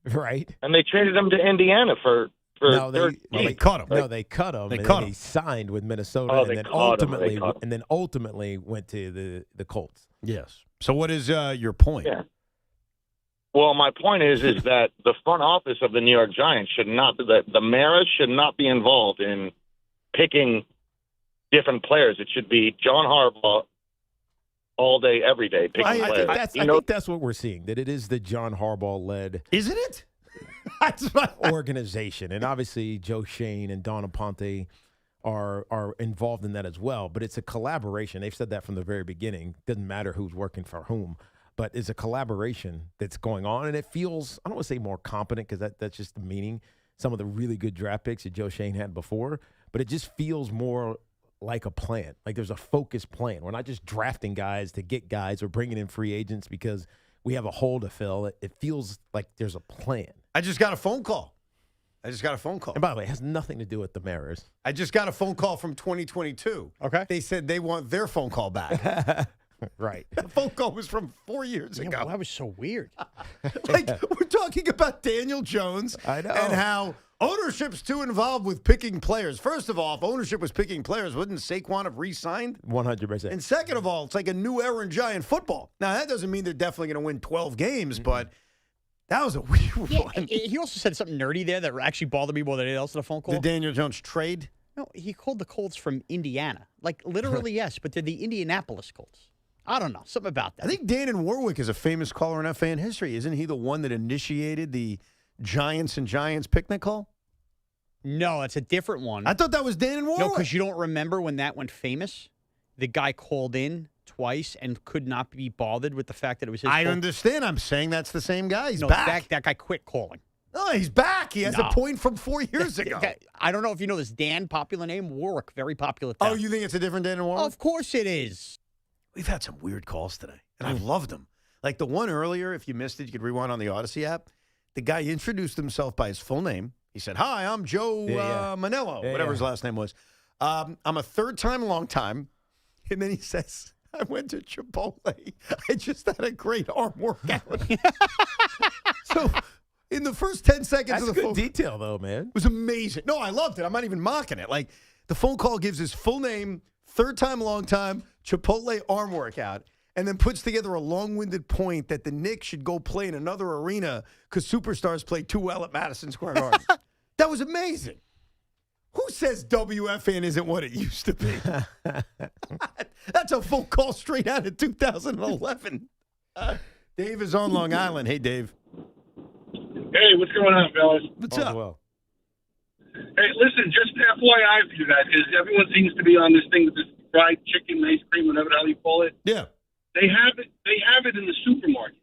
Right. And they traded him to Indiana for they cut him. No, they cut him. They and cut then him. He signed with Minnesota, Oh, and then ultimately went to the Colts. Yes. So what is your point? Yeah. Well, my point is that the front office of the New York Giants should not, the Maras should not be involved in picking different players. It should be John Harbaugh all day, every day picking players. I think that's what we're seeing, that it is the John Harbaugh-led Isn't it? organization. And obviously Joe Shane and Don Aponte are involved in that as well. But it's a collaboration. They've said that from the very beginning. Doesn't matter who's working for whom. But it's a collaboration that's going on, and it feels, I don't want to say more competent because that's just the meaning, some of the really good draft picks that Joe Shane had before, but it just feels more like a plan. Like there's a focused plan. We're not just drafting guys to get guys or bringing in free agents because we have a hole to fill. It feels like there's a plan. I just got a phone call. And by the way, it has nothing to do with the Maras. I just got a phone call from 2022. Okay. They said they want their phone call back. Right. The phone call was from 4 years ago. Well, that was so weird. Like, we're talking about Daniel Jones I know. and how ownership's too involved with picking players. First of all, if ownership was picking players, wouldn't Saquon have re-signed? 100%. And second of all, it's like a new era in Giant football. Now, that doesn't mean they're definitely going to win 12 games, but that was a weird one. He also said something nerdy there that actually bothered me more than anything else in the phone call. The Daniel Jones trade? No, he called the Colts from Indiana. Like, literally, yes, but they're the Indianapolis Colts. I don't know. Something about that. I think Dan in Warwick is a famous caller in FAN history. Isn't he the one that initiated the Giants and Giants picnic call? No, it's a different one. I thought that was Dan in Warwick. No, because you don't remember when that went famous? The guy called in twice and could not be bothered with the fact that it was his I fault. understand. I'm saying that's the same guy. He's No, back. that guy quit calling. No, he's back. He has No. a point from 4 years ago. I don't know if you know this Dan, popular name, Warwick, very popular. Oh, you think it's a different Dan in Warwick? Of course it is. We've had some weird calls today, and I've loved them. Like the one earlier, if you missed it, you could rewind on the Odyssey app. The guy introduced himself by his full name. He said, "Hi, I'm Joe Manello," whatever his last name was. I'm a third-time, long-time. And then he says, "I went to Chipotle. I just had a great arm workout." So in the first 10 seconds That's of the good phone detail, though, man. It was amazing. No, I loved it. I'm not even mocking it. Like, the phone call gives his full name, third time, long time, Chipotle arm workout, and then puts together a long-winded point that the Knicks should go play in another arena because superstars play too well at Madison Square Garden. That was amazing. Who says WFAN isn't what it used to be? That's a phone call straight out of 2011. Dave is on Long Island. Hey, Dave. Hey, what's going on, fellas? What's up? Well. Hey, listen, just FYI for you guys, because everyone seems to be on this thing with this fried chicken, ice cream, whatever the hell you call it. Yeah. They have it in the supermarket.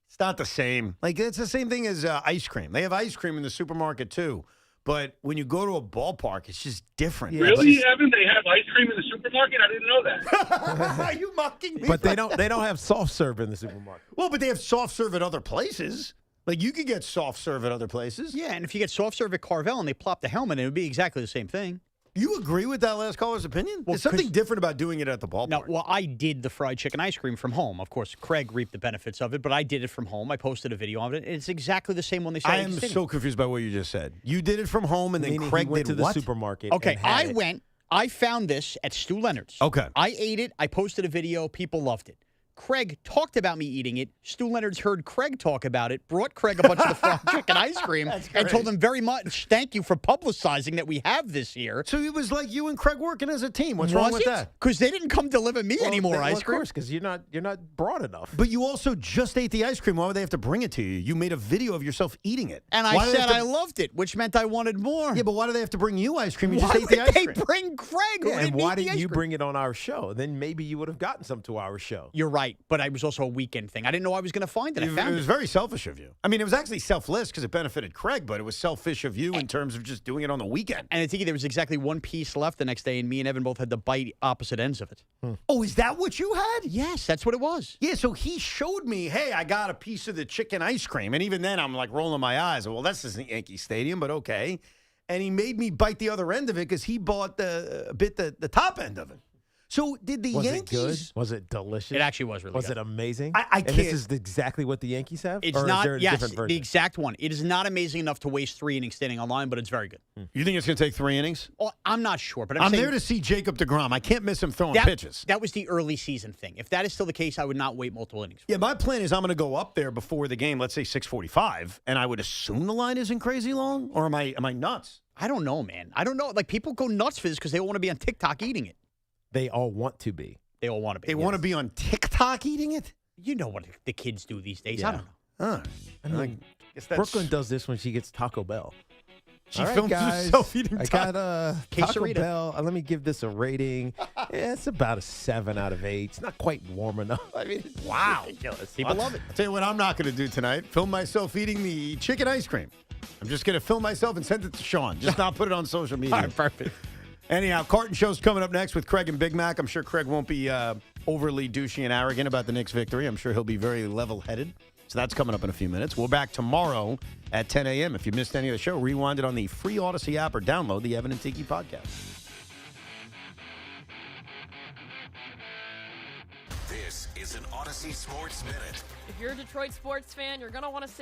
It's not the same. Like, it's the same thing as ice cream. They have ice cream in the supermarket, too. But when you go to a ballpark, it's just different. Really, Evan? They have ice cream in the supermarket? supermarket? I didn't know that. Are you mocking me? But they don't have soft serve in the supermarket. Well, but they have soft serve at other places. Like, you could get soft serve at other places. Yeah, and if you get soft serve at Carvel and they plop the helmet, it would be exactly the same thing. You agree with that last caller's opinion? Well, There's something different about doing it at the ballpark. No, well, I did the fried chicken ice cream from home. Of course, Craig reaped the benefits of it, but I did it from home. I posted a video of it. It's exactly the same one they said. I am so confused by what you just said. You did it from home, and then Meaning Craig he went did to what? the supermarket. Okay, and had I it. went. I found this at Stu Leonard's. Okay. I ate it. I posted a video. People loved it. Craig talked about me eating it. Stu Leonard's heard Craig talk about it, brought Craig a bunch of the fried chicken ice cream, and told him very much, thank you for publicizing that we have this here. So it was like you and Craig working as a team. What's wrong with that? Because they didn't come deliver me any more ice Of cream. course, because you're not broad enough. But you also just ate the ice cream. Why would they have to bring it to you? You made a video of yourself eating it. And Why I do they said have to- I loved it, which meant I wanted more. Yeah, but why do they have to bring you ice cream? You Why just ate the would ice they cream. bring Craig? who Yeah, and didn't why eat the didn't ice you cream? bring it on our show? Then maybe you would have gotten some to our show. You're right, but I was also a weekend thing. I didn't know I was going to find it. I It found was it. very selfish of you. I mean, it was actually selfless because it benefited Craig, but it was selfish of you in terms of just doing it on the weekend. And I think there was exactly one piece left the next day, and me and Evan both had to bite opposite ends of it. Oh, is that what you had? Yes, that's what it was. Yeah, so he showed me, hey, I got a piece of the chicken ice cream. And even then, I'm like rolling my eyes. Well, this isn't Yankee Stadium, but okay. And he made me bite the other end of it because he bought the top end of it. So did the Was Yankees? it good? Was it delicious? It actually was really Was good. it amazing? I And can't- this is exactly what the Yankees have? It's Or is not, there a yes, different version? the exact one. It is not amazing enough to waste 3 innings standing on line, but it's very good. You think it's going to take 3 innings? Oh, I'm not sure, but I'm saying there to see Jacob deGrom. I can't miss him throwing that, pitches. That was the early season thing. If that is still the case, I would not wait multiple innings. Yeah, my plan is I'm going to go up there before the game, let's say 6:45, and I would assume the line isn't crazy long, or am I nuts? I don't know, man. I don't know. Like, people go nuts for this because they want to be on TikTok eating it. They all want to be. They all want to be. They want to be on TikTok eating it? You know what the kids do these days. Yeah. I don't know. Huh. I mean, guess that's- Brooklyn does this when she gets Taco Bell. She All right, films guys, herself eating I got Taco Quesarito. Bell. Let me give this a rating. Yeah, it's about a 7 out of 8. It's not quite warm enough. I mean, it's Wow. ridiculous. People love it. I'll tell you what I'm not going to do tonight. Film myself eating the chicken ice cream. I'm just going to film myself and send it to Sean. Just not put it on social media. All right, perfect. Anyhow, Carton Show's coming up next with Craig and Big Mac. I'm sure Craig won't be overly douchey and arrogant about the Knicks' victory. I'm sure he'll be very level-headed. So that's coming up in a few minutes. We're back tomorrow at 10 a.m. If you missed any of the show, rewind it on the free Odyssey app or download the Evan and Tiki podcast. This is an Odyssey Sports Minute. If you're a Detroit sports fan, you're going to want to sit